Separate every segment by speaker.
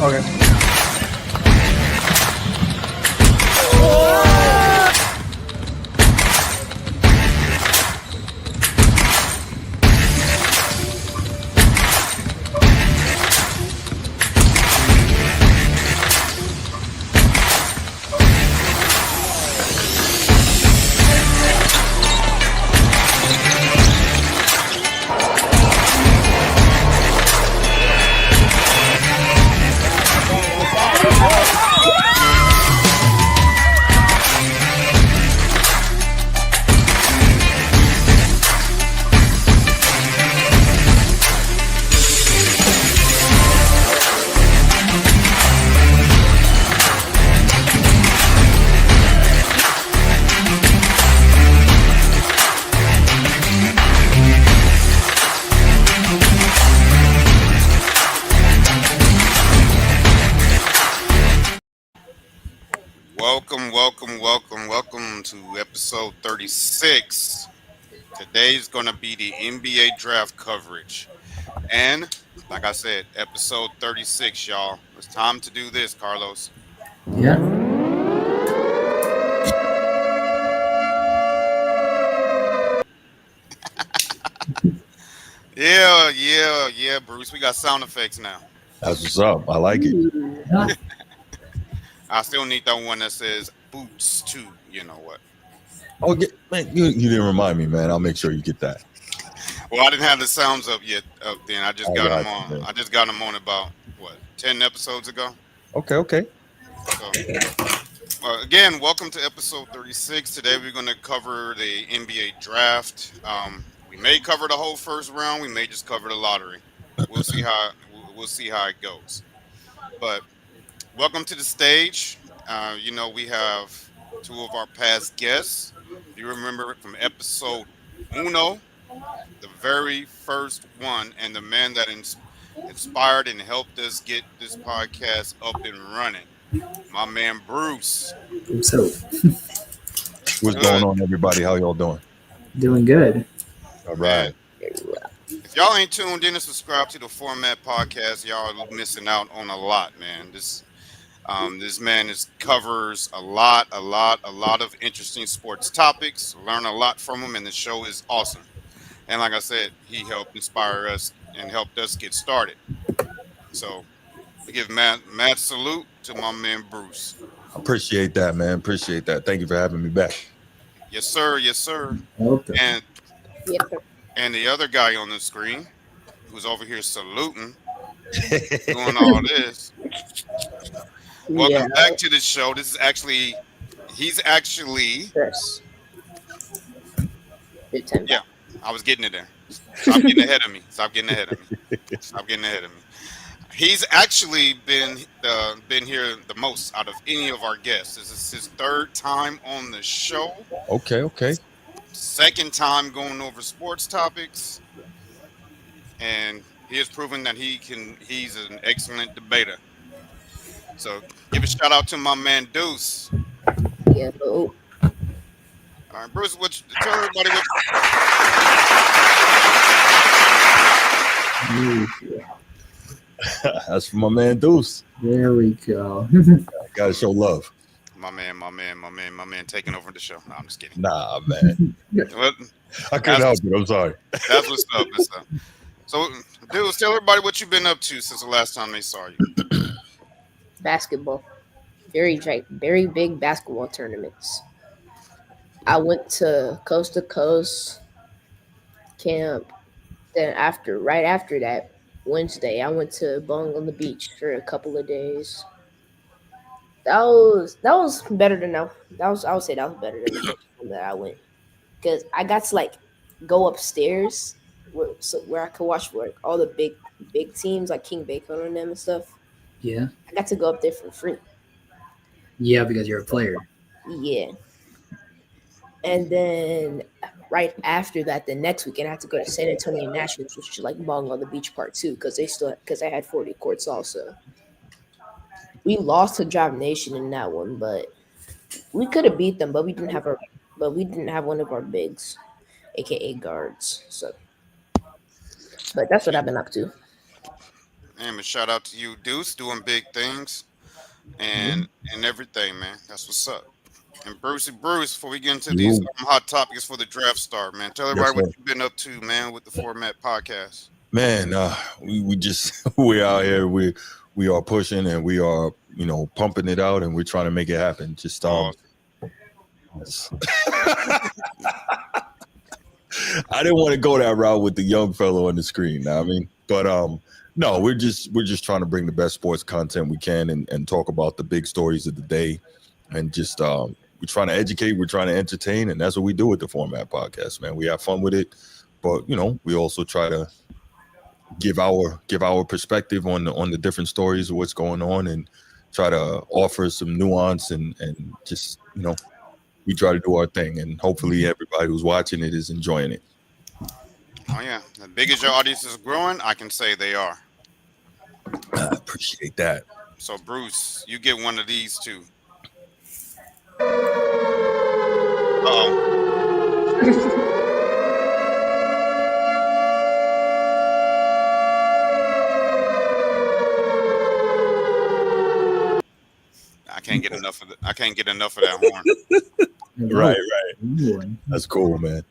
Speaker 1: Okay.
Speaker 2: Welcome to episode 36. Today's going to be the NBA draft coverage. And, like I said, episode 36, y'all. It's time to do this, Carlos.
Speaker 1: Yeah.
Speaker 2: Yeah, Bruce. We got sound effects now.
Speaker 3: That's what's up. I like it.
Speaker 2: I still need that one that says boots, too. You know what?
Speaker 3: Oh, man, you didn't remind me, man. I'll make sure you get that.
Speaker 2: Well, I didn't have the sounds up yet. Then I just got them on.
Speaker 3: Man.
Speaker 2: I just got them on about, 10 episodes ago?
Speaker 3: Okay.
Speaker 2: So, again, welcome to episode 36. Today we're going to cover the NBA draft. We may cover the whole first round. We may just cover the lottery. We'll see how it goes. But welcome to the stage. We have two of our past guests. You remember it from episode uno, the very first one, and the man that inspired and helped us get this podcast up and running. My man Bruce.
Speaker 1: So,
Speaker 3: What's going on, everybody? How y'all doing?
Speaker 1: doing good.
Speaker 3: All right.
Speaker 2: If y'all ain't tuned in and subscribed to the Format Podcast, y'all are missing out on a lot, man. This man covers a lot of interesting sports topics. Learn a lot from him, and the show is awesome. And like I said, he helped inspire us and helped us get started. So I give Matt salute to my man Bruce.
Speaker 3: Appreciate that, man. Appreciate that. Thank you for having me back.
Speaker 2: Yes, sir.
Speaker 1: Okay.
Speaker 2: And the other guy on the screen, who's over here saluting, doing all this. Welcome back to the show. He's actually.
Speaker 4: Yes.
Speaker 2: Yeah, I was getting it there. Stop getting ahead of me. He's actually been here the most out of any of our guests. This is his third time on the show.
Speaker 3: Okay.
Speaker 2: Second time going over sports topics, and he has proven that he's an excellent debater. So give a shout out to my man Deuce.
Speaker 4: Yeah.
Speaker 2: All right, Bruce, tell everybody what.
Speaker 3: That's for my man Deuce.
Speaker 1: There we go.
Speaker 3: Gotta show love.
Speaker 2: My man taking over the show. No, I'm just kidding.
Speaker 3: Nah, man.
Speaker 2: Well,
Speaker 3: I couldn't help it. I'm sorry.
Speaker 2: That's what's up. So, Deuce, tell everybody what you've been up to since the last time they saw you.
Speaker 4: Basketball. Very big basketball tournaments. I went to Coast camp. Then right after that, Wednesday, I went to Bong on the Beach for a couple of days. That was better than I would say that was better than the first time that I went, because I got to go upstairs where I could watch all the big teams like King Bacon and them and stuff.
Speaker 1: Yeah.
Speaker 4: I got to go up there for free.
Speaker 1: Yeah, because you're a player.
Speaker 4: Yeah. And then right after that, the next weekend, I had to go to San Antonio Nationals, which is like Bong on the Beach Part 2, because they had 40 courts also. We lost to Job Nation in that one, but we could have beat them, but we didn't have one of our bigs, aka guards. So, but that's what I've been up to.
Speaker 2: And him. And shout out to you, Deuce, doing big things and everything, man. That's what's up. And Bruce, before we get into these
Speaker 3: You,
Speaker 2: hot topics for the draft start, man, tell
Speaker 3: yes,
Speaker 2: everybody what
Speaker 3: sir.
Speaker 2: you've been up to, man, with the Format Podcast.
Speaker 3: Man, we just we out here. We are pushing and we are pumping it out and we're trying to make it happen. Just
Speaker 2: Oh,
Speaker 3: I didn't want to go that route with the young fellow on the screen. Know what I mean, but no, we're just trying to bring the best sports content we can and talk about the big stories of the day, and just we're trying to educate, we're trying to entertain, and that's what we do with the Format Podcast, man. We have fun with it, but we also try to give our perspective on the different stories of what's going on, and try to offer some nuance and just we try to do our thing, and hopefully everybody who's watching it is enjoying it.
Speaker 2: oh yeah. The big as your audience is growing, I can say they are.
Speaker 3: I appreciate that.
Speaker 2: So Bruce, you get one of these too. Oh. I can't get enough of that horn.
Speaker 3: Right. That's cool, man.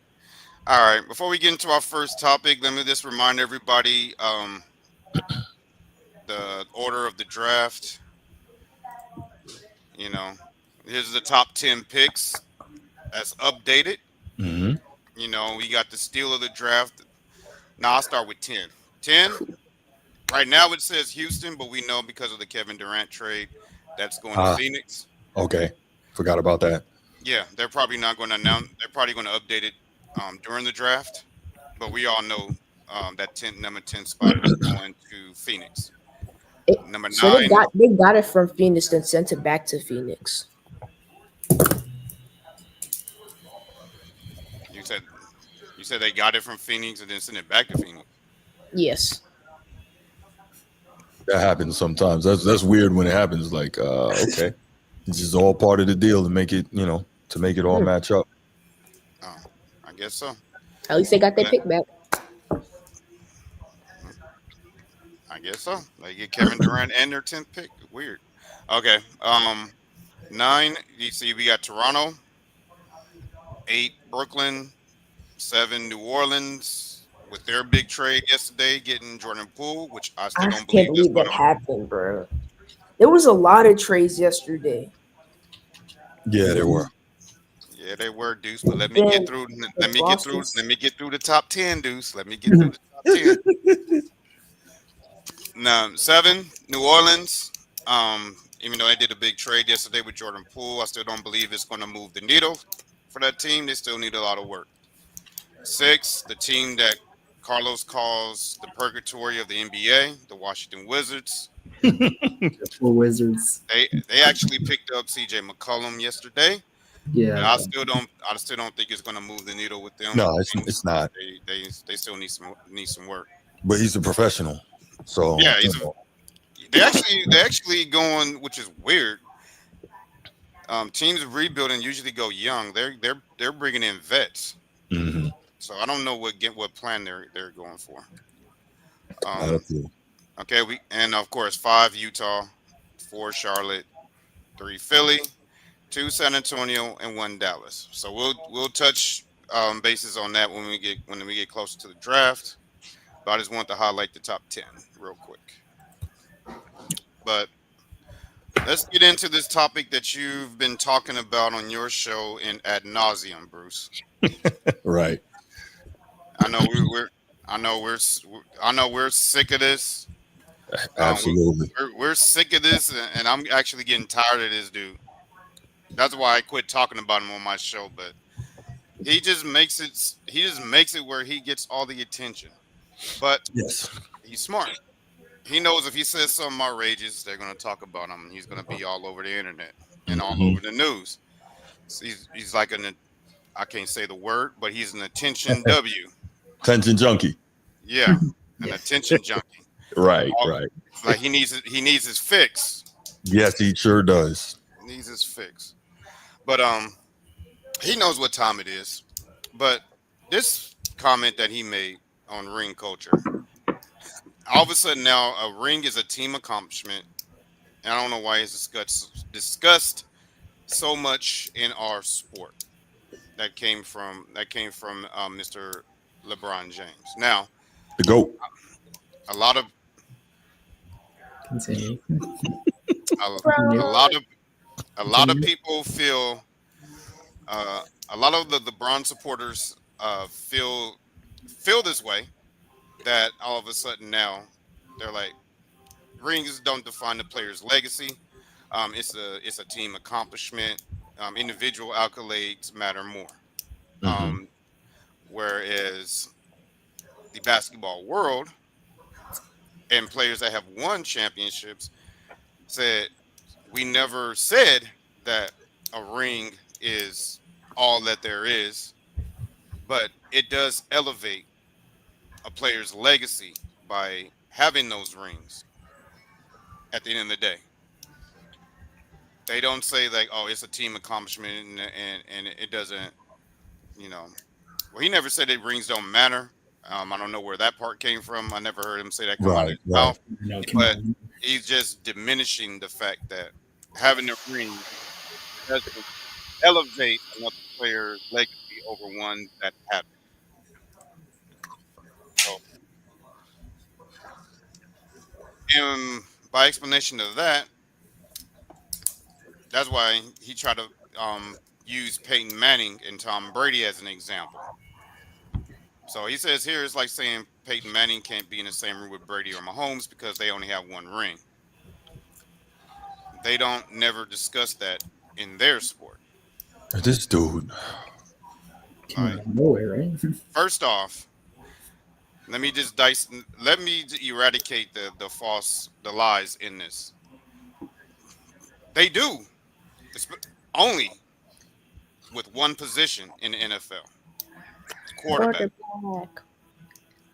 Speaker 2: All right. Before we get into our first topic, let me just remind everybody the order of the draft. Here's the top 10 picks as updated.
Speaker 3: Mm-hmm.
Speaker 2: We got the steal of the draft. Now I'll start with 10. 10. Right now it says Houston, but we know because of the Kevin Durant trade, that's going to Phoenix.
Speaker 3: Okay. Forgot about that.
Speaker 2: Yeah, they're probably not going to announce. They're probably going to update it during the draft. But we all know that number 10 spot is going to Phoenix. Number 9.
Speaker 4: So they got it from Phoenix, then sent it back to Phoenix.
Speaker 2: You said they got it from Phoenix and then sent it back to Phoenix.
Speaker 4: Yes.
Speaker 3: That happens sometimes. That's weird when it happens. Like, okay, it's just all part of the deal to make it, to make it all match up.
Speaker 2: Oh, I guess so.
Speaker 4: At least they got their pick back.
Speaker 2: I guess so. They get Kevin Durant and their 10th pick. Weird. Okay. 9. You see, we got Toronto. 8. Brooklyn. 7. New Orleans. With their big trade yesterday, getting Jordan Poole, which I still don't believe
Speaker 4: can't believe that happened, bro. There was a lot of trades yesterday.
Speaker 3: Yeah, there were.
Speaker 2: Yeah, they were, Deuce. But let me get through. Let me get through the top 10, Deuce. Let me get through the top 10. Now, 7. New Orleans. Even though they did a big trade yesterday with Jordan Poole, I still don't believe it's going to move the needle for that team. They still need a lot of work. 6. The team that Carlos calls the purgatory of the NBA, the Washington Wizards.
Speaker 1: The Wizards.
Speaker 2: They actually picked up CJ McCollum yesterday.
Speaker 1: Yeah.
Speaker 2: I still don't think it's going to move the needle with them.
Speaker 3: No, it's not.
Speaker 2: They still need some work.
Speaker 3: But he's a professional, so
Speaker 2: yeah, they actually going, which is weird. Teams rebuilding usually go young. They're bringing in vets.
Speaker 3: Mm-hmm.
Speaker 2: So I don't know what plan they're going for. Okay, and of course 5 Utah, 4 Charlotte, 3 Philly, 2 San Antonio, and 1 Dallas. So we'll touch bases on that when we get closer to the draft. But I just want to highlight the top 10 real quick. But let's get into this topic that you've been talking about on your show in ad nauseum, Bruce.
Speaker 3: Right.
Speaker 2: I know we're sick of this.
Speaker 3: Absolutely.
Speaker 2: We're sick of this, and I'm actually getting tired of this dude. That's why I quit talking about him on my show. But he just makes it where he gets all the attention. But
Speaker 3: yes,
Speaker 2: he's smart. He knows if he says something outrageous, they're going to talk about him. He's going to be all over the internet and all over the news. So he's like I can't say the word, but he's an attention W.
Speaker 3: Attention junkie.
Speaker 2: Yeah, an attention junkie.
Speaker 3: Right.
Speaker 2: Like he needs his fix.
Speaker 3: Yes, he sure does.
Speaker 2: He needs his fix. But he knows what time it is. But this comment that he made on ring culture, all of a sudden now a ring is a team accomplishment. And I don't know why it's discussed so much in our sport. That came from Mr. LeBron James. Now,
Speaker 3: The GOAT.
Speaker 2: a lot of
Speaker 1: Continue.
Speaker 2: a lot of
Speaker 1: Continue.
Speaker 2: people feel a lot of the LeBron supporters feel this way, that all of a sudden now they're like, rings don't define the player's legacy. It's a team accomplishment. Individual accolades matter more. Um, Whereas the basketball world and players that have won championships said, we never said that a ring is all that there is, but it does elevate a player's legacy by having those rings at the end of the day. They don't say like, oh, it's a team accomplishment, and it doesn't, you know. Well, he never said that rings don't matter. I don't know where that part came from. I never heard him say that come out of his mouth.
Speaker 1: No, come
Speaker 2: But
Speaker 1: on.
Speaker 2: he's just diminishing the fact that having a ring doesn't elevate another player's legacy over one that happened. So, and by explanation of that, that's why he tried to use Peyton Manning and Tom Brady as an example. So he says here it's like saying Peyton Manning can't be in the same room with Brady or Mahomes because they only have one ring. They don't never discuss that in their sport.
Speaker 3: This dude.
Speaker 1: Came out of nowhere, right?
Speaker 2: First off, let me eradicate the lies in this. They do. Only with one position in the NFL. Quarterback.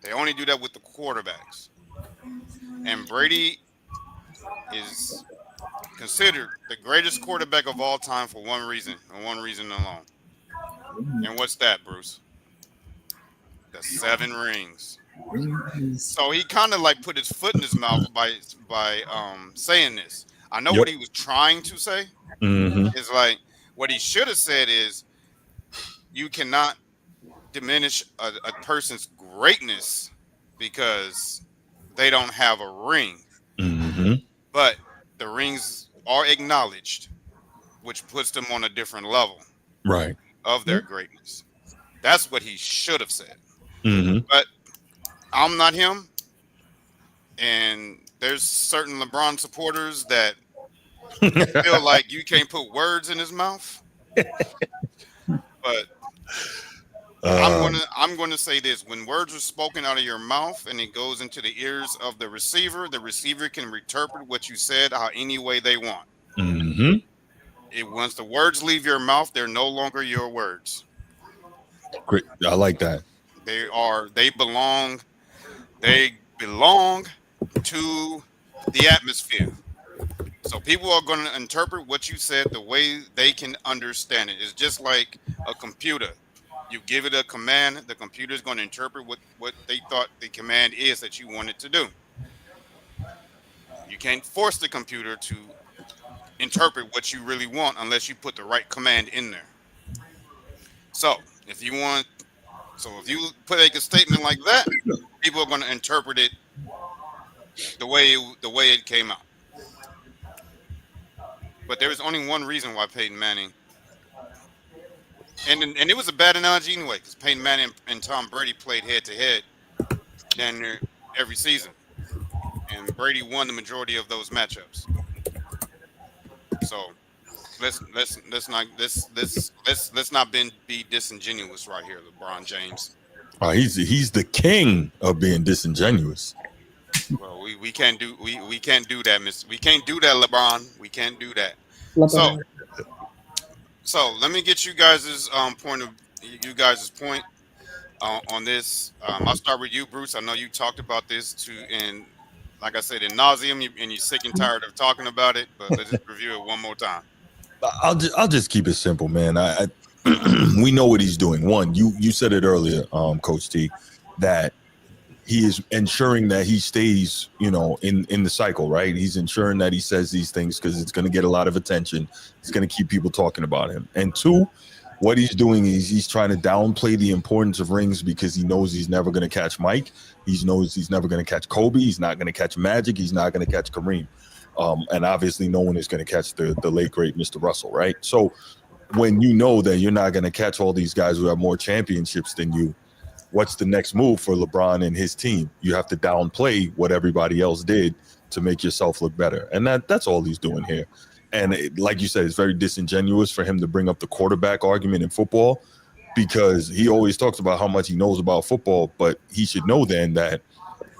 Speaker 2: They only do that with the quarterbacks. And Brady is considered the greatest quarterback of all time for one reason, and one reason alone. And what's that, Bruce? The 7 rings. So he kind of like put his foot in his mouth by saying this. I know what he was trying to say. Is like, what he should have said is, you cannot diminish a person's greatness because they don't have a ring. But the rings are acknowledged, which puts them on a different level of their greatness. That's what he should have said. But I'm not him, and there's certain LeBron supporters that feel like you can't put words in his mouth. But I'm going to say this: when words are spoken out of your mouth and it goes into the ears of the receiver can interpret what you said any way they want. Once the words leave your mouth, they're no longer your words.
Speaker 3: Great. I like that.
Speaker 2: They belong to the atmosphere. So people are going to interpret what you said the way they can understand it. It's just like a computer. You give it a command, the computer is going to interpret what they thought the command is that you want it to do. You can't force the computer to interpret what you really want unless you put the right command in there. So if you put a statement like that, people are going to interpret it the way it came out. But there is only one reason why Peyton Manning, and it was a bad analogy anyway, because Peyton Manning and Tom Brady played head to head every season, and Brady won the majority of those matchups. So let's not be disingenuous right here, LeBron James.
Speaker 3: He's the king of being disingenuous.
Speaker 2: Well, we can't do that, Miss. We can't do that, LeBron. We can't do that.
Speaker 4: LeBron.
Speaker 2: So let me get you guys' point on this. I'll start with you, Bruce. I know you talked about this and like I said, in nauseum, and you're sick and tired of talking about it. But let's just review it one more time.
Speaker 3: I'll just keep it simple, man. We know what he's doing. One, you said it earlier, Coach T, that he is ensuring that he stays, you know, in the cycle, right? He's ensuring that he says these things because it's going to get a lot of attention. It's going to keep people talking about him. And two, what he's doing is he's trying to downplay the importance of rings because he knows he's never going to catch Mike. He knows he's never going to catch Kobe. He's not going to catch Magic. He's not going to catch Kareem. And obviously no one is going to catch the late, great Mr. Russell, right? So when you know that you're not going to catch all these guys who have more championships than you, what's the next move for LeBron and his team? You have to downplay what everybody else did to make yourself look better. And that's all he's doing here. And like you said, it's very disingenuous for him to bring up the quarterback argument in football because he always talks about how much he knows about football, but he should know then that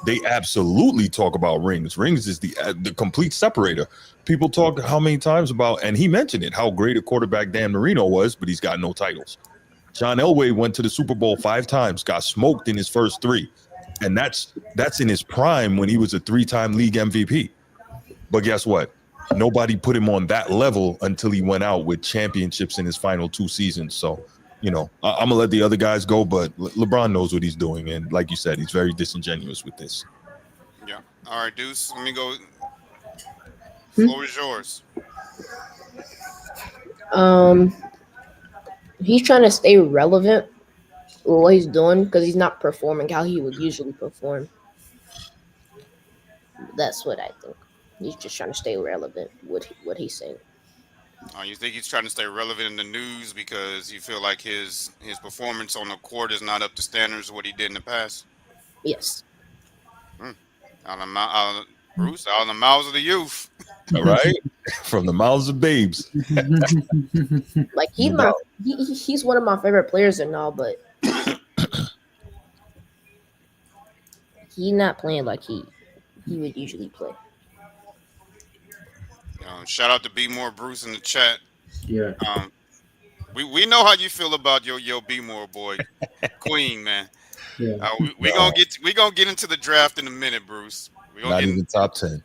Speaker 3: they absolutely talk about rings. Rings is the complete separator. People talk how many times about, and he mentioned it, how great a quarterback Dan Marino was, but he's got no titles. John Elway went to the Super Bowl 5 times, got smoked in his first 3. And that's in his prime when he was a 3-time league MVP. But guess what? Nobody put him on that level until he went out with championships in his final 2 seasons. So, you know, I'm going to let the other guys go, but LeBron knows what he's doing. And like you said, he's very disingenuous with this.
Speaker 2: Yeah. All right, Deuce, let me go. Floor is yours.
Speaker 4: He's trying to stay relevant with what he's doing because he's not performing how he would usually perform. That's what I think. He's just trying to stay relevant with what he's saying.
Speaker 2: You think he's trying to stay relevant in the news because you feel like his performance on the court is not up to standards of what he did in the past?
Speaker 4: Yes.
Speaker 2: Bruce, out of the mouths of the youth.
Speaker 3: All right? From the mouths of babes.
Speaker 4: Like he's one of my favorite players and all, but he's not playing like he would usually play.
Speaker 2: Shout out to Be More Bruce in the chat.
Speaker 1: Yeah.
Speaker 2: We know how you feel about your Be More boy, Queen, man.
Speaker 1: Yeah.
Speaker 2: We gonna get into the draft in a minute, Bruce. We gonna
Speaker 3: Not
Speaker 2: get
Speaker 3: even top 10.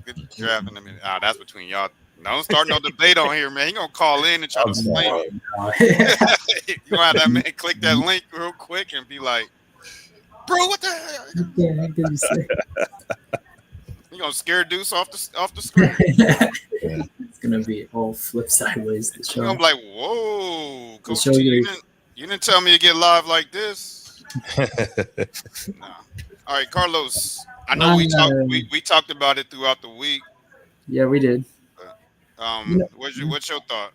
Speaker 2: Get the draft in a minute. That's between y'all. Don't start no debate on here, man. He gonna call in and try to explain it. You gonna have that man click that link real quick and be like, "Bro, what the hell?"
Speaker 1: Yeah, I didn't say.
Speaker 2: You gonna scare Deuce off the screen?
Speaker 1: It's gonna be all flip sideways. The show.
Speaker 2: I'm like, "Whoa, Coach
Speaker 1: show
Speaker 2: T,
Speaker 1: you-
Speaker 2: you didn't tell me to get live like this." Nah. All right, Carlos. I know we talked about it throughout the week.
Speaker 1: Yeah, we did.
Speaker 2: What's your thought?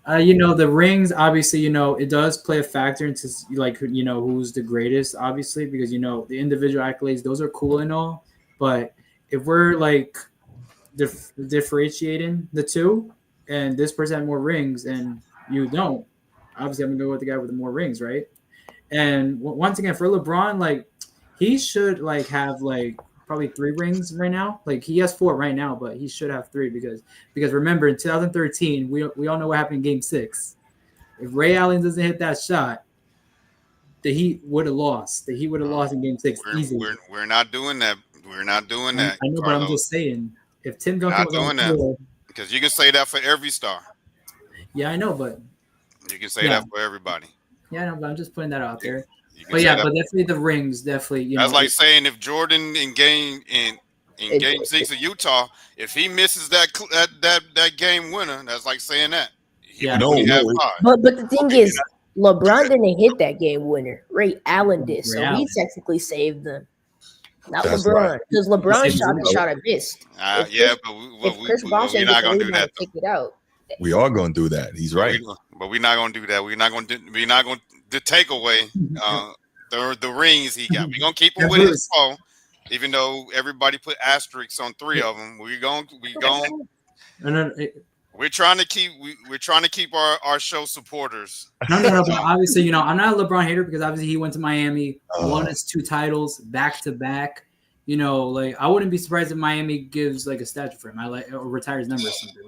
Speaker 1: The rings, obviously, it does play a factor into who's the greatest, obviously, because the individual accolades, those are cool and all, but if we're like differentiating the two, and this person had more rings and you don't, obviously I'm gonna go with the guy with the more rings, right? And once again, for LeBron, like he should have probably 3 rings right now. Like he has 4 right now, but he should have 3 because remember in 2013 we all know what happened in Game 6. If Ray Allen doesn't hit that shot, the Heat would have lost. The Heat would have lost in Game 6 easily.
Speaker 2: We're not doing that. We're not doing that.
Speaker 1: I know,
Speaker 2: Carlos.
Speaker 1: but I'm just saying, if Tim Duncan was on the floor,
Speaker 2: because you can say that for every star.
Speaker 1: Yeah, I know, but
Speaker 2: you can say that for everybody.
Speaker 1: Yeah, I know, but I'm just putting that out there. But definitely the rings, definitely.
Speaker 2: That's like saying if Jordan in Game 6 of Utah, if he misses that game winner, that's like saying that.
Speaker 4: But the thing is, LeBron didn't hit that game winner. Ray Allen did, so he technically saved them. Not LeBron, because LeBron shot the shot I missed.
Speaker 2: But
Speaker 4: Chris Bosh
Speaker 2: we're not gonna do that.
Speaker 4: Take it out.
Speaker 3: We are going to do that. He's right.
Speaker 2: But we're not going to do that. We're not going to take away the rings he got. We're going to keep him with his 4, even though everybody put asterisks on 3 of them. We're trying to keep our show supporters.
Speaker 1: No, but obviously, I'm not a LeBron hater because obviously he went to Miami, won his 2 titles back to back. I wouldn't be surprised if Miami gives a statue for him. Or retires number or something.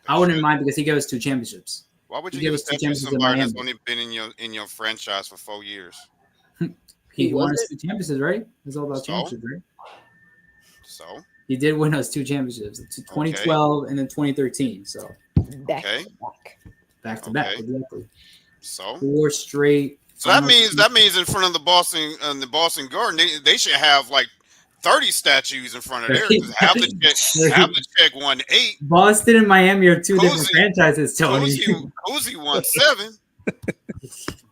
Speaker 1: I wouldn't mind because he gave us 2 championships.
Speaker 2: Why would you give us 2 championships to somebody that's only been in your franchise for 4 years?
Speaker 1: He won us 2 championships, right? It's all about championships, right?
Speaker 2: So
Speaker 1: he did win us 2 championships, 2012 and then 2013. So
Speaker 4: back to back,
Speaker 1: exactly.
Speaker 2: So
Speaker 1: 4 straight
Speaker 2: So that means in front of the Boston Garden, they should have like 30 statues in front of there because have the check won 8.
Speaker 1: Boston and Miami are two different
Speaker 2: Cozy,
Speaker 1: franchises, Tony.
Speaker 2: Cozy won 7. Bird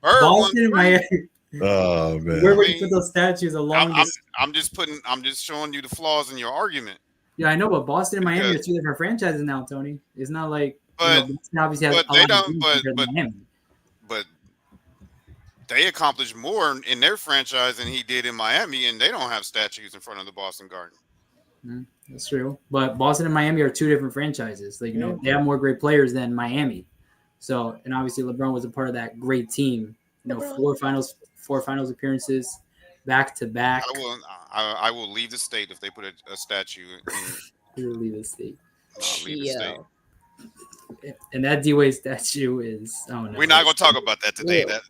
Speaker 2: won
Speaker 1: Boston and
Speaker 2: 3.
Speaker 1: Miami.
Speaker 3: Oh man.
Speaker 1: Where would you put those statues along?
Speaker 2: I'm just showing you the flaws in your argument.
Speaker 1: Yeah, I know, but Boston and Miami are two different franchises now, Tony. It's not like Boston obviously has
Speaker 2: but they accomplished more in their franchise than he did in Miami, and they don't have statues in front of the Boston Garden.
Speaker 1: That's true. But Boston and Miami are two different franchises. Like, they have more great players than Miami. So, and obviously LeBron was a part of that great team. Four finals appearances back to back.
Speaker 2: I will leave the state if they put a statue.
Speaker 1: You'll leave the state.
Speaker 2: I'll leave the state.
Speaker 1: And that D-Wade statue is. Oh no.
Speaker 2: We're not gonna talk about that today. That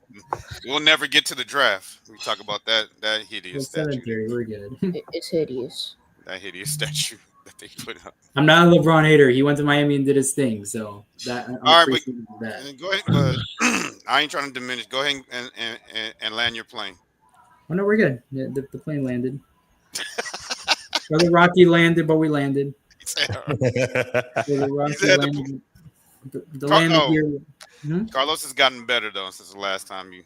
Speaker 2: we'll never get to the draft. We talk about that hideous statue.
Speaker 1: We're good.
Speaker 4: It's hideous.
Speaker 2: That hideous statue that they put up.
Speaker 1: I'm not a LeBron hater. He went to Miami and did his thing. So that.
Speaker 2: All right, but go ahead. I ain't trying to diminish. Go ahead and land your plane.
Speaker 1: Oh no, we're good. Yeah, the plane landed. Brother Rocky landed, but we landed.
Speaker 2: Carlos has gotten better though since the last time you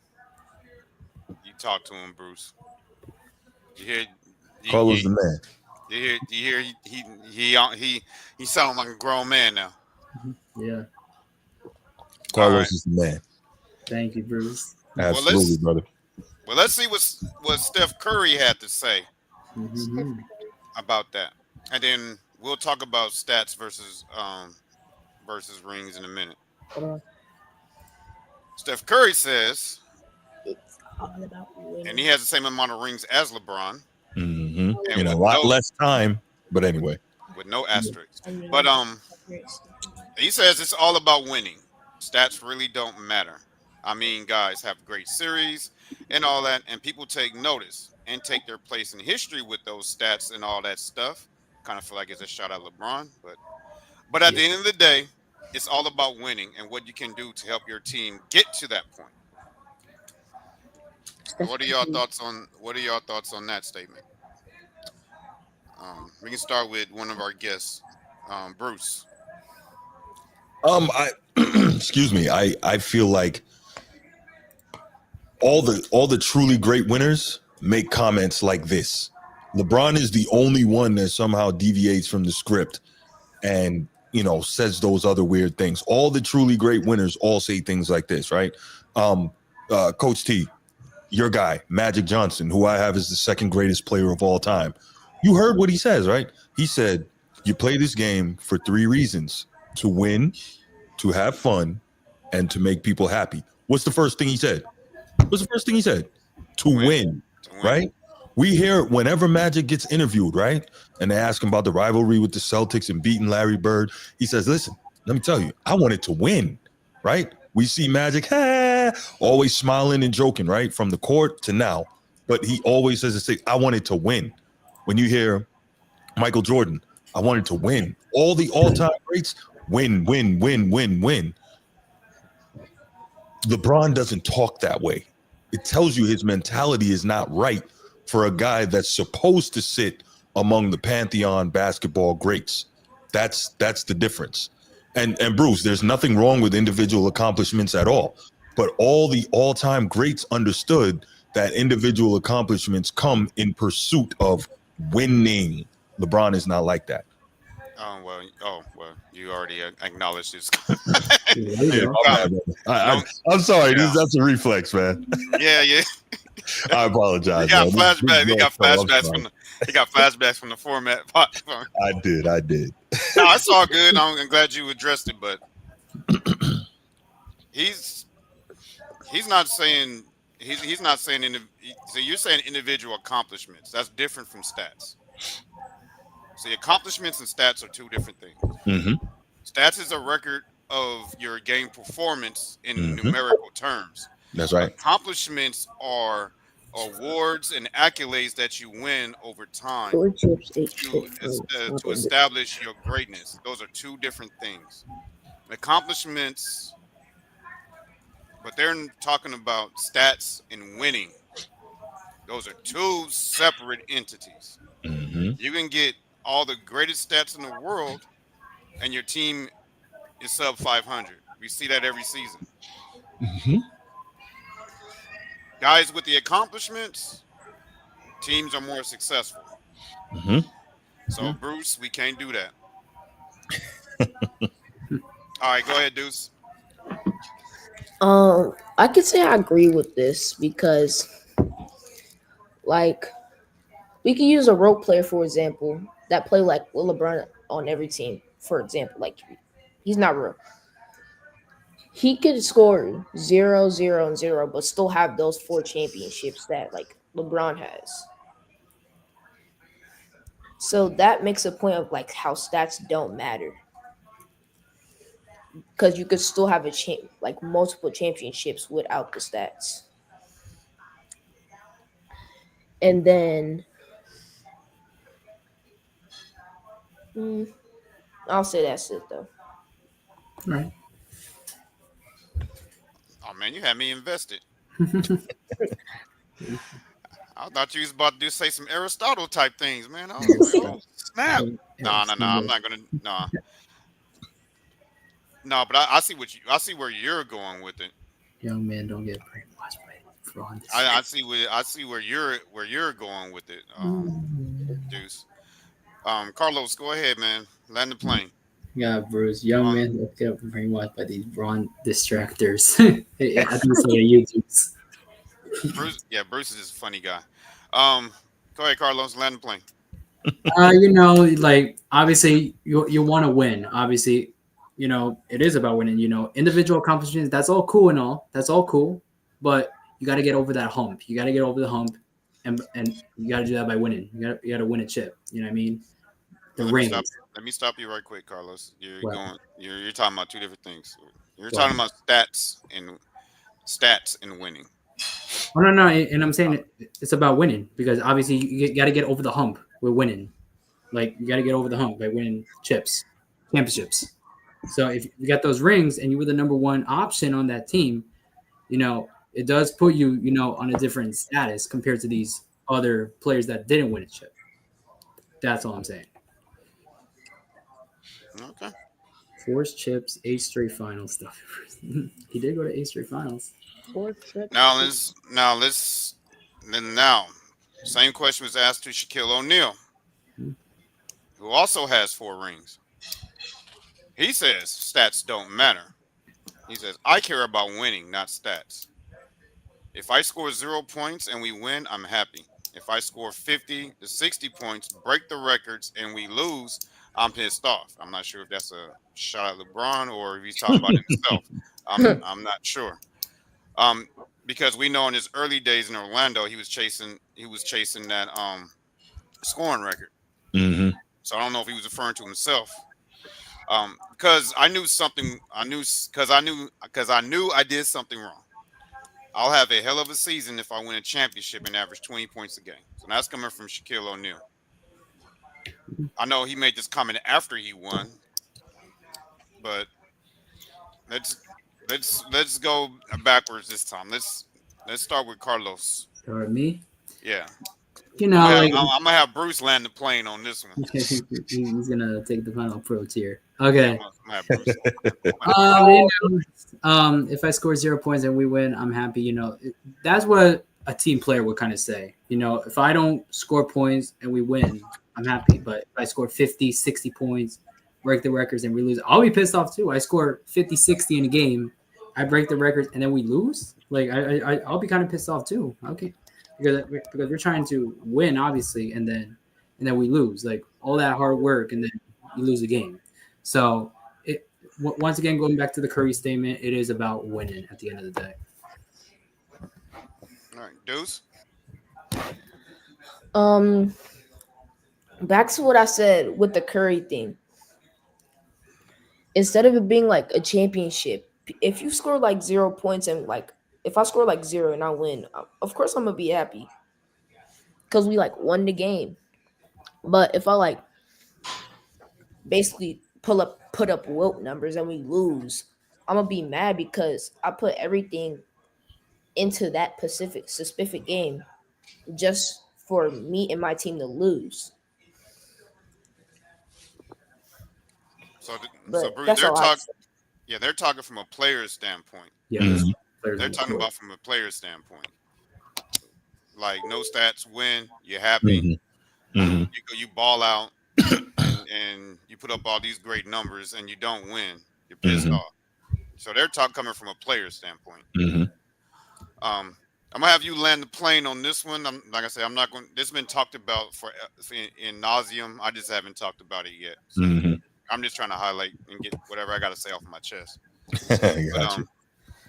Speaker 2: talked to him, Bruce. You hear?
Speaker 3: Carlos the man.
Speaker 2: You hear? He sounds like a grown man now.
Speaker 1: Yeah.
Speaker 3: Carlos is the man.
Speaker 1: Thank you, Bruce.
Speaker 3: Absolutely, brother.
Speaker 2: Well, let's see what Steph Curry had to say about that, and then we'll talk about stats versus rings in a minute. Steph Curry says
Speaker 4: it's all about winning.
Speaker 2: And he has the same amount of rings as LeBron.
Speaker 3: Mm-hmm. In a lot less time, but anyway.
Speaker 2: With no asterisks. But he says it's all about winning. Stats really don't matter. I mean, guys have great series and all that, and people take notice and take their place in history with those stats and all that stuff. Kind of feel like it's a shot at LeBron, but at the end of the day, it's all about winning and what you can do to help your team get to that point. What are your thoughts on that statement? We can start with one of our guests, Bruce.
Speaker 3: Excuse me. I feel like all the truly great winners make comments like this. LeBron is the only one that somehow deviates from the script and says those other weird things. All the truly great winners all say things like this, right? Coach T, your guy, Magic Johnson, who I have as the second greatest player of all time. You heard what he says, right? He said, you play this game for 3 reasons: to win, to have fun, and to make people happy. What's the first thing he said? To win, right? We hear whenever Magic gets interviewed, right? And they ask him about the rivalry with the Celtics and beating Larry Bird. He says, listen, let me tell you, I wanted to win, right? We see Magic, always smiling and joking, right? From the court to now. But he always says, I wanted to win. When you hear Michael Jordan, I wanted to win. All the all-time greats, win. LeBron doesn't talk that way. It tells you his mentality is not right for a guy that's supposed to sit among the pantheon basketball greats. That's the difference. And Bruce, there's nothing wrong with individual accomplishments at all. But all the all-time greats understood that individual accomplishments come in pursuit of winning. LeBron is not like that.
Speaker 2: Well, you already acknowledged this.
Speaker 3: I'm sorry, that's a reflex, man.
Speaker 2: Yeah.
Speaker 3: I apologize.
Speaker 2: He got flashbacks from the format.
Speaker 3: I did.
Speaker 2: No, it's all good. I'm glad you addressed it, but he's not saying so you're saying individual accomplishments. That's different from stats. See, accomplishments and stats are 2 different things.
Speaker 3: Mm-hmm.
Speaker 2: Stats is a record of your game performance in numerical terms.
Speaker 3: That's right.
Speaker 2: Accomplishments are awards and accolades that you win over time to establish your greatness. Those are 2 different things. Accomplishments, but they're talking about stats and winning. Those are two separate entities.
Speaker 3: Hmm.
Speaker 2: You can get all the greatest stats in the world, and your team is sub 500. We see that every season.
Speaker 3: Hmm.
Speaker 2: Guys with the accomplishments, teams are more successful.
Speaker 3: Hmm.
Speaker 2: So, Bruce, we can't do that. All right, go ahead, Deuce.
Speaker 4: I could say I agree with this because, like, we can use a role player for example that play like Will LeBron on every team. For example, like he's not real. He could score 0, 0, and 0, but still have those four championships that like LeBron has. So that makes a point of like how stats don't matter because you could still have like multiple championships without the stats. And then mm, I'll say that's it though.
Speaker 1: Right.
Speaker 2: Oh man, you had me invested. I thought you was about to do say some Aristotle type things, man. I was like, oh snap. No, no, no. I'm not gonna. No, no. But I see what you. I see where you're going with it.
Speaker 1: Young men don't get brainwashed by fraud.
Speaker 2: I see where you're going with it,
Speaker 1: Mm.
Speaker 2: Deuce. Carlos, go ahead, man. Land the plane.
Speaker 1: Yeah, Bruce. Young
Speaker 2: On
Speaker 1: men don't get brainwashed by these brawn distractors. I think so. YouTube's.
Speaker 2: Bruce. Yeah, Bruce is just a funny guy. Go ahead, Carlos. Land the plane.
Speaker 1: Like obviously you want to win. Obviously, it is about winning. Individual accomplishments. That's all cool and all. That's all cool, but you got to get over that hump. You got to get over the hump, and you got to do that by winning. You got to win a chip. You know what I mean? The
Speaker 2: Let me stop.
Speaker 1: rings.
Speaker 2: Let me stop you right quick, Carlos. You're
Speaker 1: What?
Speaker 2: going. You're talking about two different things. You're
Speaker 1: What?
Speaker 2: talking about stats and winning.
Speaker 1: Oh no, no, and I'm saying it's about winning because obviously you got to get over the hump with winning. Like you got to get over the hump by winning championships. So if you got those rings and you were the number one option on that team, it does put you, on a different status compared to these other players that didn't win a chip. That's all I'm saying.
Speaker 2: Okay.
Speaker 1: Force chips, eight straight finals stuff. He did go to eight straight finals.
Speaker 4: Fourth trip.
Speaker 2: Now same question was asked to Shaquille O'Neal, who also has 4 rings. He says stats don't matter. He says I care about winning, not stats. If I score 0 points and we win, I'm happy. If I score 50 to 60 points, break the records, and we lose, I'm pissed off. I'm not sure if that's a shot at LeBron or if he's talking about himself. I'm not sure. Um, because we know in his early days in Orlando, he was chasing that scoring record.
Speaker 3: Hmm.
Speaker 2: So I don't know if he was referring to himself. Because I knew something. I did something wrong. I'll have a hell of a season if I win a championship and average 20 points a game. So that's coming from Shaquille O'Neal. I know he made this comment after he won, but let's let's go backwards this time. Let's start with Carlos.
Speaker 1: Or me,
Speaker 2: Yeah,
Speaker 1: like
Speaker 2: I'm gonna have Bruce land the plane on this one.
Speaker 1: he's gonna take the final pro tier.
Speaker 2: Yeah,
Speaker 1: Okay.
Speaker 2: I'm gonna have Bruce.
Speaker 1: If I score 0 points and we win, I'm happy. That's what a team player would kind of say. If I don't score points and we win, I'm happy. But if I score 50, 60 points, break the records, and we lose, I'll be pissed off too. I score 50, 60 in a game, I break the records, and then we lose. Like I'll be kind of pissed off too. Okay, because we're trying to win, obviously, and then we lose. Like all that hard work, and then you lose the game. So once again, going back to the Curry statement, it is about winning at the end of the day.
Speaker 2: All right, Deuce.
Speaker 4: Um, Back to what I said with the Curry thing. Instead of it being like a championship, if you score like 0 points and like if I score like 0 and I win, of course I'm gonna be happy because we like won the game. But if I like basically put up Wilt numbers and we lose, I'm gonna be mad because I put everything into that specific game just for me and my team to lose.
Speaker 2: So
Speaker 4: But
Speaker 2: Bruce,
Speaker 4: that's all I have to say.
Speaker 2: they're talking from a player's standpoint.
Speaker 1: Yeah, there's
Speaker 3: Mhm.
Speaker 1: players
Speaker 2: They're
Speaker 1: on the
Speaker 2: talking
Speaker 1: court.
Speaker 2: about from a player's standpoint. Like no stats, win, you're happy,
Speaker 3: Mhm. Mhm.
Speaker 2: you ball out, and you put up all these great numbers, and you don't win, you're pissed
Speaker 3: Mhm.
Speaker 2: off. So they're talking coming from a player's standpoint.
Speaker 3: Mhm.
Speaker 2: I'm gonna have you land the plane on this one. Like I said, I'm not going. This has been talked about in nauseum. I just haven't talked about it yet. So
Speaker 3: Mhm.
Speaker 2: I'm just trying to highlight and get whatever I got to say off my chest. But
Speaker 3: Got you.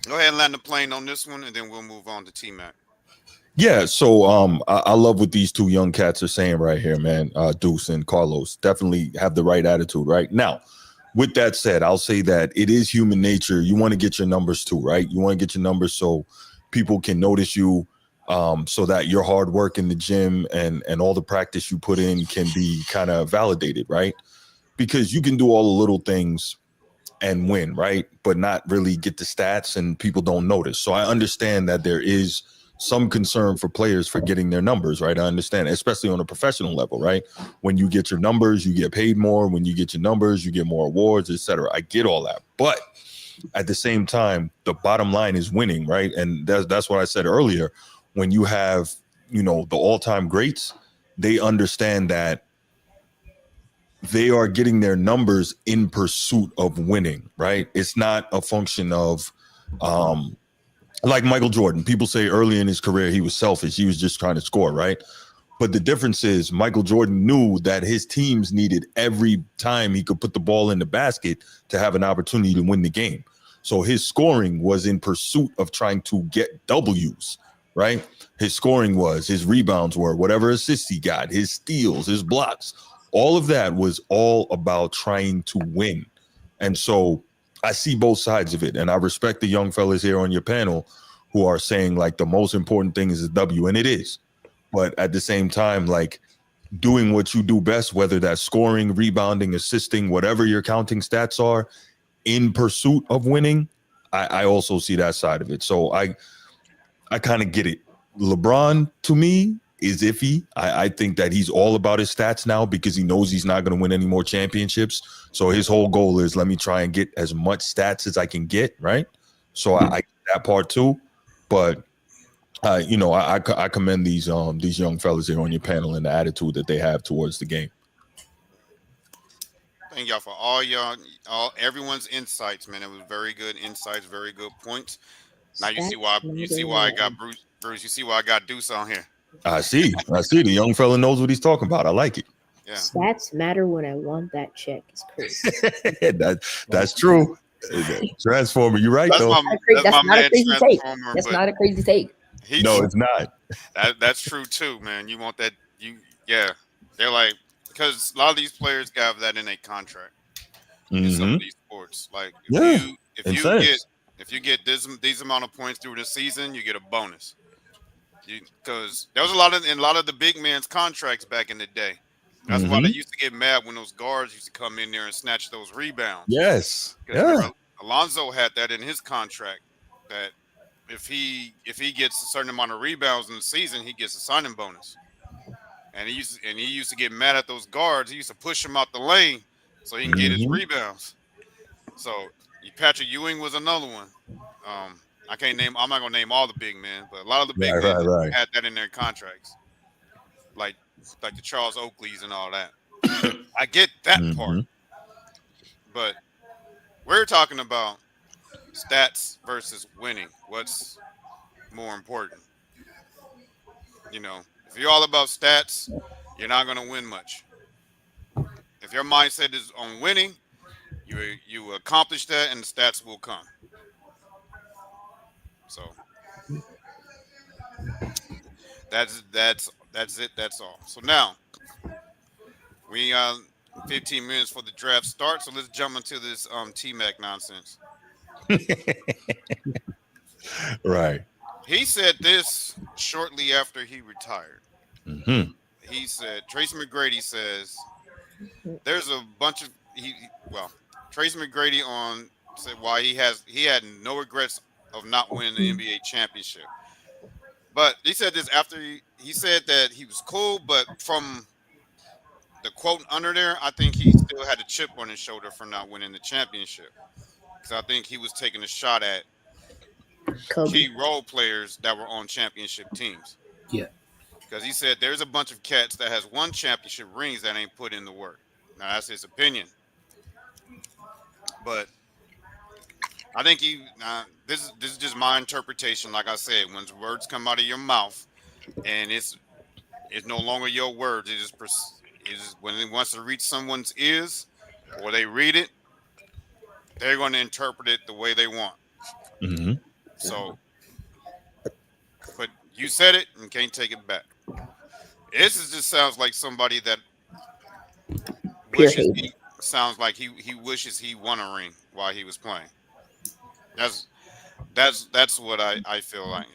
Speaker 2: go ahead and land the plane on this one, and then we'll move on to T Mac.
Speaker 3: Yeah, so I love what these two young cats are saying right here, man. Deuce and Carlos definitely have the right attitude, right? Now, with that said, I'll say that it is human nature. You want to get your numbers too, right? You want to get your numbers so people can notice you, so that your hard work in the gym and all the practice you put in can be kind of validated, right? Because you can do all the little things and win, right? But not really get the stats and people don't notice. So I understand that there is some concern for players for getting their numbers, right? I understand, especially on a professional level, right? When you get your numbers, you get paid more. When you get your numbers, you get more awards, etc. I get all that. But at the same time, the bottom line is winning, right? And that's what I said earlier. When you have, the all-time greats, they understand that they are getting their numbers in pursuit of winning, right? It's not a function of like Michael Jordan. People say early in his career he was selfish. He was just trying to score, right? But the difference is Michael Jordan knew that his teams needed every time he could put the ball in the basket to have an opportunity to win the game. So his scoring was in pursuit of trying to get W's, right? His scoring was, his rebounds were, whatever assists he got, his steals, his blocks, all of that was all about trying to win. And so I see both sides of it. And I respect the young fellas here on your panel who are saying like the most important thing is a W, and it is. But at the same time, like doing what you do best, whether that's scoring, rebounding, assisting, whatever your counting stats are, in pursuit of winning, I also see that side of it. So I kind of get it. LeBron, to me, is iffy. I think that he's all about his stats now because he knows he's not going to win any more championships. So his whole goal is let me try and get as much stats as I can get, right? So I get that part too. But I commend these young fellas here on your panel and the attitude that they have towards the game.
Speaker 2: Thank y'all for all everyone's insights, man. It was very good insights, very good points. Now
Speaker 4: Stats
Speaker 2: you
Speaker 4: matter
Speaker 2: see
Speaker 4: when
Speaker 2: why I
Speaker 4: I
Speaker 2: got
Speaker 4: want.
Speaker 2: Bruce. You see why I got Deuce on here.
Speaker 3: I see. The young fella knows what he's talking about. I like it.
Speaker 2: Yeah.
Speaker 4: Stats matter when I want that check. It's crazy.
Speaker 3: That's true. Transformer, you're right
Speaker 2: That's
Speaker 3: though.
Speaker 2: my
Speaker 4: Not a
Speaker 2: man
Speaker 4: crazy take.
Speaker 2: Transformer,
Speaker 4: That's
Speaker 2: but
Speaker 4: not a crazy take.
Speaker 3: No, it's not.
Speaker 2: that's true too, man. You want that yeah. They're like because a lot of these players have that in a contract in some
Speaker 3: Mm-hmm.
Speaker 2: of these sports. Like
Speaker 3: Yeah,
Speaker 2: if you get
Speaker 3: incentives.
Speaker 2: these amount of points through the season, you get a bonus. Because there was a lot of the big man's contracts back in the day. That's why they
Speaker 3: Mm-hmm.
Speaker 2: used to get mad when those guards used to come in there and snatch those rebounds.
Speaker 3: Yes.
Speaker 2: Because
Speaker 3: Yeah.
Speaker 2: remember, Alonzo had that in his contract that if he gets a certain amount of rebounds in the season, he gets a signing bonus. And he used to get mad at those guards. He used to push them out the lane so he can get his
Speaker 3: Mm-hmm.
Speaker 2: rebounds. So Patrick Ewing was another one. I can't name. I'm not gonna name all the big men, but a lot of the big men
Speaker 3: Right.
Speaker 2: had that in their contracts, like the Charles Oakleys and all that. I get that part,
Speaker 3: Mm-hmm.
Speaker 2: but we're talking about stats versus winning. What's more important? If you're all about stats, you're not gonna win much. If your mindset is on winning, you accomplish that, and the stats will come. So that's it. That's all. So now we 15 minutes for the draft start. So let's jump into this T Mac nonsense.
Speaker 3: Right.
Speaker 2: He said this shortly after he retired.
Speaker 3: Mm-hmm.
Speaker 2: He said Tracy McGrady says there's a bunch of Tracy McGrady on said why he had no regrets of not winning the NBA championship. But he said this after he said that he was cool, but from the quote under there, I think he still had a chip on his shoulder for not winning the championship. Because I think he was taking a shot at
Speaker 4: Kobe.
Speaker 2: key role players that were on championship teams.
Speaker 1: Yeah.
Speaker 2: Because he said there's a bunch of cats that has won championship rings that ain't put in the work. Now that's his opinion, but I think this is just my interpretation. Like I said, when words come out of your mouth and it's no longer your words, it is when it wants to reach someone's ears or they read it, they're going to interpret it the way they want.
Speaker 3: Mm-hmm.
Speaker 2: So, but you said it and can't take it back. Just sounds like somebody that wishes he sounds like he wishes he won a ring while he was playing. That's what I feel like.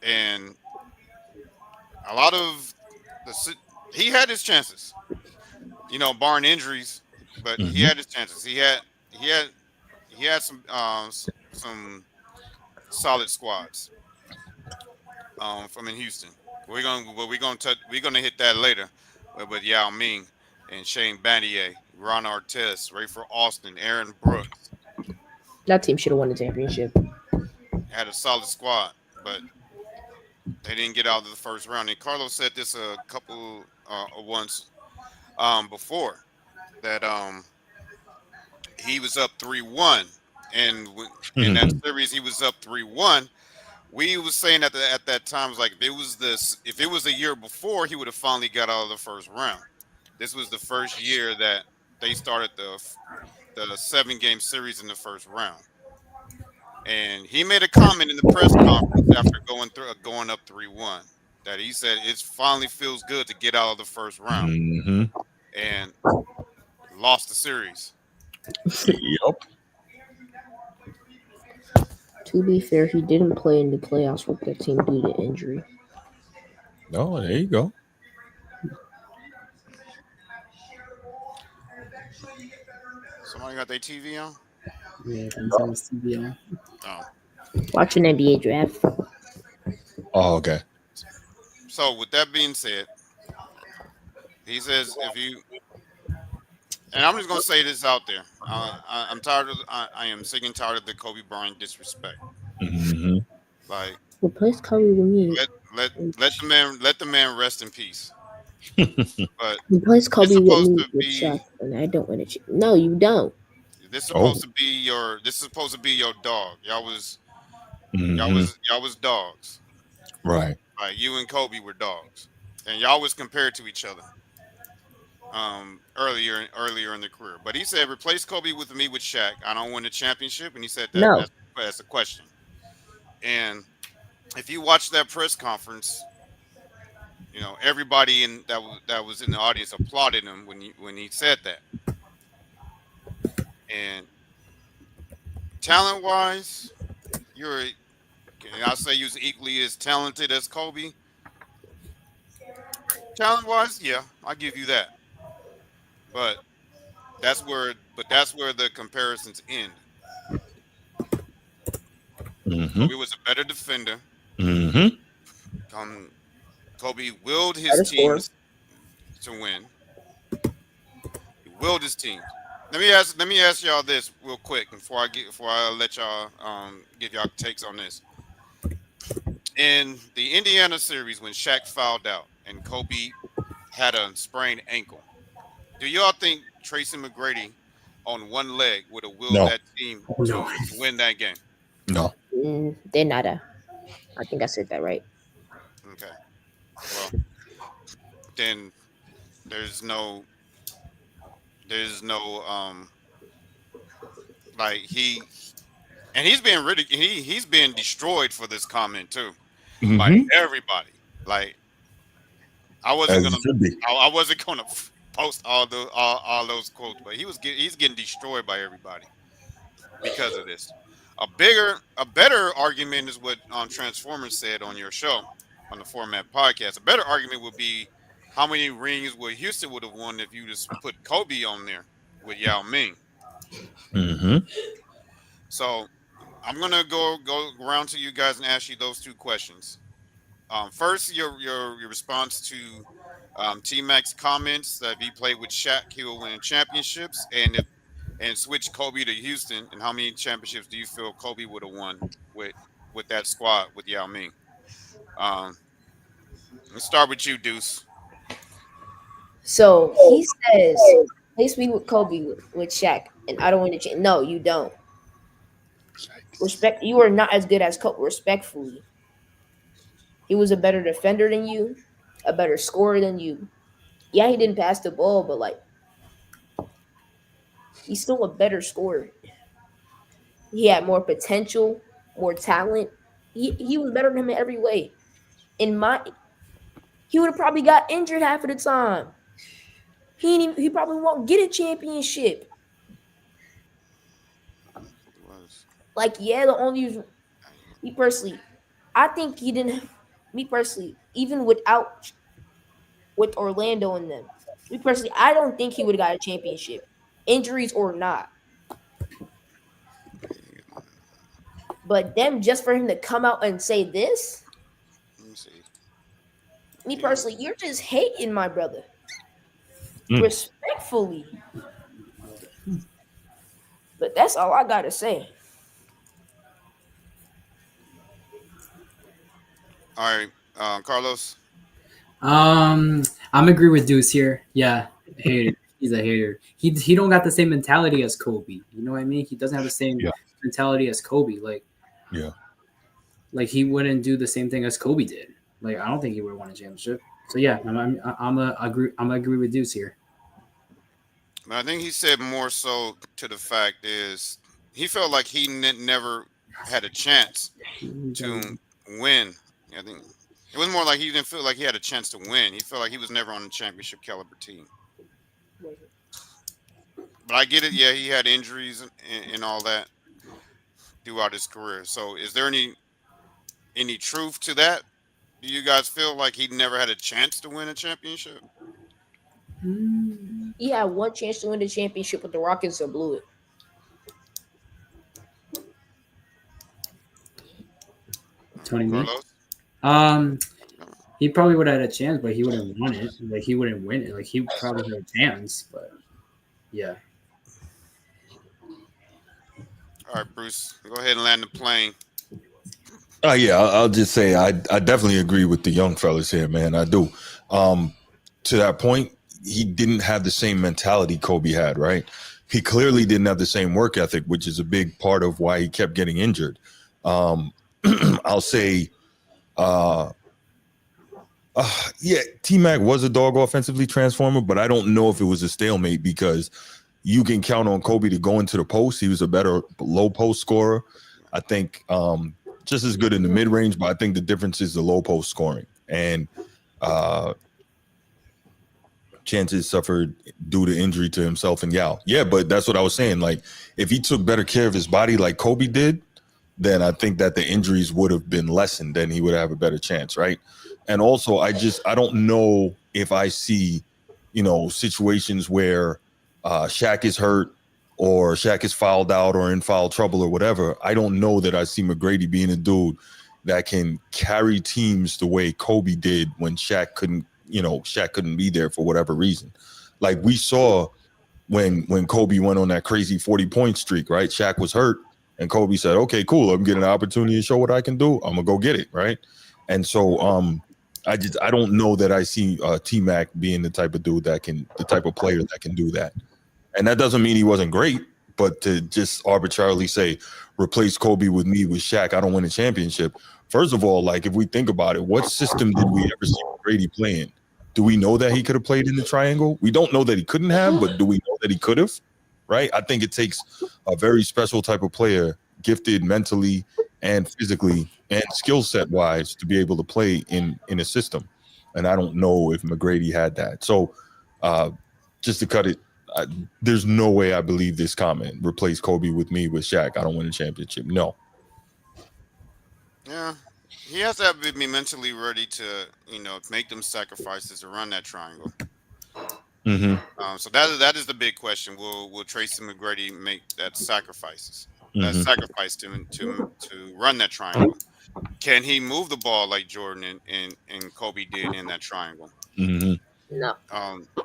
Speaker 2: And a lot of he had his chances, barring injuries, but he
Speaker 3: Mm-hmm.
Speaker 2: had his chances. He had some solid squads from in Houston. We're gonna hit that later. But Yao Ming and Shane Battier, Ron Artest, Rayford Austin, Aaron Brooks
Speaker 4: That team should have won the championship.
Speaker 2: had a solid squad, but they didn't get out of the first round. And Carlos said this a couple once before that he was up 3-1, and in that series he was up 3-1. We was saying at that time was like if it was a year before, he would have finally got out of the first round. This was the first year that they started the 7-game series in the first round. And he made a comment in the press conference after going up 3-1 that he said it finally feels good to get out of the first round,
Speaker 3: Mm-hmm.
Speaker 2: and lost the series.
Speaker 3: Yep.
Speaker 4: To be fair, he didn't play in the playoffs with that team due to injury.
Speaker 3: Oh, there you go.
Speaker 2: Somebody got their TV on?
Speaker 1: Yeah, Gonzalez TV on.
Speaker 2: Oh.
Speaker 4: Watching NBA draft.
Speaker 3: Oh, okay.
Speaker 2: So with that being said, he says and I'm just gonna say this out there. I'm tired of. I am sick and tired of the Kobe Bryant disrespect.
Speaker 3: Mm-hmm.
Speaker 2: Like
Speaker 4: Replace Kobe with me.
Speaker 2: let the man rest in peace. But
Speaker 4: Replace Kobe with
Speaker 2: supposed
Speaker 4: me
Speaker 2: to
Speaker 4: with
Speaker 2: be-
Speaker 4: Shaq, and I don't want to. No, you don't.
Speaker 2: this is supposed to be your dog.
Speaker 3: Mm-hmm.
Speaker 2: Y'all was dogs.
Speaker 3: Right.
Speaker 2: Like you and Kobe were dogs, and y'all was compared to each other. Earlier in the career, but he said replace Kobe with me with Shaq. I don't win a championship, and he said that
Speaker 4: No.
Speaker 2: that's a question. And if you watch that press conference, everybody that was in the audience applauded him when he said that. And talent wise, I'll say you're equally as talented as Kobe. Talent wise, yeah, I'll give you that. But that's where the comparisons end.
Speaker 3: Mm-hmm.
Speaker 2: Kobe was a better defender.
Speaker 3: Mm-hmm.
Speaker 2: Kobe willed his
Speaker 4: Better scorer.
Speaker 2: teams to win. He willed his teams. Let me ask y'all this real quick before I let y'all give y'all takes on this. In the Indiana series, when Shaq fouled out and Kobe had a sprained ankle, do y'all think Tracy McGrady on one leg would have willed
Speaker 3: No.
Speaker 2: that team
Speaker 1: No.
Speaker 2: to win that game?
Speaker 3: No.
Speaker 4: They're not a. I think I said that right.
Speaker 2: Okay. Well, then there's no like he's being he's being destroyed for this comment too. By
Speaker 3: Mm-hmm.
Speaker 2: everybody. Like I
Speaker 3: As it should be.
Speaker 2: wasn't gonna post all those quotes, but he's getting destroyed by everybody because of this. A better argument is what Transformers said on your show on the Format Podcast. A better argument would be how many rings would Houston would have won if you just put Kobe on there with Yao Ming.
Speaker 3: Mm-hmm.
Speaker 2: So I'm gonna go around to you guys and ask you those two questions. First, your response to T Mac's comments that if he played with Shaq, he will win championships, and switch Kobe to Houston, and how many championships do you feel Kobe would have won with that squad with Yao Ming? Um, let's start with you, Deuce.
Speaker 4: So he says, "Place me with Kobe with Shaq, and I don't want to change." No, you don't. Respect. You are not as good as Kobe. Respectfully, he was a better defender than you, a better scorer than you. Yeah, he didn't pass the ball, but like he's still a better scorer. He had more potential, more talent. He was better than him in every way. In my, he would have probably got injured half of the time. He probably won't get a championship.
Speaker 2: It was.
Speaker 4: Like, yeah, the only reason, me personally, I think he didn't. Me personally, even without with Orlando and them, me personally, I don't think he would have got a championship, injuries or not. But them just for him to come out and say this,
Speaker 2: Let me see.
Speaker 4: me
Speaker 2: Yeah.
Speaker 4: personally, you're just hating my brother.
Speaker 3: Mm.
Speaker 4: Respectfully. But that's all I gotta say.
Speaker 2: All right, Carlos.
Speaker 1: I'm agree with Deuce here. Yeah, hater. He's a hater. He don't got the same mentality as Kobe. You know what I mean? He doesn't have the same
Speaker 3: Yeah.
Speaker 1: mentality as Kobe.
Speaker 3: Yeah.
Speaker 1: Like he wouldn't do the same thing as Kobe did. Like I don't think he would have won a championship. So yeah, I'm a agree with Deuce here.
Speaker 2: But I think he said more so to the fact is he felt like he never had a chance to win. I think it was more like he didn't feel like he had a chance to win. He felt like he was never on a championship caliber team. But I get it. Yeah, he had injuries and all that throughout his career. So, is there any truth to that? Do you guys feel like he never had a chance to win a championship?
Speaker 4: He had one chance to win the championship with the Rockets and blew it.
Speaker 1: Tony me.
Speaker 2: Carlos.
Speaker 1: Um, he probably would have had a chance, but he wouldn't won it. Like he wouldn't win it. Like he probably had a chance, but yeah.
Speaker 2: All right, Bruce. Go ahead and land the plane.
Speaker 3: Yeah, I'll just say I definitely agree with the young fellas here, man. I do. To that point, he didn't have the same mentality Kobe had, right? He clearly didn't have the same work ethic, which is a big part of why he kept getting injured. I'll say, uh, yeah, T Mac was a dog offensively transformer, but I don't know if it was a stalemate because you can count on Kobe to go into the post. He was a better low post scorer. I think just as good in the mid range, but I think the difference is the low post scoring. And Chances suffered due to injury to himself and Yao. Yeah, but that's what I was saying. Like, if he took better care of his body like Kobe did, then I think that the injuries would have been lessened. Then he would have a better chance, right? And also, I don't know if I see, situations where Shaq is hurt or Shaq is fouled out or in foul trouble or whatever. I don't know that I see McGrady being a dude that can carry teams the way Kobe did when Shaq couldn't be there for whatever reason. Like we saw when Kobe went on that crazy 40-point streak, right? Shaq was hurt and Kobe said, okay, cool. I'm getting an opportunity to show what I can do. I'm gonna go get it. Right. And so I don't know that I see T-Mac being the type of player that can do that. And that doesn't mean he wasn't great, but to just arbitrarily say, replace Kobe with me with Shaq, I don't win a championship. First of all, like if we think about it, what system did we ever see Brady playing? Do we know that he could have played in the triangle? We don't know that he couldn't have, but do we know that he could have? Right? I think it takes a very special type of player, gifted mentally and physically and skill set wise, to be able to play in a system. And I don't know if McGrady had that. So just to cut it, there's no way I believe this comment. Replace Kobe with me with Shaq. I don't win a championship. No.
Speaker 2: Yeah, he has to be mentally ready to, make them sacrifices to run that triangle.
Speaker 3: Mm-hmm.
Speaker 2: So that is the big question. Will Tracy McGrady make that sacrifices? that
Speaker 3: Mhm.
Speaker 2: sacrifice to run that triangle. Can he move the ball like Jordan and Kobe did in that triangle?
Speaker 3: Mhm.
Speaker 4: No.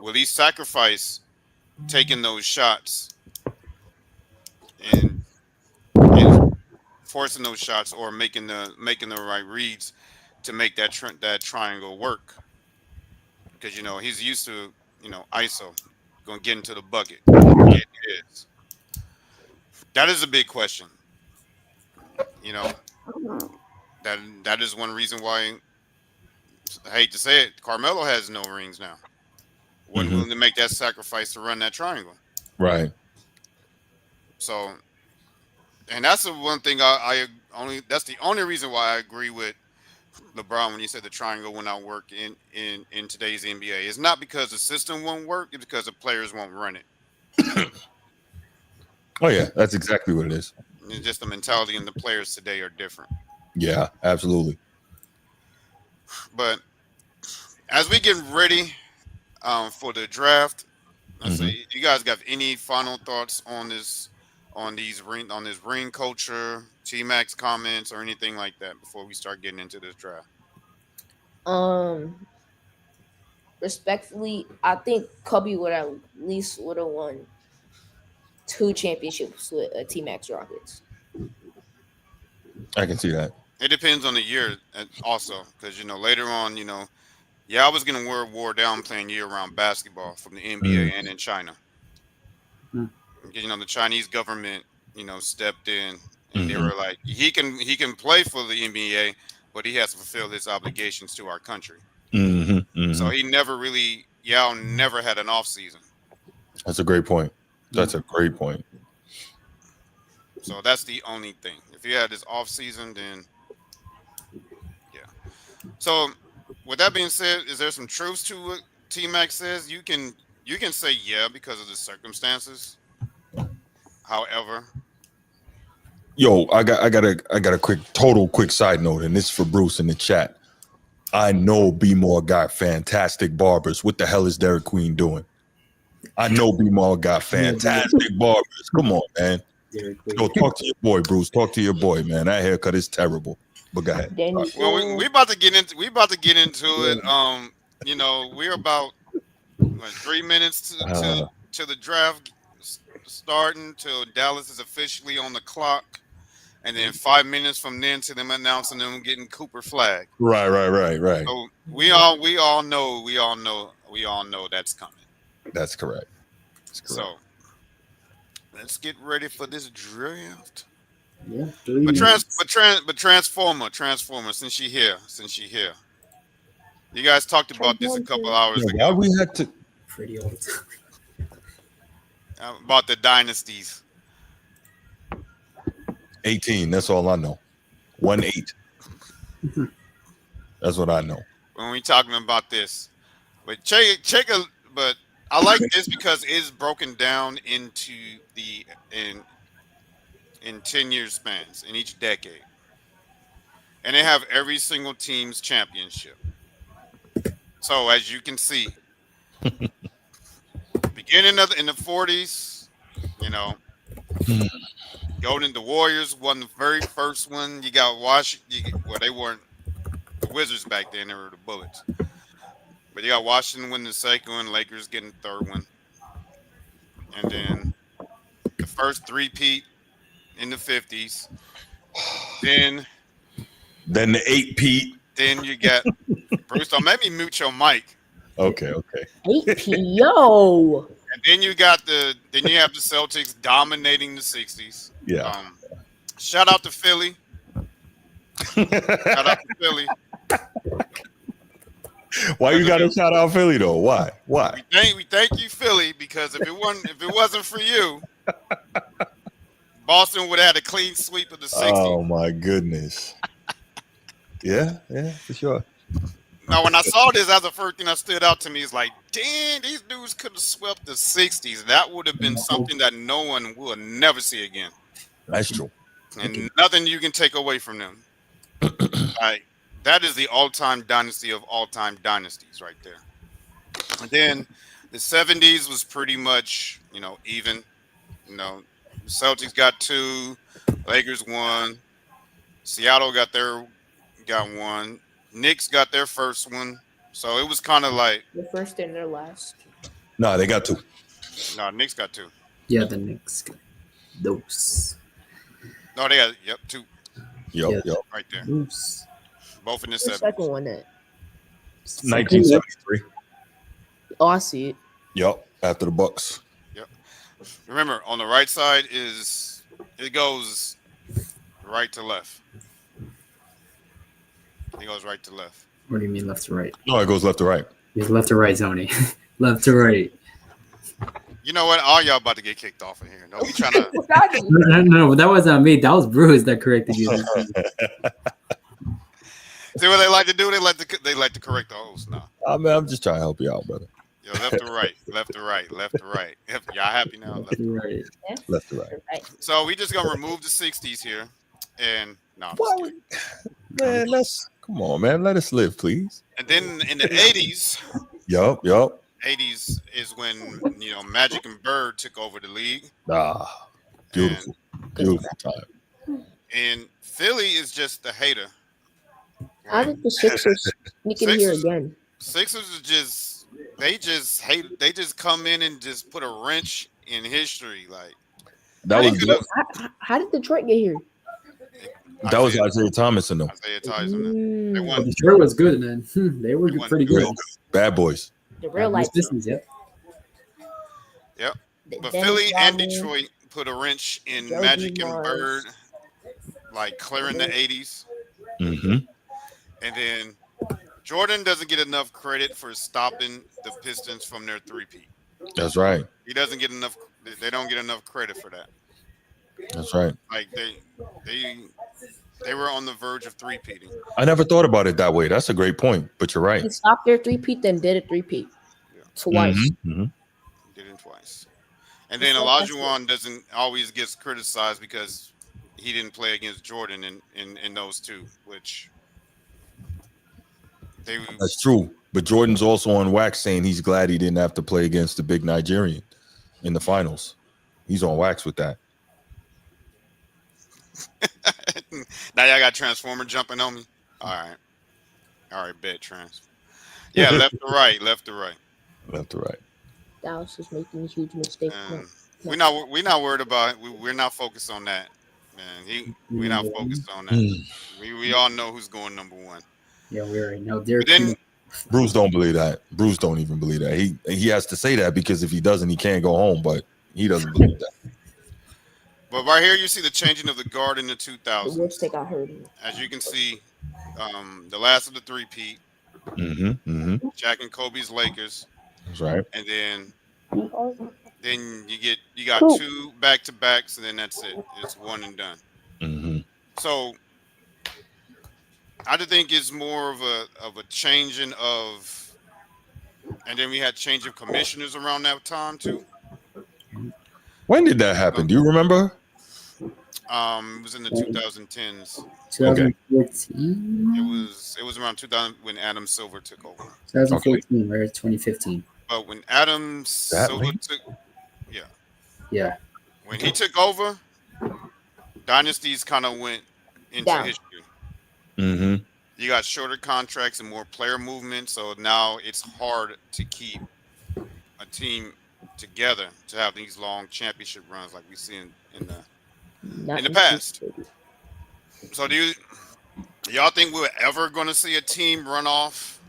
Speaker 2: Will he sacrifice taking those shots and and forcing those shots or making the right reads to make that triangle work? Because he's used to ISO going to get into the bucket, get his. That is a big question. You know that is one reason why I hate to say it, Carmelo has no rings now. Wasn't
Speaker 3: Mhm.
Speaker 2: willing to make that sacrifice to run that triangle.
Speaker 3: Right.
Speaker 2: So, and that's the one thing that's the only reason why I agree with LeBron when he said the triangle will not work in today's NBA. It's not because the system won't work; it's because the players won't run it.
Speaker 3: Oh yeah, that's exactly what it is.
Speaker 2: It's just the mentality and the players today are different.
Speaker 3: Yeah, absolutely.
Speaker 2: But as we get ready for the draft, I
Speaker 3: Mhm.
Speaker 2: say, you guys got any final thoughts on this, on this ring culture, T Max comments, or anything like that before we start getting into this draft?
Speaker 4: Um, respectfully, I think Kobe would have won 2 championships with T Max Rockets.
Speaker 3: I can see that.
Speaker 2: It depends on the year, also, because later on, yeah, I was getting wore down playing year-round basketball from the NBA
Speaker 3: Mm.
Speaker 2: and in China.
Speaker 1: Hmm.
Speaker 2: Because, the Chinese government, stepped in and they
Speaker 3: Mhm.
Speaker 2: were like, he can play for the NBA, but he has to fulfill his obligations to our country.
Speaker 3: Mhm.
Speaker 2: So
Speaker 3: Mhm.
Speaker 2: he never really, Yao never had an off season.
Speaker 3: That's a great point. That's a great point.
Speaker 2: So that's the only thing. If he had his off season, then yeah. So with that being said, is there some truth to what T Mac says? You can say yeah because of the circumstances. However,
Speaker 3: Yo, I got a quick side note, and this is for Bruce in the chat. I know B More got fantastic barbers. What the hell is Derek Queen doing? I know B More got fantastic barbers. Come on, man.
Speaker 1: Dairy
Speaker 3: Yo,
Speaker 1: Queen.
Speaker 3: talk to your boy, Bruce. Talk to your boy, man. That haircut is terrible. But go ahead.
Speaker 4: Then you
Speaker 2: well, we
Speaker 4: go.
Speaker 2: about to get into it.
Speaker 1: Yeah.
Speaker 2: We're about 3 minutes
Speaker 3: Uh,
Speaker 2: to the draft starting till Dallas is officially on the clock. And then 5 minutes from then to them announcing them getting Cooper flag.
Speaker 3: right.
Speaker 2: So we all know that's coming.
Speaker 3: That's correct. That's correct.
Speaker 2: So let's get ready for this draft.
Speaker 1: Yeah. 3
Speaker 2: But
Speaker 1: minutes.
Speaker 2: Transformer. Since she here, you guys talked about this a couple hours
Speaker 3: Yeah, why
Speaker 2: ago
Speaker 3: we had to
Speaker 1: Pretty all the time.
Speaker 2: about the dynasties.
Speaker 3: 18? That's all I know. 1-8. That's what I know.
Speaker 2: When we talking about this, but but I like this because it's broken down into the in 10-year spans in each decade, and they have every single team's championship. So as you can see, beginning in the 40s, you know, the Warriors won the very first one. You got Washington. Well, they weren't the Wizards back then; they were the Bullets. But you got Washington win the second one, Lakers getting the third one, and then the first three-peat in the 50s. Then
Speaker 3: Then the 8 Pete.
Speaker 2: you got Bruce. Don't make me mute your mic.
Speaker 3: Okay.
Speaker 4: 8 PO.
Speaker 2: And then you have the Celtics dominating the 60s.
Speaker 3: Yeah.
Speaker 2: Shout out to Philly. Shout out to Philly.
Speaker 3: Why you got to shout out Philly though? Why?
Speaker 2: We thank you, Philly, because if it wasn't for you, Boston would have had a clean sweep of the 60s.
Speaker 3: Oh my goodness. Yeah, for sure.
Speaker 2: Now, when I saw this, that's the first thing that stood out to me is like, damn, these dudes could have swept the 60s. That would have been something that no one will never see again.
Speaker 3: That's true.
Speaker 2: And nothing you can take away from them. Like, that is the all-time dynasty of all-time dynasties right there. And then the 70s was pretty much, even. Celtics got 2, Lakers 1, Seattle got 1, Knicks got their first one. So it was kind of like
Speaker 4: The first and their last.
Speaker 3: Nah, they got 2.
Speaker 2: no, Knicks got 2.
Speaker 1: Yeah, the Knicks. Those.
Speaker 2: No, they got 2
Speaker 3: Yep.
Speaker 2: right there,
Speaker 1: Those.
Speaker 2: both in the
Speaker 4: The
Speaker 2: 70s.
Speaker 4: second one that.
Speaker 3: 1973.
Speaker 4: Oh, I see it.
Speaker 3: Yep. After the Bucks.
Speaker 2: Remember, on the right side it goes right to left. It goes right to left.
Speaker 1: What do you mean left to right?
Speaker 3: No, it goes left to right.
Speaker 1: It's left to right, Tony. Left to right.
Speaker 2: You know what? All y'all about to get kicked off in here. No, we trying to.
Speaker 1: No, that wasn't me. That was Bruce that corrected you.
Speaker 2: See what they like to do? They like to correct the host now.
Speaker 3: I mean, I'm just trying to help you out, brother.
Speaker 2: Yo, left to right, left to right, left to right. Y'all happy now?
Speaker 1: Left to right.
Speaker 3: Left to right.
Speaker 2: So we just gonna remove the 60s here, and no.
Speaker 3: Man, come on, man. Let us live, please.
Speaker 2: And then in the 80s,
Speaker 3: Yup.
Speaker 2: 80s is when Magic and Bird took over the league.
Speaker 3: Ah, beautiful time.
Speaker 2: And Philly is just the hater.
Speaker 4: How did the Sixers sneak in here again?
Speaker 2: Sixers is just they just hate. They just come in and just put a wrench in history. Like
Speaker 3: That was
Speaker 4: How did Detroit get here?
Speaker 3: Isaiah Thomas and them.
Speaker 2: Isaiah Tyson. They won.
Speaker 1: Detroit was good, man. They were pretty good.
Speaker 3: Bad boys.
Speaker 4: The real life.
Speaker 2: Yep. But Philly and Detroit put a wrench in Magic and Bird, like clearing the 80s.
Speaker 3: Mm-hmm.
Speaker 2: And then Jordan doesn't get enough credit for stopping the Pistons from their three-peat.
Speaker 3: That's right.
Speaker 2: He doesn't get enough. They don't get enough credit for that.
Speaker 3: That's right.
Speaker 2: Like they were on the verge of three-peating.
Speaker 3: I never thought about it that way. That's a great point, but you're right.
Speaker 4: He stopped their three-peat, then did a three-peat twice.
Speaker 3: Mm-hmm.
Speaker 2: Did it twice. And then Olajuwon doesn't always gets criticized because he didn't play against Jordan in those two, which
Speaker 3: that's true. But Jordan's also on wax saying he's glad he didn't have to play against the big Nigerian in the finals. He's on wax with that.
Speaker 2: Now y'all got Transformer jumping on me. All right, bet trans. Yeah, left to right.
Speaker 4: Dallas is making a huge mistake.
Speaker 2: We're not worried about it. We're not focused on that, man. We're not focused on that. We all know who's going number one.
Speaker 1: Yeah, we already know.
Speaker 3: Bruce don't believe that. Bruce don't even believe that. He has to say that because if he doesn't, he can't go home. But he doesn't believe that.
Speaker 2: But right here, you see the changing of the guard in the 2000s.
Speaker 4: The worst thing I heard.
Speaker 2: As you can see, the last of the three-peat. Shaq and Kobe's Lakers.
Speaker 3: That's right.
Speaker 2: And then you got two back-to-backs, and then that's it. It's one and done.
Speaker 3: Mm-hmm.
Speaker 2: So I just think it's more of a changing of, and then we had change of commissioners around that time too.
Speaker 3: When did that happen? Do you remember?
Speaker 2: It was in the 2010s.
Speaker 1: 2014.
Speaker 2: It was around 2000 when Adam Silver took over.
Speaker 1: 2014, right? 2015.
Speaker 2: But when Adam Silver took,
Speaker 1: yeah,
Speaker 2: when he took over, dynasties kind of went into history.
Speaker 3: Mm-hmm.
Speaker 2: You got shorter contracts and more player movement, so now it's hard to keep a team together to have these long championship runs like we see in the past. So do y'all think we're ever going to see a team run off?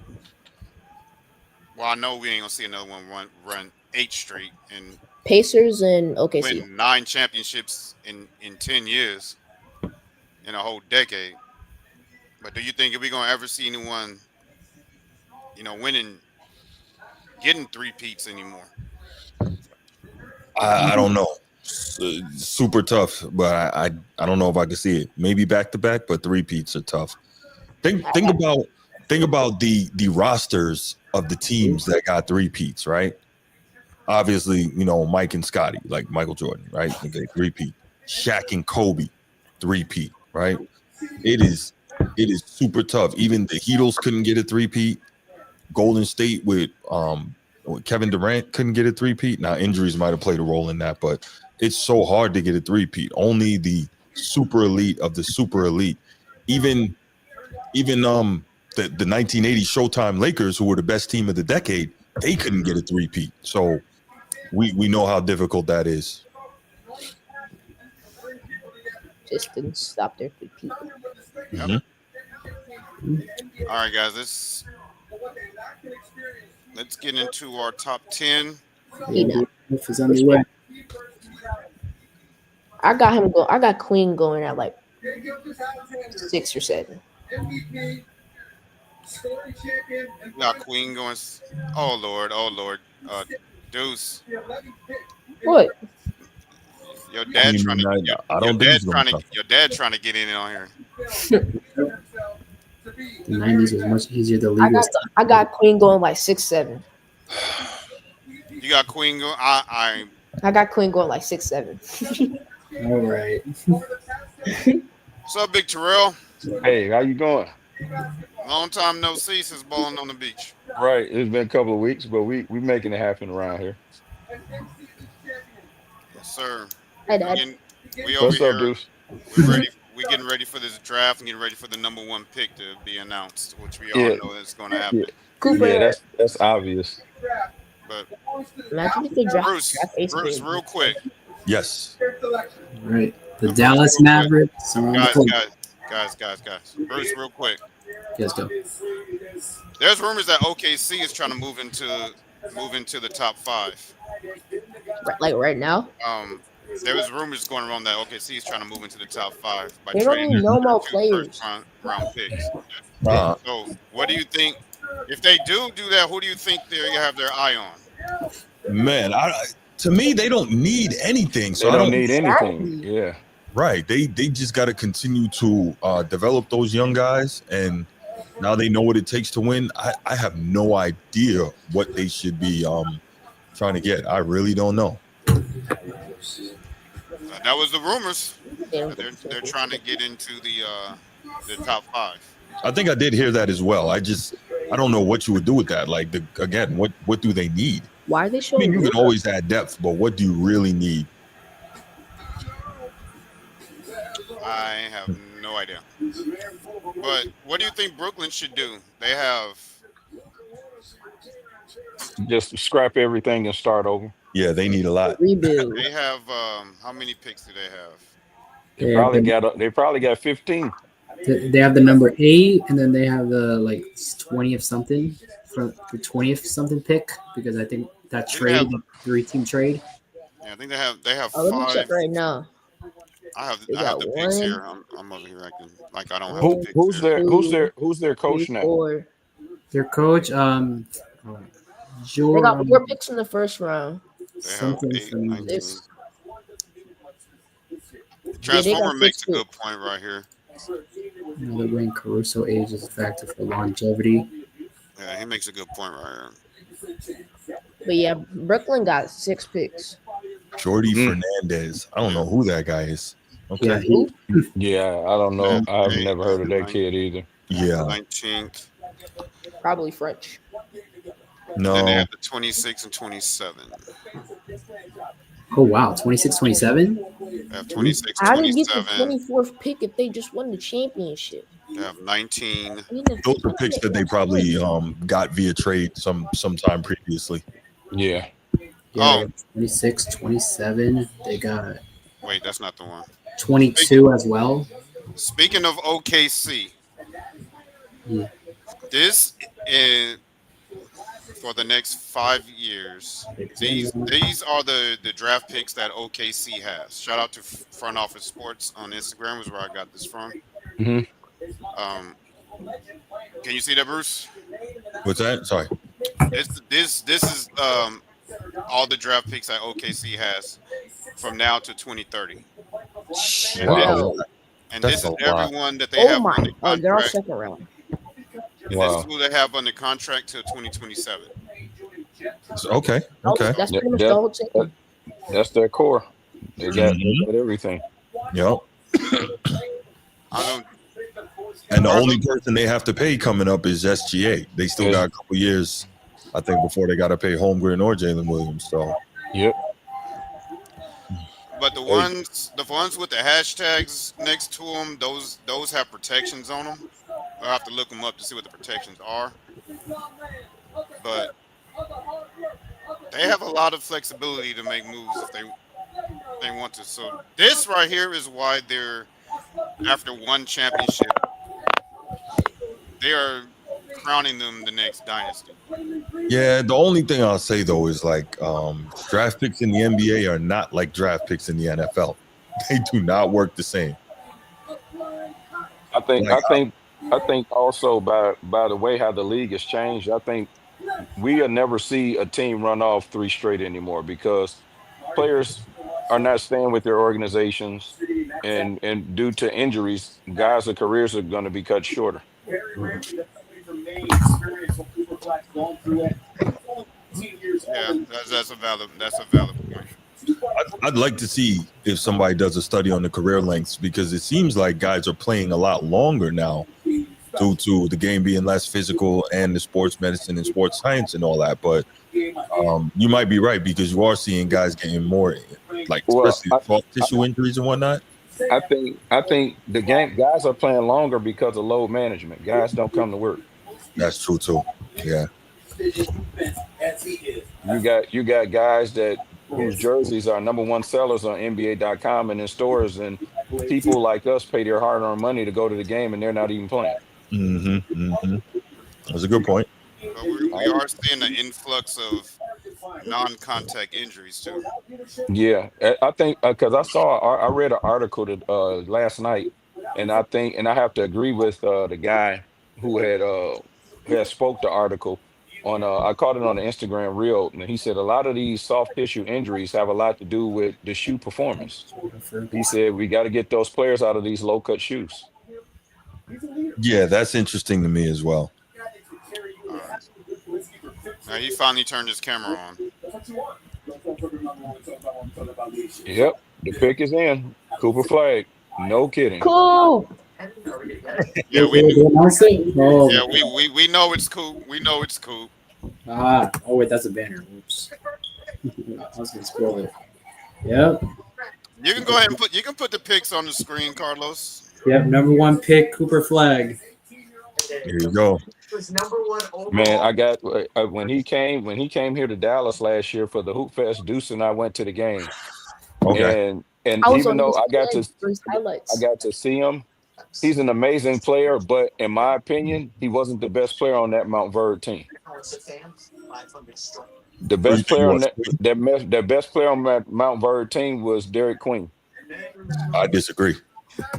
Speaker 2: Well, I know we ain't gonna see another one run 8 straight and
Speaker 4: Pacers and OKC
Speaker 2: win 9 championships in 10 years, in a whole decade. But do you think if we're gonna ever see anyone, getting 3-peats anymore?
Speaker 3: I don't know. Super tough, but I don't know if I can see it. Maybe back to back, but 3-peats are tough. Think about the rosters of the teams that got 3-peats, right? Obviously, Mike and Scotty, like Michael Jordan, right? Okay, 3-peat. Shaq and Kobe, 3-peat, right? It is super tough. Even the Heatles couldn't get a 3-peat. Golden State with Kevin Durant couldn't get a 3-peat. Now injuries might have played a role in that, but it's so hard to get a three-peat. Only the super elite of the super elite, even the 1980 Showtime Lakers, who were the best team of the decade, they couldn't get a three-peat. So we know how difficult that is.
Speaker 4: Just didn't stop there for people.
Speaker 2: Yep. All right, guys. Let's get into our top 10.
Speaker 1: Is on the way.
Speaker 4: I got him go. I got Queen going at like 6 or 7.
Speaker 2: Got Queen going. Oh Lord. Deuce.
Speaker 4: What?
Speaker 2: Your dad trying to. Your dad trying to get in on here.
Speaker 1: The 90s was much easier to leave.
Speaker 4: I got Queen going like 6, 7.
Speaker 2: You got Queen going.
Speaker 4: I got Queen going like 6, 7.
Speaker 1: All right.
Speaker 2: What's up, Big Terrell?
Speaker 5: Hey, how you going?
Speaker 2: Long time no see since bowling on the beach.
Speaker 5: Right, it's been a couple of weeks, but we making it happen around here.
Speaker 2: Yes, sir.
Speaker 4: Hey, Dad.
Speaker 2: We over
Speaker 5: What's up,
Speaker 2: here.
Speaker 5: Deuce?
Speaker 2: We're ready. We're getting ready for this draft and getting ready for the number 1 pick to be announced, which we all know is going to happen.
Speaker 4: Cooper.
Speaker 5: Yeah, that's obvious.
Speaker 2: But
Speaker 4: Imagine if they draft
Speaker 2: Bruce, real quick.
Speaker 3: Yes.
Speaker 1: All right. The Dallas Mavericks.
Speaker 2: Guys. Bruce, real quick.
Speaker 1: Yes, go.
Speaker 2: There's rumors that OKC is trying to move into the top 5.
Speaker 4: Like right now.
Speaker 2: There was rumors going around that OKC is trying to move into the top 5 by
Speaker 4: They don't
Speaker 2: trading
Speaker 4: need no more
Speaker 2: 2
Speaker 4: players.
Speaker 2: first-round picks. So, what do you think? If they do that, who do you think they have their eye on?
Speaker 3: Man, to me, they don't need anything. So
Speaker 5: They
Speaker 3: I
Speaker 5: don't need anything.
Speaker 4: Exactly.
Speaker 5: Yeah.
Speaker 3: Right. They just got to continue to develop those young guys, and now they know what it takes to win. I have no idea what they should be trying to get. I really don't know.
Speaker 2: That was the rumors.
Speaker 4: They're
Speaker 2: trying to get into the top 5.
Speaker 3: I think I did hear that as well. I don't know what you would do with that. Like what do they need?
Speaker 4: Why are they
Speaker 3: I
Speaker 4: showing?
Speaker 3: mean, you can always add depth, but what do you really need?
Speaker 2: I have no idea. But what do you think Brooklyn should do? They have
Speaker 5: Just scrap everything and start over.
Speaker 3: Yeah, they need a lot.
Speaker 4: Rebuild.
Speaker 2: They have how many picks do they have?
Speaker 5: They probably got 15.
Speaker 1: They have the number 8, and then they have the like 20th something for the 20th something pick, because I think that trade, the 3-team trade.
Speaker 2: Yeah, I think they have
Speaker 4: Oh, let me
Speaker 2: 5.
Speaker 4: check right now.
Speaker 2: I have
Speaker 4: They
Speaker 2: the
Speaker 4: got
Speaker 2: picks
Speaker 4: 1.
Speaker 2: here. I'm over here acting like I don't have the picks.
Speaker 5: Who's their coach
Speaker 4: 3,
Speaker 5: now?
Speaker 4: 4.
Speaker 1: Their coach,
Speaker 4: They got 4 picks in the first round.
Speaker 2: They have
Speaker 1: something
Speaker 2: 8,
Speaker 1: from
Speaker 2: 19.
Speaker 4: This.
Speaker 2: Transformer
Speaker 4: got
Speaker 2: makes a
Speaker 4: 6
Speaker 2: good point right here.
Speaker 1: Another Wayne Caruso age is a factor for longevity.
Speaker 2: Yeah, he makes a good point right here.
Speaker 4: But yeah, Brooklyn got 6 picks.
Speaker 3: Jordy Fernandez. I don't know who that guy is. Okay.
Speaker 1: Yeah,
Speaker 5: Yeah, I don't know. I've
Speaker 2: Hey,
Speaker 5: never heard of that kid either.
Speaker 3: Yeah.
Speaker 2: 19th.
Speaker 4: Probably French.
Speaker 2: Then they
Speaker 3: No.
Speaker 2: have the 26 and 27.
Speaker 1: Oh wow, 26, 27.
Speaker 2: They have 26,
Speaker 4: How did they get the
Speaker 2: 27.
Speaker 4: 24th pick if they just won the championship?
Speaker 2: They have 19.
Speaker 4: I mean,
Speaker 3: Those are picks that they probably got via trade sometime previously.
Speaker 5: Yeah.
Speaker 1: Yeah, 26, 27. They got
Speaker 2: Wait, that's not the one.
Speaker 1: 22 as well.
Speaker 2: Speaking of OKC,
Speaker 1: Yeah.
Speaker 2: this is for the next 5 years. These are the draft picks that OKC has. Shout out to Front Office Sports on Instagram, is where I got this from.
Speaker 5: Mhm.
Speaker 2: Can you see that, Bruce?
Speaker 3: What's that? Sorry.
Speaker 2: This is all the draft picks that OKC has from now to 2030.
Speaker 5: Wow.
Speaker 2: And
Speaker 3: That's
Speaker 2: this is
Speaker 3: a lot.
Speaker 2: everyone that they
Speaker 4: Oh
Speaker 2: have
Speaker 4: my!
Speaker 2: under
Speaker 4: Oh, they're all
Speaker 2: contract.
Speaker 4: second round.
Speaker 2: This
Speaker 5: Wow.
Speaker 2: is who they have under contract till 2027.
Speaker 3: Okay. Okay.
Speaker 4: That's
Speaker 5: Yeah,
Speaker 4: pretty much the whole team.
Speaker 5: That's their core. They got
Speaker 3: Mhm.
Speaker 5: everything.
Speaker 3: Yep.
Speaker 2: I don't.
Speaker 3: And the only person they have to pay coming up is SGA. They still got a couple years, I think, before they got to pay Holmgren or Jalen Williams. So
Speaker 5: Yep.
Speaker 2: But the ones with the hashtags next to them, those have protections on them. I'll have to look them up to see what the protections are. But they have a lot of flexibility to make moves if they want to. So this right here is why they're after one championship, they are crowning them the next dynasty.
Speaker 3: Yeah, the only thing I'll say though is like draft picks in the NBA are not like draft picks in the NFL. They do not work the same.
Speaker 5: I think
Speaker 3: Like,
Speaker 5: I think also by the way how the league has changed, I think we'll never see a team run off 3 straight anymore because players are not staying with their organizations, and due to injuries, guys' careers are going to be cut shorter.
Speaker 2: Yeah, that's a valid point.
Speaker 3: I'd like to see if somebody does a study on the career lengths because it seems like guys are playing a lot longer now due to the game being less physical and the sports medicine and sports science and all that. But you might be right because you are seeing guys getting more, like
Speaker 5: Well,
Speaker 3: especially soft tissue injuries and whatnot.
Speaker 5: I think the game guys are playing longer because of load management. Guys don't come to work.
Speaker 3: That's true too. Yeah.
Speaker 5: You got guys that whose jerseys are #1 sellers on NBA.com and in stores, and people like us pay their hard-earned money to go to the game, and they're not even playing.
Speaker 3: That's a good point.
Speaker 2: But we are seeing an influx of non-contact injuries too.
Speaker 5: Yeah, I think because I read an article that last night, and I have to agree with the guy who had spoke the article on I caught it on the Instagram reel, and he said a lot of these soft tissue injuries have a lot to do with the shoe performance. He said we got to get those players out of these low cut shoes.
Speaker 3: Yeah, that's interesting to me as well.
Speaker 2: Now he finally turned his camera on.
Speaker 5: Yep, the pick is in. Cooper Flag. No kidding.
Speaker 4: Cool.
Speaker 2: Yeah,
Speaker 1: They announced it? Oh,
Speaker 2: yeah, we know it's cool. We know it's cool.
Speaker 1: oh wait, that's a banner. Oops. I was gonna scroll it. Yep.
Speaker 2: You can go ahead and put the picks on the screen, Carlos.
Speaker 1: Yep. #1 pick, Cooper Flag.
Speaker 3: Here you go.
Speaker 5: Man, I got when he came here to Dallas last year for the Hoop Fest. Deuce and I went to the game,
Speaker 3: Okay.
Speaker 5: and
Speaker 4: I was
Speaker 5: even
Speaker 4: on
Speaker 5: though
Speaker 4: his
Speaker 5: I got
Speaker 4: flag for his
Speaker 5: I
Speaker 4: highlights.
Speaker 5: got to see him, he's an amazing player. But in my opinion, he wasn't the best player on that Mount Verde team. The
Speaker 3: Who you
Speaker 5: best
Speaker 3: think
Speaker 5: player on
Speaker 3: was?
Speaker 5: that best player on that Mount Verde team was Derek Queen.
Speaker 3: I disagree.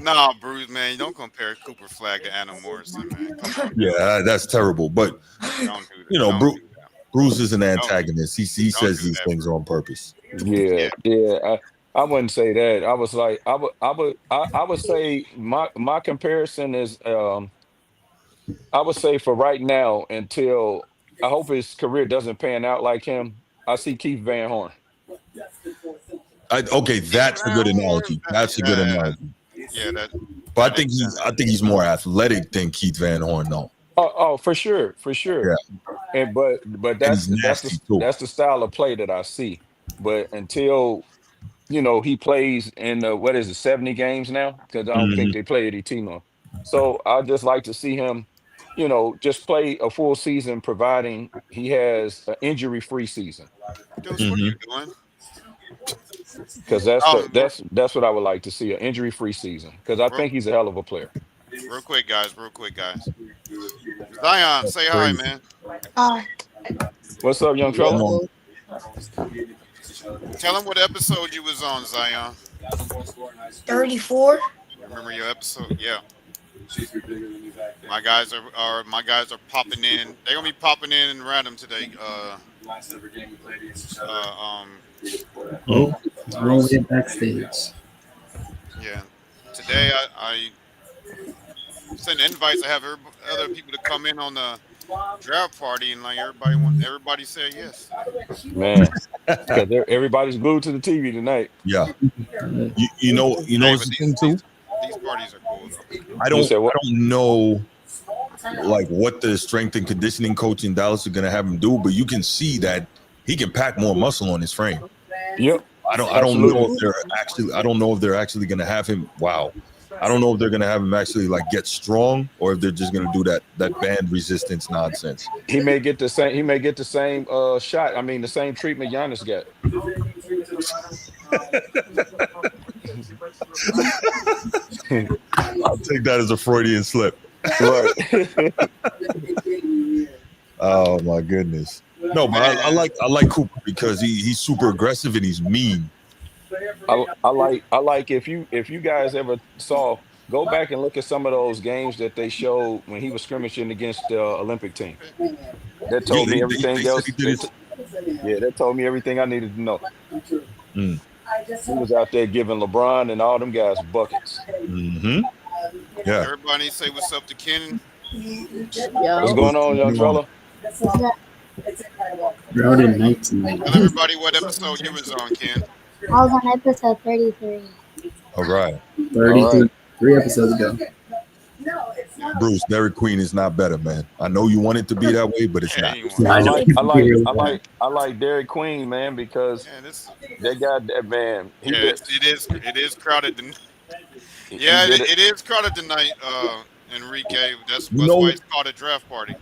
Speaker 2: Nah, Bruce, man, don't compare Cooper Flag to Anna Morrison, man. Come on,
Speaker 3: Yeah, that's terrible. But
Speaker 2: don't do that.
Speaker 3: you know,
Speaker 2: Don't do that.
Speaker 3: Bruce is an antagonist. He
Speaker 2: Don't
Speaker 3: says
Speaker 2: do
Speaker 3: these
Speaker 2: that,
Speaker 3: things on purpose.
Speaker 5: Yeah. I wouldn't say that. I was like, I would say my comparison is, I would say for right now until I hope his career doesn't pan out like him. I see Keith Van Horn.
Speaker 3: Okay, that's a good analogy. That's a good analogy.
Speaker 2: Yeah, that.
Speaker 3: But I think he's more athletic than Keith Van Horn, though.
Speaker 5: Oh, for sure.
Speaker 3: Yeah.
Speaker 5: And but that's
Speaker 3: he's nasty, too.
Speaker 5: that's the style of play that I see. But until he plays in what is it, 70 games now? Because I don't think they play at Etino. So I just like to see him, just play a full season, providing he has an injury-free season.
Speaker 2: Dude, what are you doing?
Speaker 5: Because that's what I would like to see, an injury-free season. Because I think he's a hell of a player.
Speaker 2: Real quick, guys. Zion, say hi, man.
Speaker 5: What's up, young fella?
Speaker 2: Tell him what episode you was on, Zion.
Speaker 6: 34.
Speaker 2: Remember your episode? Yeah. My guys are popping in. They're gonna be popping in random today.
Speaker 1: Roll it backstage.
Speaker 2: Yeah. Today I sent invites to have other people to come in on the draft party, and like everybody said yes.
Speaker 5: Man, because everybody's glued to the TV tonight.
Speaker 3: Yeah. You know what's the thing too?
Speaker 2: These parties are cool though.
Speaker 3: I don't know like what the strength and conditioning coach in Dallas are gonna have him do, but you can see that he can pack more muscle on his frame.
Speaker 5: Yep.
Speaker 3: I don't know if
Speaker 5: Absolutely.
Speaker 3: they're actually going to have him. Wow. I don't know if they're going to have him actually like get strong or if they're just going to do that band resistance nonsense.
Speaker 5: He may get the same. He may get the same shot. I mean, the same treatment Giannis got.
Speaker 3: I'll take that as a Freudian slip.
Speaker 5: Right.
Speaker 3: Oh my goodness. No, but I like Cooper because he's super aggressive and he's mean.
Speaker 5: I like if you guys ever saw, go back and look at some of those games that they showed when he was scrimmaging against the Olympic team. That
Speaker 3: Yeah,
Speaker 5: told me everything
Speaker 3: they said he
Speaker 5: else.
Speaker 3: did it.
Speaker 5: Yeah, that told me everything I needed to know.
Speaker 3: Mm.
Speaker 5: He was out there giving LeBron and all them guys buckets.
Speaker 3: Mm-hmm. Yeah.
Speaker 2: Everybody say what's up to Ken.
Speaker 5: What's
Speaker 4: Yo,
Speaker 5: going on, young fella?
Speaker 1: Road in 19.
Speaker 2: Tell everybody what episode you was on, Ken.
Speaker 7: I was on episode 33.
Speaker 3: All right.
Speaker 1: 33, 3 episodes ago.
Speaker 3: Bruce, Derek Queen is not better, man. I know you want it to be that way, but it's not.
Speaker 2: Anyone.
Speaker 5: I like Derek Queen, man, because
Speaker 2: Yeah, this.
Speaker 5: that guy, that man, he
Speaker 2: Yeah,
Speaker 5: did.
Speaker 2: it is crowded.
Speaker 5: He
Speaker 2: Yeah,
Speaker 5: did it.
Speaker 2: it is crowded tonight, Enrique. That's
Speaker 3: You know-
Speaker 2: why it's called a draft party.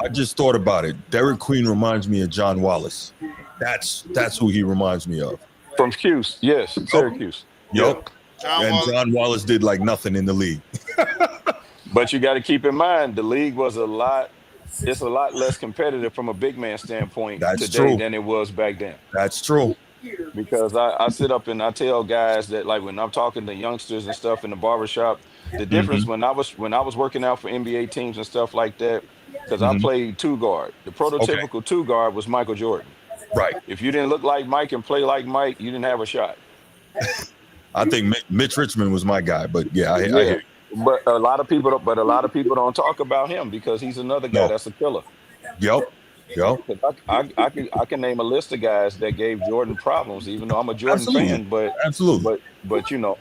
Speaker 3: I just thought about it. Derek Queen reminds me of John Wallace. That's who he reminds me of.
Speaker 5: From Hughes, yes, Syracuse.
Speaker 3: Yep.
Speaker 2: John
Speaker 3: And
Speaker 2: Wallace.
Speaker 3: John Wallace did like nothing in the league.
Speaker 5: But you got to keep in mind, the league was it's a lot less competitive from a big man standpoint
Speaker 3: That's
Speaker 5: today
Speaker 3: true.
Speaker 5: than it was back then.
Speaker 3: That's true.
Speaker 5: Because I sit up and I tell guys that, like, when I'm talking to youngsters and stuff in the barbershop, the difference when I was working out for NBA teams and stuff like that, because I played two guard. The prototypical two guard was Michael Jordan.
Speaker 3: Right.
Speaker 5: If you didn't look like Mike and play like Mike, you didn't have a shot.
Speaker 3: I think Mitch Richmond was my guy, but yeah, I hear you.
Speaker 5: But a lot of people don't talk about him because he's another guy
Speaker 3: No.
Speaker 5: that's a killer.
Speaker 3: Yep.
Speaker 5: 'Cause I can name a list of guys that gave Jordan problems, even though I'm a Jordan
Speaker 3: Absolutely.
Speaker 5: fan.
Speaker 3: Absolutely.
Speaker 5: But you know,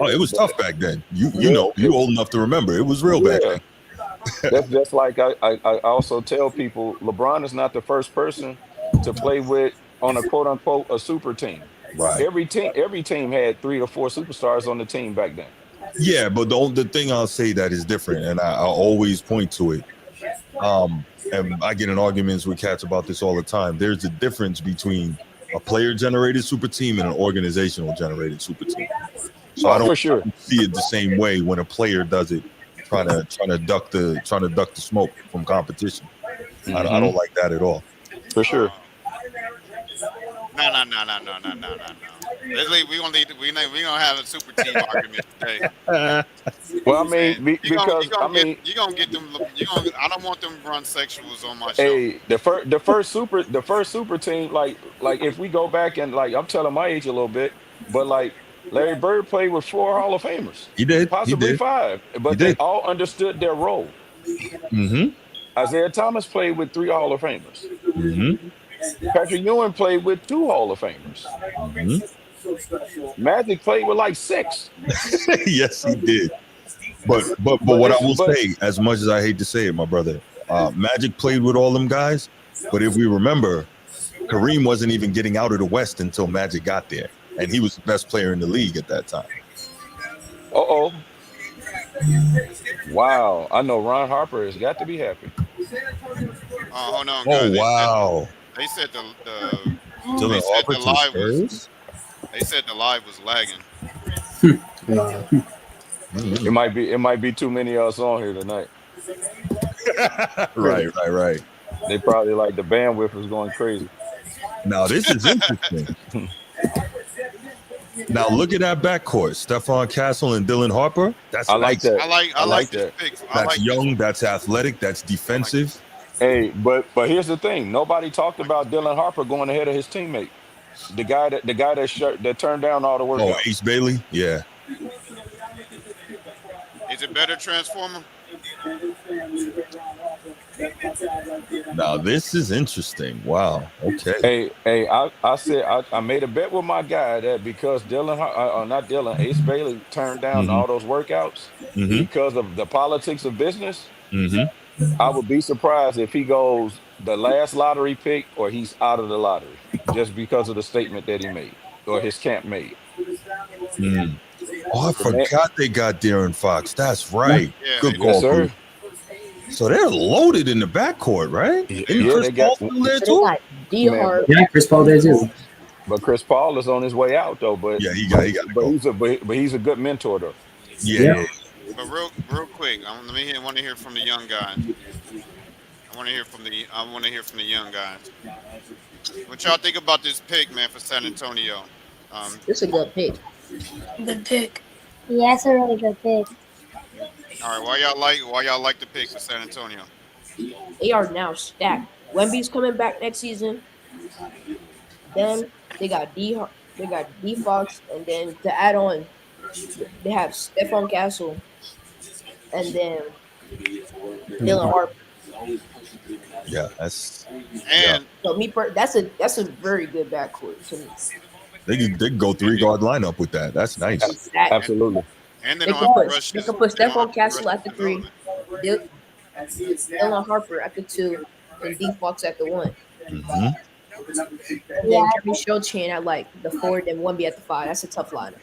Speaker 3: Oh, it was tough back then. You know, you old enough to remember. It was real back then.
Speaker 5: that's like I also tell people, LeBron is not the first person to play with on a quote unquote a super team.
Speaker 3: Right.
Speaker 5: Every team had 3 or 4 superstars on the team back then.
Speaker 3: Yeah, but the thing I'll say that is different, and I'll always point to it. And I get in arguments with cats about this all the time. There's a difference between a player-generated super team and an organizational-generated super team. So I don't
Speaker 5: for sure.
Speaker 3: see it the same way when a player does it, trying to duck the smoke from competition. I don't like that at all.
Speaker 5: For sure.
Speaker 2: No. We gonna have a super team argument today.
Speaker 5: Well, I mean,
Speaker 2: You gonna
Speaker 5: because
Speaker 2: get them. I don't want them run sexuals on my show.
Speaker 5: hey, the first super team, like if we go back and, like, I'm telling my age a little bit, but like Larry Bird played with 4 Hall of Famers,
Speaker 3: He did.
Speaker 5: possibly
Speaker 3: He did.
Speaker 5: 5, but
Speaker 3: He
Speaker 5: they
Speaker 3: did.
Speaker 5: all understood their role.
Speaker 3: Mm-hmm.
Speaker 5: Isaiah Thomas played with 3 Hall of Famers.
Speaker 3: Mm-hmm.
Speaker 5: Patrick Ewing played with 2 Hall of Famers.
Speaker 3: Mm-hmm.
Speaker 5: Magic played with like 6.
Speaker 3: Yes, he did. But what I will say, as much as I hate to say it, my brother, Magic played with all them guys. But if we remember, Kareem wasn't even getting out of the West until Magic got there, and he was the best player in the league at that time.
Speaker 5: Uh-oh. Wow. I know Ron Harper has got to be happy.
Speaker 2: Hold on,
Speaker 3: Oh
Speaker 2: guys.
Speaker 3: wow!
Speaker 2: They said the
Speaker 3: Dylan
Speaker 2: they said
Speaker 3: Harper
Speaker 2: the
Speaker 3: to
Speaker 2: live
Speaker 3: the
Speaker 2: was
Speaker 3: Spurs?
Speaker 2: they said the live was lagging.
Speaker 5: It might be too many of us on here tonight.
Speaker 3: Right.
Speaker 5: They probably, like, the bandwidth is going crazy.
Speaker 3: Now this is interesting. Now look at that backcourt: Stephon Castle and Dylan Harper. That's
Speaker 5: I like
Speaker 3: nice.
Speaker 5: that.
Speaker 2: I like
Speaker 5: that.
Speaker 2: this pick.
Speaker 3: That's young. That's athletic. That's defensive.
Speaker 5: Hey, but here's the thing. Nobody talked about Dylan Harper going ahead of his teammate. The guy that turned down all the work.
Speaker 3: Oh, Ace Bailey. Yeah.
Speaker 2: Is it better Transformer?
Speaker 3: Now this is interesting. Wow. Okay.
Speaker 5: Hey, I said I made a bet with my guy that because Ace Bailey turned down all those workouts
Speaker 3: Mm-hmm.
Speaker 5: because of the politics of business,
Speaker 3: Mm-hmm.
Speaker 5: I would be surprised if he goes the last lottery pick or he's out of the lottery just because of the statement that he made or his camp made.
Speaker 3: Mm. Oh, I
Speaker 5: The man,
Speaker 3: forgot they got Darren Fox. That's
Speaker 1: Yeah.
Speaker 3: right.
Speaker 2: Yeah, they
Speaker 3: Good
Speaker 2: do.
Speaker 5: yes,
Speaker 3: call, Bruce.
Speaker 5: sir.
Speaker 3: So they're loaded in the backcourt, right? Isn't
Speaker 5: Yeah,
Speaker 3: Chris
Speaker 5: they got
Speaker 3: Paul still there
Speaker 4: So they
Speaker 3: too?
Speaker 4: got D
Speaker 5: man,
Speaker 4: Hart.
Speaker 1: Yeah, Chris Paul there too.
Speaker 5: but Chris Paul is on his way out though. But
Speaker 3: Yeah,
Speaker 5: but
Speaker 3: he got to
Speaker 5: but
Speaker 3: go.
Speaker 5: he's a good mentor though.
Speaker 3: Yeah,
Speaker 1: Yeah.
Speaker 3: yeah.
Speaker 2: But real quick, let me hear. Want to hear from the young guys. I want to hear from the young guys. What y'all think about this pick, man, for San Antonio?
Speaker 4: It's a good pick.
Speaker 6: Good pick.
Speaker 7: Yeah, it's a really good pick.
Speaker 2: All right, why y'all like the pick for San Antonio?
Speaker 4: They are now stacked. Wemby's coming back next season. Then they got D Fox, and then to add on, they have Stephon Castle, and then Dylan Harper.
Speaker 3: Yeah, that's yeah.
Speaker 2: And
Speaker 4: So that's a very good backcourt to me.
Speaker 3: They can go 3 guard lineup with that. That's nice.
Speaker 4: Exactly.
Speaker 5: Absolutely.
Speaker 2: and they
Speaker 4: They
Speaker 2: don't
Speaker 4: can
Speaker 2: have to
Speaker 4: put
Speaker 2: rush
Speaker 4: they
Speaker 2: his.
Speaker 4: can put
Speaker 2: They don't have
Speaker 4: Stephon
Speaker 2: to rush
Speaker 4: Castle
Speaker 2: his
Speaker 4: at the three,
Speaker 2: development.
Speaker 4: Dylan Harper at the two, and D Fox at the one.
Speaker 3: Hmm.
Speaker 4: And then Jeremy Showchan at like the four, then Wemby at the five. That's a tough lineup.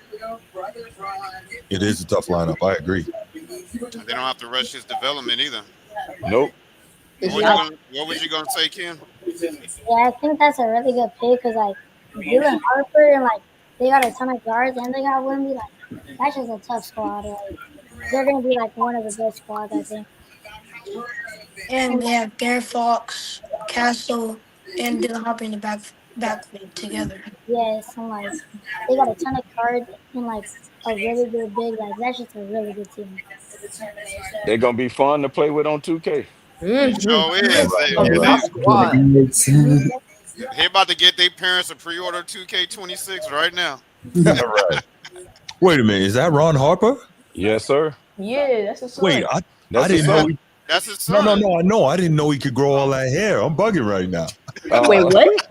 Speaker 3: It is a tough lineup. I agree.
Speaker 2: And they don't have to rush his development either.
Speaker 5: Nope.
Speaker 4: Exactly.
Speaker 2: What was you gonna say, Ken?
Speaker 7: Yeah, I think that's a really good pick because like Dylan Harper and like they got a ton of guards and they got Wemby. Like that's just a tough squad. Like they're gonna be like one of the best squads, I think.
Speaker 6: And they have Darren Fox, Castle, and Dylan Harper in the backfield together.
Speaker 7: Yes, and like they got a ton of guards and like a really good big. Like that's just a really good team.
Speaker 5: They're gonna be fun to play with on 2K.
Speaker 2: It
Speaker 4: Mm-hmm.
Speaker 2: sure is.
Speaker 4: A
Speaker 2: They,
Speaker 4: tough squad.
Speaker 2: they about to get their parents to pre-order 2K26 right now.
Speaker 3: Right. Wait a minute. Is that Ron Harper?
Speaker 5: Yes, sir.
Speaker 4: Yeah, that's a son.
Speaker 3: Wait, I
Speaker 5: That's
Speaker 3: didn't
Speaker 5: his
Speaker 3: know.
Speaker 5: son.
Speaker 2: That's his
Speaker 3: No,
Speaker 2: son.
Speaker 3: I know. I didn't know he could grow all that hair. I'm bugging right now.
Speaker 4: Wait, what?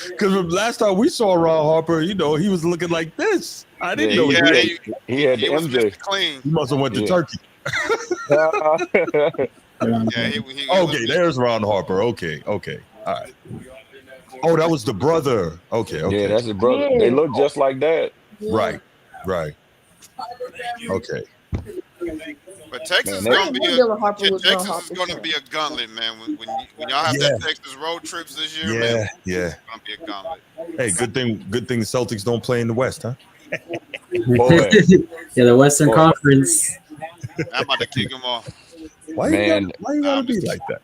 Speaker 3: Because last time we saw Ron Harper, he was looking like this. I didn't know
Speaker 2: Yeah,
Speaker 5: he had the
Speaker 2: he was
Speaker 5: MJ.
Speaker 2: Mr. Clean.
Speaker 3: he must have went to
Speaker 5: Yeah.
Speaker 3: Turkey.
Speaker 2: Yeah, he
Speaker 3: Okay,
Speaker 2: was,
Speaker 3: there's Ron Harper. Okay. All right. Oh, that was the brother. Okay.
Speaker 5: Yeah, that's his brother.
Speaker 4: Yeah.
Speaker 5: They look just like that.
Speaker 3: Right. Okay.
Speaker 2: but Texas is
Speaker 5: Man,
Speaker 4: I
Speaker 2: gonna
Speaker 4: didn't
Speaker 2: be
Speaker 4: know Dylan Harper was Ron
Speaker 2: Texas is
Speaker 4: Harper's
Speaker 2: gonna
Speaker 4: son.
Speaker 2: be a gauntlet, man. When y'all have
Speaker 3: Yeah.
Speaker 2: that Texas road trips this year, man,
Speaker 3: Yeah.
Speaker 2: it's gonna be a gauntlet.
Speaker 3: Hey, good thing the Celtics don't play in the West, huh?
Speaker 5: Boy,
Speaker 1: Yeah, the Western
Speaker 5: Boy.
Speaker 1: Conference.
Speaker 2: I'm about to kick him off.
Speaker 3: Why
Speaker 5: Man.
Speaker 3: you gotta be like that?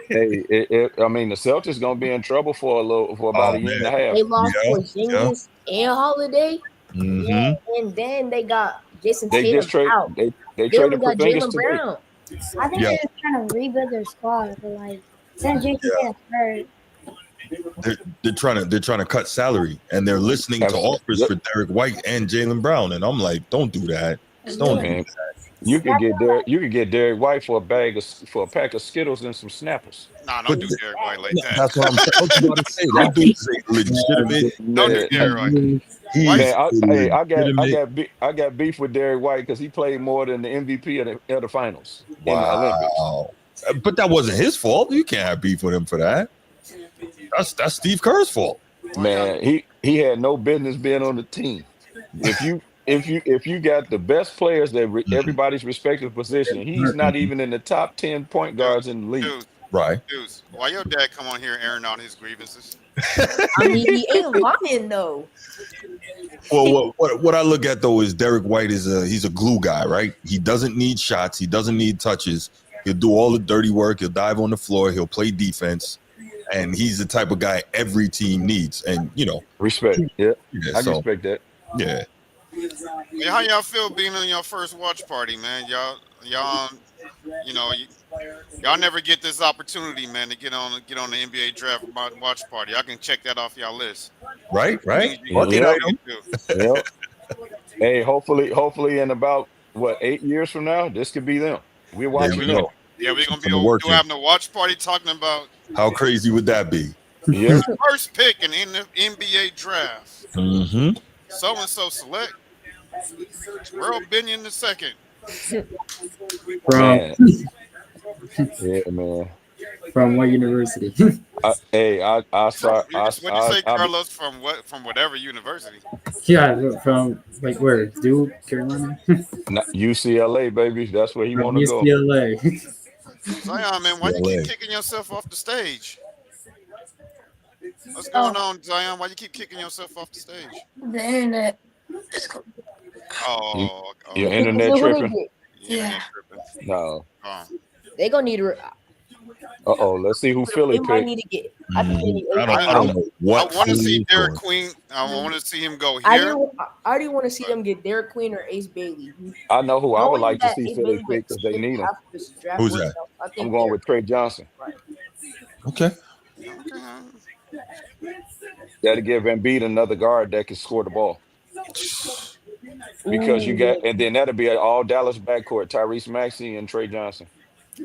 Speaker 5: hey, I mean, the Celtics gonna be in trouble for about
Speaker 3: Oh,
Speaker 5: a year and
Speaker 3: man.
Speaker 5: a half.
Speaker 4: They lost
Speaker 3: Yeah,
Speaker 4: Porzingis and Holiday,
Speaker 3: Mm-hmm.
Speaker 4: and then they got Jason
Speaker 5: They
Speaker 4: Tatum
Speaker 5: just trade.
Speaker 4: out.
Speaker 5: They
Speaker 4: They
Speaker 5: traded
Speaker 4: only got
Speaker 5: Porzingis
Speaker 4: Jalen
Speaker 5: today.
Speaker 4: Brown.
Speaker 7: I think
Speaker 3: Yeah.
Speaker 7: they're just trying to rebuild their squad, but like since Jason Tatum's hurt,
Speaker 3: They're trying to cut salary, and they're listening to
Speaker 5: Absolutely.
Speaker 3: offers
Speaker 5: Yep.
Speaker 3: for Derek White and Jalen Brown, and I'm like, don't do that. Don't do
Speaker 5: Man,
Speaker 3: that.
Speaker 5: you could get Derek White for a pack of Skittles and some Snappers.
Speaker 2: Nah,
Speaker 3: But
Speaker 2: don't do Derek White like that.
Speaker 3: that's what I'm saying. I was about to say. That dude's a legitimate.
Speaker 2: Don't do
Speaker 5: Man,
Speaker 2: Derek White.
Speaker 3: He's
Speaker 2: Why-
Speaker 5: man, I
Speaker 3: legitimate.
Speaker 5: got beef with Derek White because he played more than the MVP of the finals in the Olympics.
Speaker 3: Wow. But that wasn't his fault. You can't have beef with him for that. That's Steve Kerr's fault.
Speaker 5: Man, he had no business being on the team. If you got the best players that everybody's respective position, he's not even in the top 10 point guards in the league.
Speaker 3: Right.
Speaker 2: Dude, why your dad come on here airing out his grievances?
Speaker 4: I mean, he ain't lying though.
Speaker 3: Well, what I look at though is Derek White he's a glue guy, right? He doesn't need shots. He doesn't need touches. He'll do all the dirty work. He'll dive on the floor. He'll play defense. And he's the type of guy every team needs. And,
Speaker 5: Respect. Yeah, I
Speaker 3: so,
Speaker 5: respect that.
Speaker 3: yeah.
Speaker 2: Yeah, how y'all feel being on your first watch party, man? Y'all, y'all never get this opportunity, man, to get on the NBA draft watch party. I can check that off y'all list.
Speaker 3: Right.
Speaker 2: Things you
Speaker 3: Bucket
Speaker 5: Yeah.
Speaker 3: item.
Speaker 2: do.
Speaker 5: Yep. Hey, hopefully in about 8 years from now, this could be them. We're watching
Speaker 3: we
Speaker 5: them.
Speaker 3: go.
Speaker 2: Yeah, we're gonna be
Speaker 3: Something working.
Speaker 2: having a watch party talking about
Speaker 3: How crazy would that be?
Speaker 5: Yeah.
Speaker 2: first pick in the NBA draft.
Speaker 3: Mm-hmm.
Speaker 2: So and so select Earl Binion the second.
Speaker 1: Bro,
Speaker 5: Man. Yeah, man.
Speaker 1: From what university?
Speaker 5: I saw
Speaker 2: What'd you say,
Speaker 5: I
Speaker 2: Carlos? From what? From whatever university?
Speaker 1: Yeah, from like where? Duke, Carolina,
Speaker 5: UCLA, baby. That's where he
Speaker 1: from
Speaker 5: want to go.
Speaker 1: UCLA.
Speaker 2: Zion, man, why you keep
Speaker 3: UCLA.
Speaker 2: kicking yourself off the stage? What's
Speaker 6: Oh,
Speaker 2: going on, Zion? Why you keep kicking yourself off the stage?
Speaker 6: the internet.
Speaker 5: You,
Speaker 2: Oh,
Speaker 5: your
Speaker 2: oh,
Speaker 4: Because
Speaker 5: internet
Speaker 4: of who they
Speaker 5: tripping?
Speaker 4: get.
Speaker 2: the
Speaker 6: Yeah.
Speaker 2: internet tripping.
Speaker 5: No.
Speaker 2: Oh,
Speaker 4: They gonna need to.
Speaker 5: Let's see who
Speaker 4: They
Speaker 5: Philly
Speaker 4: might
Speaker 5: picked.
Speaker 4: need to get. I think they
Speaker 3: Mhm.
Speaker 4: need
Speaker 3: I
Speaker 4: AJ.
Speaker 3: don't.
Speaker 2: I
Speaker 3: I don't know
Speaker 2: I
Speaker 3: what
Speaker 2: want to see
Speaker 3: fool
Speaker 2: Derek
Speaker 3: or
Speaker 2: Queen. I want to see him go
Speaker 4: I
Speaker 2: here.
Speaker 4: didn't. I already want to see them get Derek Queen or Ace Bailey.
Speaker 5: I know who I would
Speaker 4: Knowing
Speaker 5: like to
Speaker 4: that
Speaker 5: see
Speaker 4: Ace
Speaker 5: Philly
Speaker 4: Bailey
Speaker 5: pick
Speaker 4: went
Speaker 5: because they
Speaker 4: 10th
Speaker 5: need him.
Speaker 4: half of this draft
Speaker 3: who's that?
Speaker 4: worked out, I
Speaker 5: I'm
Speaker 4: think
Speaker 5: going
Speaker 4: Derek
Speaker 5: with Trey Johnson.
Speaker 4: right.
Speaker 3: Okay.
Speaker 2: Okay.
Speaker 5: Got to give Embiid another guard that can score the ball because you
Speaker 4: Ooh,
Speaker 5: got, and then that'll be an all Dallas backcourt: Tyrese Maxey and Trey Johnson.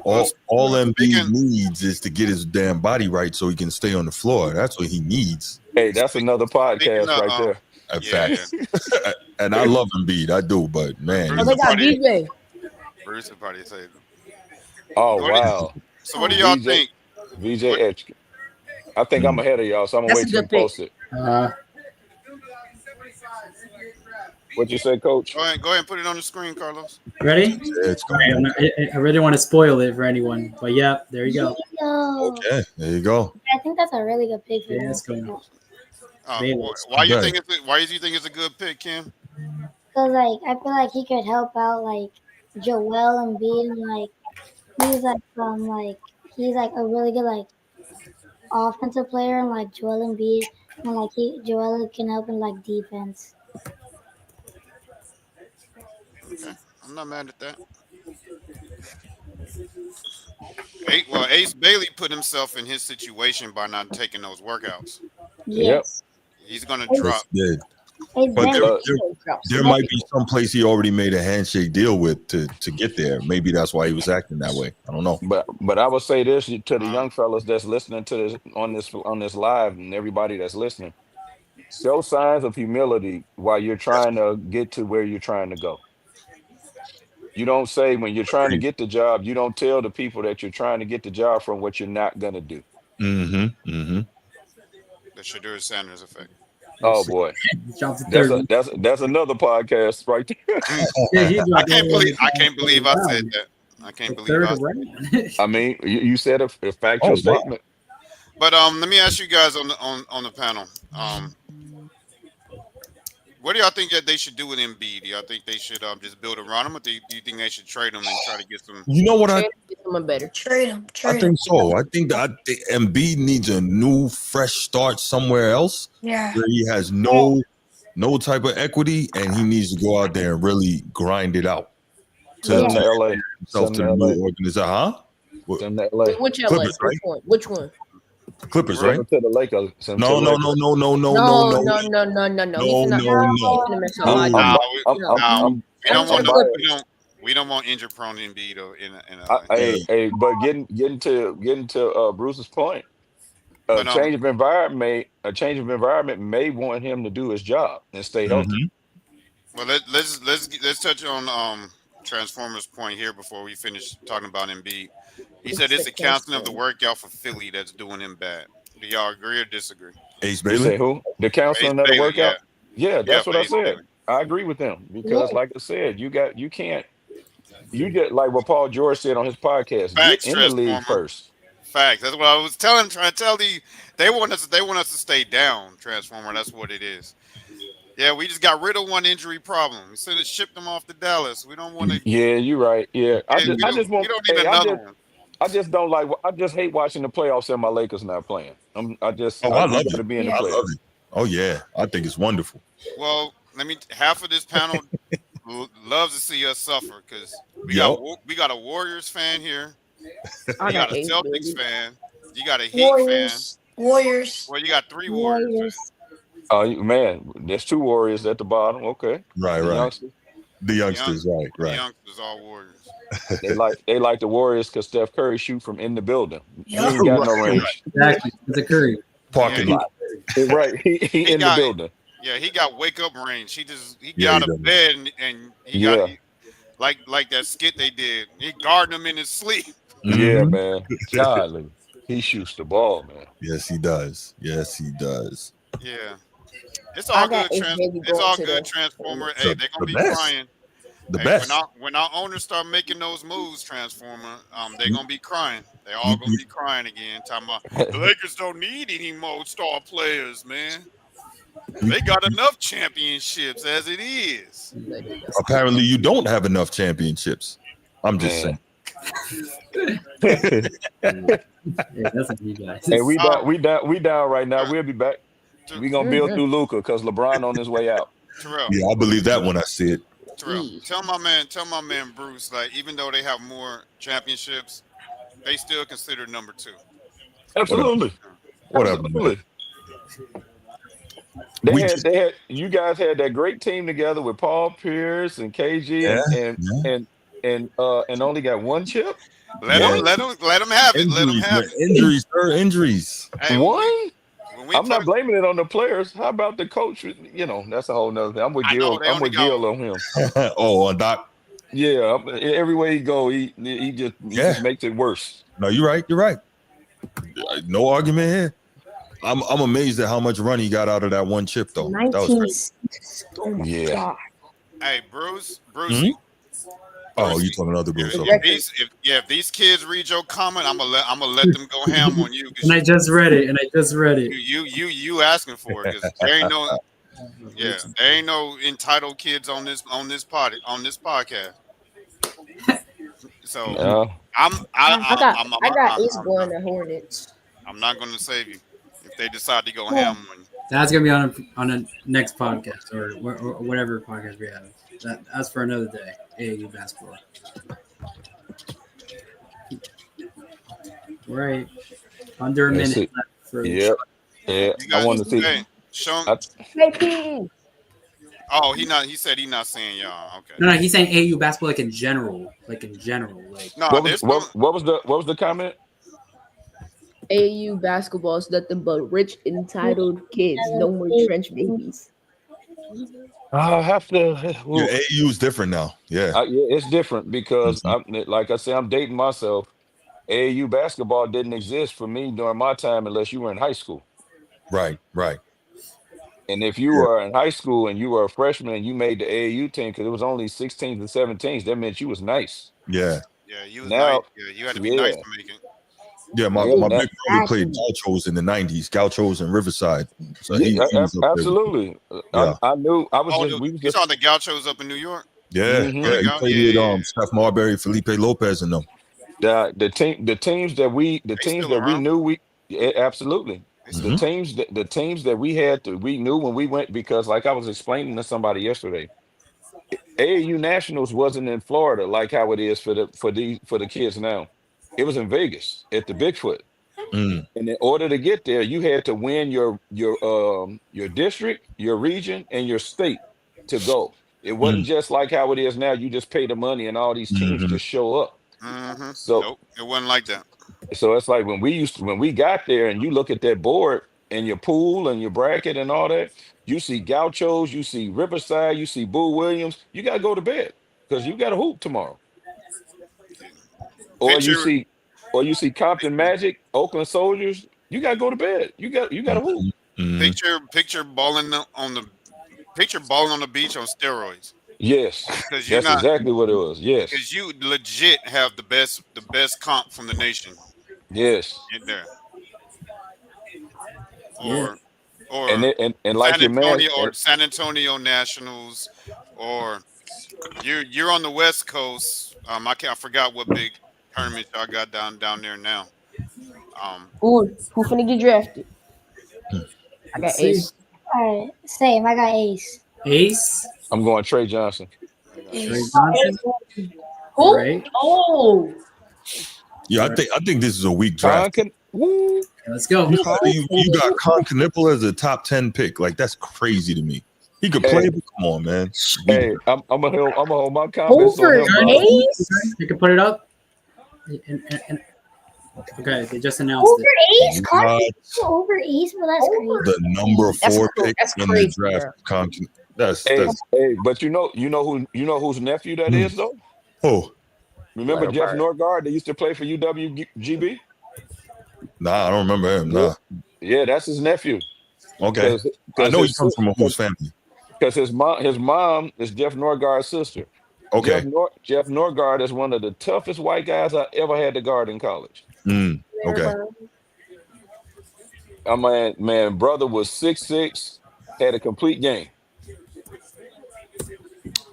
Speaker 2: Well,
Speaker 3: All Embiid
Speaker 2: speaking.
Speaker 3: needs is to get his damn body right so he can stay on the floor. That's what he needs.
Speaker 5: Hey, that's another
Speaker 2: Speaking
Speaker 5: podcast
Speaker 2: of
Speaker 5: right there.
Speaker 2: yeah, yeah.
Speaker 3: Facts. And I love Embiid, I do, but man,
Speaker 4: oh,
Speaker 2: Bruce
Speaker 3: he,
Speaker 4: they
Speaker 2: will
Speaker 4: got
Speaker 2: probably
Speaker 4: VJ.
Speaker 2: Bruce will probably say.
Speaker 5: Oh
Speaker 2: What do you,
Speaker 5: wow,
Speaker 2: so what do y'all
Speaker 5: VJ
Speaker 2: think?
Speaker 5: VJ
Speaker 2: What
Speaker 5: Etch. I think I'm
Speaker 3: mm,
Speaker 5: ahead of y'all, so I'm gonna
Speaker 4: That's
Speaker 5: wait
Speaker 4: a
Speaker 5: till you
Speaker 4: good pick.
Speaker 5: post it.
Speaker 1: Uh,
Speaker 5: What you say, Coach?
Speaker 2: go ahead and put it on the screen, Carlos.
Speaker 1: ready?
Speaker 3: it's
Speaker 1: All right,
Speaker 3: going.
Speaker 1: I really want to spoil it for anyone, but yeah, there you go.
Speaker 7: Yo,
Speaker 3: Okay, there you go.
Speaker 7: I think that's a really good pick for
Speaker 1: Yeah,
Speaker 7: them.
Speaker 1: it's going. Bayless.
Speaker 2: Why you
Speaker 3: Okay.
Speaker 2: think why do you think it's a good pick, Kim?
Speaker 7: Cause like I feel like he could help out like Joel and Embiid, and like he's like a really good like offensive player, and like Joel Embiid, and like Joel can help in like defense.
Speaker 2: Okay, I'm not mad at that. Ace Bailey put himself in his situation by not taking those workouts.
Speaker 5: Yep.
Speaker 7: Yes,
Speaker 2: He's gonna
Speaker 7: it's,
Speaker 2: drop.
Speaker 3: Yes, he did.
Speaker 7: it's
Speaker 3: But
Speaker 7: been
Speaker 5: But
Speaker 3: there might be some place he already made a handshake deal with to get there. Maybe that's why he was acting that way. I don't know.
Speaker 5: but I would say this to the
Speaker 2: Um,
Speaker 5: young fellas that's listening to this on this live and everybody that's listening. Show signs of humility while you're trying to get to where you're trying to go. You don't say when you're trying to get the job, you don't tell the people that you're trying to get the job from what you're not gonna do.
Speaker 3: Mm-hmm. Mm-hmm.
Speaker 2: the Shadur Sanders effect.
Speaker 5: Oh boy.
Speaker 1: Dropped the
Speaker 5: That's
Speaker 1: third
Speaker 5: a
Speaker 1: one.
Speaker 5: that's another podcast right there.
Speaker 2: Mm.
Speaker 1: Yeah, he
Speaker 2: I
Speaker 1: dropped
Speaker 2: can't
Speaker 1: all
Speaker 2: believe
Speaker 1: the
Speaker 2: I can't believe I said
Speaker 1: round.
Speaker 2: that. I
Speaker 1: The
Speaker 2: can't believe
Speaker 1: third
Speaker 2: I.
Speaker 1: round.
Speaker 5: I mean, you said a factual
Speaker 3: Oh wow.
Speaker 5: statement.
Speaker 2: But let me ask you guys on the panel. What do y'all think that they should do with Embiid? Do y'all think they should just build around him, or do you think they should trade him and try to get some?
Speaker 3: You know what
Speaker 4: Trade him, get someone better.
Speaker 6: Trade him.
Speaker 3: I
Speaker 6: Trade him.
Speaker 3: think so. I think Embiid needs a new, fresh start somewhere else
Speaker 6: Yeah.
Speaker 3: where he has no type of equity, and he needs to go out there and really grind it out
Speaker 5: Send him
Speaker 3: to
Speaker 5: to LA.
Speaker 3: himself
Speaker 5: Send
Speaker 3: to
Speaker 5: him
Speaker 3: the
Speaker 5: to LA.
Speaker 3: new organization. Huh? What-
Speaker 5: Send him to LA.
Speaker 4: Which LA?
Speaker 3: Clippers, right?
Speaker 4: Which one? Which one?
Speaker 3: Clippers,
Speaker 5: Send
Speaker 3: right?
Speaker 5: him to the Lakers. Send him to
Speaker 3: No,
Speaker 5: the
Speaker 3: no,
Speaker 5: Lakers.
Speaker 3: no, no, no, no,
Speaker 4: No,
Speaker 3: no,
Speaker 4: no,
Speaker 3: no,
Speaker 4: no, no, no, no. He
Speaker 3: no,
Speaker 4: finna,
Speaker 3: no,
Speaker 4: he
Speaker 3: no.
Speaker 4: finna mess up
Speaker 5: I'm
Speaker 4: my
Speaker 5: I'm
Speaker 2: Nah,
Speaker 4: dream.
Speaker 5: I'm
Speaker 4: No.
Speaker 5: I'm
Speaker 2: we don't
Speaker 5: I'm
Speaker 2: want
Speaker 5: biased.
Speaker 2: we don't want injury prone Embiid in LA.
Speaker 5: Hey, but getting to Bruce's point,
Speaker 2: But
Speaker 5: a change of environment may want him to do his job and stay healthy.
Speaker 3: Mm-hmm.
Speaker 2: well let's touch on Transformers point here before we finish talking about Embiid. He said it's the counseling of the workout for Philly that's doing him bad. Do y'all agree or disagree?
Speaker 3: Ace
Speaker 5: You say
Speaker 3: Bailey.
Speaker 5: who? The
Speaker 2: Ace
Speaker 5: counseling of the
Speaker 2: Bailey, yeah,
Speaker 5: workout? Yeah,
Speaker 2: yeah,
Speaker 5: that's
Speaker 2: for
Speaker 5: what I
Speaker 2: Ace
Speaker 5: said.
Speaker 2: Bailey.
Speaker 5: I agree with them
Speaker 4: Yeah.
Speaker 5: because, like I said, you can't. You get like what Paul George said on his podcast. Get
Speaker 2: Facts,
Speaker 5: in the league
Speaker 2: Transformer.
Speaker 5: first.
Speaker 2: Facts. That's what I was trying to tell the. They want us to stay down, Transformer. That's what it is. Yeah, we just got rid of one injury problem. We sent it, shipped them off to Dallas. We don't want to.
Speaker 5: Yeah, you're right. Yeah, I just
Speaker 2: We
Speaker 5: want.
Speaker 2: don't need
Speaker 5: Hey,
Speaker 2: another one.
Speaker 5: I just don't like. I just hate watching the playoffs and my Lakers not playing.
Speaker 3: Oh,
Speaker 5: I
Speaker 3: I
Speaker 5: we
Speaker 3: love
Speaker 5: got to
Speaker 3: it.
Speaker 5: be in the
Speaker 6: Yeah.
Speaker 3: I love
Speaker 5: playoffs.
Speaker 3: it. Oh yeah, I think it's wonderful.
Speaker 2: Well, half of this panel loves to see us suffer because
Speaker 3: Yep.
Speaker 2: we got a Warriors fan here.
Speaker 4: I
Speaker 2: You got
Speaker 4: got
Speaker 2: a
Speaker 4: Ace
Speaker 2: Celtics
Speaker 4: Bailey.
Speaker 2: fan. You got a Heat fan.
Speaker 6: Warriors.
Speaker 2: Well, you got three Warriors
Speaker 7: Warriors.
Speaker 5: Oh man, there's two Warriors at the bottom. Okay,
Speaker 3: Right,
Speaker 5: the
Speaker 3: right.
Speaker 5: youngsters.
Speaker 3: The
Speaker 2: fans.
Speaker 3: youngsters, right,
Speaker 2: The
Speaker 3: right.
Speaker 2: youngsters all Warriors.
Speaker 5: They like the Warriors because Steph Curry shoot from in the building. He
Speaker 6: Yup.
Speaker 5: ain't got no
Speaker 3: Right,
Speaker 5: range.
Speaker 1: Exactly. It's a Curry.
Speaker 3: Parking
Speaker 2: Yeah,
Speaker 3: lot.
Speaker 5: Right, he
Speaker 2: he
Speaker 5: in the
Speaker 2: got
Speaker 5: building.
Speaker 2: he got wake up range. He
Speaker 3: Yeah,
Speaker 2: get out
Speaker 3: he
Speaker 2: of
Speaker 3: does.
Speaker 2: bed and
Speaker 5: Yeah,
Speaker 2: like that skit they did. He guarding him in his sleep.
Speaker 5: Yeah,
Speaker 3: Mhm.
Speaker 5: man. Golly, he shoots the ball, man.
Speaker 3: Yes, he does. Yes, he does.
Speaker 2: Yeah.
Speaker 4: I got Ace Baby
Speaker 2: It's
Speaker 4: going
Speaker 2: all
Speaker 4: to
Speaker 2: good,
Speaker 4: the
Speaker 2: Transformer. Hey,
Speaker 3: The,
Speaker 2: they're gonna
Speaker 3: the
Speaker 2: be
Speaker 3: best.
Speaker 2: crying.
Speaker 3: The
Speaker 2: Hey,
Speaker 3: best.
Speaker 2: when our owners start making those moves, Transformer, they're gonna be crying. They all
Speaker 3: You,
Speaker 2: gonna
Speaker 3: you,
Speaker 2: be crying again. Talking about the Lakers don't need any more star players, man.
Speaker 3: you,
Speaker 2: They got enough championships as it is.
Speaker 4: let it go.
Speaker 3: apparently, you don't have enough championships. I'm just saying.
Speaker 5: Man.
Speaker 1: Yeah, that's what you guys.
Speaker 5: Hey, we down,
Speaker 2: Um,
Speaker 5: we down, we down right now.
Speaker 2: Ter-
Speaker 5: We'll be back.
Speaker 2: Ter-
Speaker 5: We gonna build
Speaker 4: Mhm.
Speaker 5: through Luca because LeBron on his way out.
Speaker 2: Terrell,
Speaker 3: Yeah, I believe that when I see it.
Speaker 2: Terrell, tell my man Bruce, like even though they have more championships, they still consider number two.
Speaker 3: Whatever.
Speaker 5: Absolutely,
Speaker 3: Whatever, man.
Speaker 5: absolutely. They
Speaker 3: We
Speaker 5: had,
Speaker 3: just
Speaker 5: they had. You guys had that great team together with Paul Pierce and KG
Speaker 3: yeah,
Speaker 5: and and
Speaker 3: yeah,
Speaker 5: and and only got one chip.
Speaker 3: yeah.
Speaker 5: One,
Speaker 2: Let him have it. Let him
Speaker 3: Injuries, man.
Speaker 2: have it.
Speaker 3: Injuries, sir. Injuries.
Speaker 2: Hey,
Speaker 5: one.
Speaker 2: when we
Speaker 5: I'm
Speaker 2: play,
Speaker 5: not blaming it on the players. How about the coach? You know, that's a whole nother thing. I'm with
Speaker 2: I know
Speaker 5: Gil.
Speaker 2: they
Speaker 5: I'm
Speaker 2: only
Speaker 5: with
Speaker 2: got
Speaker 5: Gil on him.
Speaker 3: Oh, Doc.
Speaker 5: Yeah, everywhere he go, he
Speaker 3: Yeah.
Speaker 5: just makes it worse.
Speaker 3: No, you're right. You're right. No argument here. I'm amazed at how much run he got out of that one chip, though. That was
Speaker 4: 19.
Speaker 3: crazy.
Speaker 4: Oh my
Speaker 5: Yeah.
Speaker 4: god.
Speaker 2: hey Bruce,
Speaker 3: Hmm?
Speaker 2: Brucey.
Speaker 3: Oh,
Speaker 2: Brucey,
Speaker 3: you talking other Bruce?
Speaker 2: If,
Speaker 3: Okay.
Speaker 2: if these kids read your comment, I'm gonna let them go ham on you
Speaker 1: And
Speaker 2: because
Speaker 1: I just read it.
Speaker 2: you asking for it because there ain't no there ain't no entitled kids on this podcast. So
Speaker 5: Yeah.
Speaker 4: I got Ace going to Hornets.
Speaker 2: I'm not gonna save you if they decide to go ham on you.
Speaker 1: That's gonna be on a next podcast or whatever podcast we have. That's for another day. AAU basketball. Right. Under a
Speaker 5: Let's
Speaker 1: minute
Speaker 5: see.
Speaker 1: left for the
Speaker 5: Yep. Yeah.
Speaker 2: You
Speaker 5: I
Speaker 2: guys,
Speaker 5: want to see.
Speaker 2: hey, show 'em-
Speaker 5: I,
Speaker 4: JP.
Speaker 2: Oh, he said he not saying y'all. Okay.
Speaker 1: No, he's saying AAU basketball like in general. Like
Speaker 2: No,
Speaker 5: what
Speaker 2: they're
Speaker 5: was
Speaker 2: still
Speaker 5: what was the comment?
Speaker 4: AU basketball is nothing but rich, entitled kids. No more trench babies.
Speaker 5: I have to.
Speaker 3: Yeah,
Speaker 5: oof.
Speaker 3: AU is different now. Yeah.
Speaker 5: Yeah, it's different because
Speaker 3: Mhm.
Speaker 5: like I said, I'm dating myself. AAU basketball didn't exist for me during my time unless you were in high school.
Speaker 3: Right. Right.
Speaker 5: And if you
Speaker 3: Yeah.
Speaker 5: were in high school and you were a freshman and you made the AAU team because it was only 16s and 17s, that meant you was nice.
Speaker 3: Yeah.
Speaker 2: yeah, you was nice.
Speaker 5: Now,
Speaker 2: Yeah, you had to be nice
Speaker 5: yeah,
Speaker 2: to make it.
Speaker 3: Yeah. My
Speaker 5: yeah,
Speaker 3: big brother played
Speaker 4: Exactly.
Speaker 3: Gauchos in the '90s. Gauchos in Riverside. So he was up there.
Speaker 5: absolutely.
Speaker 3: Yeah.
Speaker 5: I knew I was
Speaker 2: Oh,
Speaker 5: just we was
Speaker 2: you
Speaker 5: just
Speaker 2: saw the Gauchos up in New York?
Speaker 3: Yeah.
Speaker 5: mhm.
Speaker 3: Yeah. He played
Speaker 2: Yeah.
Speaker 3: with Steph Marbury, Felipe Lopez, and them.
Speaker 5: The teams that
Speaker 2: They still
Speaker 5: we
Speaker 2: around.
Speaker 5: knew absolutely
Speaker 2: They
Speaker 3: Mhm.
Speaker 2: still
Speaker 5: the teams that we knew when we went because like I was explaining to somebody yesterday, AAU Nationals wasn't in Florida like how it is for the kids now. It was in Vegas at the Bigfoot.
Speaker 3: Mm.
Speaker 5: And in order to get there, you had to win your district, your region, and your state to go. It wasn't
Speaker 3: Mm.
Speaker 5: just like how it is now. You just pay the money and all these teams
Speaker 3: Mhm.
Speaker 5: just show up.
Speaker 2: Mm-hmm.
Speaker 5: So
Speaker 2: Nope, it wasn't like that.
Speaker 5: so it's like when we got there and you look at that board and your pool and your bracket and all that, you see Gauchos, you see Riverside, you see Boo Williams. You gotta go to bed because you got a hoop tomorrow. Or you
Speaker 2: Picture
Speaker 5: see Compton Magic, Oakland Soldiers. You gotta go to bed. You got a hoop.
Speaker 3: Mhm.
Speaker 2: picture balling on the picture balling on the beach on steroids
Speaker 5: Yes,
Speaker 2: because you're
Speaker 5: that's
Speaker 2: not
Speaker 5: exactly what it was. Yes,
Speaker 2: because you legit have the best comp from the nation
Speaker 5: yes.
Speaker 2: in there
Speaker 1: Yeah.
Speaker 2: or
Speaker 5: And like your man,
Speaker 2: San Antonio Nationals or you're on the West Coast. I forgot what big tournament y'all got down there now.
Speaker 4: Who finna get drafted? I got
Speaker 1: Let's see.
Speaker 4: Ace.
Speaker 7: All right, same. I got Ace.
Speaker 1: Ace,
Speaker 5: I'm going Trey Johnson.
Speaker 1: Trey
Speaker 6: Ace.
Speaker 1: Johnson,
Speaker 4: Who?
Speaker 1: right?
Speaker 4: Oh,
Speaker 3: Yeah, I think this is a weak draft.
Speaker 5: Woo.
Speaker 1: Let's go.
Speaker 3: You got Con Knipple as a top 10 pick. Like that's crazy to me. He could play,
Speaker 5: Hey.
Speaker 3: but come on, man.
Speaker 5: Hey, I'm gonna hold my comments on
Speaker 4: over
Speaker 5: him, bro.
Speaker 4: Ace.
Speaker 1: You can put it up. Okay, they just announced
Speaker 7: Over
Speaker 1: it.
Speaker 7: Ace?
Speaker 3: You
Speaker 7: Carson
Speaker 3: got
Speaker 7: over Ace? Well, that's crazy.
Speaker 3: the number
Speaker 4: That's
Speaker 3: 4
Speaker 4: cool.
Speaker 3: pick
Speaker 4: That's
Speaker 3: in
Speaker 4: crazy,
Speaker 3: the draft. That's
Speaker 5: Hey, but you know whose nephew that
Speaker 3: Hmm.
Speaker 5: is though?
Speaker 3: oh
Speaker 5: Remember
Speaker 4: Letter
Speaker 5: Jeff
Speaker 4: Bird.
Speaker 5: Norgard? They used to play for UWGB.
Speaker 3: Nah, I don't remember him. Nah.
Speaker 5: Yeah, that's his nephew.
Speaker 3: Okay.
Speaker 5: Because
Speaker 3: I
Speaker 5: because
Speaker 3: know he comes from a whose family.
Speaker 5: his mom is Jeff Norgard's sister.
Speaker 3: Okay.
Speaker 5: Jeff Norgard is one of the toughest white guys I ever had to guard in college.
Speaker 4: Letter
Speaker 3: Okay.
Speaker 4: Bird.
Speaker 5: Man, brother was 6'6", had a complete game.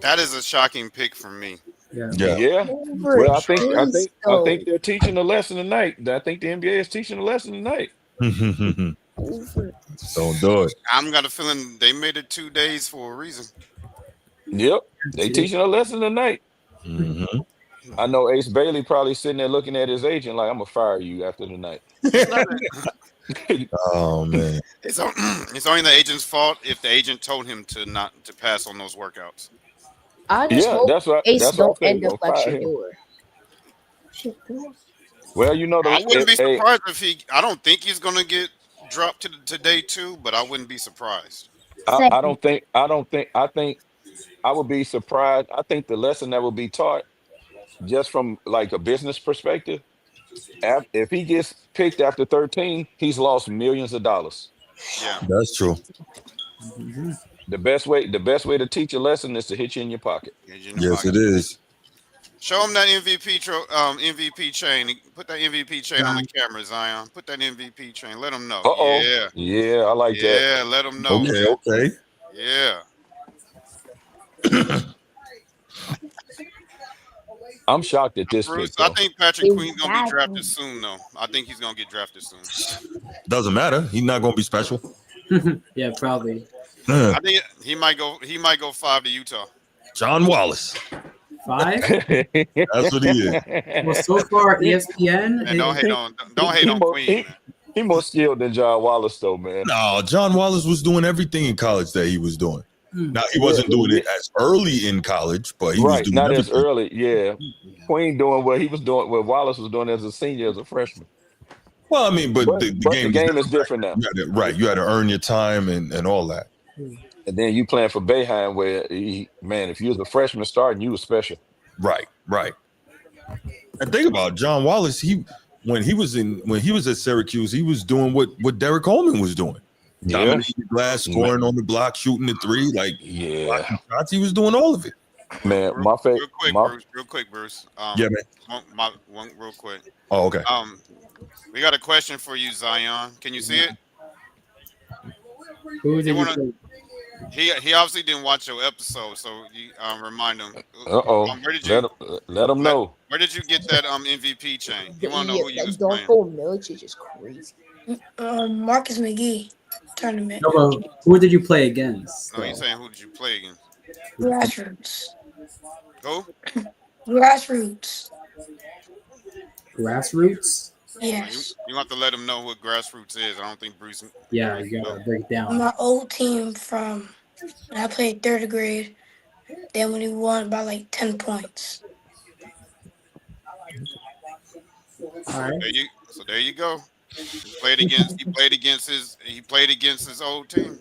Speaker 2: That is a shocking pick from me.
Speaker 1: Yeah.
Speaker 3: Yeah.
Speaker 5: Yeah.
Speaker 4: Over
Speaker 5: Well, I
Speaker 4: Trace,
Speaker 5: think they're teaching a lesson tonight. I think the NBA is teaching a lesson tonight.
Speaker 4: Over.
Speaker 3: Don't do it.
Speaker 2: I'm got a feeling they made it 2 days for a reason.
Speaker 5: Yep, they teaching a lesson tonight.
Speaker 3: hmm
Speaker 5: I know Ace Bailey probably sitting there looking at his agent like, "I'm gonna fire you after tonight."
Speaker 3: Oh man.
Speaker 2: It's only the agent's fault if the agent told him to not to pass on those workouts.
Speaker 4: I just
Speaker 5: Yeah,
Speaker 4: hope
Speaker 5: that's what
Speaker 4: Ace
Speaker 5: I
Speaker 4: don't
Speaker 5: said.
Speaker 4: end up
Speaker 5: Gonna
Speaker 4: like
Speaker 5: fire him.
Speaker 4: Shador.
Speaker 5: Well, you know
Speaker 2: I wouldn't be
Speaker 5: hey,
Speaker 2: surprised if he. I don't think he's gonna get dropped to day 2, but I wouldn't be surprised.
Speaker 5: I
Speaker 7: Same.
Speaker 5: don't think I think I would be surprised. I think the lesson that will be taught just from like a business perspective, if he gets picked after 13, he's lost millions of dollars.
Speaker 2: Yeah,
Speaker 3: That's true.
Speaker 1: Mhm.
Speaker 5: The best way to teach a lesson is to hit you in your pocket.
Speaker 2: get you in the
Speaker 3: Yes,
Speaker 2: pocket.
Speaker 3: it is.
Speaker 2: Show him that MVP chain. Put that MVP chain on the camera, Zion. Put that MVP chain. Let him know.
Speaker 5: Uh-oh.
Speaker 2: Yeah,
Speaker 5: Yeah, I like that.
Speaker 2: yeah. Let him know.
Speaker 3: Okay,
Speaker 2: Man.
Speaker 3: okay.
Speaker 2: Yeah.
Speaker 5: I'm shocked at this
Speaker 2: Bruce,
Speaker 5: pick,
Speaker 2: I
Speaker 5: though.
Speaker 2: think Patrick Queen's gonna be
Speaker 4: Exactly.
Speaker 2: drafted soon, though. I think he's gonna get drafted soon.
Speaker 3: Doesn't matter. He's not gonna be special.
Speaker 1: Yeah, probably.
Speaker 2: I think he might go. He might go 5 to Utah.
Speaker 3: John Wallace.
Speaker 1: 5.
Speaker 3: That's what he is.
Speaker 1: Well, so far ESPN.
Speaker 2: And don't hate on Queen. Man.
Speaker 5: He more skilled than John Wallace, though, man.
Speaker 3: No, John Wallace was doing everything in college that he was doing. Now he wasn't doing it as early in college, but he was
Speaker 5: Right,
Speaker 3: doing
Speaker 5: not as
Speaker 3: everything.
Speaker 5: early. Yeah, Queen doing what he was doing, what Wallace was doing as a senior, as a freshman.
Speaker 3: Well, I mean, but the
Speaker 5: But
Speaker 3: game,
Speaker 5: the game is different now.
Speaker 3: You had to earn your time and all that.
Speaker 5: And then you playing for Boeheim, where if you was a freshman starting, you was special.
Speaker 3: Right. And think about it, John Wallace. When he was at Syracuse, he was doing what Derek Coleman was doing.
Speaker 5: Yeah.
Speaker 3: Dominating the glass, scoring on the block, shooting the three,
Speaker 5: Yeah,
Speaker 3: blocking shots. He was doing all of it.
Speaker 5: man. My favorite.
Speaker 2: Real quick, Bruce.
Speaker 3: Yeah, man.
Speaker 2: One real quick.
Speaker 3: Oh, okay.
Speaker 2: We got a question for you, Zion. Can you see it?
Speaker 1: Who did
Speaker 2: You
Speaker 1: you
Speaker 2: wanna-
Speaker 1: play?
Speaker 2: He obviously didn't watch your episode, so you remind him.
Speaker 5: Let him know.
Speaker 2: Where did you get that MVP chain? You want to know who you was playing?
Speaker 4: Darko Milicic is crazy.
Speaker 6: Marcus McGee tournament.
Speaker 1: No, well, who did you play against?
Speaker 2: No, he's saying who did you play against?
Speaker 6: Grassroots.
Speaker 2: Who?
Speaker 6: Grassroots.
Speaker 1: Grassroots?
Speaker 6: Yes.
Speaker 2: You have to let him know what grassroots is. I don't think Bruce.
Speaker 7: Yeah,
Speaker 1: You gotta break down.
Speaker 6: My old team from when I played third grade. Then when he won by like 10 points.
Speaker 1: All right.
Speaker 2: There you go. He played against his old team.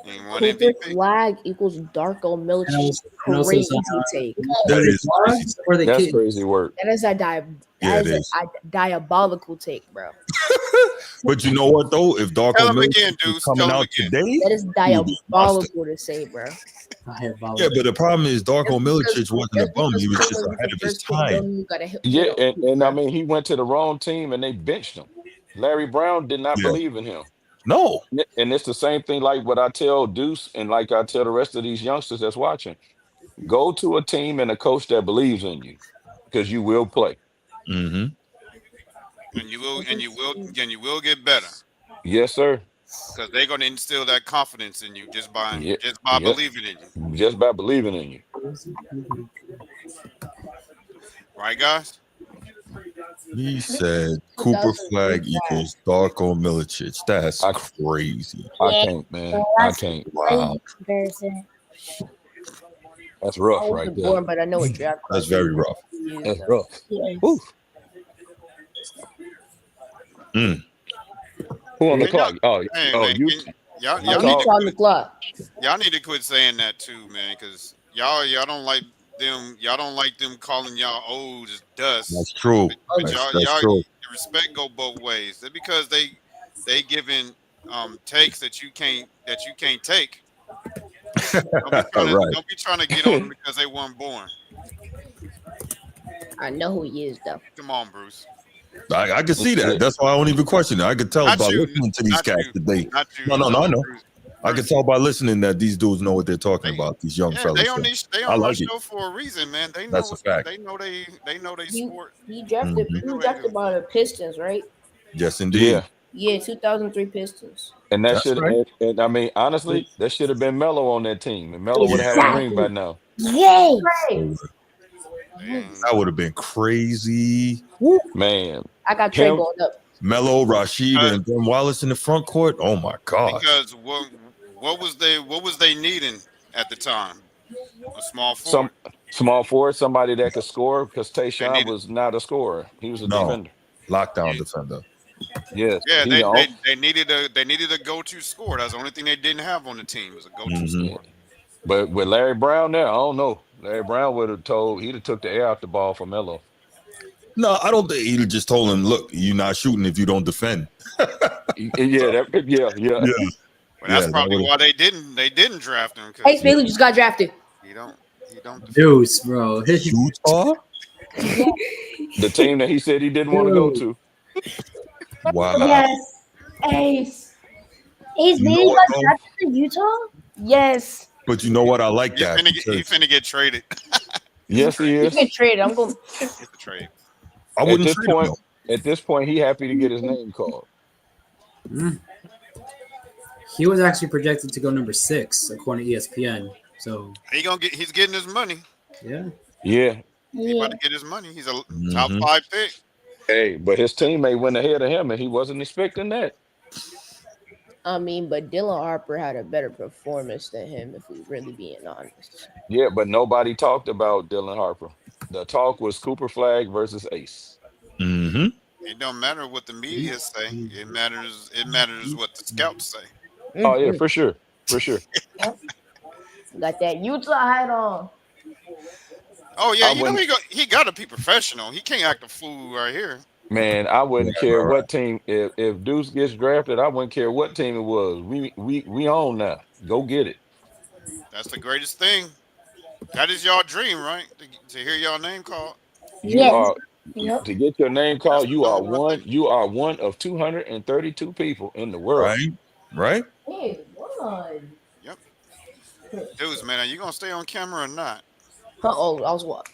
Speaker 2: And he won
Speaker 4: Cooper
Speaker 2: MVP.
Speaker 4: Flag equals Darko Milicic.
Speaker 1: And also
Speaker 4: Crazy
Speaker 1: some,
Speaker 4: take.
Speaker 3: That is
Speaker 1: Dogs or the
Speaker 5: That's
Speaker 1: kids?
Speaker 5: crazy work.
Speaker 4: That is a
Speaker 3: Yeah, it is.
Speaker 4: diabolical take, bro.
Speaker 3: But you know what though? If Darko
Speaker 2: Tell him
Speaker 3: Milicic
Speaker 2: again,
Speaker 3: was
Speaker 2: dudes.
Speaker 3: coming
Speaker 2: Tell him
Speaker 3: out
Speaker 2: again.
Speaker 3: today,
Speaker 4: That is diabolical to say, bro.
Speaker 3: yeah. But the problem is Darko Milicic wasn't a bum. He was just ahead of his time.
Speaker 5: Yeah, and I mean he went to the wrong team and they benched him. Larry Brown did not believe in him.
Speaker 3: No.
Speaker 5: And it's the same thing like what I tell Deuce and like I tell the rest of these youngsters that's watching. Go to a team and a coach that believes in you because you will play.
Speaker 3: Mm-hmm.
Speaker 2: And you will get better.
Speaker 5: Yes, sir.
Speaker 2: Because they're gonna instill that confidence in you just by believing in you.
Speaker 5: Just by believing in you.
Speaker 2: Right, guys?
Speaker 3: He said Cooper Flag equals Darko Milicic. That's crazy.
Speaker 5: I can't, man. I can't.
Speaker 3: Wow.
Speaker 7: Comparison.
Speaker 5: That's rough
Speaker 4: I
Speaker 5: right
Speaker 4: wasn't
Speaker 5: there.
Speaker 4: born, but I know what draft.
Speaker 3: That's very rough.
Speaker 5: That's rough.
Speaker 7: Yes.
Speaker 5: Woo. Who on the
Speaker 2: Hey,
Speaker 5: clock? Oh,
Speaker 2: Hey,
Speaker 5: oh,
Speaker 2: man,
Speaker 5: you.
Speaker 2: y'all
Speaker 5: Y'all
Speaker 2: need
Speaker 5: talk.
Speaker 2: to
Speaker 4: on the clock.
Speaker 2: y'all need to quit saying that too, man. Because y'all don't like them. Y'all don't like them calling y'all old as dust.
Speaker 3: That's true.
Speaker 2: But
Speaker 3: That's true.
Speaker 2: your respect go both ways. That's because they giving takes that you can't take.
Speaker 3: Right.
Speaker 2: Don't be trying to get on them because they weren't born.
Speaker 4: I know who he is though.
Speaker 2: Come on, Bruce.
Speaker 3: I can see that. That's why I don't even question it. I could tell
Speaker 2: Not
Speaker 3: by
Speaker 2: you,
Speaker 3: listening to these
Speaker 2: not
Speaker 3: cats
Speaker 2: you,
Speaker 3: today.
Speaker 2: not you.
Speaker 3: No, I know.
Speaker 2: Bruce.
Speaker 3: I can tell by listening that these dudes know what they're talking
Speaker 2: They-
Speaker 3: about. These young
Speaker 2: Yeah,
Speaker 3: fellas.
Speaker 2: they
Speaker 3: I
Speaker 2: on my
Speaker 3: like it.
Speaker 2: show for a reason, man. They know
Speaker 3: That's a fact.
Speaker 2: they know they
Speaker 4: He
Speaker 2: sport.
Speaker 4: he drafted.
Speaker 3: Mhm.
Speaker 4: He was drafted by the Pistons, right?
Speaker 3: Yes, indeed.
Speaker 5: Yeah,
Speaker 4: Yeah, 2003 Pistons.
Speaker 5: and that
Speaker 3: That's
Speaker 5: should
Speaker 3: right.
Speaker 5: and I mean honestly, that should have been Melo on that team, and Melo would have had a ring by now.
Speaker 7: Yay!
Speaker 4: Right.
Speaker 3: That would have been crazy.
Speaker 5: Man,
Speaker 4: I got Trey
Speaker 5: him
Speaker 4: going up.
Speaker 3: Melo, Rashid, and Ben Wallace in the front court. Oh my gosh.
Speaker 2: Because what was they needing at the time? A small
Speaker 5: some
Speaker 2: forward.
Speaker 5: small forward, somebody that could score because
Speaker 2: They
Speaker 5: Tayshaun
Speaker 2: needed
Speaker 5: was not a scorer. He was a
Speaker 3: No.
Speaker 5: defender.
Speaker 3: Lockdown
Speaker 2: Yeah.
Speaker 3: defender.
Speaker 5: Yes,
Speaker 2: Yeah,
Speaker 5: he the only,
Speaker 2: they needed a go-to scorer. That's the only thing they didn't have on the team was a go-to
Speaker 3: Mhm.
Speaker 2: scorer.
Speaker 5: but with Larry Brown there, I don't know. Larry Brown would have told he'd have took the air out the ball for Melo.
Speaker 3: No, I don't think he just told him, look, you're not shooting if you don't defend.
Speaker 5: Yeah,
Speaker 3: Yeah.
Speaker 2: But that's
Speaker 3: that
Speaker 2: probably
Speaker 3: would've-
Speaker 2: why they didn't draft him
Speaker 4: Ace
Speaker 2: because
Speaker 4: Bailey just got drafted.
Speaker 2: he don't defend.
Speaker 1: Deuce, bro.
Speaker 3: Utah?
Speaker 5: The team that he said he didn't want to go to.
Speaker 3: Wow.
Speaker 4: Yes, Ace.
Speaker 7: Ace
Speaker 3: You know
Speaker 7: Bailey
Speaker 3: what,
Speaker 7: got
Speaker 3: though?
Speaker 7: drafted to Utah?
Speaker 4: Yes.
Speaker 3: But you know what? I like
Speaker 2: He
Speaker 3: that.
Speaker 2: finna, he
Speaker 3: because
Speaker 2: finna get traded.
Speaker 5: Yes, he
Speaker 4: He
Speaker 5: is.
Speaker 4: can trade. I'm going.
Speaker 2: It's a trade.
Speaker 3: I
Speaker 5: At
Speaker 3: wouldn't
Speaker 5: this
Speaker 3: trade him,
Speaker 5: point,
Speaker 3: though.
Speaker 5: at this point, he happy to get his name called.
Speaker 1: He was actually projected to go number 6 according to ESPN. So
Speaker 2: He's getting his money.
Speaker 1: yeah,
Speaker 5: Yeah.
Speaker 2: He
Speaker 7: Yeah.
Speaker 2: about to get his money. He's a
Speaker 3: Mhm.
Speaker 2: top 5 pick.
Speaker 5: Hey, but his teammate went ahead of him, and he wasn't expecting that.
Speaker 4: I mean, but Dylan Harper had a better performance than him, if we're really being honest.
Speaker 5: Yeah, but nobody talked about Dylan Harper. The talk was Cooper Flag versus Ace.
Speaker 3: Mm-hmm.
Speaker 2: It don't matter what the media say. It matters what the scouts say.
Speaker 5: Oh yeah, for sure, for sure.
Speaker 4: Got that Utah hat on.
Speaker 2: Oh yeah,
Speaker 5: I
Speaker 2: you know
Speaker 5: wouldn't,
Speaker 2: he got to be professional. He can't act a fool right here.
Speaker 5: man. I wouldn't
Speaker 3: Yeah,
Speaker 5: care
Speaker 3: right.
Speaker 5: what team. If Deuce gets drafted, I wouldn't care what team it was. We own now. Go get it.
Speaker 2: That's the greatest thing. That is y'all dream, right? To hear y'all name called.
Speaker 5: You
Speaker 7: Yes.
Speaker 5: are
Speaker 7: Yep.
Speaker 5: to get your name called.
Speaker 2: That's
Speaker 5: You
Speaker 2: the
Speaker 5: are
Speaker 2: number one
Speaker 5: one.
Speaker 2: thing.
Speaker 5: You are one of 232 people in the world.
Speaker 3: Right?
Speaker 4: Hey, one.
Speaker 2: Yep. Dudes, man, are you gonna stay on camera or not?
Speaker 4: Oh, I was what?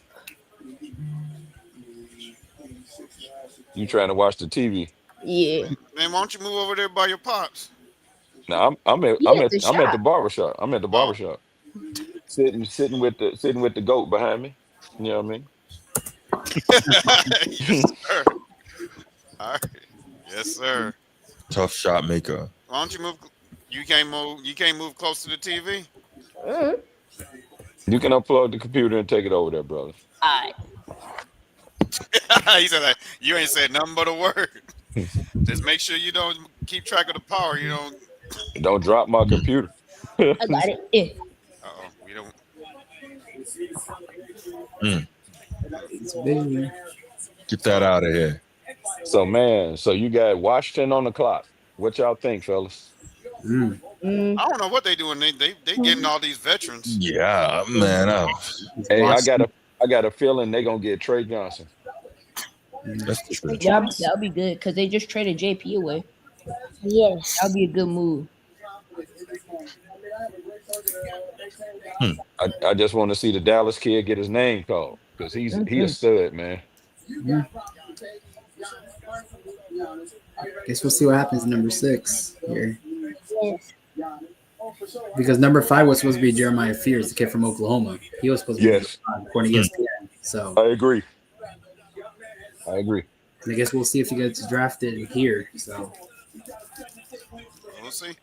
Speaker 5: You trying to watch the TV?
Speaker 4: Yeah.
Speaker 2: Man, why don't you move over there by your pops?
Speaker 5: Now I'm at
Speaker 4: Yeah, the
Speaker 5: I'm at the
Speaker 4: shop.
Speaker 5: barbershop. I'm at the
Speaker 2: Oh,
Speaker 5: barbershop. Sitting with the goat behind me. You know what I mean?
Speaker 2: yes, sir. All right. Yes, sir.
Speaker 3: Tough shot maker.
Speaker 2: Why don't you move? You can't move close to the TV.
Speaker 4: Mm-hmm.
Speaker 5: You can unplug the computer and take it over there, brother.
Speaker 4: All right.
Speaker 2: He said that you ain't said nothing but a word. Just make sure you don't keep track of the power. You don't.
Speaker 5: Don't drop my computer.
Speaker 4: I got it. Yeah.
Speaker 2: We don't.
Speaker 1: it's big.
Speaker 3: Get that out of here.
Speaker 5: So man, so you got Washington on the clock. What y'all think, fellas?
Speaker 2: I don't know what they doing. They getting all these veterans.
Speaker 3: Yeah, man.
Speaker 5: Hey, I got a feeling they gonna get Trey Johnson.
Speaker 3: That's the truth.
Speaker 4: That'll be good because they just traded JP away.
Speaker 7: Yes.
Speaker 4: That'll be a good move.
Speaker 5: I just want to see the Dallas kid get his name called because he a stud, man.
Speaker 1: Guess we'll see what happens in number 6 here.
Speaker 7: Yes.
Speaker 1: Because number 5 was supposed to be Jeremiah Fears, the kid from Oklahoma. He was supposed to be
Speaker 5: Yes.
Speaker 1: number 5, according to ESPN. So
Speaker 5: I agree.
Speaker 1: and I guess we'll see if he gets drafted here. So
Speaker 2: We'll see.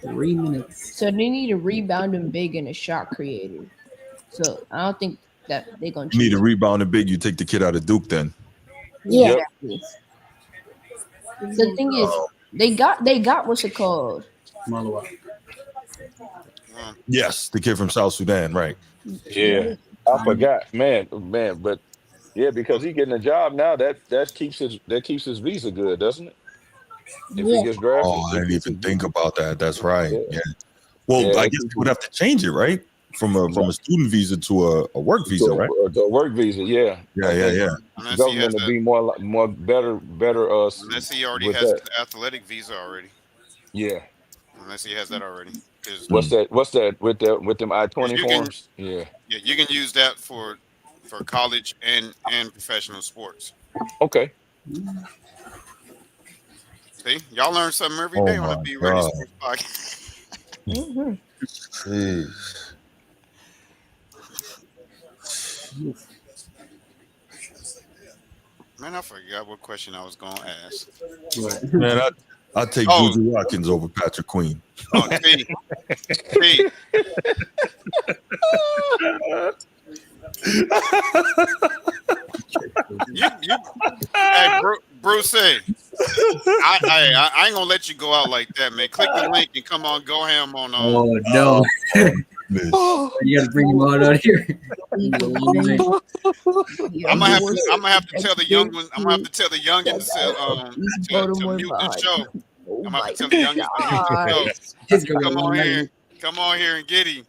Speaker 1: Three minutes.
Speaker 4: So they need a rebounding big and a shot creator. So I don't think that they're gonna
Speaker 3: You need
Speaker 4: choose
Speaker 3: a rebounding big. You take the kid out of Duke then.
Speaker 7: Yeah.
Speaker 4: exactly. The thing is, They got what's it called?
Speaker 1: Malawa.
Speaker 3: Yes, the kid from South Sudan, right?
Speaker 5: Yeah, I forgot, man, but yeah, because he getting a job now. That keeps his visa good, doesn't it? If he
Speaker 7: Yeah.
Speaker 5: gets
Speaker 3: Oh,
Speaker 5: drafted,
Speaker 3: I
Speaker 5: it
Speaker 3: didn't
Speaker 5: keeps his
Speaker 3: even think
Speaker 5: visa.
Speaker 3: about that. That's right.
Speaker 5: Yeah,
Speaker 3: Yeah. Well,
Speaker 5: yeah,
Speaker 3: I
Speaker 5: it
Speaker 3: guess
Speaker 5: keeps
Speaker 3: they would have to change it, right? From a student visa to a work visa, right?
Speaker 5: to a work visa. Yeah,
Speaker 3: Yeah,
Speaker 5: I
Speaker 3: yeah,
Speaker 5: think
Speaker 3: yeah.
Speaker 2: Unless he has
Speaker 5: government will
Speaker 2: that.
Speaker 5: be more better
Speaker 2: Unless he already
Speaker 5: with
Speaker 2: has
Speaker 5: that.
Speaker 2: his athletic visa already.
Speaker 5: Yeah.
Speaker 2: Unless he has that already, because
Speaker 3: Mm.
Speaker 5: What's that with them I-20
Speaker 2: you can
Speaker 5: forms? Yeah.
Speaker 2: yeah, you can use that for college and professional sports.
Speaker 5: Okay.
Speaker 2: See, y'all learn something every
Speaker 3: Oh
Speaker 2: day on the
Speaker 3: my
Speaker 2: Be Ready
Speaker 3: God.
Speaker 2: Sports Podcast.
Speaker 4: Mm-hmm.
Speaker 3: Jeez.
Speaker 2: Man, I forgot what question I was gonna ask.
Speaker 1: What?
Speaker 3: Man, I'd take
Speaker 2: Oh,
Speaker 3: Juju Watkins over Patrick Queen.
Speaker 2: oh, T, you, hey, Bruce, I ain't gonna let you go out like that, man. Click the link and come on, go ham on.
Speaker 1: Oh no!
Speaker 3: Miss.
Speaker 1: You got to bring him out here. It's a long night.
Speaker 2: I'm gonna have to tell the young one. I'm gonna have to tell the youngins to mute the show.
Speaker 4: Oh
Speaker 2: I'm gonna
Speaker 4: my
Speaker 2: have to tell the youngins to mute the show.
Speaker 1: It's gonna be a
Speaker 2: Come
Speaker 1: long
Speaker 2: on
Speaker 1: night.
Speaker 2: here, come on here and get him.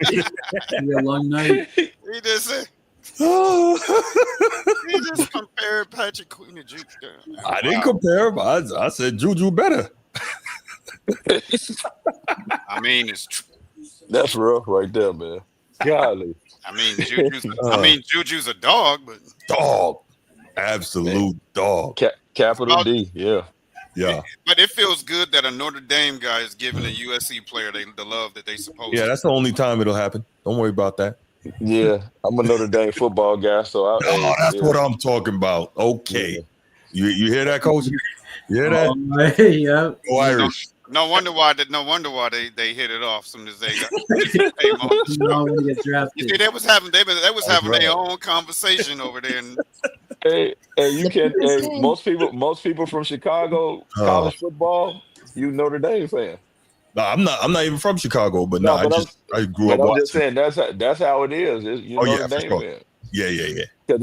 Speaker 1: It's gonna be a long night.
Speaker 2: He just said he just compared Patrick Queen to Juju.
Speaker 3: I didn't compare him. I said Juju better.
Speaker 2: I mean, it's.
Speaker 5: That's rough right there, man. Golly.
Speaker 2: I mean, Juju's a dog, but
Speaker 3: Dog. Absolute dog.
Speaker 5: Capital D. Yeah.
Speaker 3: Yeah.
Speaker 2: but it feels good that a Notre Dame guy is giving a USC player the love that they supposed
Speaker 3: Yeah,
Speaker 2: to.
Speaker 3: that's the only time it'll happen. Don't worry about that.
Speaker 5: Yeah. I'm a Notre Dame football guy, so
Speaker 3: Oh, that's what I'm talking about. Okay. You hear that, coach? You hear that?
Speaker 1: Yeah.
Speaker 3: Go Irish.
Speaker 2: No wonder why they hit it off as soon as they came on the show.
Speaker 1: Now when he gets
Speaker 2: You
Speaker 1: drafted.
Speaker 2: see, they was having
Speaker 3: right.
Speaker 2: their own conversation over there. And
Speaker 5: Hey, most people from Chicago college football, you Notre Dame fan.
Speaker 3: No, I'm not even from Chicago, but
Speaker 5: No,
Speaker 3: no,
Speaker 5: but
Speaker 3: I grew up
Speaker 5: I'm
Speaker 3: watching.
Speaker 5: just saying that's how it is. You
Speaker 3: Oh,
Speaker 5: Notre
Speaker 3: yeah, for
Speaker 5: Dame
Speaker 3: sure.
Speaker 5: fan.
Speaker 3: Yeah.
Speaker 5: Because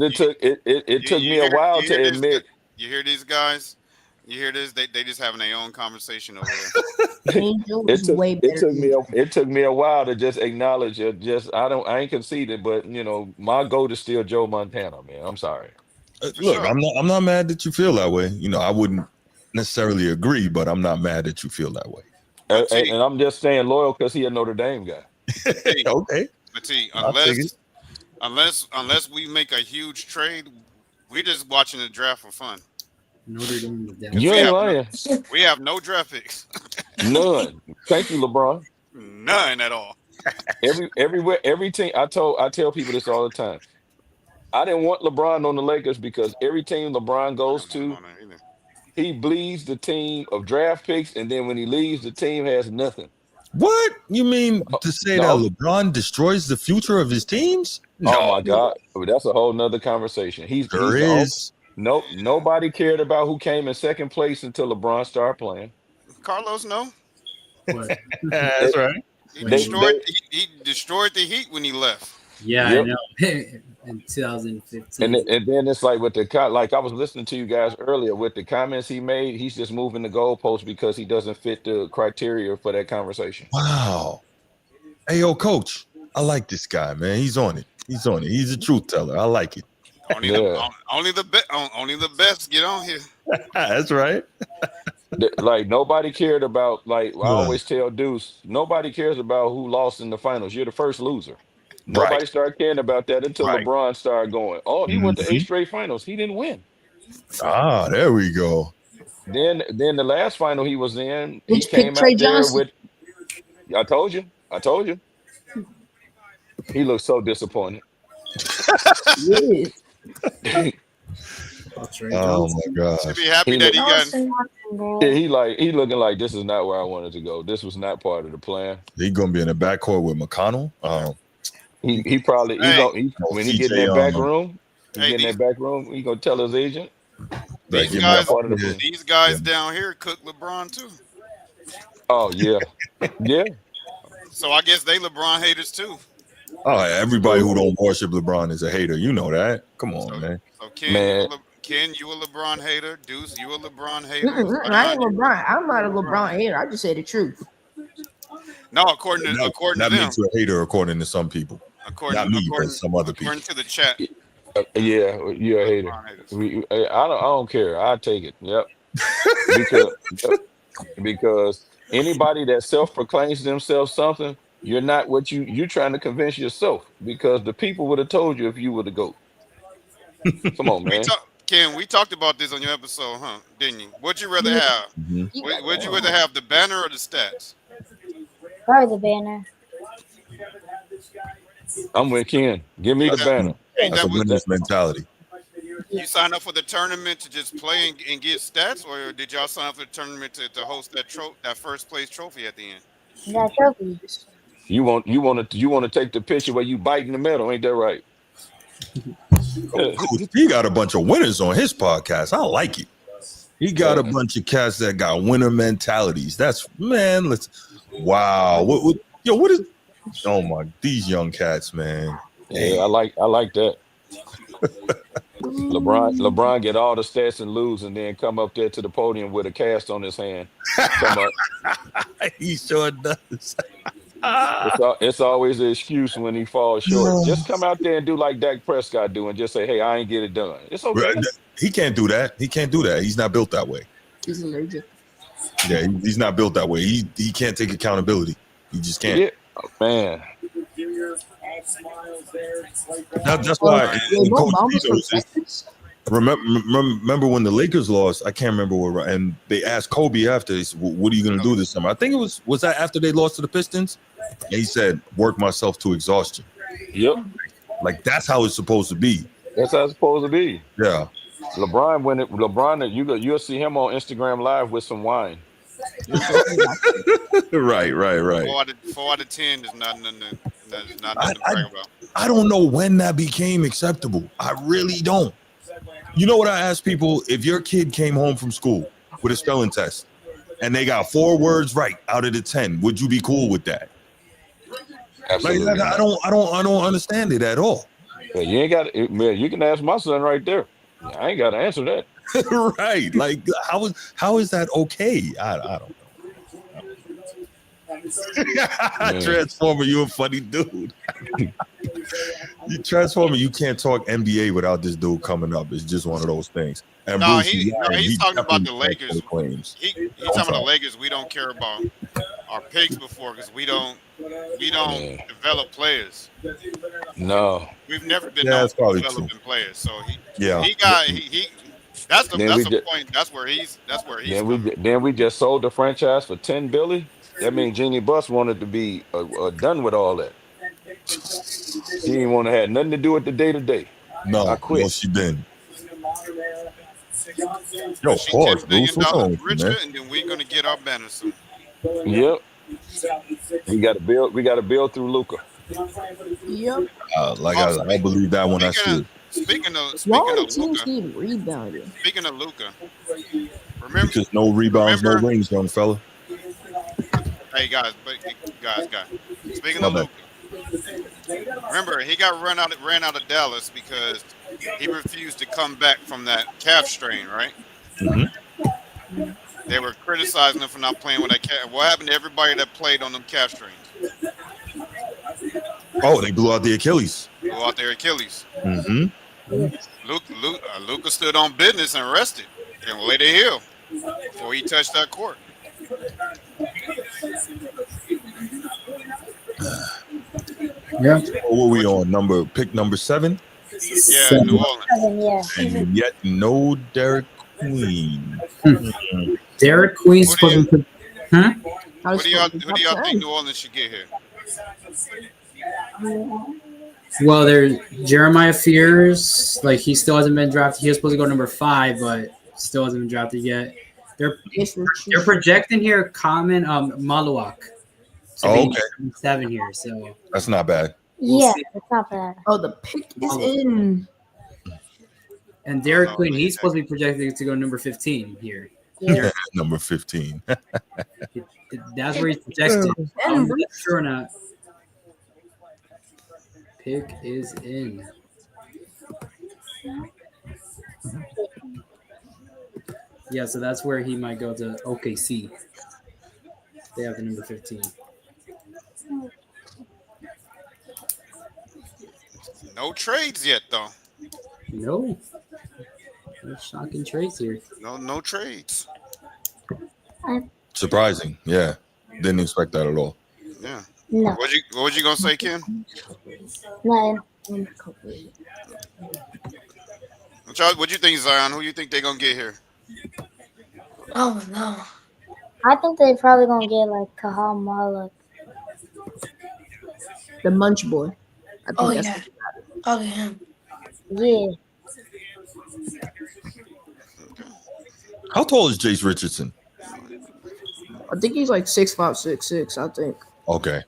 Speaker 5: it took me a while to admit.
Speaker 2: You hear these guys? You hear this? They just having their own conversation over there.
Speaker 4: Angel
Speaker 5: It
Speaker 4: is way better.
Speaker 5: took me a while to just acknowledge it. I ain't conceded, but my goat is still Joe Montana, man. I'm sorry.
Speaker 3: Look,
Speaker 2: sure.
Speaker 3: I'm not mad that you feel that way. I wouldn't necessarily agree, but I'm not mad that you feel that way.
Speaker 5: And I'm just staying loyal because he a Notre Dame guy.
Speaker 3: Okay.
Speaker 2: But see,
Speaker 3: I'll take it.
Speaker 2: unless we make a huge trade, we're just watching the draft for fun.
Speaker 1: Notre Dame is down.
Speaker 5: You ain't lying.
Speaker 2: We have no draft picks.
Speaker 5: None. Thank you, LeBron.
Speaker 2: None at all.
Speaker 5: Every team. I tell people this all the time. I didn't want LeBron on the Lakers because every team LeBron goes to, he bleeds the team of draft picks, and then when he leaves, the team has nothing.
Speaker 3: What? You mean to say
Speaker 5: No.
Speaker 3: that LeBron destroys the future of his teams?
Speaker 5: Oh my God. That's a whole nother conversation.
Speaker 3: There is.
Speaker 5: Nope. Nobody cared about who came in second place until LeBron started playing.
Speaker 2: Carlos, no.
Speaker 1: What?
Speaker 3: That's right.
Speaker 2: He destroyed the Heat when he left.
Speaker 1: Yeah,
Speaker 5: Yep.
Speaker 1: I know. In 2015.
Speaker 5: And then it's like with like I was listening to you guys earlier with the comments he made, he's just moving the goalpost because he doesn't fit the criteria for that conversation.
Speaker 3: Wow. Hey, yo, coach. I like this guy, man. He's on it. He's a truth teller. I like it.
Speaker 2: Only the best get on here.
Speaker 3: That's right.
Speaker 5: Like nobody cared about, like I always tell Deuce, nobody cares about who lost in the finals. You're the first loser. Nobody started caring about that until LeBron started going. Oh, he went to 8 straight finals. He didn't win.
Speaker 3: Ah, there we go.
Speaker 5: Then the last final he was in, he
Speaker 4: Which
Speaker 5: came
Speaker 4: picked Trey
Speaker 5: out there
Speaker 4: Johnson.
Speaker 5: with. I told you. He looked so disappointed.
Speaker 4: Yeah.
Speaker 3: Oh my God.
Speaker 2: Should be happy that he got.
Speaker 5: He looking like this is not where I wanted to go. This was not part of the plan.
Speaker 3: He gonna be in the backcourt with McConnell.
Speaker 5: He probably when he get in that back room, he gonna tell his agent.
Speaker 3: Like,
Speaker 2: These
Speaker 3: give me
Speaker 2: guys,
Speaker 5: part of the
Speaker 3: a
Speaker 5: team.
Speaker 2: these guys
Speaker 3: Yeah.
Speaker 2: down here cook LeBron too.
Speaker 5: Oh yeah, yeah.
Speaker 2: So I guess they LeBron haters too.
Speaker 3: Oh, everybody who don't worship LeBron is a hater. You know that. Come on,
Speaker 2: So,
Speaker 3: man.
Speaker 2: so Ken,
Speaker 5: Man,
Speaker 2: you a LeBron hater? Deuce, you a LeBron hater?
Speaker 4: I ain't LeBron. I'm not a LeBron hater. I just say the truth.
Speaker 2: No, according to
Speaker 3: That
Speaker 2: them,
Speaker 3: makes you a hater, according to some people. Not me, but some other people.
Speaker 2: according to the chat,
Speaker 5: yeah, you're a hater.
Speaker 2: LeBron haters.
Speaker 5: I don't care. I take it. Yep. Because yep. Because anybody that self-proclaims themselves something, you're not what you're trying to convince yourself. Because the people would have told you if you were the GOAT. Come on, man.
Speaker 2: Ken, we talked about this on your episode, huh? Didn't you? Would you rather have?
Speaker 3: Mhm.
Speaker 2: Would you rather have the banner or the stats?
Speaker 7: Probably the banner.
Speaker 5: I'm with Ken. Give me the banner.
Speaker 2: Ain't
Speaker 3: That's a
Speaker 2: that what
Speaker 3: winner's mentality.
Speaker 2: you signed up for the tournament to just play and get stats, or did y'all sign up for the tournament to host that first place trophy at the end?
Speaker 7: That trophy.
Speaker 5: You want to take the picture where you biting the metal, ain't that right?
Speaker 3: Coach P got a bunch of winners on his podcast. I like it. He got a bunch of cats that got winner mentalities. That's man. Wow. What is? Oh my, these young cats, man.
Speaker 5: Yeah, I like that. LeBron get all the stats and lose, and then come up there to the podium with a cast on his hand. Come up.
Speaker 3: He sure does.
Speaker 5: It's always an excuse when he falls short. Just come out there and do like Dak Prescott do, and just say, "Hey, I ain't get it done." It's okay.
Speaker 3: He can't do that. He can't do that. He's not built that way.
Speaker 4: He's allergic.
Speaker 3: Yeah, he's not built that way. He can't take accountability. He just can't.
Speaker 5: Yeah, oh, man.
Speaker 3: That's why. Coach P knows this. Remember when the Lakers lost? I can't remember what. And they asked Kobe after. He said, "What are you going to do this summer?" I think it was that after they lost to the Pistons. And he said, "Work myself to exhaustion."
Speaker 5: Yep.
Speaker 3: Like that's how it's supposed to be.
Speaker 5: That's how it's supposed to be.
Speaker 3: Yeah.
Speaker 5: LeBron, you'll see him on Instagram Live with some wine.
Speaker 3: Right.
Speaker 2: 4 out of 10 is not nothing to brag about.
Speaker 3: I don't know when that became acceptable. I really don't. You know what I ask people? If your kid came home from school with a spelling test and they got 4 words right out of the 10, would you be cool with that?
Speaker 5: Absolutely.
Speaker 3: Like, I don't understand it at all.
Speaker 5: Yeah, you ain't got it. Man, you can ask my son right there. I ain't got to answer that.
Speaker 3: Right. Like how is that okay? I don't know. Transformer, you a funny dude. You Transformer, you can't talk NBA without this dude coming up. It's just one of those things. And
Speaker 2: No,
Speaker 3: Bruce,
Speaker 2: he's talking about the Lakers.
Speaker 3: Claims.
Speaker 2: He's talking about the Lakers. We don't care about our picks before because we don't develop players.
Speaker 5: No,
Speaker 2: We've never been
Speaker 3: that's probably
Speaker 2: developing
Speaker 3: true.
Speaker 2: players. So
Speaker 3: Yeah.
Speaker 2: That's the point. That's where he's
Speaker 5: then we just sold the franchise for $10 billion. That means Jeannie Buss wanted to be done with all that. She didn't want to have nothing to do with the day to day.
Speaker 3: No,
Speaker 5: I quit.
Speaker 3: no, she didn't. Yo,
Speaker 2: She's
Speaker 3: pause,
Speaker 2: $10
Speaker 3: Bruce. What's wrong
Speaker 2: billion
Speaker 3: with you,
Speaker 2: richer,
Speaker 3: man?
Speaker 2: and then we're gonna get our banner soon.
Speaker 5: Yep. We got to build. We got to build through Luca.
Speaker 4: Yep.
Speaker 3: I believe that when I see it.
Speaker 2: Speaking of
Speaker 4: Teams
Speaker 2: Luka,
Speaker 4: need rebounding.
Speaker 2: speaking of Luka, remember?
Speaker 3: Because no rebounds, no rings, young fella.
Speaker 2: Hey guys. Speaking
Speaker 3: My
Speaker 2: of
Speaker 3: bad.
Speaker 2: Luka, remember he got ran out of Dallas because he refused to come back from that calf strain, right?
Speaker 3: Mm-hmm.
Speaker 2: They were criticizing him for not playing with that calf. What happened to everybody that played on them calf strains?
Speaker 3: Oh, they blew out the Achilles.
Speaker 2: Blew out their Achilles.
Speaker 3: Mm-hmm.
Speaker 2: Luka stood on business and rested and waited to heal before he touched that court.
Speaker 1: Yeah.
Speaker 3: What were we on? Pick number 7?
Speaker 2: Yeah, New Orleans.
Speaker 7: Yeah.
Speaker 3: And yet no Derek Queen.
Speaker 1: Derek Queen's
Speaker 2: What do you-
Speaker 1: supposed to.
Speaker 2: Who do y'all think New Orleans should get here?
Speaker 1: Well, there's Jeremiah Fears. Like he still hasn't been drafted. He was supposed to go number 5, but still hasn't been drafted yet. They're projecting here Common Maluak.
Speaker 3: Oh, okay.
Speaker 1: 7 here, so
Speaker 3: That's not bad.
Speaker 1: We'll
Speaker 7: Yeah,
Speaker 1: see.
Speaker 7: it's not bad.
Speaker 4: Oh, the pick is in.
Speaker 1: And
Speaker 2: Oh
Speaker 1: Derek
Speaker 2: no,
Speaker 1: Queen, he's supposed to be projected to go number 15 here.
Speaker 4: Yeah.
Speaker 3: Number 15.
Speaker 1: That's where he's projected. I'm not sure or not. Pick is in. Yeah, so that's where he might go to OKC. They have the number 15.
Speaker 2: no trades yet though.
Speaker 1: No. No shocking trades here.
Speaker 2: No trades.
Speaker 3: Surprising. Yeah. Didn't expect that at all.
Speaker 2: Yeah.
Speaker 7: No,
Speaker 2: What was you gonna say, Ken?
Speaker 7: nothing.
Speaker 2: What you think, Zion? Who you think they're gonna get here?
Speaker 6: Oh no.
Speaker 7: I think they probably gonna get like Kahal Malik.
Speaker 4: The Munch Boy. I think
Speaker 6: Oh
Speaker 4: that's
Speaker 6: yeah. Oh him.
Speaker 7: Yeah,
Speaker 3: How tall is Jace Richardson?
Speaker 4: I think he's like 6'5", 6'6", I think.
Speaker 3: Okay.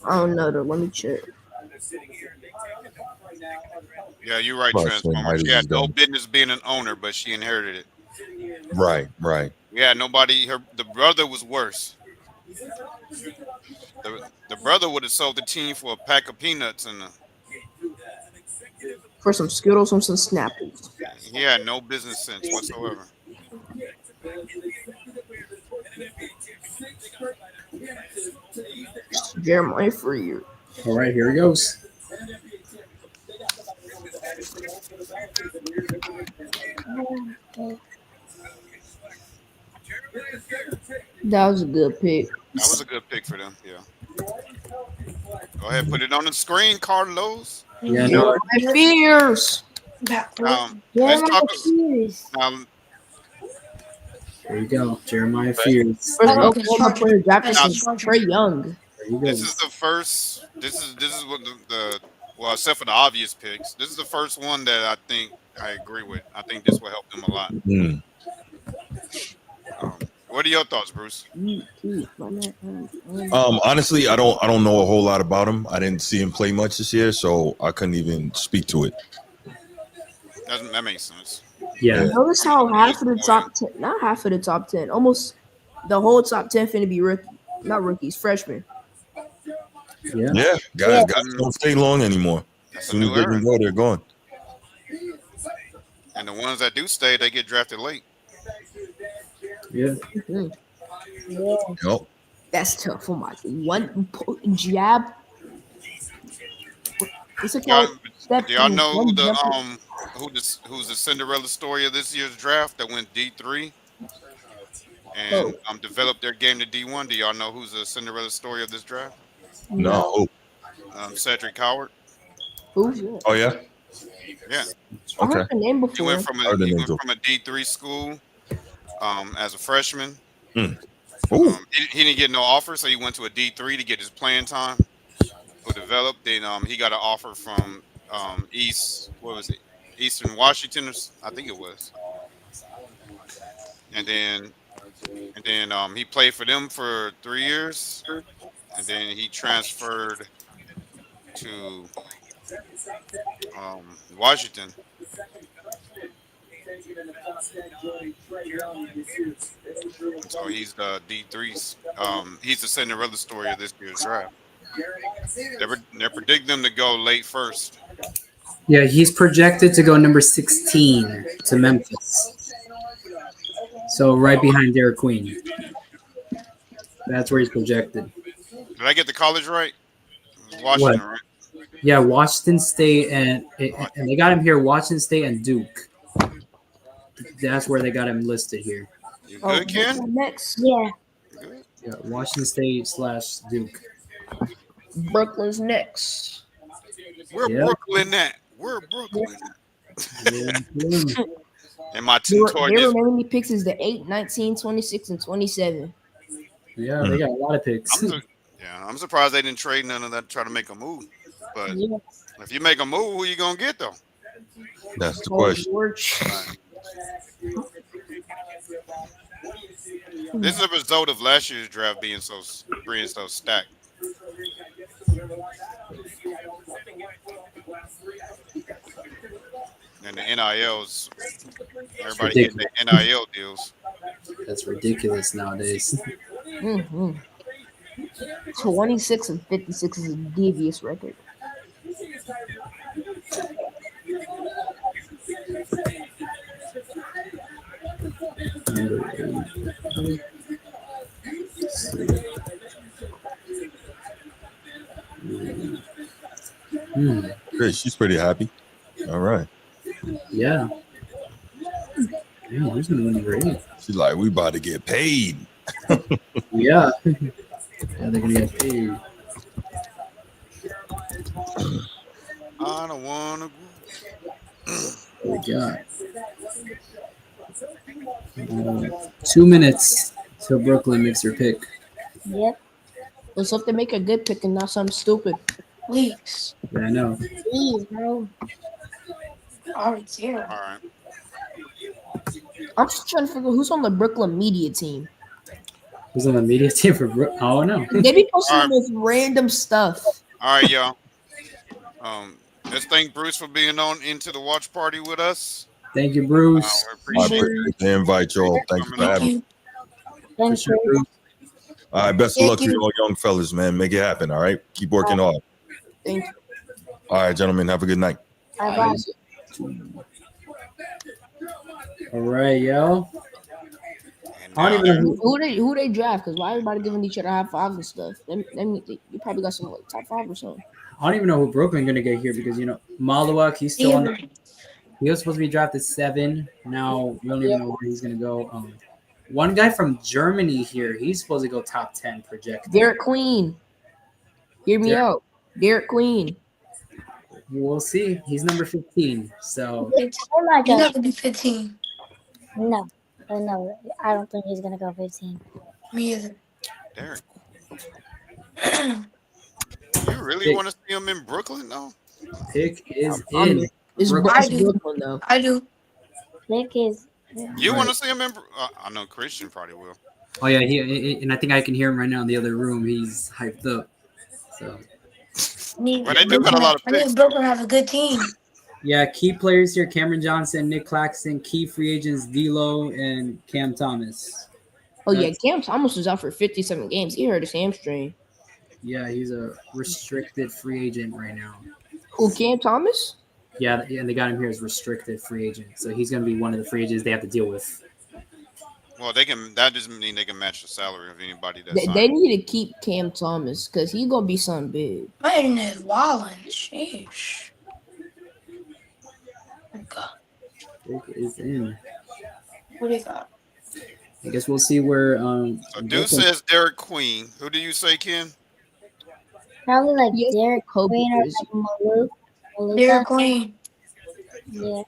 Speaker 4: I don't know though. Let me check.
Speaker 2: Yeah, you're right,
Speaker 3: Probably same
Speaker 2: Transformer.
Speaker 3: height
Speaker 2: She
Speaker 3: as
Speaker 2: had
Speaker 3: his
Speaker 2: no
Speaker 3: dad.
Speaker 2: business being an owner, but she inherited it.
Speaker 3: Right.
Speaker 2: Yeah, nobody. The brother was worse. The brother would have sold the team for a pack of peanuts, and
Speaker 4: For some Skittles and some Snapples.
Speaker 2: he had no business sense whatsoever.
Speaker 4: Jeremiah Freer.
Speaker 1: All right, here he goes.
Speaker 4: That was a good pick.
Speaker 2: That was a good pick for them. Yeah. Go ahead, put it on the screen, Carlos.
Speaker 1: Yeah, no.
Speaker 4: Jeremiah Fears.
Speaker 6: Backward.
Speaker 2: Let's
Speaker 7: Jeremiah
Speaker 2: talk.
Speaker 7: Fears.
Speaker 1: There you go. Jeremiah Fears.
Speaker 4: First
Speaker 6: Oh,
Speaker 4: Oklahoma player drafted
Speaker 6: Now-
Speaker 4: since Trey Young.
Speaker 1: There you
Speaker 2: This
Speaker 1: go.
Speaker 2: is the first. This is what the well, except for the obvious picks. This is the first one that I think I agree with. I think this will help them a lot.
Speaker 3: Mm.
Speaker 2: What are your thoughts, Bruce?
Speaker 3: Honestly, I don't know a whole lot about him. I didn't see him play much this year, so I couldn't even speak to it.
Speaker 2: That makes sense.
Speaker 1: Yeah.
Speaker 4: Notice how half of the top 10, not half of the top 10, almost the whole top 10 finna be not rookies, freshmen.
Speaker 1: Yeah.
Speaker 3: Yeah, guys don't stay long anymore. As
Speaker 2: That's a
Speaker 3: soon as
Speaker 2: new
Speaker 3: they
Speaker 2: era.
Speaker 3: can go, they're gone.
Speaker 2: And the ones that do stay, they get drafted late.
Speaker 1: Yeah.
Speaker 3: Yep.
Speaker 4: That's tough for my one jab. What's it
Speaker 2: Y'all,
Speaker 4: called? Step
Speaker 2: do y'all
Speaker 4: two,
Speaker 2: know
Speaker 4: one jumper.
Speaker 2: who's the Cinderella story of this year's draft that went D3 and developed their game to D1? Do y'all know who's the Cinderella story of this draft?
Speaker 3: No.
Speaker 2: Cedric Howard.
Speaker 4: Who?
Speaker 3: Oh yeah.
Speaker 2: Yeah,
Speaker 4: I
Speaker 3: Okay.
Speaker 4: heard the name
Speaker 2: he
Speaker 4: before.
Speaker 2: went from
Speaker 3: Heard the name too.
Speaker 2: a D3 school as a freshman.
Speaker 3: Ooh.
Speaker 2: He didn't get no offer, so he went to a D3 to get his playing time. To develop, then he got an offer from Eastern Washington, I think it was, and then he played for them for 3 years, and then he transferred to Washington. So he's the D3's. He's the Cinderella story of this year's draft. They're predicting them to go late first.
Speaker 1: Yeah, he's projected to go number 16 to Memphis. So right behind Derek Queen. That's where he's projected.
Speaker 2: Did I get the college right? It was Washington, right?
Speaker 1: Yeah, Washington State and they got him here. Washington State and Duke. That's where they got him listed here.
Speaker 2: You good, Ken?
Speaker 4: Next,
Speaker 7: Yeah.
Speaker 2: Good.
Speaker 1: Yeah, Washington State / Duke.
Speaker 4: Brooklyn's next.
Speaker 2: Where
Speaker 1: Yeah.
Speaker 2: Brooklyn at? Where Brooklyn at?
Speaker 1: Yeah.
Speaker 2: And my
Speaker 4: Their
Speaker 2: tutorial.
Speaker 4: remaining picks is the 8, 19, 26, and 27.
Speaker 1: Yeah, they got a lot of picks.
Speaker 2: I'm surprised they didn't trade none of that to try to make a move. But
Speaker 7: Yeah.
Speaker 2: if you make a move, who you gonna get though?
Speaker 3: That's the
Speaker 4: Paul
Speaker 3: question.
Speaker 4: George.
Speaker 2: This is a result of last year's draft being so stacked. And the NILs,
Speaker 1: It's
Speaker 2: everybody getting
Speaker 1: ridiculous.
Speaker 2: their NIL deals.
Speaker 1: That's ridiculous nowadays.
Speaker 4: 26-56 is a devious record.
Speaker 1: Number 8. Hmm.
Speaker 3: Great, she's pretty happy. All right.
Speaker 1: Yeah. Who's gonna win number 8?
Speaker 3: She's like, we about to get paid.
Speaker 1: Yeah. Yeah, they're gonna get paid.
Speaker 2: I don't wanna go.
Speaker 1: Oh my god. 2 minutes till Brooklyn makes her pick.
Speaker 7: Yep.
Speaker 4: Let's hope they make a good pick and not something stupid.
Speaker 6: Please.
Speaker 1: Yeah, I know.
Speaker 7: Please, bro.
Speaker 6: Already zero.
Speaker 2: All right.
Speaker 4: I'm just trying to figure out who's on the Brooklyn media team.
Speaker 1: Who's on the media team for Brook? Oh no.
Speaker 4: They be posting
Speaker 2: All right.
Speaker 4: this random stuff.
Speaker 2: All right, y'all. Let's thank Bruce for being on into the watch party with us.
Speaker 1: Thank you,
Speaker 2: We
Speaker 1: Bruce.
Speaker 3: I
Speaker 2: appreciate it.
Speaker 3: appreciate the invite, y'all. Thank you for
Speaker 6: Thank
Speaker 3: having me.
Speaker 6: you.
Speaker 1: For
Speaker 7: Thanks,
Speaker 1: sure,
Speaker 7: Bruce.
Speaker 1: Bruce.
Speaker 3: All right, best of
Speaker 6: Thank
Speaker 3: luck to
Speaker 6: you.
Speaker 3: you all young fellas, man. Make it happen, all right? Keep working hard.
Speaker 4: Thank you.
Speaker 3: All right, gentlemen, have a good night.
Speaker 7: Bye-bye.
Speaker 1: All right, yo.
Speaker 2: And
Speaker 1: I don't
Speaker 2: now,
Speaker 1: even know
Speaker 4: Who they draft? Because why everybody giving each other high fives and stuff? You probably got some like top 5 or something.
Speaker 1: I don't even know who Brooklyn gonna get here because Malawak, he's still on.
Speaker 6: Either.
Speaker 1: He was supposed to be drafted 7. Now we don't even know where he's gonna go. One guy from Germany here, he's supposed to go top 10 projected.
Speaker 4: Derek Queen. Hear me
Speaker 1: Derek-
Speaker 4: out. Derek Queen.
Speaker 1: We'll see. He's number 15. So
Speaker 7: They're like
Speaker 6: He's
Speaker 7: a,
Speaker 6: not gonna be 15.
Speaker 7: no, I don't think he's gonna go 15.
Speaker 6: Me either.
Speaker 2: Derek, you really want to see him in Brooklyn, though?
Speaker 1: pick is
Speaker 4: I'm-
Speaker 1: in.
Speaker 4: It's
Speaker 1: Brooklyn.
Speaker 6: I do.
Speaker 4: Brooklyn though.
Speaker 6: I do.
Speaker 7: Pick is
Speaker 2: You
Speaker 1: Right.
Speaker 2: want to see him in? I know Christian probably will.
Speaker 1: Oh yeah, and I think I can hear him right now in the other room. He's hyped up. So
Speaker 2: But they do got a lot of
Speaker 6: I need
Speaker 2: picks.
Speaker 6: Brooklyn have a good team.
Speaker 1: yeah, key players here: Cameron Johnson, Nick Claxton. Key free agents: D'Lo and Cam Thomas.
Speaker 4: Oh yeah, Cam Thomas was out for 57 games. He hurt his hamstring.
Speaker 1: Yeah, he's a restricted free agent right now.
Speaker 4: Who, Cam Thomas?
Speaker 1: Yeah, and they got him here as restricted free agent. So he's going to be one of the free agents they have to deal with.
Speaker 2: Well, they can. That doesn't mean they can match the salary of anybody that's
Speaker 4: They need to keep Cam Thomas because he's gonna be something big.
Speaker 6: My internet is wilding. Sheesh. God.
Speaker 1: Pick is in.
Speaker 6: What do you got?
Speaker 1: I guess we'll see where.
Speaker 2: So Dude says Derek Queen. Who do you say, Ken?
Speaker 7: probably like
Speaker 4: Yes,
Speaker 7: Derek
Speaker 4: Kobe
Speaker 7: Queen or
Speaker 4: jersey.
Speaker 7: like Maluk.
Speaker 6: Derek Queen.
Speaker 7: Yeah.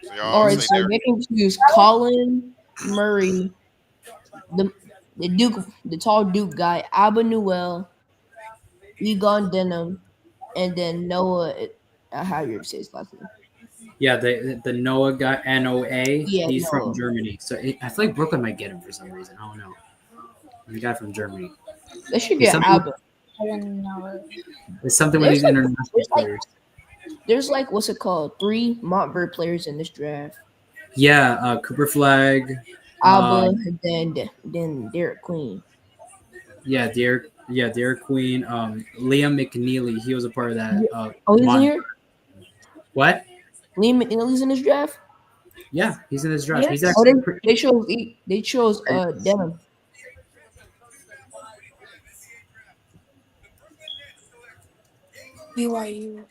Speaker 2: So y'all
Speaker 4: All right,
Speaker 2: say
Speaker 4: so
Speaker 2: Derek.
Speaker 4: they can choose Colin Murray, the Duke, the tall Duke guy, Abba Newell, Egon Denham, and then Noah. How you say his last name?
Speaker 1: Yeah, the Noah guy, NOA.
Speaker 4: Yeah,
Speaker 1: he's from
Speaker 4: Noah.
Speaker 1: Germany. So I feel like Brooklyn might get him for some reason. I don't know. The guy from Germany.
Speaker 4: They should get
Speaker 1: Something-
Speaker 4: Abba.
Speaker 7: I don't know.
Speaker 1: It's something with
Speaker 4: There's
Speaker 1: these
Speaker 4: like-
Speaker 1: international
Speaker 4: there's like-
Speaker 1: players.
Speaker 4: There's like what's it called? 3 Montverde players in this draft.
Speaker 1: Yeah, Cooper Flag.
Speaker 4: Abba, then Derek Queen.
Speaker 1: Yeah, Derek Queen. Liam McNeely. He was a part of that.
Speaker 4: Oh, he's in
Speaker 1: Mon-
Speaker 4: here.
Speaker 1: What?
Speaker 4: Liam McNeely's in this draft.
Speaker 1: Yeah, he's in this draft.
Speaker 6: Yeah.
Speaker 1: He's
Speaker 4: Oh,
Speaker 1: actually
Speaker 4: they chose Denham.
Speaker 6: BYU.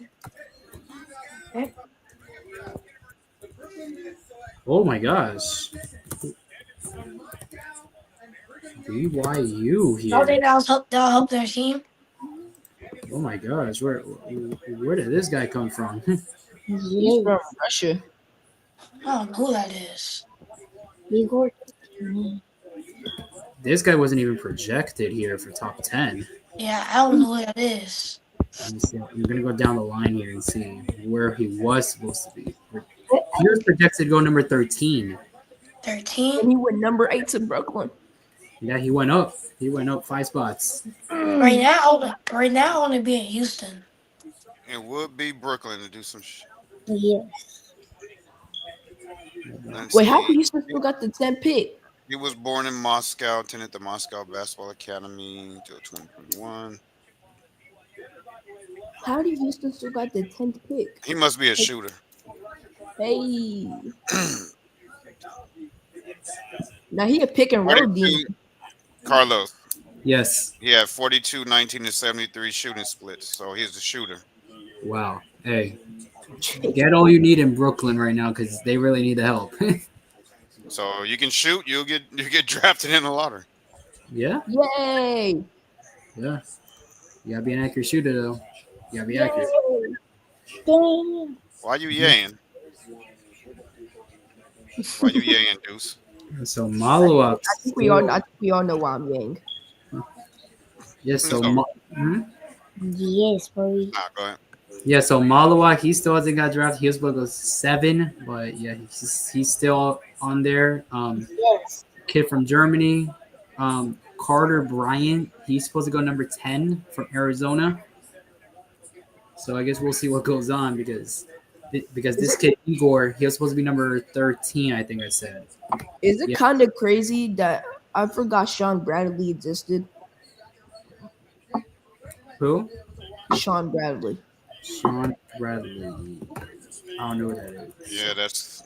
Speaker 1: Oh my gosh. BYU
Speaker 6: Y'all
Speaker 1: here.
Speaker 6: think that'll help their team?
Speaker 1: Oh my gosh. Where did this guy come from?
Speaker 4: He's
Speaker 7: Yeah.
Speaker 4: from Russia.
Speaker 6: I don't know who that is.
Speaker 7: Igor.
Speaker 1: This guy wasn't even projected here for top 10.
Speaker 6: Yeah, I don't know who that is.
Speaker 1: Let me see. We're gonna go down the line here and see where he was supposed to be. He was projected to go number 13.
Speaker 6: 13?
Speaker 4: And he went number 8 to Brooklyn.
Speaker 1: Yeah, he went up. He went up 5 spots.
Speaker 6: Right now, I want to be in Houston.
Speaker 2: It would be Brooklyn to do some.
Speaker 7: Yes.
Speaker 2: Let's
Speaker 4: Wait, how
Speaker 2: see.
Speaker 4: Houston still got the 10th pick?
Speaker 2: He was born in Moscow, attended the Moscow Basketball Academy until 2021.
Speaker 4: How did Houston still got the 10th pick?
Speaker 2: He must be a shooter.
Speaker 4: Hey, now he a pick and roll
Speaker 2: 42,
Speaker 4: demon.
Speaker 2: Carlos.
Speaker 1: Yes.
Speaker 2: He had 42, 19, and 73 shooting splits, so he's the shooter.
Speaker 1: Wow. Hey, get all you need in Brooklyn right now because they really need the help.
Speaker 2: So you can shoot, you get drafted in the lottery.
Speaker 1: Yeah.
Speaker 4: Yay!
Speaker 1: Yeah. You gotta be an accurate shooter though. You gotta be
Speaker 4: Yay!
Speaker 1: accurate.
Speaker 7: Damn.
Speaker 2: Why you yaying? Why you yaying, Deuce?
Speaker 1: So Malua.
Speaker 4: I think we all know why I'm yang.
Speaker 1: Yes. So
Speaker 2: No.
Speaker 7: Yes, boy.
Speaker 2: Go ahead.
Speaker 1: yeah. So Malawak, he still hasn't got drafted. He was supposed to go 7, but yeah, he's still on there.
Speaker 7: Yes.
Speaker 1: Kid from Germany, Carter Bryant. He's supposed to go number 10 from Arizona. So I guess we'll see what goes on because this kid Igor, he was supposed to be number 13. I think I said.
Speaker 4: Is it
Speaker 1: Yeah.
Speaker 4: kind of crazy that I forgot Sean Bradley existed?
Speaker 1: Who?
Speaker 4: Sean Bradley.
Speaker 1: Sean Bradley. I don't know what that is.
Speaker 2: Yeah, that's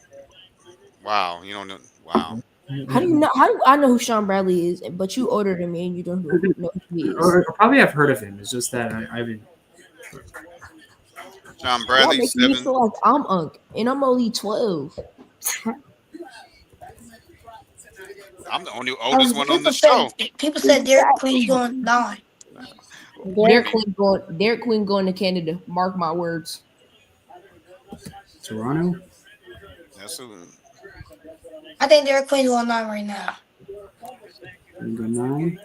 Speaker 2: wow. You don't know. Wow.
Speaker 4: How do you know? How do I know who Sean Bradley is? But you older than me and you don't know who he is.
Speaker 1: Or probably I've heard of him. It's just that I haven't.
Speaker 2: John
Speaker 4: Y'all
Speaker 2: Bradley,
Speaker 4: making me
Speaker 2: 7.
Speaker 4: feel like I'm Unc, and I'm only 12.
Speaker 2: I'm the only oldest one on the
Speaker 6: People
Speaker 2: show.
Speaker 6: people said Derek Queen's going 9.
Speaker 4: Derek Queen going to Canada. Mark my words.
Speaker 1: Toronto.
Speaker 2: That's who.
Speaker 6: I think Derek Queen's going 9 right now.
Speaker 1: Go 9.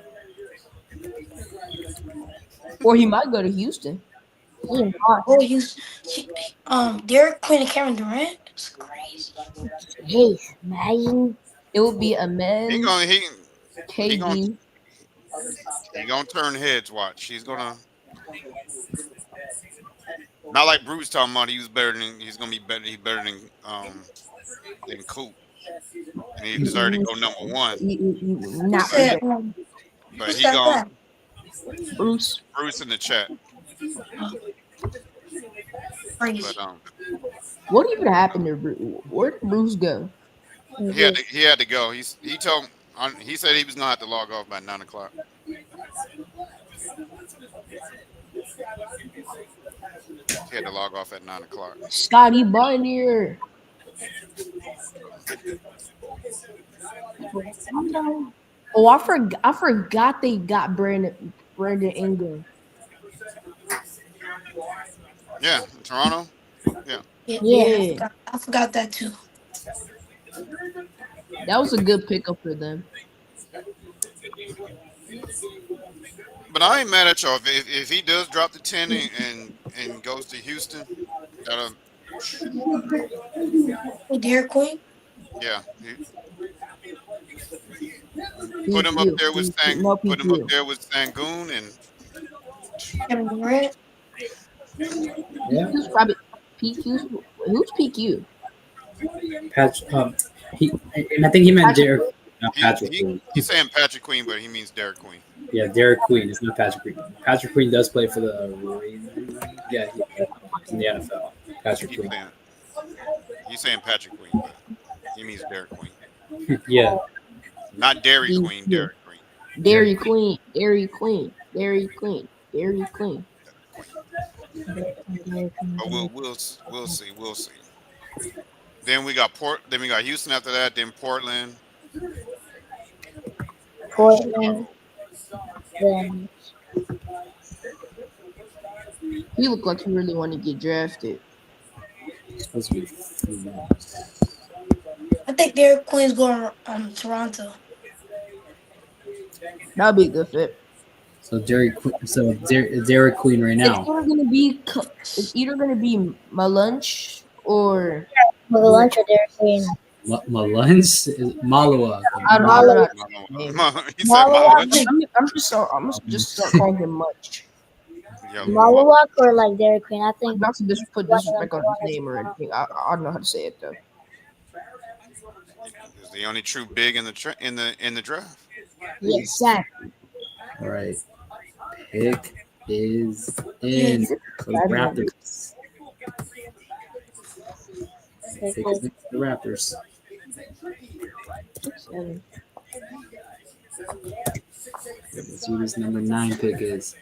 Speaker 4: Or he might go to Houston.
Speaker 7: He not.
Speaker 6: Oh, Derek Queen and Kevin Durant. That's crazy.
Speaker 7: Jeez, imagine.
Speaker 4: It would be a
Speaker 2: He
Speaker 4: man,
Speaker 2: gonna
Speaker 4: KD.
Speaker 2: he gonna turn heads. Watch. He's gonna. Not like Bruce talking about he's gonna be better. He's better than Coop, and he deserved to go number 1.
Speaker 6: Who
Speaker 4: Not
Speaker 6: said,
Speaker 4: better.
Speaker 2: But
Speaker 6: who
Speaker 2: he
Speaker 6: said
Speaker 2: gonna
Speaker 6: that?
Speaker 4: Bruce.
Speaker 2: Bruce in the chat.
Speaker 6: Crazy.
Speaker 2: But
Speaker 4: What even happened to Bruce? Where did Bruce go?
Speaker 2: he had to go. He said he was gonna have to log off by 9:00. He had to log off at 9:00.
Speaker 4: Scotty Bonnier. Oh, I forgot they got Brandon Ingram.
Speaker 2: Yeah, Toronto. Yeah.
Speaker 6: Yeah. I forgot that too.
Speaker 4: That was a good pickup for them.
Speaker 2: But I ain't mad at y'all. If he does drop the 10 and goes to Houston, that'll,
Speaker 6: Hey, Derek Queen.
Speaker 2: yeah. Put him up there with Sangoon and
Speaker 6: Kevin Durant.
Speaker 1: Yeah.
Speaker 4: Who's probably PQ? Who's PQ?
Speaker 1: Patch. And I think he meant Derek, not Patrick Queen.
Speaker 2: he's saying Patrick Queen, but he means Derek Queen.
Speaker 1: Yeah, Derek Queen. It's not Patrick Queen. Patrick Queen does play for the. Yeah, in the NFL. Patrick Queen.
Speaker 2: He's saying Patrick Queen, but he means Derek Queen.
Speaker 1: Yeah.
Speaker 2: Not Dairy Queen, Derek Queen.
Speaker 4: Dairy Queen. Dairy Queen. Dairy Queen. Dairy Queen.
Speaker 2: But we'll see. Then we got Houston after that. Then Portland.
Speaker 7: Portland. Then
Speaker 4: He looked like he really wanted to get drafted.
Speaker 1: Supposed to be 3
Speaker 6: I think Derek Queen's going Toronto.
Speaker 4: That'd be a good fit.
Speaker 1: So Derek Queen right now.
Speaker 4: It's either gonna be my lunch or
Speaker 7: for the lunch or Derek Queen.
Speaker 1: Malunch is Malua.
Speaker 4: I don't know.
Speaker 2: He said Malunch.
Speaker 4: I'm just start calling him Munch.
Speaker 2: Yeah,
Speaker 7: Malawak or like Derek Queen. I think
Speaker 4: Not to put disrespect on his name or anything. I don't know how to say it though.
Speaker 2: Is the only true big in the draft.
Speaker 4: Yes, sir.
Speaker 1: All right. Pick is in.
Speaker 4: Yes.
Speaker 1: For the Raptors. Pick is in for the Raptors.
Speaker 4: 7.
Speaker 1: Let's see who this number 9 pick is.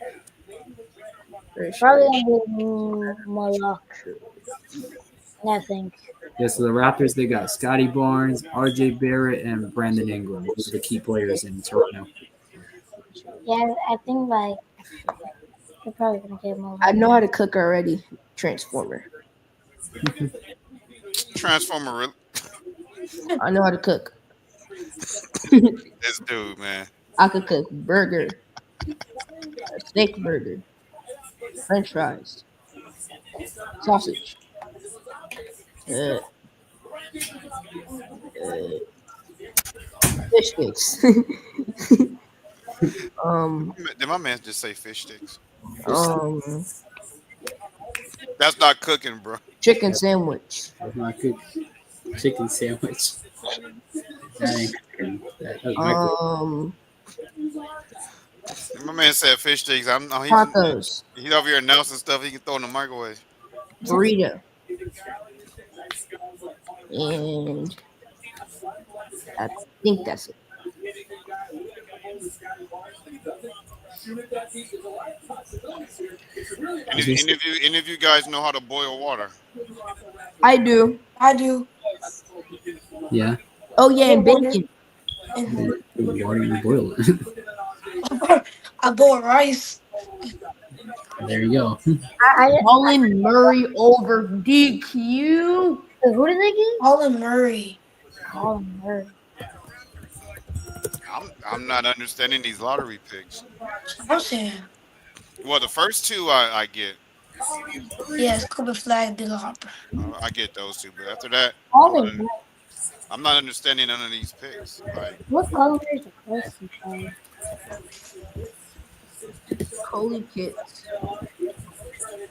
Speaker 7: Probably gonna be Malak. I think.
Speaker 1: Yeah, so the Raptors, they got Scotty Barnes, RJ Barrett, and Brandon Ingram. Those are the key players in Toronto.
Speaker 7: Yeah, I think like they're probably gonna get Malak.
Speaker 4: I know how to cook already. Transformer.
Speaker 2: Transformer.
Speaker 4: I know how to cook.
Speaker 2: This dude, man.
Speaker 4: I could cook burger, a steak burger, French fries, sausage, uh, fish sticks.
Speaker 2: Did my man just say fish sticks?
Speaker 4: Um,
Speaker 2: That's not cooking, bro.
Speaker 4: chicken sandwich.
Speaker 1: That's not good. Chicken sandwich. That ain't cooking. That's microwave.
Speaker 2: My man said fish sticks.
Speaker 4: Tacos,
Speaker 2: He's over here announcing stuff he can throw in the microwave.
Speaker 4: burrito, and I think that's it.
Speaker 2: Any of you guys know how to boil water?
Speaker 4: I do.
Speaker 6: I do.
Speaker 1: Yeah.
Speaker 4: Oh yeah, and bacon.
Speaker 6: And
Speaker 1: Water you boil it.
Speaker 6: I boil rice.
Speaker 1: There you go.
Speaker 4: Colin Murray over DQ.
Speaker 7: Who did they get?
Speaker 6: Colin Murray.
Speaker 7: Colin Murray.
Speaker 2: I'm not understanding these lottery picks.
Speaker 6: I'm saying.
Speaker 2: Well, the first two I get.
Speaker 6: Yes, Cooper Flag, Big Hopper.
Speaker 2: I get those two, but after that,
Speaker 7: Colin Murray.
Speaker 2: I'm not understanding none of these picks. Like,
Speaker 7: What Colin Murray's the closest player?
Speaker 4: Holy kids.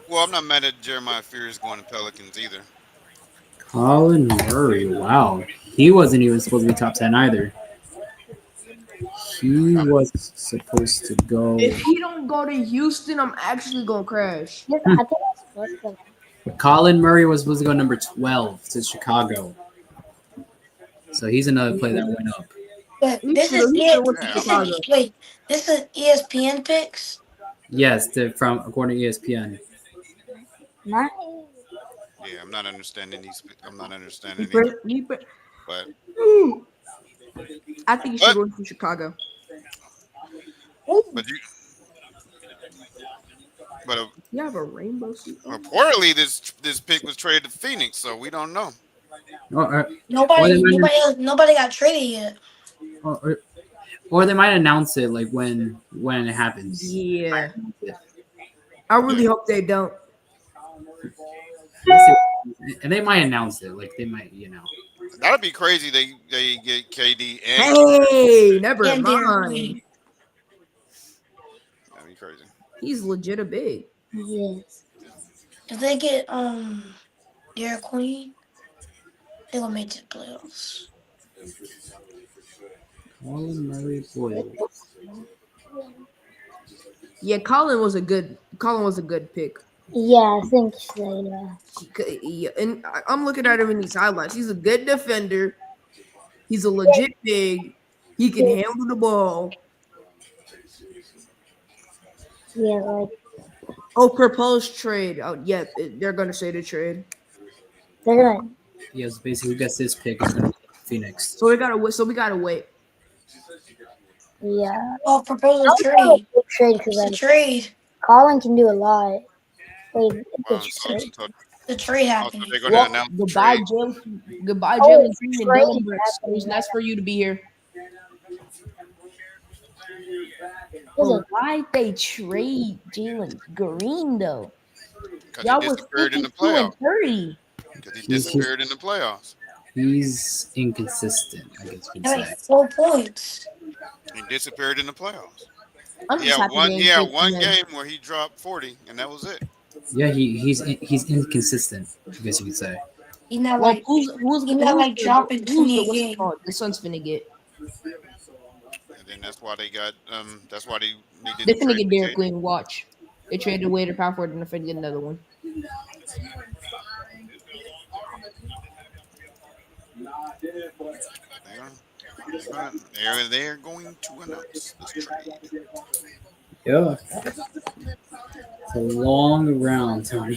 Speaker 2: well, I'm not mad at Jeremiah Fears going to Pelicans either.
Speaker 1: Colin Murray. Wow. He wasn't even supposed to be top 10 either. He was supposed to go.
Speaker 4: If he don't go to Houston, I'm actually gonna crash.
Speaker 7: Yes, I think that's what
Speaker 1: Colin Murray was supposed to go number 12 to Chicago. So he's another player that went up.
Speaker 6: But this is wait, this is ESPN picks.
Speaker 1: Yes, from according to ESPN.
Speaker 7: Nice.
Speaker 2: Yeah, I'm not understanding these. I'm not understanding
Speaker 4: But
Speaker 2: these. But
Speaker 4: I think he should go to Chicago.
Speaker 2: but
Speaker 4: You have a rainbow suit.
Speaker 2: reportedly this pick was traded to Phoenix, so we don't know.
Speaker 6: Nobody got traded yet.
Speaker 1: Or they might announce it like when it happens.
Speaker 4: Yeah. I really hope they don't.
Speaker 1: And they might announce it, like they might,
Speaker 2: That'd be crazy. They get KD and
Speaker 4: Hey, never
Speaker 6: And Derek
Speaker 4: mind.
Speaker 6: Queen.
Speaker 2: that'd be crazy.
Speaker 4: He's legit a big.
Speaker 7: Yes.
Speaker 6: If they get Derek Queen, they gonna make it to the playoffs.
Speaker 1: Colin Murray Boyle.
Speaker 4: Yeah, Colin was a good pick.
Speaker 7: Yeah, I think so. Yeah.
Speaker 4: Yeah, and I'm looking at him in these highlights. He's a good defender. He's a legit big. He can handle the ball.
Speaker 7: Yeah, like
Speaker 4: Oh, proposed trade. Oh, yeah, they're gonna say the trade.
Speaker 7: they're gonna.
Speaker 1: Yes, basically, who gets this pick is going to be Phoenix.
Speaker 4: So we gotta wait.
Speaker 7: Yeah.
Speaker 6: Oh, propose a
Speaker 7: I'll
Speaker 6: trade.
Speaker 7: go with trade because
Speaker 6: It's a
Speaker 7: like
Speaker 6: trade.
Speaker 7: Colin can do a lot. Wait, it's a
Speaker 2: So,
Speaker 7: trade.
Speaker 2: so,
Speaker 6: The trade
Speaker 2: so
Speaker 6: happened.
Speaker 2: they're going to announce the
Speaker 4: Goodbye,
Speaker 2: trade.
Speaker 4: Jim. Goodbye,
Speaker 7: Oh,
Speaker 4: Jalen
Speaker 7: it's
Speaker 4: Green and
Speaker 7: trade
Speaker 4: Dylan Brooks.
Speaker 7: happening.
Speaker 4: It's nice for you to be here.
Speaker 7: There's a-
Speaker 4: Why they trade Jalen Green though?
Speaker 2: Because
Speaker 4: Y'all
Speaker 2: he
Speaker 4: was
Speaker 2: disappeared in the
Speaker 4: 52 and
Speaker 2: playoffs.
Speaker 4: 30.
Speaker 2: Because he disappeared in the playoffs.
Speaker 1: He's inconsistent, I guess we
Speaker 6: They
Speaker 1: could
Speaker 6: made
Speaker 1: say.
Speaker 6: 4 points.
Speaker 2: He disappeared in the playoffs.
Speaker 4: I'm
Speaker 2: He
Speaker 4: just
Speaker 2: had
Speaker 4: happy
Speaker 2: one.
Speaker 4: they
Speaker 2: He had
Speaker 4: included
Speaker 2: one
Speaker 4: him.
Speaker 2: game where he dropped 40, and that was it.
Speaker 1: Yeah, he's inconsistent, I guess you could say.
Speaker 6: He's not
Speaker 4: Well,
Speaker 6: like
Speaker 4: who's
Speaker 6: he's not like dropping
Speaker 4: who's the
Speaker 6: 28
Speaker 4: what's it
Speaker 6: games.
Speaker 4: called? The Suns finna get.
Speaker 2: And then that's why they got that's why they
Speaker 4: They
Speaker 2: didn't
Speaker 4: finna
Speaker 2: trade
Speaker 4: get
Speaker 2: for
Speaker 4: Derek
Speaker 2: KD.
Speaker 4: Queen. Watch. They traded away their power forward and they're finna get another one.
Speaker 2: They're going to announce this trade.
Speaker 1: Yeah, it's a long round, Tony.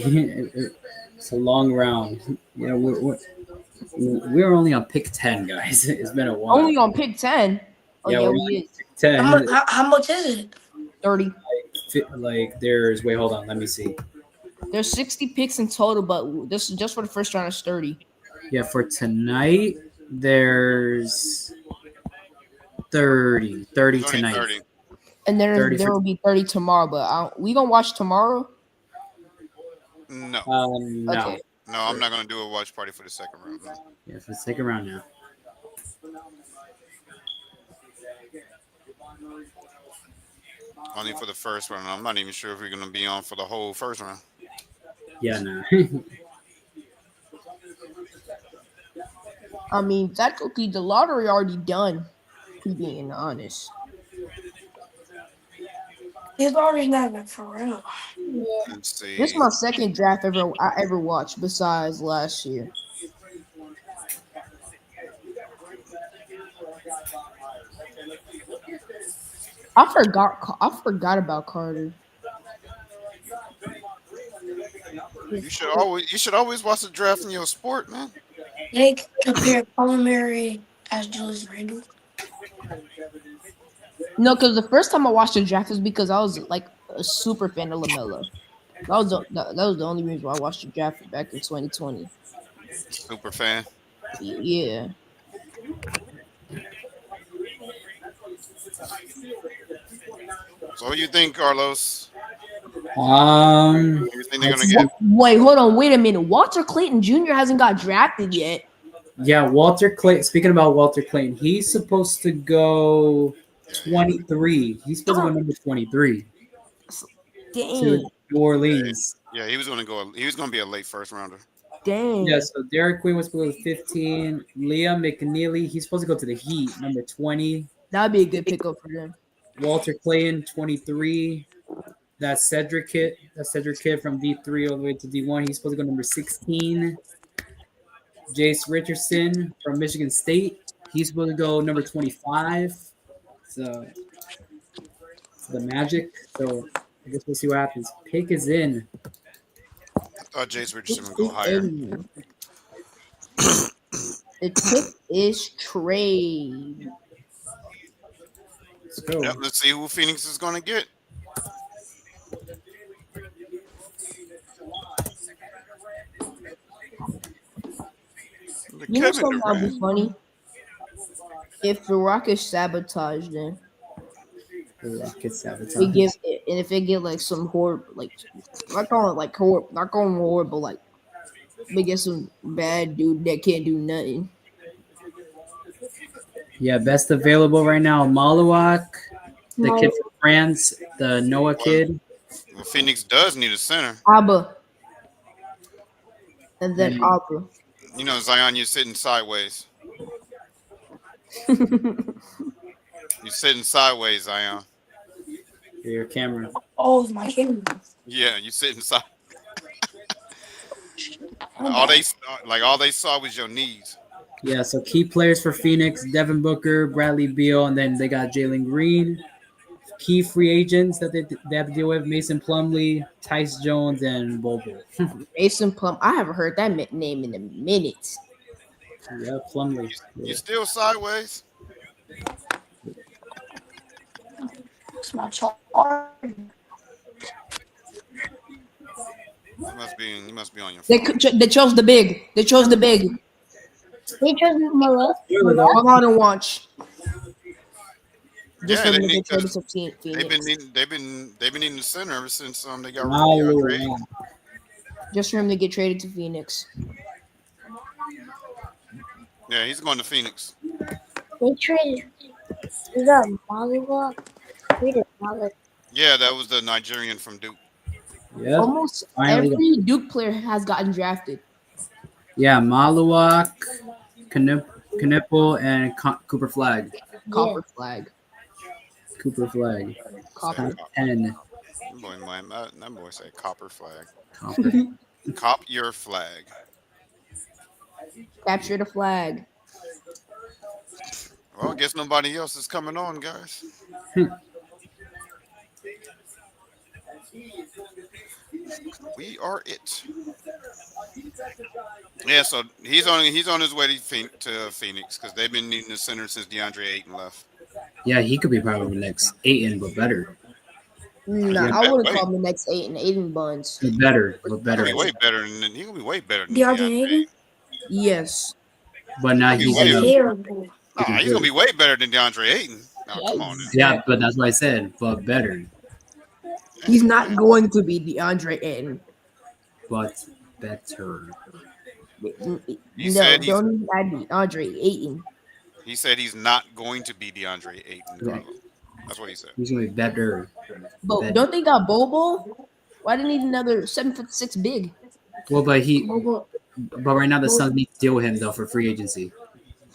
Speaker 1: It's a long round. Yeah, we're only on pick 10, guys. It's been a while.
Speaker 4: Only on pick 10. Oh
Speaker 1: Yeah,
Speaker 4: yeah,
Speaker 1: we're
Speaker 4: we
Speaker 1: on
Speaker 4: is.
Speaker 1: pick 10.
Speaker 6: How much is it?
Speaker 4: 30.
Speaker 1: Like there's wait, hold on, let me see.
Speaker 4: There's 60 picks in total, but this is just for the first round. It's 30.
Speaker 1: Yeah, for tonight there's 30
Speaker 2: There's only
Speaker 1: tonight.
Speaker 2: 30.
Speaker 4: And then
Speaker 1: 30
Speaker 4: there
Speaker 1: for
Speaker 4: will be 30 tomorrow. But we gonna watch tomorrow.
Speaker 2: No,
Speaker 1: no.
Speaker 4: Okay.
Speaker 2: no, I'm not gonna do a watch party for the second round. No.
Speaker 1: Yeah, for the second round now.
Speaker 2: Only for the first round. I'm not even sure if we're gonna be on for the whole first round.
Speaker 1: Yeah, no.
Speaker 4: I mean, technically, the lottery already done. To be being honest.
Speaker 6: His lottery's not even for real.
Speaker 7: Yeah.
Speaker 2: Let's
Speaker 4: This
Speaker 2: see.
Speaker 4: is my second draft I ever watched besides last year. I forgot about Carter.
Speaker 2: You should always watch the draft in your sport, man.
Speaker 6: They compare Colin Murray as Julius Randle.
Speaker 4: No, because the first time I watched the draft was because I was like a super fan of LaMelo. That was the only reason why I watched the draft back in 2020.
Speaker 2: Super fan.
Speaker 4: Yeah.
Speaker 2: So what do you think, Carlos?
Speaker 1: Um,
Speaker 2: You think they're gonna get?
Speaker 4: Wait, hold on. Wait a minute. Walter Clayton Jr. hasn't got drafted yet.
Speaker 1: yeah, Walter Clayton. Speaking about Walter Clayton, he's supposed to go 23. He's supposed to go number 23
Speaker 4: Dang.
Speaker 1: to New Orleans.
Speaker 2: Yeah, he was gonna go. He was gonna be a late first rounder.
Speaker 4: Dang.
Speaker 1: Yeah, so Derek Queen was supposed to go 15. Leah McNeely, he's supposed to go to the Heat, number 20.
Speaker 4: That'd be a good pickup for them.
Speaker 1: Walter Clayton, 23. That's Cedric Kid. That's Cedric Kid from D3 all the way to D1. He's supposed to go number 16. Jace Richardson from Michigan State. He's supposed to go number 25. So the Magic. So I guess we'll see what happens. Pick is in.
Speaker 2: I thought Jace Richardson would go higher.
Speaker 4: The pick is trade.
Speaker 1: Let's go.
Speaker 2: Yep, let's see who Phoenix is gonna get.
Speaker 4: You know something that would be funny? If the Rockets sabotage them,
Speaker 1: The Rockets
Speaker 4: they
Speaker 1: sabotage.
Speaker 4: give and if they get like some horrible, like not going horrible, like they get some bad dude that can't do nothing.
Speaker 1: Yeah, best available right now, Maluak, the kid from France, the Noah kid.
Speaker 2: Well, Phoenix does need a center.
Speaker 4: Abba, and then Abba.
Speaker 2: You know, Zion, you're sitting sideways. You're sitting sideways, Zion.
Speaker 1: Your camera.
Speaker 6: Oh, my camera.
Speaker 2: Yeah, you're sitting side. all they saw was your knees.
Speaker 1: Yeah, so key players for Phoenix, Devin Booker, Bradley Beal, and then they got Jalen Green. Key free agents that they have to deal with, Mason Plumlee, Tice Jones, and Bobo.
Speaker 4: Mason Plum. I haven't heard that name in a minute.
Speaker 1: Yeah, Plumlee.
Speaker 2: You're still sideways.
Speaker 6: It's my charge.
Speaker 2: You must be on your
Speaker 4: They
Speaker 2: phone.
Speaker 4: they chose the big. They chose the big.
Speaker 7: They chose Malo.
Speaker 4: Hold on and watch. Just
Speaker 2: Yeah,
Speaker 4: for
Speaker 2: they
Speaker 4: them to
Speaker 2: need
Speaker 4: get traded
Speaker 2: to.
Speaker 4: to Phoenix.
Speaker 2: They've been needing the center ever since they got
Speaker 1: Wow.
Speaker 2: rid of DeAndre.
Speaker 4: Just for him to get traded to Phoenix.
Speaker 2: Yeah, he's going to Phoenix.
Speaker 7: They traded. Is that Malo? Traded Malo.
Speaker 2: Yeah, that was the Nigerian from Duke.
Speaker 1: Yeah.
Speaker 4: Almost
Speaker 1: Finally.
Speaker 4: every Duke player has gotten drafted.
Speaker 1: Yeah, Maluak, Knipple, and Cooper Flag.
Speaker 7: Yeah.
Speaker 4: Copper flag.
Speaker 1: Cooper Flag.
Speaker 2: Said
Speaker 1: Top
Speaker 4: Copper.
Speaker 2: cop.
Speaker 1: 10.
Speaker 2: That boy said copper flag.
Speaker 1: Copper.
Speaker 2: Cop your flag.
Speaker 4: Capture the flag.
Speaker 2: Well, I guess nobody else is coming on, guys. We are it. Yeah, so he's on his way to Phoenix because they've been needing a center since DeAndre Ayton left.
Speaker 1: Yeah, he could be probably next Aiton, but better.
Speaker 4: Nah,
Speaker 1: Yeah,
Speaker 4: I wouldn't
Speaker 2: Wait,
Speaker 4: call him the next Aiden Buns.
Speaker 1: but better, but
Speaker 2: he's gonna
Speaker 1: better.
Speaker 2: be way better than he gonna be way better than
Speaker 6: DeAndre
Speaker 2: DeAndre.
Speaker 6: Ayton?
Speaker 4: Yes.
Speaker 1: But now
Speaker 2: He's
Speaker 1: he's
Speaker 2: gonna be
Speaker 1: gonna.
Speaker 2: way.
Speaker 6: Terrible.
Speaker 2: Nah, he's gonna be way better than DeAndre Ayton. Nah, come on.
Speaker 1: Yeah, but that's what I said. But better,
Speaker 4: He's not going to be DeAndre Ayton.
Speaker 1: but better.
Speaker 2: He
Speaker 4: No,
Speaker 2: said he's
Speaker 4: don't add DeAndre Ayton.
Speaker 2: he said he's not going to be DeAndre Ayton.
Speaker 1: Yeah.
Speaker 2: Carlos. That's what he said.
Speaker 1: He's gonna be better.
Speaker 4: But don't they got Bobo? Why do they need another 7'6" big?
Speaker 1: Well, but
Speaker 6: Bobo.
Speaker 1: but right now the Suns need to deal with him though for free agency.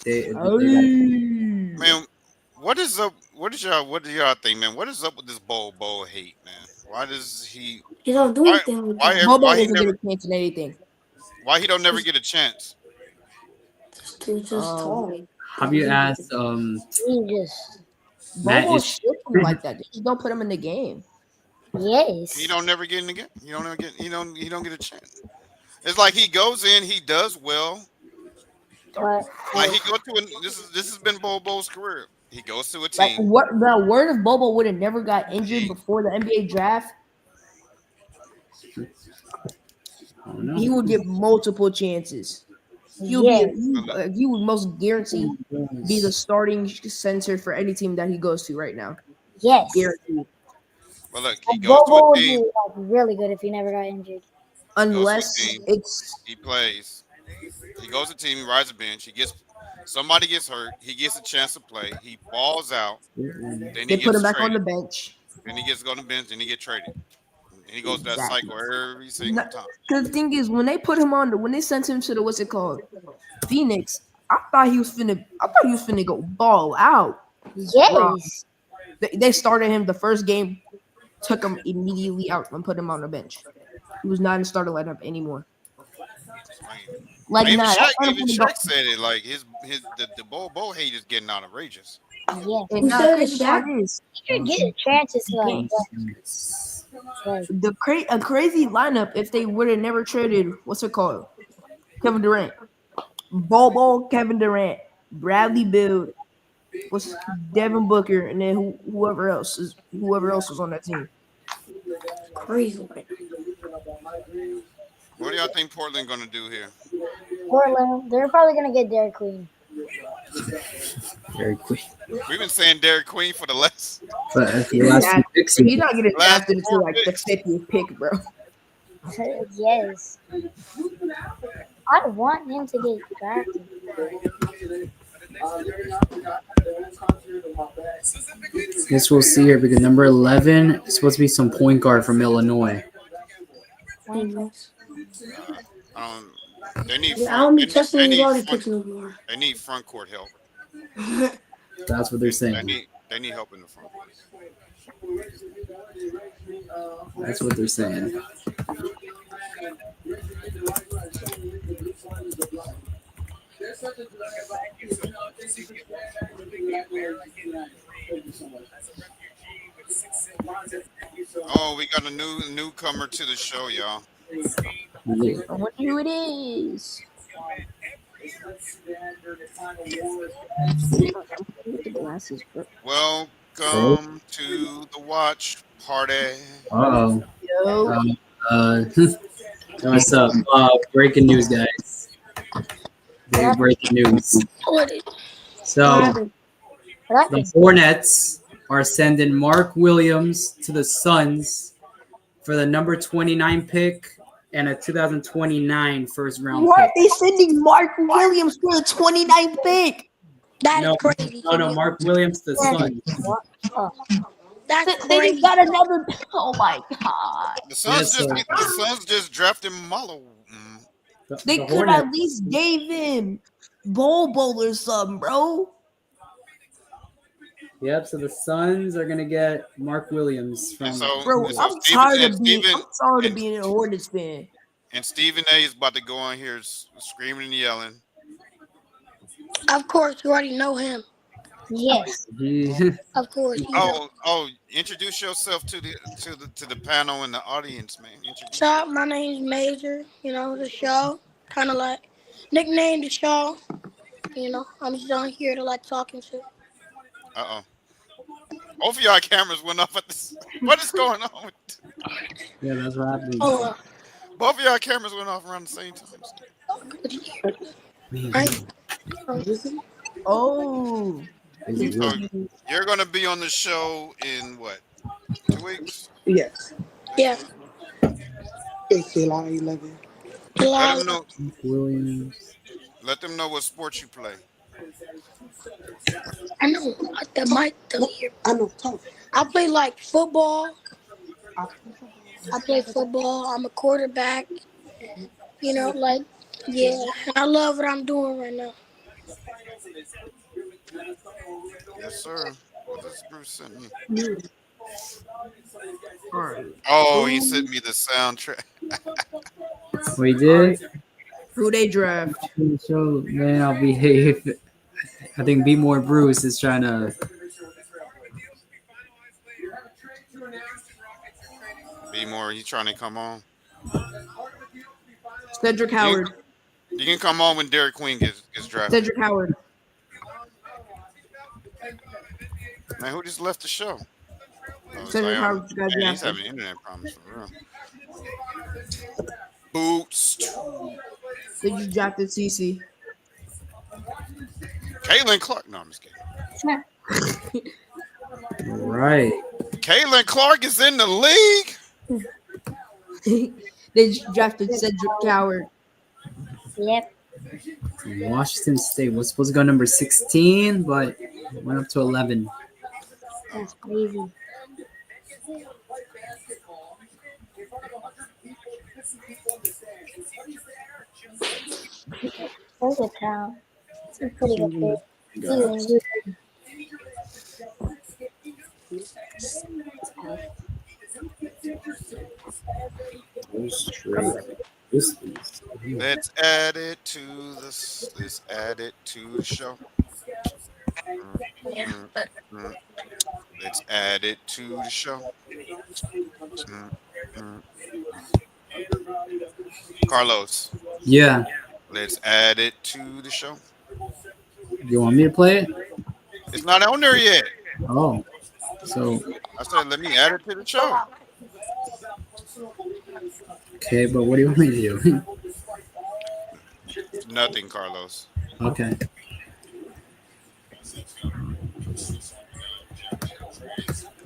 Speaker 1: They
Speaker 2: Man, what is up? What do y'all think, man? What is up with this Bobo hate, man? Why does he?
Speaker 6: He don't do
Speaker 2: Why?
Speaker 6: anything with
Speaker 2: Why?
Speaker 6: that.
Speaker 4: Bobo
Speaker 2: Why he
Speaker 4: doesn't get
Speaker 2: never?
Speaker 4: a chance in anything.
Speaker 2: Why he don't never get a chance?
Speaker 6: He's just tall.
Speaker 1: have you asked
Speaker 7: He just
Speaker 1: Matt
Speaker 4: Bobo
Speaker 1: is
Speaker 4: shifting like that. They just don't put him in the game.
Speaker 7: yes.
Speaker 2: He don't never get in the game. He don't ever get. He don't get a chance. It's like he goes in, he does well.
Speaker 7: But
Speaker 2: Like he go to this has been Bobo's career. He goes to a
Speaker 4: Like
Speaker 2: team.
Speaker 4: what the word if Bobo would have never got injured before the NBA draft,
Speaker 1: I don't know.
Speaker 4: he would get multiple chances. He would most guaranteed be the starting center for any team that he goes to right now.
Speaker 7: yes.
Speaker 4: Guaranteed.
Speaker 2: But look, he
Speaker 7: Like,
Speaker 2: goes to
Speaker 7: Bobo
Speaker 2: a
Speaker 7: would be
Speaker 2: team.
Speaker 7: like really good if he never got injured.
Speaker 4: Unless
Speaker 2: team.
Speaker 4: it's
Speaker 2: He plays. He goes to a team. He rides a bench. Somebody gets hurt. He gets a chance to play. He balls out. Then he
Speaker 4: they put
Speaker 2: gets
Speaker 4: him back on
Speaker 2: traded.
Speaker 4: the bench.
Speaker 2: Then he gets to go on the bench. Then he gets traded. And he goes to that
Speaker 4: Exactly.
Speaker 2: cycle every single
Speaker 4: No,
Speaker 2: time.
Speaker 4: Cause the thing is, when they put him on, when they sent him to the what's it called, Phoenix, I thought he was finna go ball out.
Speaker 7: Yes.
Speaker 4: They started him the first game, took him immediately out and put him on the bench. He was not in the starting lineup anymore. Like
Speaker 2: Even
Speaker 4: nah,
Speaker 2: Shaq said it. Like the Bobo hate is getting outrageous.
Speaker 7: Yes.
Speaker 6: Who said it, Shaq?
Speaker 7: He should get chances to like,
Speaker 4: A crazy lineup if they would have never traded what's it called, Kevin Durant, Bobo, Kevin Durant, Bradley Beal, what's Devin Booker, and then whoever else was on that team.
Speaker 6: Crazy.
Speaker 2: What do y'all think Portland gonna do here?
Speaker 7: Portland, they're probably gonna get Derek Queen.
Speaker 1: Very quick.
Speaker 2: We've been saying Derek Queen for the last.
Speaker 1: But if the last few picks,
Speaker 4: He's not getting
Speaker 2: Last
Speaker 4: drafted until
Speaker 2: four
Speaker 4: like the
Speaker 2: picks.
Speaker 4: 50th pick, bro.
Speaker 7: Yes. I want him to get drafted.
Speaker 1: guess we'll see here because number 11 is supposed to be some point guard from Illinois.
Speaker 2: They need.
Speaker 6: I don't be
Speaker 2: Front,
Speaker 6: trusting
Speaker 2: they, need
Speaker 6: anybody
Speaker 2: front,
Speaker 6: picks no more.
Speaker 2: they need front court help.
Speaker 1: That's what they're
Speaker 2: They
Speaker 1: saying.
Speaker 2: need help in the front.
Speaker 1: That's what they're saying.
Speaker 2: Oh, we got a newcomer to the show, y'all.
Speaker 1: Yeah.
Speaker 4: I wonder who it is. The glasses, bro.
Speaker 2: Welcome to the watch party.
Speaker 1: Uh-oh.
Speaker 4: Yo.
Speaker 1: What's up? Breaking news, guys. Big breaking news. So the Hornets are sending Mark Williams to the Suns for the number 29 pick and a 2029 first round
Speaker 4: What?
Speaker 1: pick.
Speaker 4: They sending Mark Williams for the 29th pick?
Speaker 6: That is
Speaker 1: No,
Speaker 6: crazy.
Speaker 1: no, Mark Williams to the Suns.
Speaker 6: That's
Speaker 4: They
Speaker 6: crazy.
Speaker 4: got another. Oh my god.
Speaker 2: The Suns
Speaker 1: Yes, sir.
Speaker 2: just drafted Malo.
Speaker 8: They
Speaker 1: the
Speaker 8: could at
Speaker 1: Hornets.
Speaker 8: least gave him Bowl or something, bro.
Speaker 1: Yep. So the Suns are gonna get Mark Williams
Speaker 2: And
Speaker 1: from.
Speaker 2: so,
Speaker 8: Bro,
Speaker 2: and so
Speaker 8: I'm
Speaker 2: Stephen
Speaker 8: tired
Speaker 2: and
Speaker 8: of being
Speaker 2: Stephen
Speaker 8: I'm tired of
Speaker 2: and
Speaker 8: being a Hornets fan.
Speaker 2: and Stephen A is about to go on here screaming and yelling.
Speaker 6: Of course, you already know him.
Speaker 7: Yes.
Speaker 6: Of course, you know.
Speaker 2: Oh, introduce yourself to the panel and the audience, man. Introduce
Speaker 6: So my name's Major. You know the show, kind of like nicknamed the show. You know, I'm just on here to like talking to.
Speaker 2: Uh oh. Both of y'all cameras went off at this. What is going on?
Speaker 1: Yeah, that's what happened.
Speaker 6: Oh,
Speaker 2: Both of y'all cameras went off around the same time.
Speaker 6: right.
Speaker 8: Oh,
Speaker 2: So you're gonna be on the show in what? 2 weeks?
Speaker 9: Yes.
Speaker 6: Yeah,
Speaker 9: It's July 11.
Speaker 2: Let
Speaker 6: July.
Speaker 2: them know.
Speaker 1: Williams.
Speaker 2: Let them know what sport you play.
Speaker 6: I know the mic
Speaker 9: No,
Speaker 6: here.
Speaker 9: I know. Talk.
Speaker 6: I play like football.
Speaker 9: I
Speaker 6: I play football. I'm a quarterback. You know, like yeah. I love what I'm doing right now.
Speaker 2: Yes, sir. What does Bruce send me?
Speaker 8: all right.
Speaker 2: Oh, he sent me the soundtrack.
Speaker 1: We did.
Speaker 8: Who they draft?
Speaker 1: So man, I'll behave. I think Be More Bruce is trying to.
Speaker 2: Be more. He's trying to come on.
Speaker 8: Cedric Howard.
Speaker 2: You can come on when Derek Queen gets drafted.
Speaker 8: Cedric Howard.
Speaker 2: Man, who just left the show? Oh,
Speaker 8: Cedric
Speaker 2: Zion.
Speaker 8: Howard got
Speaker 2: Man, he's
Speaker 8: drafted.
Speaker 2: having internet problems for real. Boots.
Speaker 8: They just drafted CC.
Speaker 2: Caitlin Clark. No, I'm just kidding.
Speaker 1: Right.
Speaker 2: Caitlin Clark is in the league.
Speaker 8: They just drafted Cedric Howard.
Speaker 7: Yep.
Speaker 1: Washington State was supposed to go number 16, but went up to 11.
Speaker 7: That's crazy. There's a cow. It's a pretty good fish.
Speaker 2: Let's add it to the. Let's add it to the show. Let's add it to the show. Carlos,
Speaker 1: Yeah.
Speaker 2: let's add it to the show.
Speaker 1: You want me to play it?
Speaker 2: It's not on there yet.
Speaker 1: Oh. So,
Speaker 2: I said, let me add it to the show.
Speaker 1: okay, but what do you want me to do?
Speaker 2: Nothing, Carlos.
Speaker 1: Okay.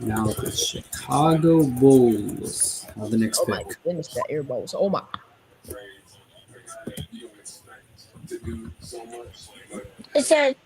Speaker 1: Now the Chicago Bulls are the next
Speaker 8: Oh my
Speaker 1: pick.
Speaker 8: goodness, that air balls. Oh my.
Speaker 6: It said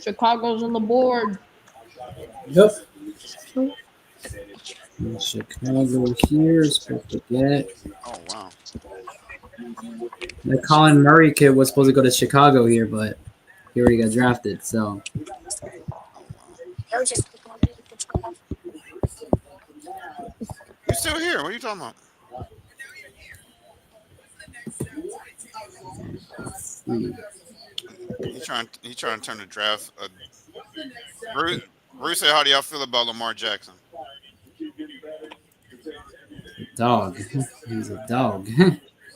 Speaker 8: Chicago's on the board.
Speaker 1: Yep. Chicago here is supposed to get.
Speaker 2: Oh, wow.
Speaker 1: The Colin Murray kid was supposed to go to Chicago here, but he already got drafted. So
Speaker 2: You still here? What are you talking about? He trying to turn the draft. Bruce said, "How do y'all feel about Lamar Jackson?"
Speaker 1: dog. He's a dog.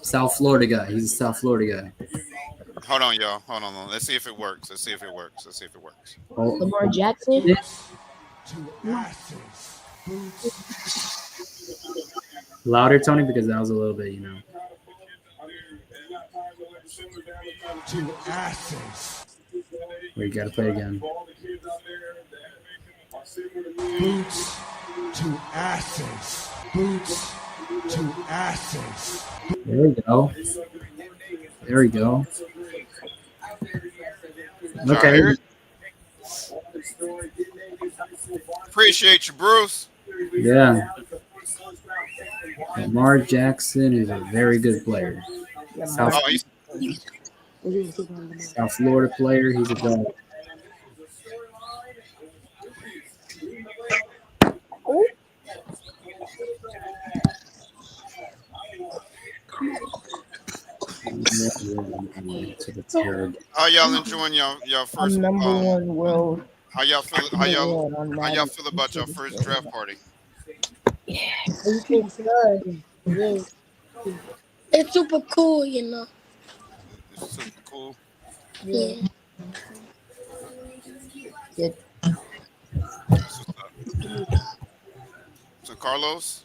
Speaker 1: South Florida guy. He's a South Florida guy.
Speaker 2: Hold on, y'all. Hold on. Let's see if it works. Let's see if it works.
Speaker 1: Oh,
Speaker 8: Lamar Jackson.
Speaker 1: louder, Tony, because that was a little bit, you know. Wait, you gotta play again.
Speaker 10: Boots to asses. Boots to asses.
Speaker 1: There we go. There we go.
Speaker 2: Y'all
Speaker 1: Okay.
Speaker 2: hear it? Appreciate you, Bruce.
Speaker 1: Yeah. Lamar Jackson is a very good player. South,
Speaker 2: Oh, he's
Speaker 1: South Florida player. He's a dog. To the terrible.
Speaker 2: how y'all enjoying y'all first
Speaker 4: I'm number one world.
Speaker 2: how y'all feel
Speaker 4: in the world on
Speaker 2: how
Speaker 4: Madden.
Speaker 2: y'all feel about your first draft party?
Speaker 7: It's good. Yeah.
Speaker 6: It's super cool, you know.
Speaker 2: It's super cool.
Speaker 6: Yeah.
Speaker 4: Good.
Speaker 2: So Carlos,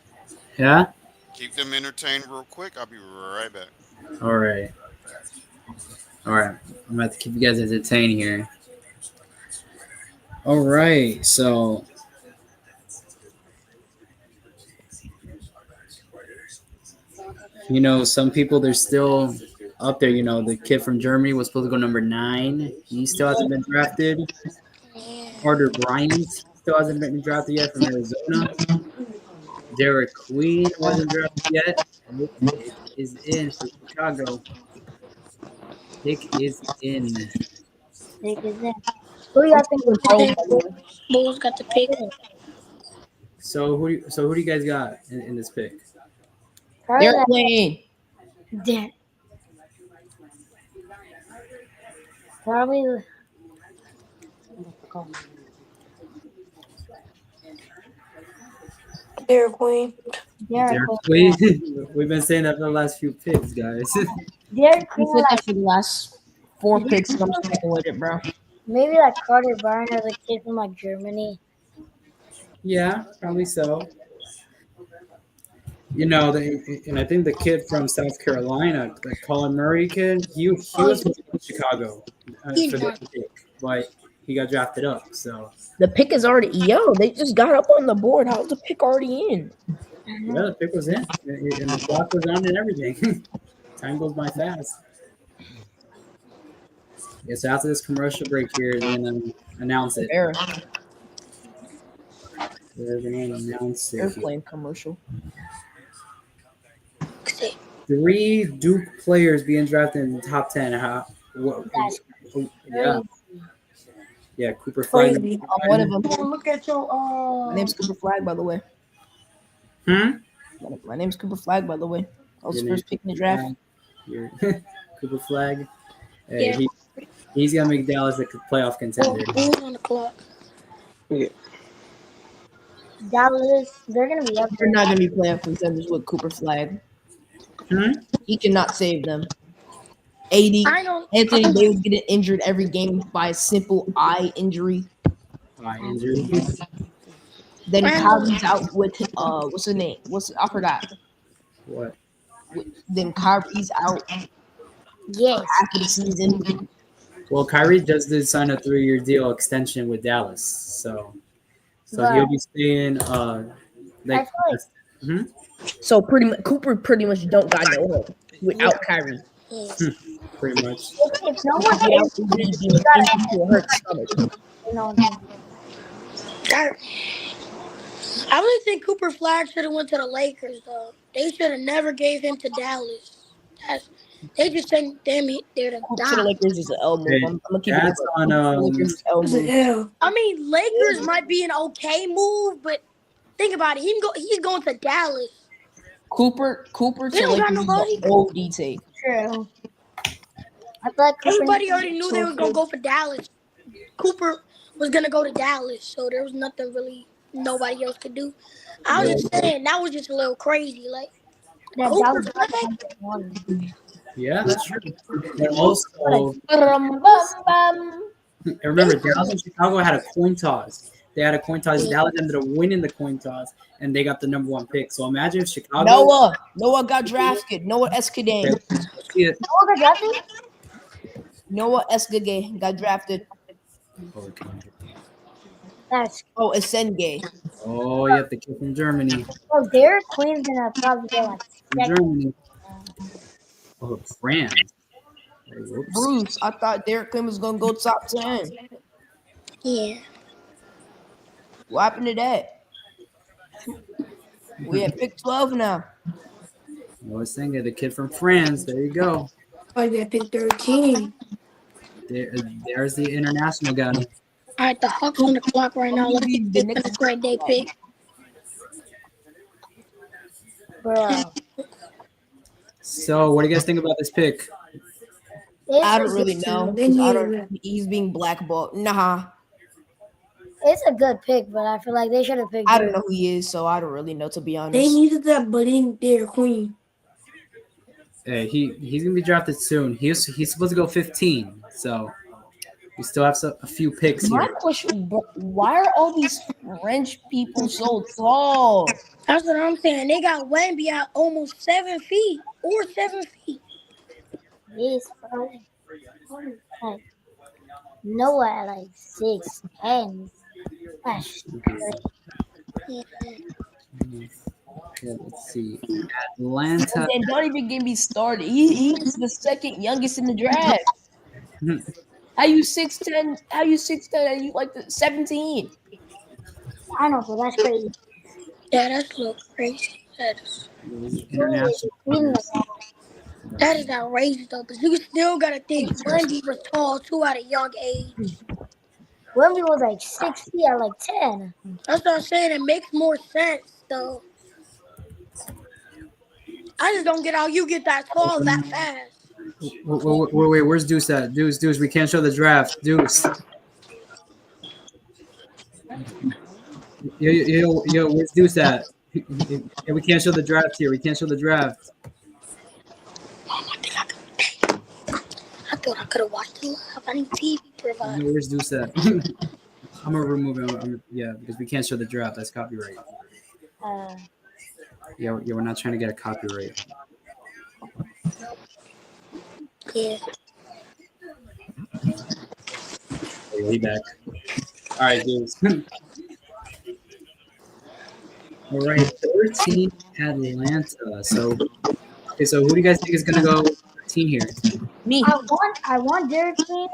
Speaker 1: Yeah.
Speaker 2: keep them entertained real quick. I'll be right back.
Speaker 1: All right. All right. I'm about to keep you guys entertained here. All right. So some people they're still up there. The kid from Germany was supposed to go number 9. He still hasn't been drafted. Carter Bryant still hasn't been drafted yet from Arizona. Derek Queen wasn't drafted yet. Pick is in for Chicago. Pick is in.
Speaker 7: Take his in. Who do y'all think will take it?
Speaker 6: Bulls got the pick.
Speaker 1: So who do you guys got in this pick?
Speaker 7: Probably
Speaker 4: They're
Speaker 7: that.
Speaker 4: playing.
Speaker 7: Damn. Probably.
Speaker 6: Derek Queen.
Speaker 7: Derek
Speaker 1: Queen.
Speaker 7: Queen.
Speaker 1: We've been saying that for the last few picks, guys.
Speaker 7: Derek
Speaker 4: We
Speaker 7: Queen,
Speaker 4: said
Speaker 7: like
Speaker 4: that for the last 4 picks, and I'm sticking with it, bro.
Speaker 7: maybe like Carter Bryant or the kid from like Germany.
Speaker 1: Yeah, probably so. And I think the kid from South Carolina, the Colin Murray kid, he was from Chicago for the pick, but he got drafted up. So
Speaker 4: The pick is already they just got up on the board. How's the pick already in?
Speaker 1: yeah, the pick was in, and the clock was on and everything. Time goes by fast. Yeah, so after this commercial break here, they're gonna announce it.
Speaker 4: They're
Speaker 1: They're gonna announce it.
Speaker 4: playing commercial.
Speaker 1: 3 Duke players being drafted in the top 10. Yeah, yeah. Cooper Flag.
Speaker 6: Crazy.
Speaker 4: I'm one of them.
Speaker 9: Look at your
Speaker 4: My name's Cooper Flag, by the way. My name's Cooper Flag, by the way. I was
Speaker 1: Your
Speaker 4: first pick in the draft.
Speaker 1: Your Cooper Flag.
Speaker 6: Yeah.
Speaker 1: He's gonna make Dallas a playoff contender.
Speaker 6: Bulls on the clock.
Speaker 7: Dallas, they're gonna be up
Speaker 4: They're
Speaker 7: there.
Speaker 4: not going to be playoff contenders with Cooper Flag. He cannot save them. AD,
Speaker 6: I know.
Speaker 4: Anthony Davis getting injured every game by a simple eye injury.
Speaker 1: Injury.
Speaker 4: Then Kyrie's out with what's his name? I forgot.
Speaker 1: What?
Speaker 4: Then Kyrie's out
Speaker 7: Yes.
Speaker 4: after the season.
Speaker 1: Well, Kyrie just did sign a 3-year deal extension with Dallas, so
Speaker 7: But
Speaker 1: he'll be staying.
Speaker 7: I feel like
Speaker 4: So Cooper pretty much don't got no hope without Kyrie.
Speaker 1: Pretty much.
Speaker 7: if no one
Speaker 4: Without
Speaker 7: takes
Speaker 4: AD being
Speaker 7: you
Speaker 4: injured
Speaker 7: gotta
Speaker 4: to a hurt stomach.
Speaker 6: I really think Cooper Flag should have went to the Lakers though. They should have never gave him to Dallas. They just think they're to
Speaker 4: To the
Speaker 6: die.
Speaker 4: Lakers is an L move.
Speaker 1: Hey,
Speaker 4: I'm gonna keep it.
Speaker 1: that's on
Speaker 4: Lakers is L move.
Speaker 6: I mean, Lakers might be an okay move, but think about it. He's going to Dallas.
Speaker 4: Cooper
Speaker 6: They
Speaker 4: to
Speaker 6: don't got
Speaker 4: Lakers is
Speaker 6: nobody.
Speaker 4: the old take.
Speaker 7: True. I feel like Cooper
Speaker 6: Everybody already knew they was gonna go for Dallas. Cooper was gonna go to Dallas, so there was nothing really nobody else could do. I was just saying that was just a little crazy, like
Speaker 7: that
Speaker 6: Cooper
Speaker 7: Dallas
Speaker 6: Flag.
Speaker 7: won.
Speaker 1: Yeah, that's true. And also,
Speaker 4: Bum-bum-bum.
Speaker 1: remember, Dallas and Chicago had a coin toss. They had a coin toss. Dallas ended up winning the coin toss, and they got the number 1 pick. So imagine if Chicago.
Speaker 4: Noah got drafted. Noah Escudé. Noah Escudé got drafted.
Speaker 7: That's
Speaker 8: Asenge.
Speaker 1: Oh, you have the kid from Germany.
Speaker 7: Derek Queen's gonna probably get like
Speaker 1: From
Speaker 7: second.
Speaker 1: Germany. Oh, France. Oh, whoops.
Speaker 8: Bruce, I thought Derek Queen was gonna go top 10.
Speaker 6: Yeah.
Speaker 8: What happened to that? We at pick 12 now.
Speaker 1: I was saying the kid from France. There you go.
Speaker 6: Oh, yeah, pick 13.
Speaker 1: There's the international guy.
Speaker 6: All right, the Hawks on the clock right now. Let's see if
Speaker 8: The
Speaker 6: they're going to trade their pick.
Speaker 7: Bro.
Speaker 1: So, what do you guys think about this pick?
Speaker 8: I don't really know. 'Cause I don't. He's being blackballed. Nah,
Speaker 7: It's a good pick, but I feel like they should have picked.
Speaker 8: I don't know who he is, so I don't really know, to be honest.
Speaker 6: They needed that, but in their Queen.
Speaker 1: Hey, he's gonna be drafted soon. He's supposed to go 15, so we still have a few picks
Speaker 8: My
Speaker 1: here.
Speaker 8: question: why are all these French people so tall?
Speaker 6: That's what I'm saying. They got Wemby at almost 7 feet or 7 feet.
Speaker 7: Yes, bro. Like Noah at like 6'10". That's crazy.
Speaker 1: Okay, let's see. Atlanta.
Speaker 8: And don't even get me started. He's the second youngest in the draft. How you 6'10"? How you 6'10"? And you like the 17?
Speaker 7: I know, but that's crazy.
Speaker 6: Yeah, that's a little crazy.
Speaker 1: International.
Speaker 6: That is outrageous, though, because you still got to think Wemby was tall, too, at a young age.
Speaker 7: Wemby was like 6 feet at like 10.
Speaker 6: That's what I'm saying. It makes more sense, though. I just don't get how you get that tall that fast.
Speaker 1: Wait, where's Deuce at? Deuce, we can't show the draft. Deuce. Yo, where's Deuce at? We can't show the draft here. We can't show the draft.
Speaker 6: I thought I could have watched it live. I need TV provider.
Speaker 1: Where's Deuce at? I'm gonna remove him. Yeah, because we can't show the draft. That's copyright. Yeah, we're not trying to get a copyright.
Speaker 6: Yeah.
Speaker 1: Way back. All right, Deuce. All right, 13 Atlanta. So who do you guys think is gonna go 13 here?
Speaker 8: Me.
Speaker 7: I want Derek Queen,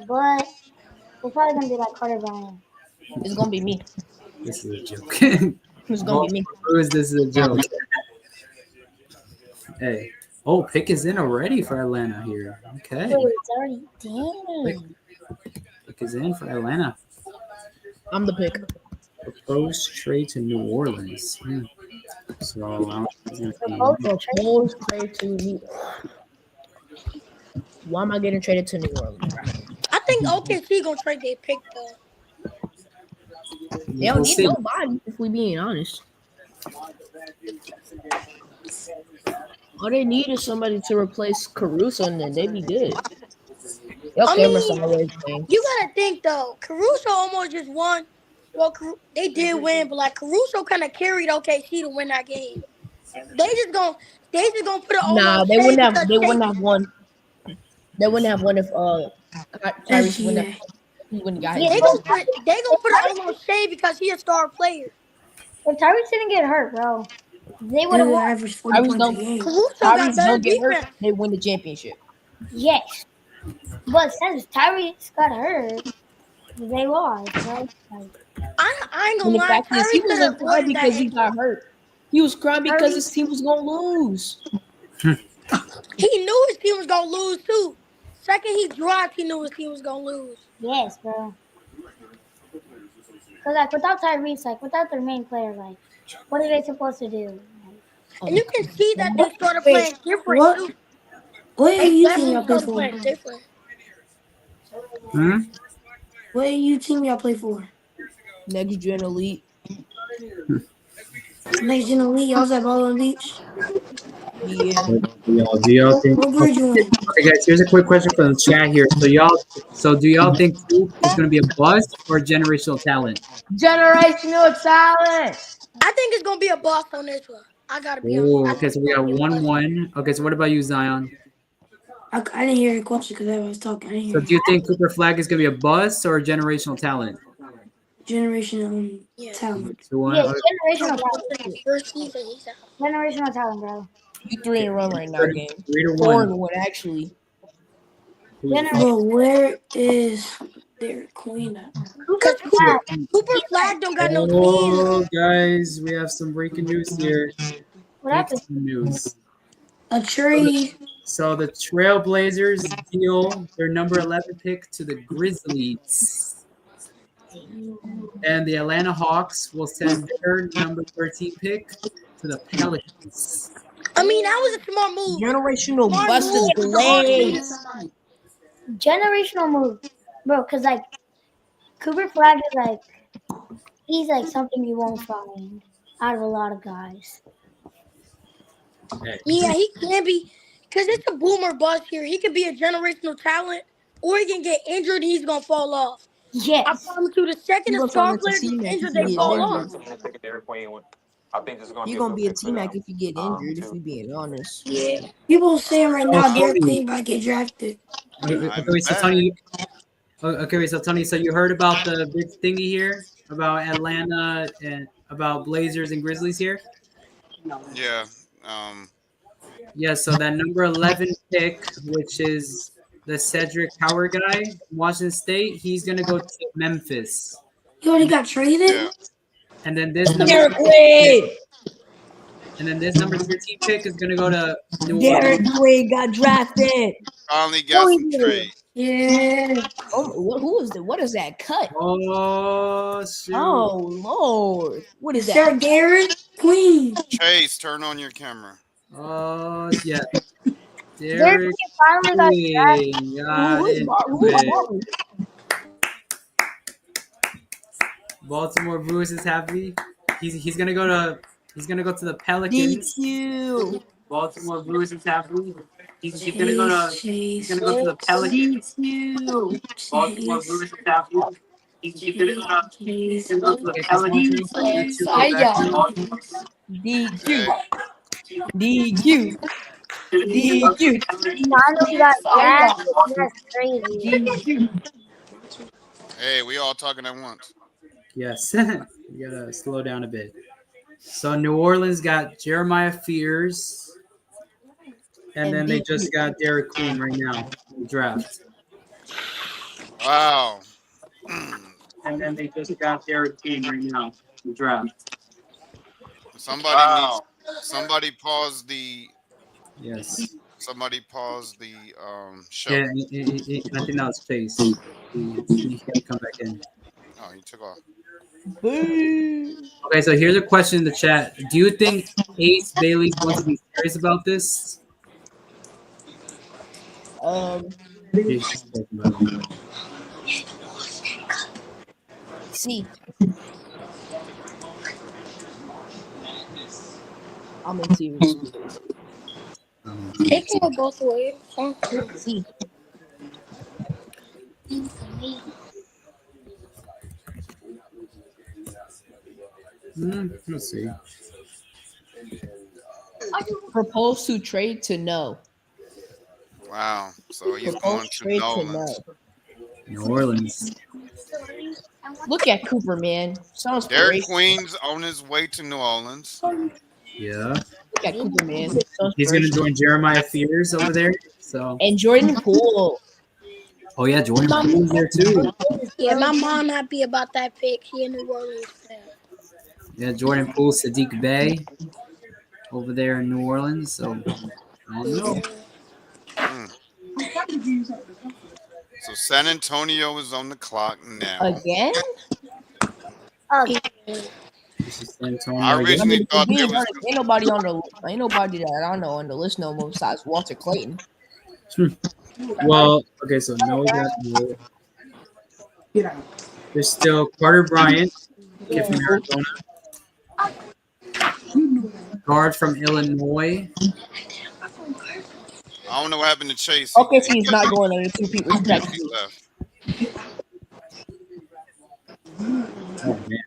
Speaker 7: but it's probably gonna be like Carter Bryant.
Speaker 8: It's gonna be me.
Speaker 1: This is a joke.
Speaker 8: It's gonna be me.
Speaker 1: This is a joke. Hey. Oh, pick is in already for Atlanta here. Okay.
Speaker 7: Wait, it's already dang.
Speaker 1: Pick is in for Atlanta.
Speaker 8: I'm the pick.
Speaker 1: Proposed trade to New Orleans. So
Speaker 8: Proposed trade to New Orleans. Why am I getting traded to New Orleans?
Speaker 6: I think OKC gonna trade their pick though.
Speaker 8: They don't need nobody, if we being honest. All they need is somebody to replace Caruso, and then they'd be good.
Speaker 6: You gotta think though. Caruso almost just won. Well, they did win, but like Caruso kind of carried OKC to win that game. They just gonna put it on.
Speaker 8: Nah, they wouldn't have won. They wouldn't have won if Tyrese wouldn't have. He wouldn't got.
Speaker 6: Yeah, they gonna put it on Shea because he's a star player.
Speaker 7: If Tyrese didn't get hurt, bro, they would have won.
Speaker 6: Average 40 points a game. Caruso got better defense.
Speaker 8: They win the championship.
Speaker 7: Yes, but since Tyrese got hurt, they lost, right? Like,
Speaker 6: I ain't gonna lie.
Speaker 8: He wasn't crying because he got hurt. He was crying because his team was gonna lose.
Speaker 6: He knew his team was gonna lose too. Second he dropped, he knew his team was gonna lose.
Speaker 7: Yes, bro. Cause like without Tyrese, like without their main player, like what are they supposed to do?
Speaker 6: And you can see that they started playing different too.
Speaker 11: What are you team y'all play for?
Speaker 6: Playing different.
Speaker 11: What are you team y'all play for?
Speaker 8: Next Gen Elite.
Speaker 11: Next Gen Elite, y'all's at Ball Beach.
Speaker 8: Yeah.
Speaker 1: Do y'all think? Okay, guys. Here's a quick question from the chat here. So do y'all think Duke is going to be a bust or generational talent?
Speaker 8: Generational talent.
Speaker 6: I think it's gonna be a bust on this one. I gotta be honest.
Speaker 1: Okay, so we got 1-1. Okay, so what about you, Zion?
Speaker 11: I didn't hear your question because I was talking.
Speaker 1: So do you think Cooper Flag is going to be a bust or a generational talent?
Speaker 11: Generation
Speaker 6: Yeah.
Speaker 11: talent.
Speaker 1: 2-1.
Speaker 7: Yeah,
Speaker 1: Okay.
Speaker 7: generational talent.
Speaker 6: First season, he's out.
Speaker 7: Generational talent, bro.
Speaker 8: You 3-1 right now, game.
Speaker 1: 3-1.
Speaker 8: 4-1 actually.
Speaker 11: But where is their queen at?
Speaker 6: Cause
Speaker 7: Flag.
Speaker 6: Cooper Flag don't got no
Speaker 1: Oh,
Speaker 6: team.
Speaker 1: guys, we have some breaking news here.
Speaker 7: What happened?
Speaker 1: Breaking news.
Speaker 11: A trade.
Speaker 1: So the Trailblazers deal their number 11 pick to the Grizzlies. And the Atlanta Hawks will send their number 13 pick to the Pelicans.
Speaker 6: I mean, that was a smart move.
Speaker 8: Generational
Speaker 6: Smart
Speaker 8: bust is
Speaker 6: move.
Speaker 8: delayed.
Speaker 7: Generational move, bro. Cause like Cooper Flag is like he's like something you won't find out of a lot of guys.
Speaker 6: Yeah, he can be. Cause it's a boomer bust here. He could be a generational talent, or he can get injured and he's gonna fall off. I
Speaker 7: Yes.
Speaker 6: promise you, the second
Speaker 8: He
Speaker 6: a
Speaker 8: gonna turn
Speaker 6: star
Speaker 8: into
Speaker 6: player gets
Speaker 8: T-Mac if
Speaker 6: injured,
Speaker 8: he
Speaker 6: they
Speaker 8: get
Speaker 6: fall
Speaker 8: injured.
Speaker 6: off.
Speaker 8: He gonna be a T-Mac if you get injured, if we being honest.
Speaker 11: Yeah. People saying right now Derek Queen might get drafted.
Speaker 1: Okay, so Tony. Okay, so Tony, so you heard about the big thingy here about Atlanta and about Blazers and Grizzlies here?
Speaker 2: Yeah.
Speaker 1: Yeah, so that number 11 pick, which is the Cedric Howard guy from Washington State, he's gonna go to Memphis.
Speaker 11: He already got traded?
Speaker 2: Yeah.
Speaker 1: And then this number
Speaker 8: Derek Queen.
Speaker 1: and then this number 13 pick is gonna go to New
Speaker 8: Derek
Speaker 1: Orleans.
Speaker 8: Queen got drafted.
Speaker 2: Finally got some trade.
Speaker 11: Yeah.
Speaker 8: Oh, who is the? What is that cut?
Speaker 1: Oh shoot.
Speaker 8: Oh Lord, what is
Speaker 11: Sarah
Speaker 8: that?
Speaker 11: Garrett Queen.
Speaker 2: Chase, turn on your camera.
Speaker 1: Oh yeah.
Speaker 7: Derek
Speaker 1: Derek
Speaker 7: Queen finally got drafted.
Speaker 1: Queen got
Speaker 8: Who is
Speaker 1: into it.
Speaker 8: Martin?
Speaker 1: Baltimore Bruce is happy. He's gonna go to the Pelicans.
Speaker 8: DQ.
Speaker 1: Baltimore Bruce is happy. He's gonna go to the Pelicans. Baltimore Bruce is happy. He's gonna go to the Pelicans.
Speaker 8: DQ. DQ. DQ.
Speaker 7: Finally got drafted. That's crazy.
Speaker 2: Hey, we all talking at once.
Speaker 1: Yes, you gotta slow down a bit. So New Orleans got Jeremiah Fears, and then they just got Derek Queen right now in the draft.
Speaker 2: Wow.
Speaker 1: And then they just got Derek Queen right now in the draft.
Speaker 2: Somebody pause the.
Speaker 1: Yes.
Speaker 2: Somebody pause the show.
Speaker 1: Yeah, I think that was Face. He can't come back in.
Speaker 2: Oh, he took off.
Speaker 1: Okay, so here's a question in the chat. Do you think Ace Bailey's going to be serious about this?
Speaker 8: See. I'm in serious.
Speaker 6: It can go both ways.
Speaker 8: See.
Speaker 1: Let's see.
Speaker 8: Propose to trade to no.
Speaker 2: Wow. So he's
Speaker 8: Propose
Speaker 2: going to
Speaker 8: trade
Speaker 2: New
Speaker 8: to
Speaker 2: Orleans.
Speaker 1: New Orleans.
Speaker 8: Look at Cooper, man. Sounds
Speaker 2: Derek Queen's on his way to New Orleans.
Speaker 1: Yeah.
Speaker 8: Look at Cooper, man.
Speaker 1: He's going to join Jeremiah Fears over there. So.
Speaker 8: And Jordan Poole.
Speaker 1: Oh yeah, Jordan Poole's there too.
Speaker 6: Yeah, my mom happy about that pick. She in New Orleans fan.
Speaker 1: Yeah, Jordan Poole, Sadiq Bey over there in New Orleans. So I don't know.
Speaker 2: So San Antonio is on the clock now.
Speaker 8: Again?
Speaker 1: San Antonio.
Speaker 2: I originally thought there was.
Speaker 8: Ain't nobody that I know on the list no more besides Walter Clayton.
Speaker 1: Well, okay, so no, that no. There's still Carter Bryant, kid from Arizona. Guard from Illinois.
Speaker 2: I don't know what happened to Chase.
Speaker 8: Okay, so he's not going under 2 people.
Speaker 2: He left.
Speaker 1: Oh man,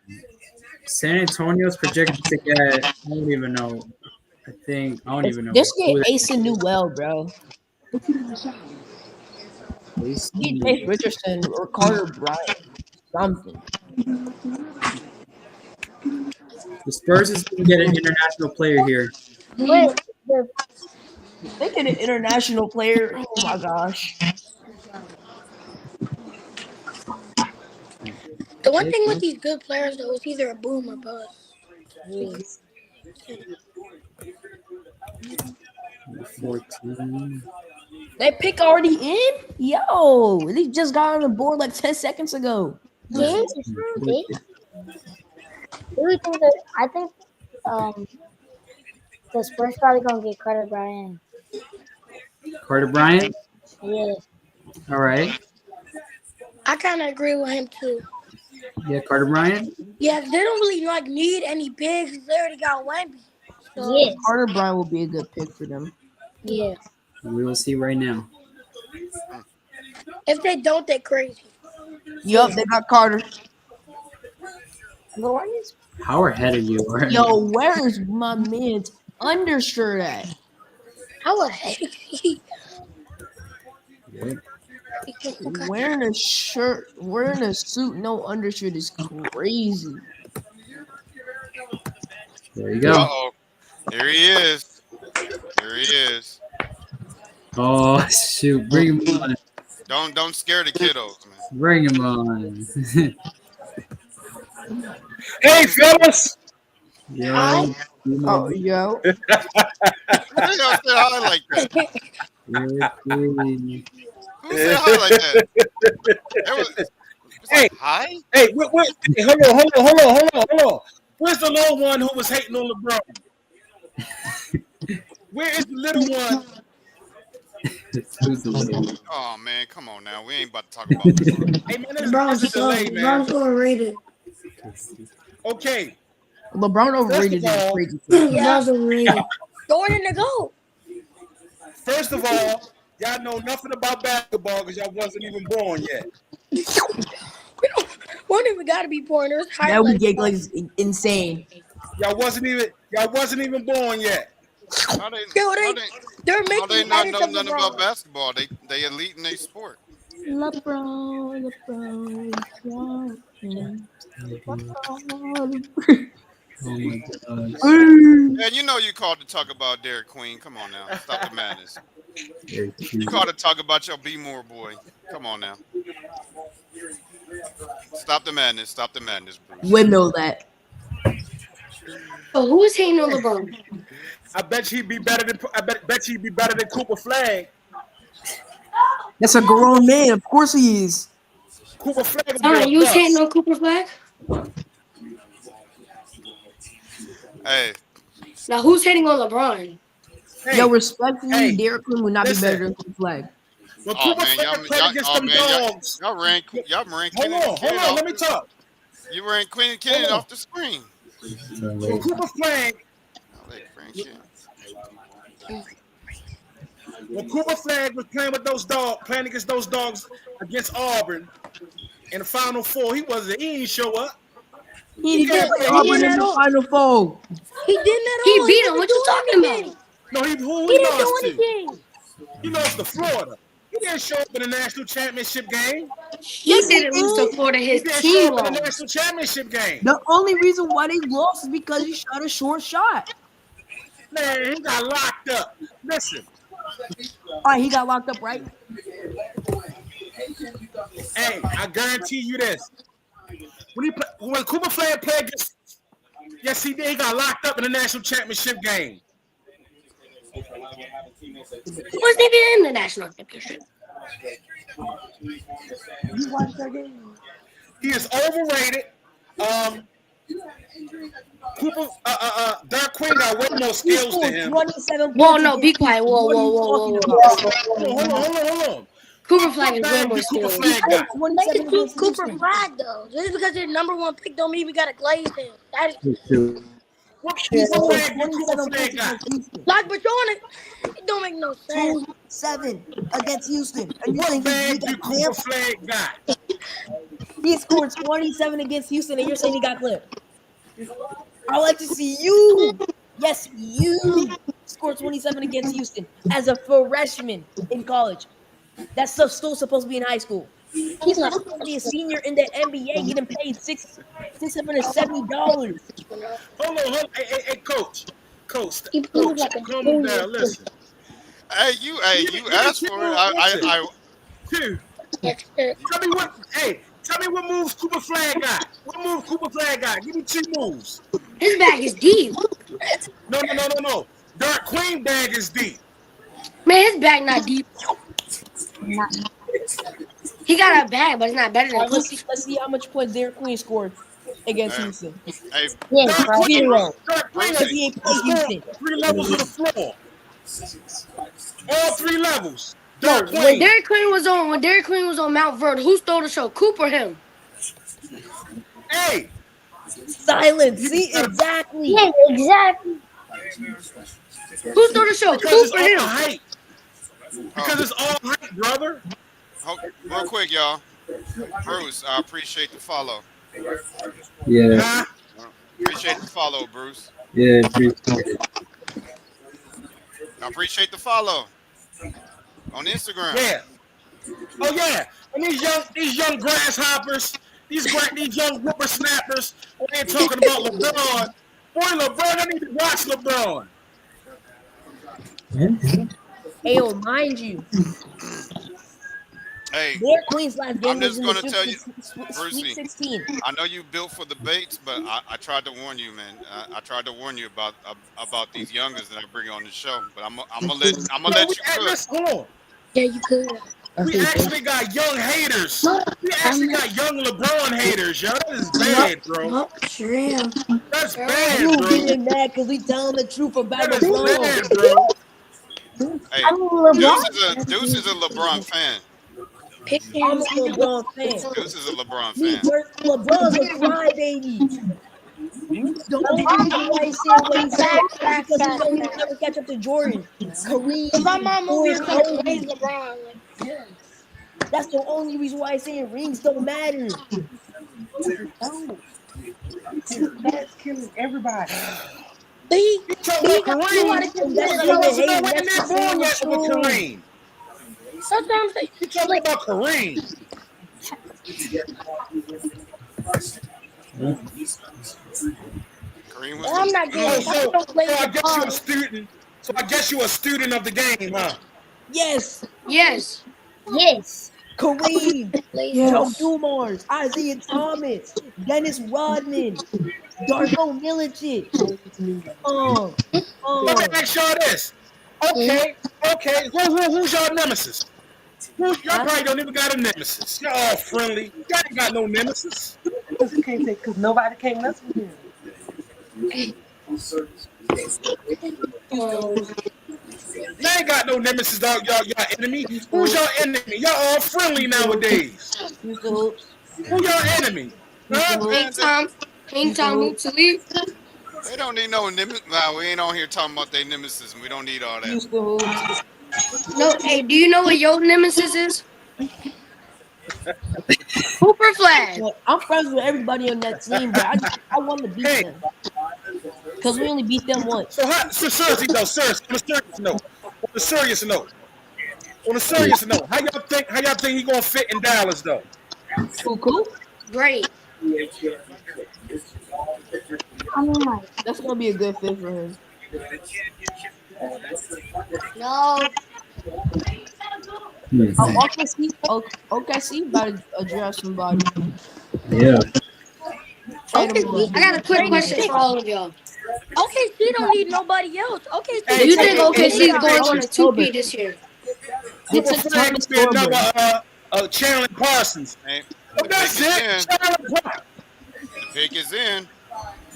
Speaker 1: San Antonio's projected to get. I don't even know. I don't even know.
Speaker 8: This get Ace and Newell, bro. He Chase Richardson or Carter Bryant. Something.
Speaker 1: The Spurs is going to get an international player here.
Speaker 7: Wait, the
Speaker 8: They get an international player. Oh my gosh.
Speaker 6: The one thing with these good players though is either a boom or bust.
Speaker 8: Yes.
Speaker 1: 14.
Speaker 8: That pick already in? Yo, they just got on the board like 10 seconds ago.
Speaker 7: games is big. Who do you think that? I think um the Spurs probably gonna get Carter Bryant.
Speaker 1: Carter Bryant.
Speaker 7: Yeah,
Speaker 1: All right.
Speaker 6: I kind of agree with him too.
Speaker 1: Yeah, Carter Bryant.
Speaker 6: Yeah, they don't really like need any bigs. They already got Wemby. So
Speaker 7: yeah,
Speaker 8: Carter Bryant will be a good pick for them.
Speaker 7: yeah.
Speaker 1: We will see right now.
Speaker 6: if they don't, they're crazy.
Speaker 8: Yup, they got Carter.
Speaker 1: How ahead of you are?
Speaker 8: Yo, where is my man's undershirt at?
Speaker 6: How the heck is he?
Speaker 1: Yeah.
Speaker 8: Wearing a shirt, wearing a suit, no undershirt is crazy.
Speaker 1: There you go.
Speaker 2: Uh-oh. Here he is. Here he is.
Speaker 1: Oh shoot! Bring him on.
Speaker 2: Don't scare the kiddos, man.
Speaker 1: Bring him on.
Speaker 12: Hey, fellas.
Speaker 1: Yeah.
Speaker 8: Oh, yo.
Speaker 2: Why y'all say hi like that? Who said hi like that?
Speaker 12: Hey,
Speaker 2: hi?
Speaker 12: Hey, hey, hold on. Where's the little one who was hating on LeBron? Where is the little one?
Speaker 2: Oh man, come on now. We ain't about to talk about this.
Speaker 12: Hey man,
Speaker 11: LeBron's
Speaker 12: there's a delay, man.
Speaker 11: LeBron's overrated.
Speaker 12: Okay.
Speaker 8: LeBron overrated
Speaker 12: First of
Speaker 8: is
Speaker 12: all-
Speaker 8: crazy.
Speaker 11: LeBron's overrated.
Speaker 6: Jordan to go.
Speaker 12: First of all, y'all know nothing about basketball because y'all wasn't even born yet.
Speaker 6: We don't even gotta be pointers.
Speaker 8: That would get like insane.
Speaker 12: Y'all wasn't even born yet.
Speaker 2: How they,
Speaker 6: Yo,
Speaker 2: how they,
Speaker 6: they're
Speaker 2: how
Speaker 6: making
Speaker 2: they not
Speaker 6: edits
Speaker 2: know
Speaker 6: of
Speaker 2: nothing
Speaker 6: LeBron.
Speaker 2: about basketball? They elite in their sport.
Speaker 8: LeBron.
Speaker 1: Oh my gosh.
Speaker 2: Man, you know you called to talk about Derek Queen. Come on now. Stop the madness. You called to talk about your B Moore boy. Come on now. Stop the madness. Stop the madness, Bruce.
Speaker 8: Windmill that.
Speaker 11: Oh, who is hating on LeBron?
Speaker 12: I bet he'd be better than Cooper Flag.
Speaker 8: That's a grown man. Of course he is.
Speaker 12: Cooper Flag would be
Speaker 11: Alright,
Speaker 12: a
Speaker 11: you was
Speaker 12: bust.
Speaker 11: hating on Cooper Flag?
Speaker 2: Hey,
Speaker 11: Now who's hating on LeBron?
Speaker 12: Hey,
Speaker 8: Yo, respectfully,
Speaker 12: hey,
Speaker 8: Derek Queen would not
Speaker 12: listen.
Speaker 8: be better than Cooper Flag.
Speaker 12: when
Speaker 2: oh
Speaker 12: Cooper
Speaker 2: man,
Speaker 12: Flag played against them dogs.
Speaker 2: y'all ran
Speaker 12: Hold
Speaker 2: Kenny
Speaker 12: on, let me talk.
Speaker 2: You ran Queen Kenny
Speaker 12: Hold on.
Speaker 2: off the screen.
Speaker 12: When Cooper Flag When Cooper Flag was playing against those dogs against Auburn in the Final Four, he didn't show up.
Speaker 8: He didn't
Speaker 6: did-
Speaker 8: play
Speaker 6: he
Speaker 8: Auburn
Speaker 6: did
Speaker 8: in
Speaker 6: at
Speaker 8: the
Speaker 6: all.
Speaker 8: Final Four.
Speaker 6: He didn't at
Speaker 11: He
Speaker 6: all.
Speaker 11: beat him.
Speaker 6: wasn't
Speaker 11: What you
Speaker 6: doing
Speaker 11: talking
Speaker 6: anything.
Speaker 11: about?
Speaker 12: No, who
Speaker 6: He
Speaker 12: he
Speaker 6: didn't
Speaker 12: lost
Speaker 6: do
Speaker 12: to?
Speaker 6: anything.
Speaker 12: He lost to Florida. He didn't show up in the national championship game.
Speaker 11: He didn't lose to Florida.
Speaker 12: He
Speaker 11: His
Speaker 12: didn't
Speaker 11: team
Speaker 12: show up in the
Speaker 11: lost.
Speaker 12: national championship game.
Speaker 8: The only reason why they lost is because he shot a short shot.
Speaker 12: Man, he got locked up. Listen,
Speaker 8: All right, he got locked up, right?
Speaker 12: hey, I guarantee you this. When Cooper Flag played against, yes, he did. He got locked up in the national championship game.
Speaker 11: He wasn't even in the national championship.
Speaker 8: You watched that game?
Speaker 12: He is overrated. Derek Queen got way more
Speaker 8: He
Speaker 12: skills
Speaker 8: scored
Speaker 12: than him.
Speaker 8: 27
Speaker 11: Whoa,
Speaker 8: points.
Speaker 11: no, be quiet. Whoa,
Speaker 8: What are
Speaker 11: whoa,
Speaker 8: you
Speaker 11: whoa,
Speaker 8: talking
Speaker 11: whoa, whoa.
Speaker 8: about?
Speaker 12: Hold on.
Speaker 11: Cooper Flag is way
Speaker 12: Bad
Speaker 11: more
Speaker 12: did Cooper
Speaker 11: skilled.
Speaker 12: Flag
Speaker 8: He
Speaker 12: got?
Speaker 8: scored
Speaker 6: They
Speaker 8: 27
Speaker 6: can keep
Speaker 8: against
Speaker 6: Cooper
Speaker 8: Houston.
Speaker 6: Flag though. Just because they're number one pick don't mean we gotta glaze him. That is
Speaker 12: What
Speaker 8: He
Speaker 12: Cooper
Speaker 8: scored
Speaker 12: Flag did Cooper
Speaker 8: 27
Speaker 12: Flag
Speaker 8: points
Speaker 12: got?
Speaker 8: against Houston.
Speaker 6: like, but you're on it. It don't make no sense.
Speaker 8: 2-7 against Houston. And you
Speaker 12: What
Speaker 8: think
Speaker 12: bag
Speaker 8: he
Speaker 12: did
Speaker 8: got
Speaker 12: Cooper
Speaker 8: clipped?
Speaker 12: Flag got?
Speaker 8: He scored 27 against Houston, and you're saying he got clipped. I like to see you. Yes, you scored 27 against Houston as a freshman in college. That stuff's still supposed to be in high school.
Speaker 6: He's not.
Speaker 8: He's supposed to be a senior in the NBA, getting paid $670.
Speaker 12: Hold on. Hey, coach.
Speaker 6: He moves like a
Speaker 12: Calm him
Speaker 6: junior.
Speaker 12: down. Listen.
Speaker 2: Hey, you asked for it. I
Speaker 12: Two.
Speaker 6: That's it.
Speaker 12: Tell me what moves Cooper Flag got. What move Cooper Flag got? Give me 2 moves.
Speaker 11: His bag is deep.
Speaker 12: No. Dark Queen bag is deep.
Speaker 11: Man, his bag not deep. He got a bag, but it's not better than
Speaker 8: Let's
Speaker 11: Cooper's.
Speaker 8: see how much points Derek Queen scored against Houston.
Speaker 2: hey,
Speaker 7: Yeah,
Speaker 12: Dark
Speaker 7: bro.
Speaker 12: Queen,
Speaker 8: 0.
Speaker 12: Dark Queen
Speaker 8: Because he ain't played
Speaker 12: scored
Speaker 8: Houston.
Speaker 12: 3 levels of the floor. All 3 levels.
Speaker 11: No,
Speaker 12: Dark
Speaker 11: when
Speaker 12: Queen.
Speaker 11: Derek Queen was on Mount Verde, who stole the show? Cooper or him?
Speaker 12: Hey,
Speaker 8: Silence. See, exactly.
Speaker 7: Yeah, exactly.
Speaker 11: Who stole the show?
Speaker 12: because
Speaker 11: Cooper or
Speaker 12: it's all
Speaker 11: him?
Speaker 12: hype. Because it's all hype, brother.
Speaker 2: real quick, y'all. Bruce, I appreciate the follow.
Speaker 1: Yeah,
Speaker 12: Huh?
Speaker 2: Appreciate the follow, Bruce.
Speaker 1: yeah, appreciate it.
Speaker 2: I appreciate the follow on Instagram.
Speaker 12: Yeah. Oh yeah. And these young grasshoppers, these young whippersnappers, they ain't talking about LeBron. Boy, LeBron, I need to watch LeBron.
Speaker 8: Hey, yo, mind you,
Speaker 2: Hey,
Speaker 8: Derek Queen's last game
Speaker 2: I'm
Speaker 8: was
Speaker 2: just
Speaker 8: in the
Speaker 2: gonna tell you,
Speaker 8: Sweet
Speaker 2: Brucey.
Speaker 8: 16.
Speaker 2: I know you built for the baits, but I tried to warn you, man. I tried to warn you about these youngers that I bring on the show. But I'm gonna let you cook.
Speaker 12: Listen, hold on.
Speaker 6: Yeah, you could.
Speaker 12: We actually got young haters. We actually got young LeBron haters, yo. That is bad, bro. That's bad,
Speaker 8: You
Speaker 12: bro.
Speaker 8: getting mad because we telling the truth about
Speaker 12: That is
Speaker 8: LeBron.
Speaker 12: bad, bro.
Speaker 2: Hey,
Speaker 7: I mean, LeBron.
Speaker 2: Deuce is a LeBron fan.
Speaker 6: Pick
Speaker 8: I'm
Speaker 6: him.
Speaker 8: a LeBron fan.
Speaker 2: Deuce is a LeBron
Speaker 8: Me,
Speaker 2: fan.
Speaker 8: LeBron's a crybaby. The only reason why he's saying what he said is because he know he will never catch up to Jordan, Kareem,
Speaker 6: If my mom over here
Speaker 8: or
Speaker 6: trying to
Speaker 8: Kobe.
Speaker 6: praise LeBron,
Speaker 8: That's the only reason why he's saying rings don't matter.
Speaker 9: That's killing everybody.
Speaker 6: he
Speaker 12: You talking about
Speaker 6: got
Speaker 12: Kareem?
Speaker 8: And that's
Speaker 12: Niggas
Speaker 8: not
Speaker 12: supposed to
Speaker 8: even
Speaker 12: know
Speaker 8: hating.
Speaker 12: when
Speaker 8: That's
Speaker 12: they're
Speaker 8: just saying
Speaker 12: born
Speaker 8: the
Speaker 12: yet with
Speaker 8: truth.
Speaker 12: Kareem.
Speaker 6: sometimes
Speaker 12: You talking about Kareem?
Speaker 2: Kareem was
Speaker 6: I'm
Speaker 2: the
Speaker 6: not
Speaker 12: Oh,
Speaker 6: getting.
Speaker 12: so
Speaker 6: I don't play
Speaker 12: I guess you're a
Speaker 6: LeBron.
Speaker 12: student. So I guess you're a student of the game, huh?
Speaker 8: Yes,
Speaker 11: Yes.
Speaker 7: Yes.
Speaker 8: Kareem,
Speaker 6: Yes.
Speaker 8: Joe Dumars, Isaiah Thomas, Dennis Rodman, Darko Milicic.
Speaker 12: Let me ask y'all this. Okay. Who's y'all nemesis? Y'all probably don't even got a nemesis. Y'all all friendly. Y'all ain't got no nemesis.
Speaker 9: Because you can't say, because nobody came mess with him.
Speaker 12: Y'all ain't got no nemesis, dog. Y'all enemy. Who's y'all enemy? Y'all all friendly nowadays.
Speaker 8: Houston Hoops.
Speaker 12: Who y'all enemy? Huh?
Speaker 11: Hang time, move to leave.
Speaker 2: They don't need no nemesis. Nah, we ain't on here talking about their nemesis. And we don't need all that.
Speaker 8: Houston Hoops.
Speaker 11: No, hey, do you know what your nemesis is? Cooper Flag.
Speaker 8: Well, I'm friends with everybody on that team, but I want to beat
Speaker 12: Hey.
Speaker 8: them. Because we only beat them once.
Speaker 12: So seriously though, on a serious note, how y'all think he gonna fit in Dallas though?
Speaker 8: Cool.
Speaker 11: Great.
Speaker 7: I mean, like,
Speaker 8: That's gonna be a good fit for him.
Speaker 11: No.
Speaker 8: OKC about to address somebody.
Speaker 1: Yeah.
Speaker 8: Trade him away.
Speaker 11: I got a quick question for all of y'all.
Speaker 6: OKC don't need nobody else. OKC.
Speaker 11: Do you think OKC is
Speaker 12: hey,
Speaker 11: going on a
Speaker 8: October.
Speaker 11: 2P this year?
Speaker 8: They
Speaker 12: Cooper
Speaker 8: took
Speaker 12: Flag
Speaker 8: Thomas
Speaker 12: be another
Speaker 8: Thorburn.
Speaker 12: Chandler Parsons.
Speaker 2: Hey,
Speaker 12: But
Speaker 2: the
Speaker 12: that's
Speaker 2: pick is
Speaker 12: it.
Speaker 2: in.
Speaker 12: Chandler Parsons.
Speaker 2: The pick is in.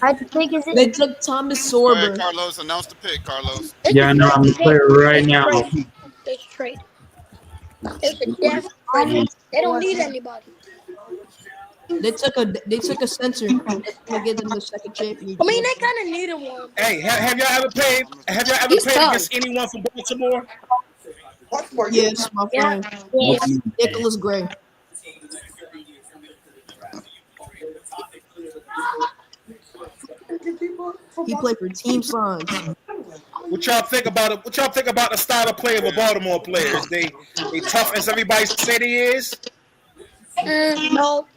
Speaker 7: I think is
Speaker 8: They
Speaker 7: it?
Speaker 8: took Thomas
Speaker 2: Go ahead,
Speaker 8: Sorber.
Speaker 2: Carlos. Announce the pick, Carlos.
Speaker 1: Yeah, I know. I'm gonna play it right now.
Speaker 6: They should trade. They should definitely trade. They don't need anybody.
Speaker 8: They took a center that's gonna get them the second championship.
Speaker 6: I mean, they kind of needed one.
Speaker 12: Hey, have y'all ever played?
Speaker 11: He's tough.
Speaker 12: Against anyone from Baltimore?
Speaker 8: Yes, my friend.
Speaker 7: Yes.
Speaker 8: Nicholas Gray. He played for Team Sons.
Speaker 12: What y'all think about it? What y'all think about the style of play of a Baltimore players? They tough as everybody say they is.
Speaker 6: No.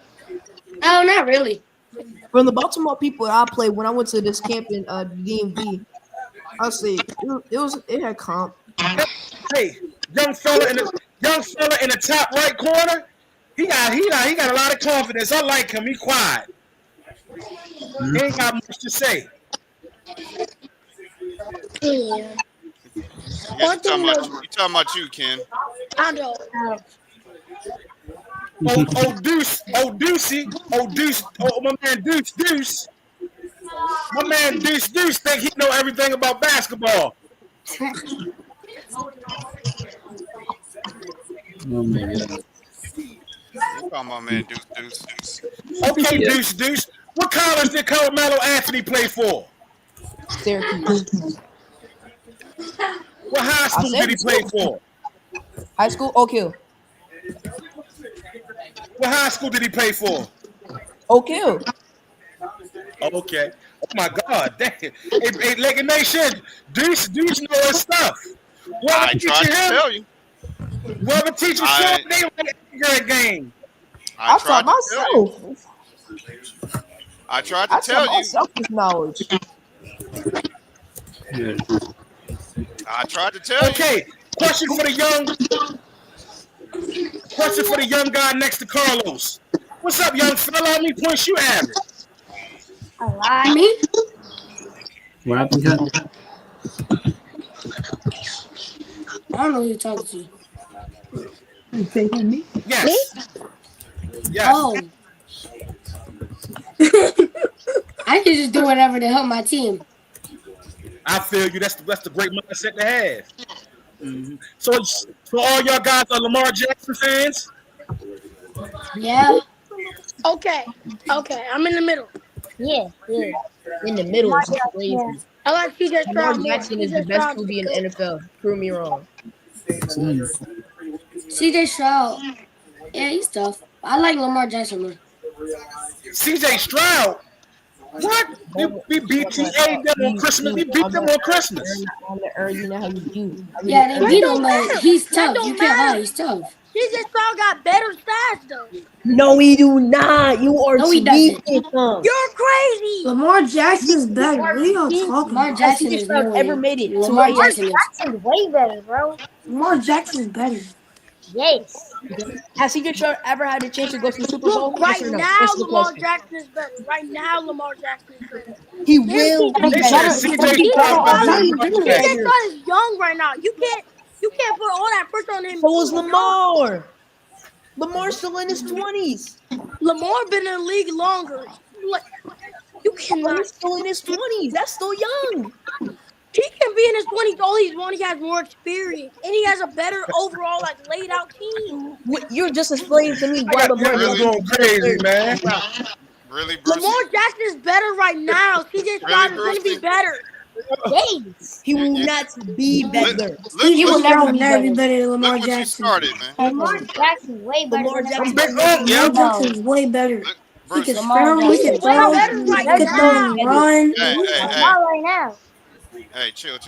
Speaker 11: No, not really.
Speaker 8: From the Baltimore people I played when I went to this camp in DMV, I'll say it had comp.
Speaker 12: Hey, young fella in the top right corner. He got a lot of confidence. I like him. He quiet. He ain't got much to say.
Speaker 6: Yeah.
Speaker 2: You talking about you, Ken.
Speaker 6: I know.
Speaker 12: Deuce, my man Deuce. My man Deuce think he know everything about basketball.
Speaker 1: Oh my god.
Speaker 2: You talking about man Deuce.
Speaker 12: Okay, Deuce. What college did Carmelo Anthony play for?
Speaker 8: Syracuse.
Speaker 12: What high school did he play for?
Speaker 8: High school? Oak Hill.
Speaker 12: What high school did he play for?
Speaker 8: Oak Hill.
Speaker 12: Okay. Oh my God. Damn. Hey, Lake Nation, Deuce know his stuff.
Speaker 2: I tried to tell you.
Speaker 12: Whoever teaches something, they win a game.
Speaker 8: I taught myself.
Speaker 2: I tried to tell you.
Speaker 8: Self knowledge.
Speaker 2: I tried to tell you.
Speaker 12: Okay. Question for the young guy next to Carlos. What's up, young fella? How many points you average?
Speaker 7: A lot.
Speaker 11: Me?
Speaker 1: What happened, Ken?
Speaker 11: I don't know who you're talking to.
Speaker 12: Yes. Yes.
Speaker 11: Oh. I can just do whatever to help my team.
Speaker 12: I feel you. That's the great mindset to have. Mm-hmm. So all y'all guys are Lamar Jackson fans?
Speaker 11: Yeah.
Speaker 6: Okay. I'm in the middle.
Speaker 7: Yeah.
Speaker 8: In the middle is crazy.
Speaker 7: Yeah.
Speaker 6: I like CJ
Speaker 8: Lamar
Speaker 6: Stroud.
Speaker 8: Jackson is the best QB in the NFL. Prove me wrong.
Speaker 11: CJ Stroud. Yeah, he's tough. I like Lamar Jackson more.
Speaker 12: CJ Stroud? What? We beat them on Christmas. We beat them on Christmas.
Speaker 8: You know how you do.
Speaker 11: Yeah, they beat him, but he's tough. You can't lie, he's tough.
Speaker 6: CJ Stroud got better stats though.
Speaker 8: No, we do not. You are speaking.
Speaker 6: You're crazy.
Speaker 11: Lamar Jackson's better. What are y'all talking? Lamar Jackson is
Speaker 8: ever made it.
Speaker 11: Lamar
Speaker 7: Jackson's way better, bro.
Speaker 11: Lamar Jackson's better.
Speaker 7: Yes.
Speaker 8: Has CJ Stroud ever had a chance to go to the Super Bowl?
Speaker 6: Look, right
Speaker 8: Yes or no?
Speaker 6: now,
Speaker 8: That's the
Speaker 6: Lamar
Speaker 8: question.
Speaker 6: Jackson is better. Right now, Lamar Jackson is better.
Speaker 8: He will be
Speaker 12: They said
Speaker 8: better.
Speaker 12: CJ Stroud better than Lamar
Speaker 6: CJ
Speaker 12: Jackson.
Speaker 6: Stroud is young right now. You can't put all that pressure on him.
Speaker 8: So is Lamar. Lamar's still in his 20s.
Speaker 6: Lamar been in the league longer. Like, you cannot.
Speaker 8: He's still in his 20s. That's still young.
Speaker 6: He can be in his 20s all he's won. He has more experience. And he has a better overall, like, laid out team.
Speaker 8: You're just explaining to me why Lamar
Speaker 12: Really going crazy, man.
Speaker 2: Really, Bruce?
Speaker 6: Lamar Jackson is better right now. CJ Stroud is going to be better.
Speaker 8: Yes. He will not be better.
Speaker 11: He will never be better than Lamar
Speaker 2: Look what you
Speaker 11: Jackson.
Speaker 2: started, man.
Speaker 7: Lamar Jackson's way better.
Speaker 8: Lamar
Speaker 7: than
Speaker 8: Jackson.
Speaker 12: Big up, yeah.
Speaker 11: Lamar Jackson's way better.
Speaker 2: Look,
Speaker 11: He
Speaker 2: Bruce.
Speaker 11: can
Speaker 7: Lamar
Speaker 11: throw, he can
Speaker 7: Jackson.
Speaker 11: throw,
Speaker 6: Better right
Speaker 11: he can throw
Speaker 6: now.
Speaker 11: and run.
Speaker 2: Hey,
Speaker 7: Not right now.
Speaker 2: hey, chill.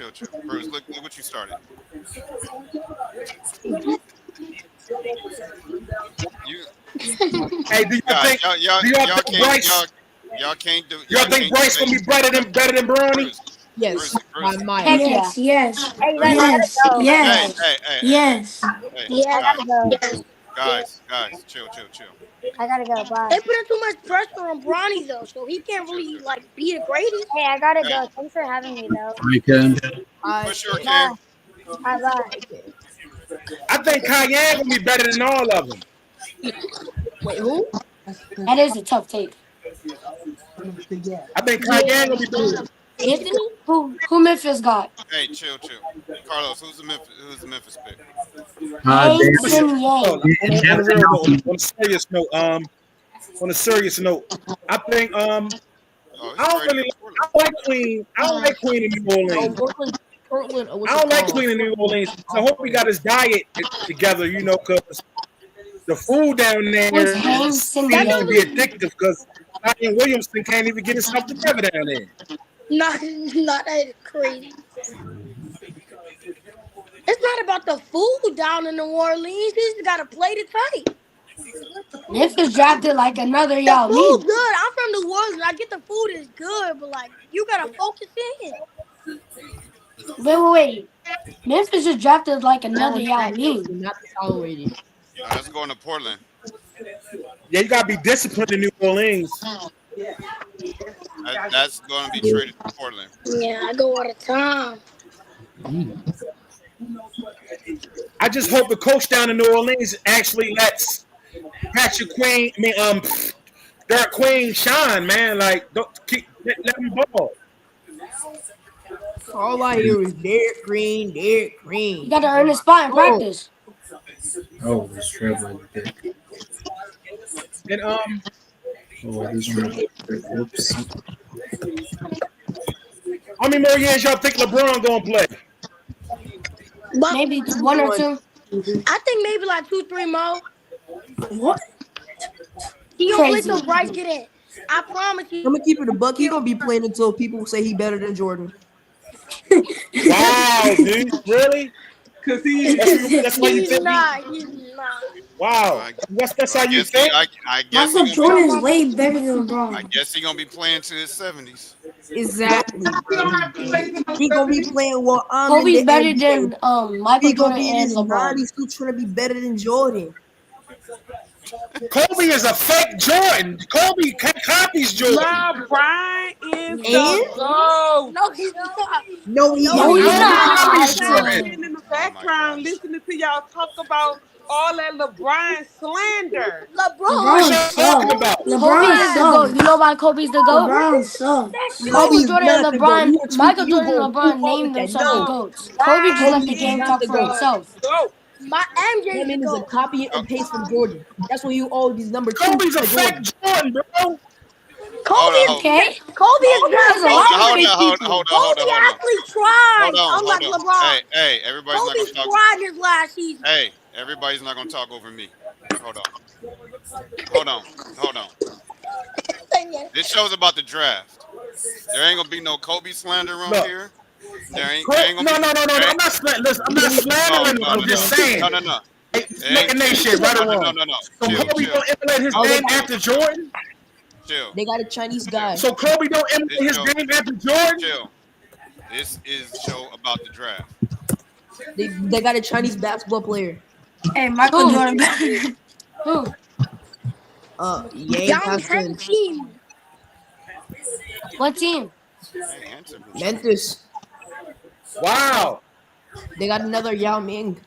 Speaker 2: Bruce, look what you started. You
Speaker 12: Hey, do y'all think
Speaker 2: y'all can't do
Speaker 12: y'all think Bryce gonna be better than Bronny?
Speaker 2: Bruce,
Speaker 8: Yes.
Speaker 2: Bruce.
Speaker 8: My
Speaker 11: Yes.
Speaker 7: Hey, you guys
Speaker 11: Yes.
Speaker 7: gotta go.
Speaker 11: Yes.
Speaker 2: Hey,
Speaker 11: Yes.
Speaker 7: I gotta go.
Speaker 2: guys, chill.
Speaker 7: I gotta go. Bye.
Speaker 6: They put too much pressure on Bronny, though, so he can't really, like, be the greatest.
Speaker 7: Hey, I gotta go. Thanks for having me, though.
Speaker 1: We can.
Speaker 2: For sure, Ken.
Speaker 7: Bye. Bye.
Speaker 12: I think Cayenne gonna be better than all of them.
Speaker 8: Wait, who?
Speaker 11: That is a tough take.
Speaker 12: I think Cayenne gonna be better.
Speaker 8: Anthony?
Speaker 11: Who Memphis got?
Speaker 2: Hey, chill. Carlos, who's the Memphis pick?
Speaker 11: Mason
Speaker 12: On
Speaker 11: Yang.
Speaker 12: a real note, on a serious note, I think I don't like Queen. I don't like Queen in New Orleans.
Speaker 8: Portland.
Speaker 12: I don't like Queen in New Orleans. So I hope he got his diet together, because the food down there seems to be addictive. Because Ian Williamson can't even get himself together down there.
Speaker 6: Not that crazy. It's not about the food down in New Orleans. He's got to play the tight.
Speaker 11: Memphis drafted like another
Speaker 6: The
Speaker 11: Yao
Speaker 6: food
Speaker 11: Ming.
Speaker 6: good. I'm from New Orleans. I get the food is good, but like you gotta focus in.
Speaker 11: Wait. Memphis just drafted like another
Speaker 8: All
Speaker 11: Yao
Speaker 8: trash
Speaker 11: Ming.
Speaker 8: should not be tolerated.
Speaker 2: Let's go into Portland.
Speaker 12: Yeah, you gotta be disciplined in New Orleans.
Speaker 2: That's going to be traded to Portland.
Speaker 6: Yeah, I go all the time.
Speaker 12: I just hope the coach down in New Orleans actually lets Patrick Queen, Derek Queen shine, man. Like, don't let him ball.
Speaker 8: All I hear is Derek Green, Derek Green.
Speaker 11: You gotta earn a spot in practice.
Speaker 1: Oh, this traveling pick.
Speaker 12: And
Speaker 1: Oh, this whoops.
Speaker 12: how many more years y'all think LeBron gonna play?
Speaker 6: But
Speaker 11: Maybe one or two.
Speaker 6: I think maybe like 2-3 more.
Speaker 11: What?
Speaker 6: He gonna play
Speaker 11: Crazy.
Speaker 6: till Bryce get in. I promise you.
Speaker 8: I'm gonna keep it a buck. He gonna be playing until people say he better than Jordan.
Speaker 12: Wow, dude, really?
Speaker 9: Cause he
Speaker 12: That's why you
Speaker 6: He's
Speaker 12: think?
Speaker 6: not. He's not.
Speaker 12: Wow, that's how you
Speaker 2: guess
Speaker 12: think?
Speaker 2: I guess
Speaker 11: Michael
Speaker 2: he
Speaker 11: Jordan
Speaker 2: gonna
Speaker 11: is way better than
Speaker 2: I
Speaker 11: LeBron.
Speaker 2: guess he gonna be playing to his 70s.
Speaker 8: Exactly. He gonna be playing while I'm
Speaker 11: Kobe's
Speaker 8: in the
Speaker 11: better
Speaker 8: NBA.
Speaker 11: than Michael
Speaker 8: He gonna
Speaker 11: Jordan
Speaker 8: be in
Speaker 11: and
Speaker 8: his
Speaker 11: LeBron.
Speaker 8: 90s still trying to be better than Jordan.
Speaker 12: Kobe is a fake Jordan. Kobe copies Jordan.
Speaker 9: LeBron is the
Speaker 8: And?
Speaker 9: GOAT.
Speaker 6: No, he's not.
Speaker 8: No, he
Speaker 11: No,
Speaker 8: is
Speaker 11: he's
Speaker 8: not.
Speaker 12: Kobe
Speaker 11: not.
Speaker 12: is Jordan.
Speaker 9: In the background, listening to y'all talk about all that LeBron slander.
Speaker 6: LeBron.
Speaker 12: What y'all talking about?
Speaker 11: Kobe is the GOAT. You know why Kobe's the GOAT? Michael
Speaker 8: Kobe's
Speaker 11: Jordan and
Speaker 8: not the GOAT.
Speaker 11: LeBron,
Speaker 8: You want
Speaker 11: Michael
Speaker 8: you
Speaker 11: Jordan and
Speaker 8: gonna
Speaker 11: LeBron
Speaker 8: prove all
Speaker 11: named
Speaker 8: that.
Speaker 11: themselves the
Speaker 8: No,
Speaker 11: GOATs. Kobe just let the
Speaker 8: Kobe
Speaker 11: game
Speaker 8: is
Speaker 11: talk
Speaker 8: not the
Speaker 11: for
Speaker 8: GOAT.
Speaker 11: itself.
Speaker 9: Go.
Speaker 6: My MJ
Speaker 8: That
Speaker 6: is
Speaker 8: man is a
Speaker 6: GOAT.
Speaker 8: copy and paste from Jordan. That's when you all these number two
Speaker 12: Kobe's a
Speaker 8: to
Speaker 12: fake
Speaker 8: Jordan.
Speaker 12: Jordan, bro.
Speaker 6: Kobe is
Speaker 11: Okay?
Speaker 6: Kobe is
Speaker 11: There's a lot of fake people.
Speaker 6: Kobe actually tried. Unlike
Speaker 2: Hold on.
Speaker 6: LeBron.
Speaker 2: Hey, everybody's not
Speaker 6: Kobe
Speaker 2: gonna talk.
Speaker 6: tried his last season.
Speaker 2: Hey, everybody's not gonna talk over me. Hold on. This show's about the draft. There ain't gonna be no Kobe slander around
Speaker 12: Look.
Speaker 2: here. There ain't
Speaker 12: No.
Speaker 2: gonna be.
Speaker 12: I'm not slandering him. I'm just saying.
Speaker 2: No.
Speaker 12: Hey, making that shit right or wrong.
Speaker 2: No.
Speaker 12: So Kobe don't emulate his
Speaker 8: Oh, they
Speaker 12: game
Speaker 8: got
Speaker 12: after Jordan.
Speaker 2: Chill.
Speaker 8: They got a Chinese guy.
Speaker 12: So Kobe don't emulate his game after Jordan.
Speaker 2: Chill. This is a show about the draft.
Speaker 8: They got a Chinese basketball player.
Speaker 11: Hey, Michael Jordan. Who?
Speaker 8: Yang
Speaker 6: Young
Speaker 8: Hassan.
Speaker 6: team.
Speaker 11: What team?
Speaker 2: Hey, answer me.
Speaker 8: Memphis.
Speaker 12: Wow.
Speaker 8: They got another Yao Ming.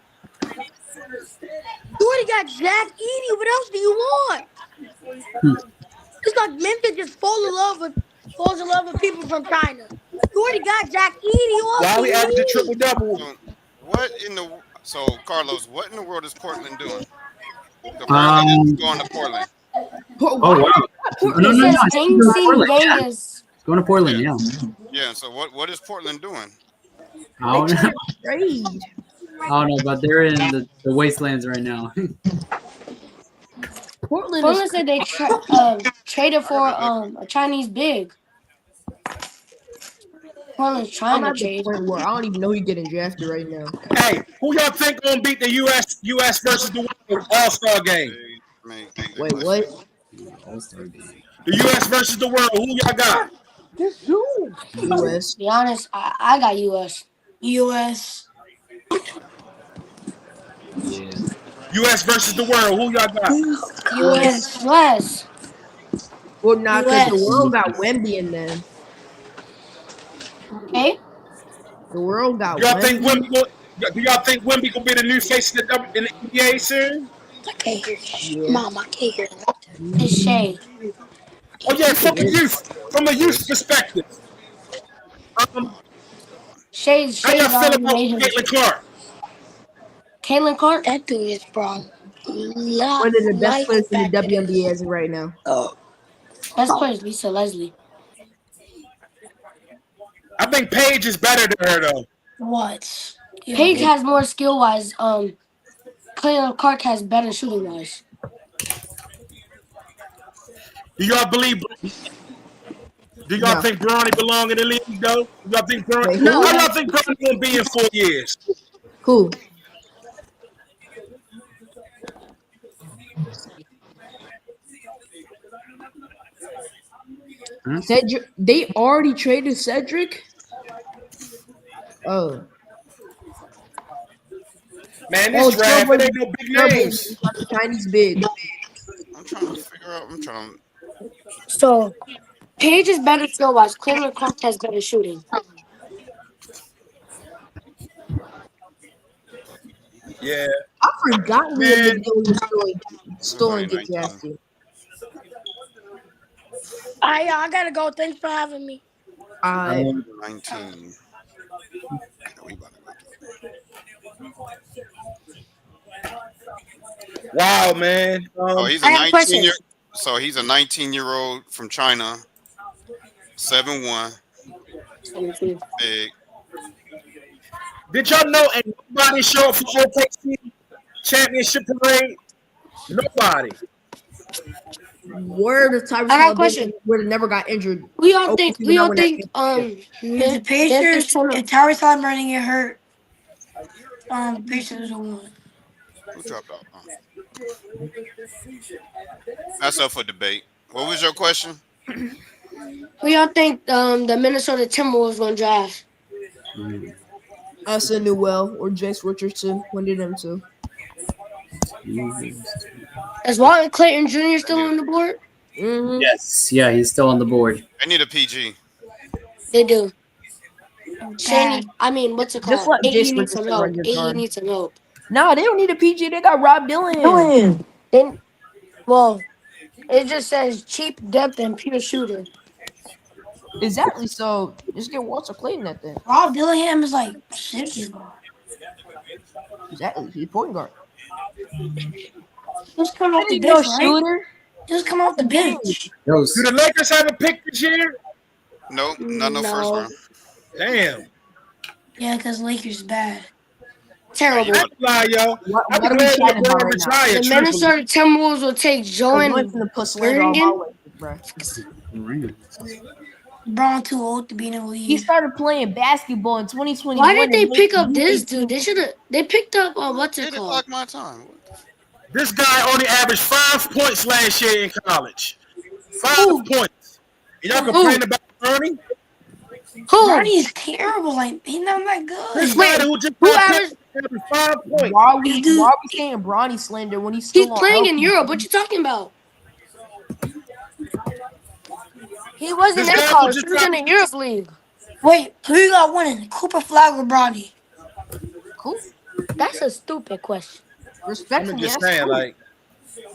Speaker 6: You already got Jack Edie. What else do you want? It's like Memphis just falls in love with people from China. You already got Jack Edie.
Speaker 12: Why we added the triple double?
Speaker 2: So Carlos, what in the world is Portland doing? LeBron is going to Portland.
Speaker 1: Oh wow! No,
Speaker 11: It says
Speaker 1: It's going to Portland. Yeah.
Speaker 11: Yangas.
Speaker 1: It's going to Portland. Yeah.
Speaker 2: Yeah. So what is Portland doing?
Speaker 1: I don't know.
Speaker 8: Trade.
Speaker 1: I don't know, but they're in the wastelands right now.
Speaker 11: Portland said they traded for a Chinese big. Portland's trying
Speaker 8: I'm
Speaker 11: to
Speaker 8: at the
Speaker 11: trade.
Speaker 8: point where I don't even know who's getting drafted right now.
Speaker 12: Hey, who y'all think gonna beat the U.S. versus the world All-Star game?
Speaker 8: Wait, what?
Speaker 12: The U.S. versus the world. Who y'all got?
Speaker 9: This you.
Speaker 8: US.
Speaker 11: To be honest, I got US. US.
Speaker 12: U.S. versus the world. Who y'all got?
Speaker 11: US. US.
Speaker 8: Well, not because the
Speaker 11: US.
Speaker 8: world got Wemby in there.
Speaker 11: Okay.
Speaker 8: The world got
Speaker 12: Y'all think
Speaker 8: Wemby.
Speaker 12: do y'all think Wemby gonna be the new face in the NBA soon?
Speaker 6: I can't hear you.
Speaker 8: Yeah.
Speaker 6: Mom, I can't hear nothing.
Speaker 11: It's Shay.
Speaker 12: Oh yeah, from a youth perspective.
Speaker 11: Shay's
Speaker 12: How y'all feel
Speaker 11: already
Speaker 12: about
Speaker 11: made him.
Speaker 12: Caitlin Clark?
Speaker 11: Caitlin Clark?
Speaker 6: That dude is from
Speaker 8: One of the best players in the WNBA as of right now.
Speaker 11: Best player is Lisa Leslie.
Speaker 12: I think Paige is better than her though.
Speaker 11: What? Paige has more skill wise. Caitlin Clark has better shooting wise.
Speaker 12: Do y'all believe? Do y'all
Speaker 8: No.
Speaker 12: think Bronny belong in the league though? Do y'all think Bronny?
Speaker 8: Wait,
Speaker 12: No.
Speaker 8: who?
Speaker 12: How y'all think Bronny gonna be in 4 years?
Speaker 8: Who? Cedric, they already traded Cedric. Oh,
Speaker 12: Man, this draft, it
Speaker 8: Trailblazers,
Speaker 12: ain't no big names.
Speaker 8: Chinese big.
Speaker 2: I'm trying to figure out. I'm trying to.
Speaker 11: So Page is better skill wise. Clayton Clark has better shooting.
Speaker 12: Yeah.
Speaker 8: I forgot Liam
Speaker 12: Man.
Speaker 8: McGill was still in
Speaker 2: Everybody
Speaker 8: get
Speaker 2: 19.
Speaker 8: drafted.
Speaker 6: I gotta go. Thanks for having me.
Speaker 2: 19. We about to go
Speaker 12: Wow, man.
Speaker 2: Oh, he's a 19 year. So he's a 19-year-old from China. 7'1". Big.
Speaker 12: Did y'all know and nobody showed up for OKC championship parade? Nobody.
Speaker 8: Word of Tyrese
Speaker 11: I got a question.
Speaker 8: would have never got injured.
Speaker 11: We all think
Speaker 8: if
Speaker 11: the
Speaker 13: Pacers, if Tyrese Halliburton get hurt, Pacers will win.
Speaker 2: Who dropped off? That's up for debate. What was your question?
Speaker 11: We all think the Minnesota Timberwolves gonna draft.
Speaker 8: Us and Newell or Jace Richardson, one of them two.
Speaker 11: Is Walton Clayton Jr. still on the board?
Speaker 8: Mm-hmm.
Speaker 1: Yes, yeah, he's still on the board.
Speaker 2: I need a PG.
Speaker 11: They do. Shani, I mean, what's it called?
Speaker 8: Just let
Speaker 11: AE
Speaker 8: Jace
Speaker 11: needs some
Speaker 8: Richardson
Speaker 11: help.
Speaker 8: run your
Speaker 11: AE
Speaker 8: guard.
Speaker 11: needs some help.
Speaker 8: Nah, they don't need a PG. They got Rob Dylan.
Speaker 11: Well, it just says cheap depth and pure shooter.
Speaker 8: Exactly. So just get Walter Clayton at that.
Speaker 13: Rob Dillingham is like 6.
Speaker 8: Exactly. He's point guard.
Speaker 13: Just come off the
Speaker 8: No
Speaker 13: bench, right?
Speaker 8: shooter.
Speaker 13: Just come off the bench.
Speaker 12: Do the Lakers have a pick this year?
Speaker 2: Nope, not no first round.
Speaker 12: Damn.
Speaker 13: Yeah, because Lakers bad.
Speaker 11: Terrible.
Speaker 12: That's lie, yo.
Speaker 8: What are we chatting about right now?
Speaker 11: The Minnesota Timberwolves will take Joan Bergen.
Speaker 13: Brown too old to be in the league.
Speaker 8: He started playing basketball in 2021.
Speaker 11: Why did they pick up this dude? They should have. They picked up what's it called?
Speaker 2: Like my time.
Speaker 12: This guy only averaged 5 points last year in college. 5 points. And y'all complain about Bernie?
Speaker 11: Who?
Speaker 13: Bernie's terrible. Like he's not that good.
Speaker 12: This guy who just
Speaker 11: averaged
Speaker 12: 5 points.
Speaker 8: Why are we saying Bronny slander when he's still
Speaker 11: playing in Europe? What you talking about? He wasn't in college. He was in the Europe League.
Speaker 13: Wait, who you got winning? Cooper Flag or Bronny?
Speaker 8: Cool.
Speaker 11: That's a stupid question.
Speaker 8: Respect.
Speaker 12: I'm just saying, like,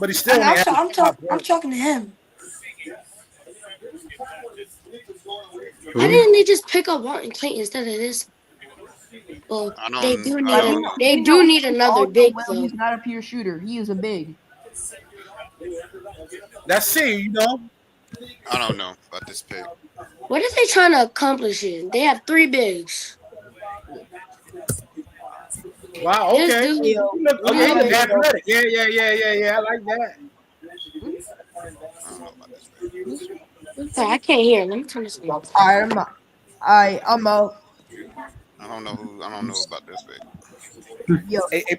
Speaker 12: but he's still.
Speaker 13: I'm talking to him.
Speaker 11: Why didn't they just pick up Walton Clayton instead of this? Well, they do need another big.
Speaker 8: He's not a pure shooter. He is a big.
Speaker 12: That's C, you know.
Speaker 2: I don't know about this pick.
Speaker 11: What are they trying to accomplish here? They have 3 bigs.
Speaker 12: Wow, okay. You look athletic. Yeah. I like that.
Speaker 11: I can't hear. Let me turn this off.
Speaker 8: I'm out.
Speaker 2: I don't know about this pick.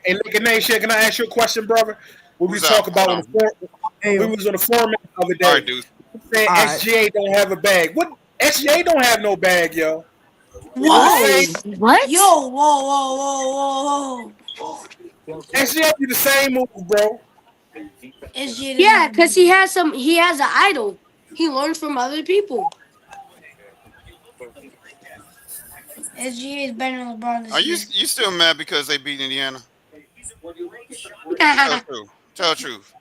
Speaker 12: Hey, look at Nation. Can I ask you a question, brother? What we talk about on the forum? We was on the forum the other day.
Speaker 2: All right, dude.
Speaker 12: Saying SGA don't have a bag. What? SGA don't have no bag, yo.
Speaker 11: What?
Speaker 13: Yo, whoa.
Speaker 12: SGA do the same move, bro.
Speaker 11: Yeah, because he has an idol. He learns from other people.
Speaker 13: SGA is better than LeBron this
Speaker 2: Are
Speaker 13: year.
Speaker 2: you still mad because they beat Indiana? Tell the truth.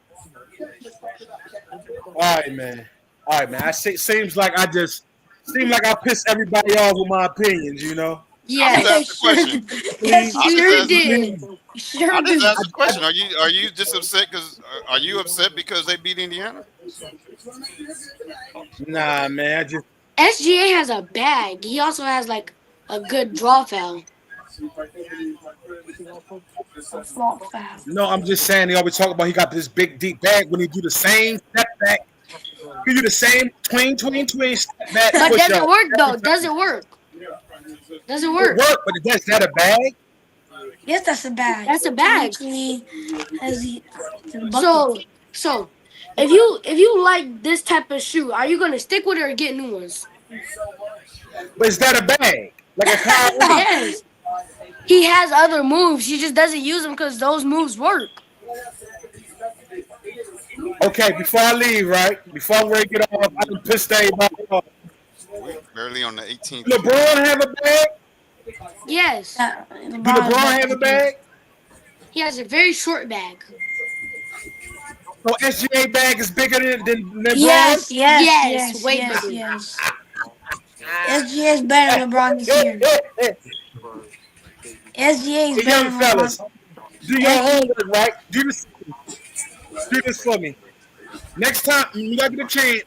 Speaker 12: All right, man. Seems like I pissed everybody off with my opinions, you know.
Speaker 11: Yeah,
Speaker 2: I just asked the question.
Speaker 11: Yes, you sure did.
Speaker 2: I just asked the question. Are you just upset because they beat Indiana?
Speaker 12: Nah, man.
Speaker 11: SGA has a bag. He also has like a good draw foul.
Speaker 12: No, I'm just saying they always talk about he got this big deep bag when he do the same step back. He do the same twing step back.
Speaker 11: But does it work though? Does it work? Does it work?
Speaker 12: It work, but is that a bag?
Speaker 13: Yes, that's a bag.
Speaker 11: That's a bag.
Speaker 13: So
Speaker 11: if you like this type of shoe, are you gonna stick with it or get new ones?
Speaker 12: But is that a bag? Like a Kyrie?
Speaker 11: Yes. He has other moves. He just doesn't use them because those moves work.
Speaker 12: Okay, before I leave, right? Before I'm ready to get off, I done pissed everybody off.
Speaker 2: We barely on the 18th.
Speaker 12: LeBron have a bag?
Speaker 11: Yes.
Speaker 12: Do LeBron have a bag?
Speaker 11: He has a very short bag.
Speaker 12: So SGA bag is bigger than
Speaker 13: Yes,
Speaker 12: Bron's?
Speaker 13: yes,
Speaker 11: way
Speaker 13: yes,
Speaker 11: bigger.
Speaker 13: yes. SGA is better than LeBron this year. SGA is
Speaker 12: Hey,
Speaker 13: better
Speaker 12: young
Speaker 13: than
Speaker 12: fellas,
Speaker 13: LeBron.
Speaker 12: do your homework, right? Do this for me. Next time you got the chance,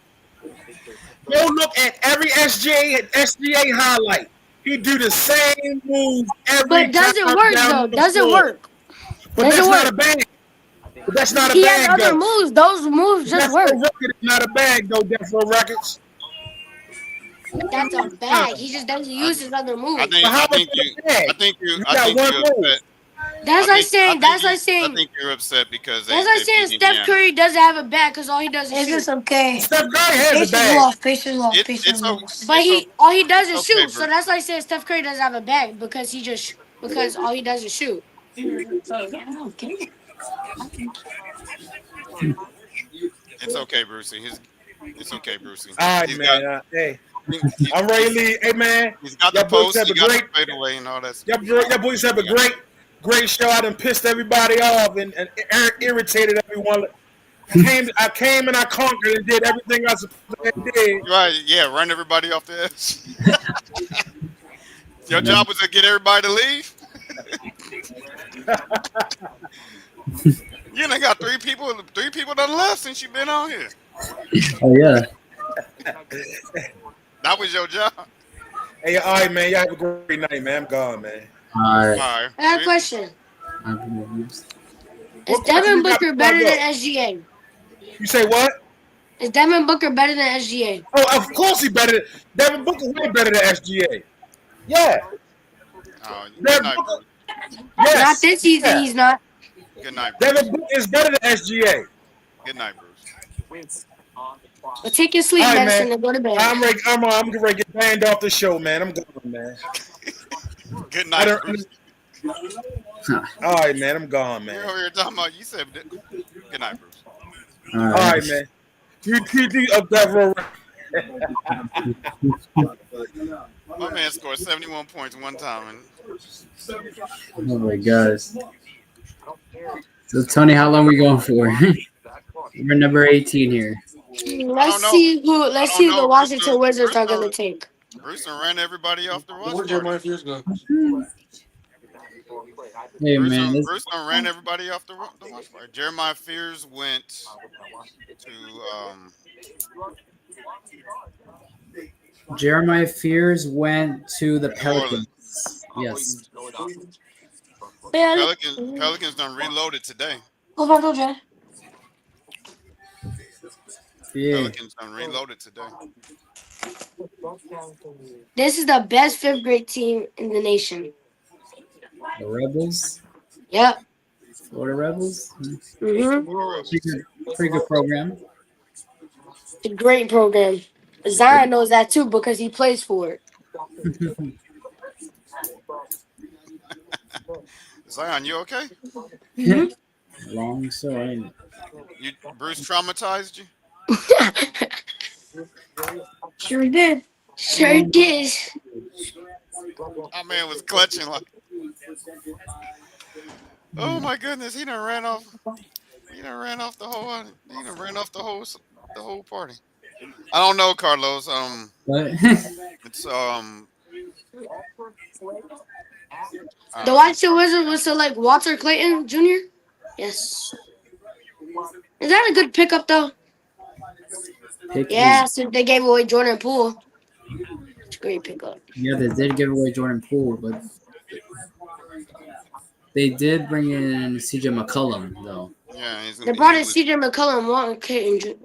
Speaker 12: go look at every SGA highlight. He do the same moves every
Speaker 11: But does it
Speaker 12: time
Speaker 11: work
Speaker 12: down
Speaker 11: though?
Speaker 12: the
Speaker 11: Does it
Speaker 12: floor.
Speaker 11: work?
Speaker 12: But
Speaker 11: Does
Speaker 12: that's
Speaker 11: it
Speaker 12: not
Speaker 11: work?
Speaker 12: a bag. But that's not a
Speaker 11: He has
Speaker 12: bag
Speaker 11: other
Speaker 12: though.
Speaker 11: moves. Those moves just
Speaker 12: Death
Speaker 11: work.
Speaker 12: Row Records is not a bag though. Death Row Records.
Speaker 11: But that's a bag. He just doesn't use his other moves.
Speaker 2: I think you
Speaker 12: got one move.
Speaker 2: upset.
Speaker 11: That's like saying.
Speaker 2: I think you're upset because
Speaker 11: That's like saying
Speaker 2: beat
Speaker 11: Steph
Speaker 2: Indiana.
Speaker 11: Curry doesn't have a bag because all he does is
Speaker 13: It's
Speaker 11: shoot.
Speaker 13: just okay.
Speaker 12: Steph Curry has a
Speaker 13: Pacers
Speaker 12: bag.
Speaker 13: lost. Pacers lost. Pacers lost.
Speaker 11: But all he does is
Speaker 2: it's okay,
Speaker 11: shoot. So
Speaker 2: bro.
Speaker 11: that's like saying Steph Curry doesn't have a bag because all he does is shoot.
Speaker 2: It's okay, Brucey. It's okay, Brucey.
Speaker 12: All right,
Speaker 2: He's
Speaker 12: man.
Speaker 2: got-
Speaker 12: Hey, I'm ready to leave. Hey, man.
Speaker 2: He's got
Speaker 12: y'all
Speaker 2: the
Speaker 12: boys
Speaker 2: post.
Speaker 12: have
Speaker 2: He
Speaker 12: a
Speaker 2: got
Speaker 12: great,
Speaker 2: the fadeaway and all that.
Speaker 12: y'all boys have a great show. I done pissed everybody off and irritated everyone. I came and I conquered and did everything I was supposed to do.
Speaker 2: Right? Yeah. Run everybody off the edge. Your job was to get everybody to leave. You done got three people done left since you've been on here.
Speaker 1: Oh yeah.
Speaker 2: That was your job.
Speaker 12: Hey, all right, man. Y'all have a great night, man. I'm gone, man.
Speaker 1: All right.
Speaker 2: All right.
Speaker 11: I have a question. Is
Speaker 12: What
Speaker 11: Devin
Speaker 12: question you got
Speaker 11: Booker
Speaker 12: to
Speaker 11: better
Speaker 12: plug
Speaker 11: than
Speaker 12: up?
Speaker 11: SGA?
Speaker 12: You say what?
Speaker 11: Is Devin Booker better than SGA?
Speaker 12: Oh, of course he better. Devin Booker way better than SGA. Yeah.
Speaker 2: Good night, bro.
Speaker 12: Yes.
Speaker 11: Not this season.
Speaker 12: Yeah.
Speaker 11: He's not.
Speaker 2: Good night, Bruce.
Speaker 12: Devin Booker is better than SGA.
Speaker 2: Good night, Bruce.
Speaker 11: But take your sleep
Speaker 12: All right,
Speaker 11: medicine
Speaker 12: man.
Speaker 11: and go to bed.
Speaker 12: I'm ready to get banned off the show, man. I'm gone, man.
Speaker 2: Good night, Bruce.
Speaker 12: All right, man. I'm gone, man.
Speaker 2: We're over here talking about. You said good night, Bruce.
Speaker 12: All right, man. You up that road.
Speaker 2: My man scored 71 points one time.
Speaker 1: Oh my gosh. So Tony, how long we going for? We're number 18 here.
Speaker 11: Let's see who the Washington Wizards are gonna take.
Speaker 2: Bruce ran everybody off the watch party.
Speaker 14: Jeremiah Fears go?
Speaker 1: Hey man,
Speaker 2: Bruce ran everybody off the watch party. Jeremiah Fears went to
Speaker 1: Jeremiah Fears went to the Pelicans. Yes.
Speaker 2: Pelicans done reloaded today.
Speaker 1: Yeah.
Speaker 2: Pelicans done reloaded today.
Speaker 11: This is the best fifth grade team in the nation.
Speaker 1: The Rebels.
Speaker 11: Yep.
Speaker 1: Florida Rebels.
Speaker 11: Mm-hmm.
Speaker 1: Pretty good program.
Speaker 11: It's a great program. Zion knows that too because he plays for it.
Speaker 2: Zion, you okay?
Speaker 11: Mm-hmm.
Speaker 1: Wrong, so ain't
Speaker 2: it? Bruce traumatized you?
Speaker 11: Sure did. Sure did.
Speaker 2: That man was clutching like. Oh my goodness, he done ran off. He done ran off the whole. He done ran off the whole party. I don't know, Carlos.
Speaker 1: What?
Speaker 2: It's
Speaker 11: The Washington Wizards will select Walter Clayton Jr. Yes. Is that a good pickup though? Yeah, so they gave away Jordan Poole. It's a great pickup.
Speaker 1: Yeah, they did give away Jordan Poole, but they did bring in CJ McCollum though.
Speaker 2: Yeah,
Speaker 11: they brought in CJ McCollum and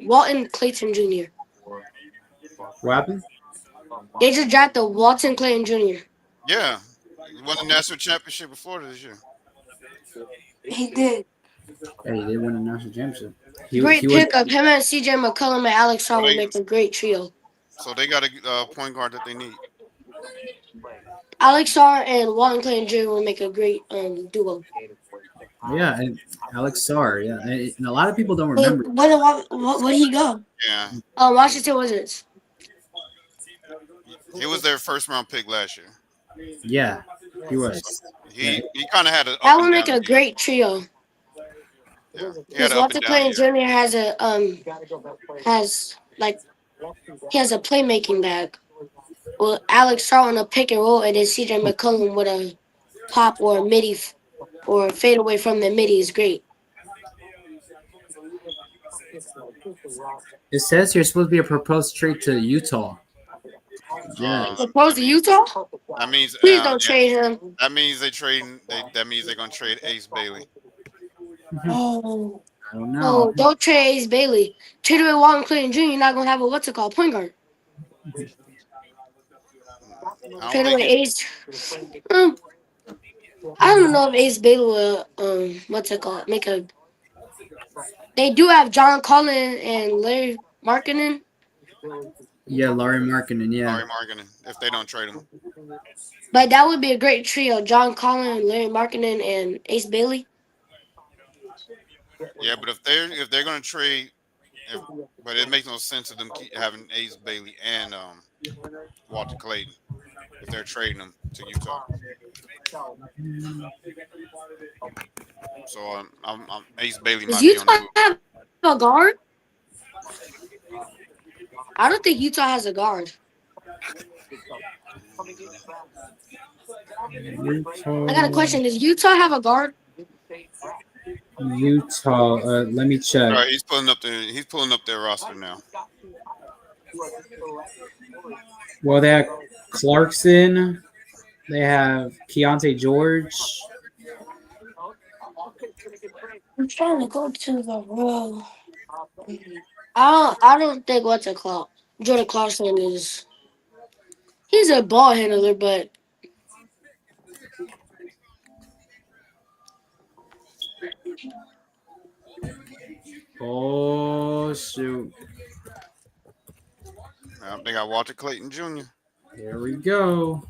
Speaker 11: Walton Clayton Jr.
Speaker 1: What happened?
Speaker 11: They just drafted Walton Clayton Jr.
Speaker 2: Yeah, he won the national championship with Florida this year.
Speaker 13: He did.
Speaker 1: Yeah, he did win a national championship.
Speaker 11: Great
Speaker 1: He was.
Speaker 11: pickup. Him and CJ McCollum and Alex
Speaker 2: So
Speaker 11: Shaw will
Speaker 2: they
Speaker 11: make a great trio.
Speaker 2: so they got a point guard that they need.
Speaker 11: Alex Shaw and Walton Clayton Jr. will make a great duo.
Speaker 1: Yeah, and Alex Sarr. Yeah, and a lot of people don't
Speaker 13: Wait,
Speaker 1: remember.
Speaker 13: where did he go?
Speaker 2: Yeah,
Speaker 11: Washington Wizards.
Speaker 2: he was their first round pick last year.
Speaker 1: Yeah, he
Speaker 2: So
Speaker 1: was. Yeah,
Speaker 2: he kind of had an
Speaker 11: That
Speaker 2: up
Speaker 11: will
Speaker 2: and
Speaker 11: make
Speaker 2: down
Speaker 11: a
Speaker 2: year.
Speaker 11: great trio.
Speaker 2: Yeah, he had
Speaker 11: Because
Speaker 2: an up and
Speaker 11: Walton
Speaker 2: down
Speaker 11: Clayton
Speaker 2: year.
Speaker 11: Jr. has like he has a playmaking bag. Well, Alex Shaw on a pick and roll, and then CJ McCollum with a pop or a midi or a fade away from the midi is great.
Speaker 1: it says you're supposed to be a proposed trade to Utah. Yeah.
Speaker 11: Opposed to Utah?
Speaker 2: That means
Speaker 11: Please don't
Speaker 2: yeah,
Speaker 11: trade him.
Speaker 2: that means they trading. That means they're gonna trade Ace Bailey.
Speaker 13: Oh,
Speaker 1: I don't know.
Speaker 11: Oh, don't trade Ace Bailey. Trade away Walton Clayton Jr. You're not gonna have a what's it called point guard.
Speaker 2: I don't
Speaker 11: Trade
Speaker 2: think
Speaker 11: away
Speaker 2: he's.
Speaker 11: Ace. Um, I don't know if Ace Bailey will what's it called make a. They do have John Collin and Larry Markkinen.
Speaker 1: Yeah, Laurie Markkinen. Yeah.
Speaker 2: Sorry, Markin, if they don't trade him.
Speaker 11: But that would be a great trio: John Collin, Larry Markkinen, and Ace Bailey.
Speaker 2: Yeah, but if they're gonna trade, but it makes no sense to them keep having Ace Bailey and Walter Clayton if they're trading them to Utah. So Ace Bailey
Speaker 11: Does
Speaker 2: might be on the
Speaker 11: Utah
Speaker 2: move.
Speaker 11: have a guard? I don't think Utah has a guard. I got a question. Does Utah have a guard?
Speaker 1: Utah. Let me check.
Speaker 2: All right, he's pulling up their roster now.
Speaker 1: Well, they have Clarkson. They have Keontae George.
Speaker 13: I'm trying to go to the row.
Speaker 11: I don't think what's it called. Jordan Clarkson is. He's a ball handler, but
Speaker 1: Oh shoot!
Speaker 2: They got Walter Clayton Jr.
Speaker 1: Here we go.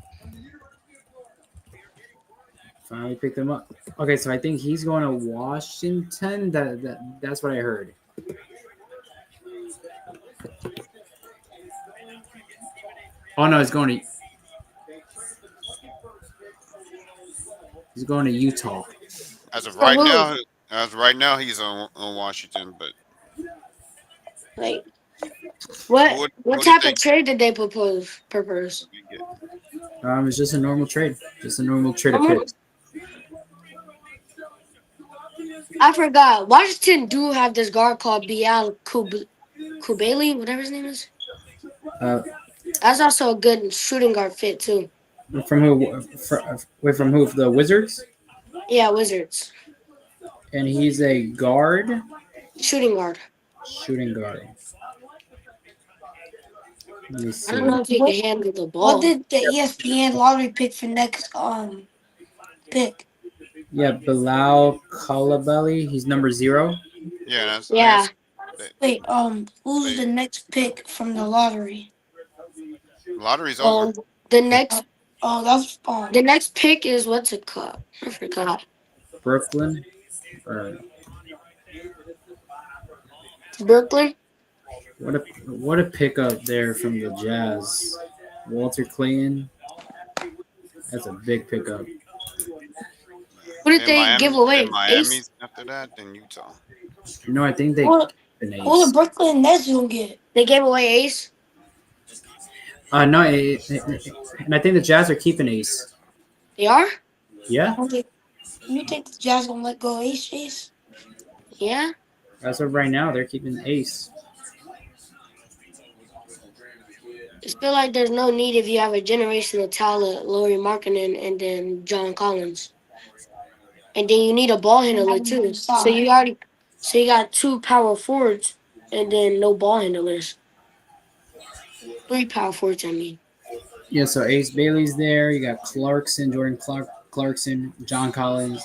Speaker 1: Finally picked him up. Okay, so I think he's going to Washington. That's what I heard. Oh no, he's going to Utah.
Speaker 2: As of
Speaker 11: for
Speaker 2: right
Speaker 11: who?
Speaker 2: now, he's on Washington. But
Speaker 11: Like
Speaker 2: who
Speaker 11: what
Speaker 2: would you
Speaker 11: type of
Speaker 2: think
Speaker 11: trade did they propose?
Speaker 2: we get?
Speaker 1: It's just a normal trade. Just a normal trade of
Speaker 11: Um,
Speaker 1: picks.
Speaker 11: I forgot. Washington do have this guard called Bial Kubeli, whatever his name is.
Speaker 1: Uh,
Speaker 11: That's also a good shooting guard fit too.
Speaker 1: from who? From who? The Wizards.
Speaker 11: Yeah, Wizards.
Speaker 1: And he's a guard.
Speaker 11: Shooting guard.
Speaker 1: Shooting guard. Let me
Speaker 11: I
Speaker 1: see.
Speaker 11: don't know if he
Speaker 13: What,
Speaker 11: can handle the
Speaker 13: what
Speaker 11: ball.
Speaker 13: did the ESPN lottery pick for next pick?
Speaker 1: Yeah, Bilal Coulibaly. He's number 0.
Speaker 2: Yeah,
Speaker 11: Yeah.
Speaker 13: Wait, who's the next pick from the lottery?
Speaker 2: Lottery's over.
Speaker 11: The next
Speaker 13: That's
Speaker 11: the next pick is what's it called? I forgot.
Speaker 1: Brooklyn. Or
Speaker 11: Brooklyn.
Speaker 1: what a pickup there from the Jazz. Walter Clayton. That's a big pickup.
Speaker 11: Who did they give away?
Speaker 2: Miami after that, then Utah.
Speaker 1: No, I think they
Speaker 13: Who
Speaker 1: an Ace.
Speaker 13: the Brooklyn Nets gonna get?
Speaker 11: They gave away Ace.
Speaker 1: No, and I think the Jazz are keeping Ace.
Speaker 11: They are?
Speaker 1: Yeah,
Speaker 13: You think the Jazz gonna let go of Ace?
Speaker 11: Yeah.
Speaker 1: as of right now, they're keeping Ace.
Speaker 11: I feel like there's no need if you have a generational talent, Laurie Markkinen and then John Collins. And then you need a ball handler too. So you got 2 power forwards and then no ball handlers. 3 power forwards, I mean.
Speaker 1: Yeah, so Ace Bailey's there. You got Clarkson, Jordan Clarkson, John Collins,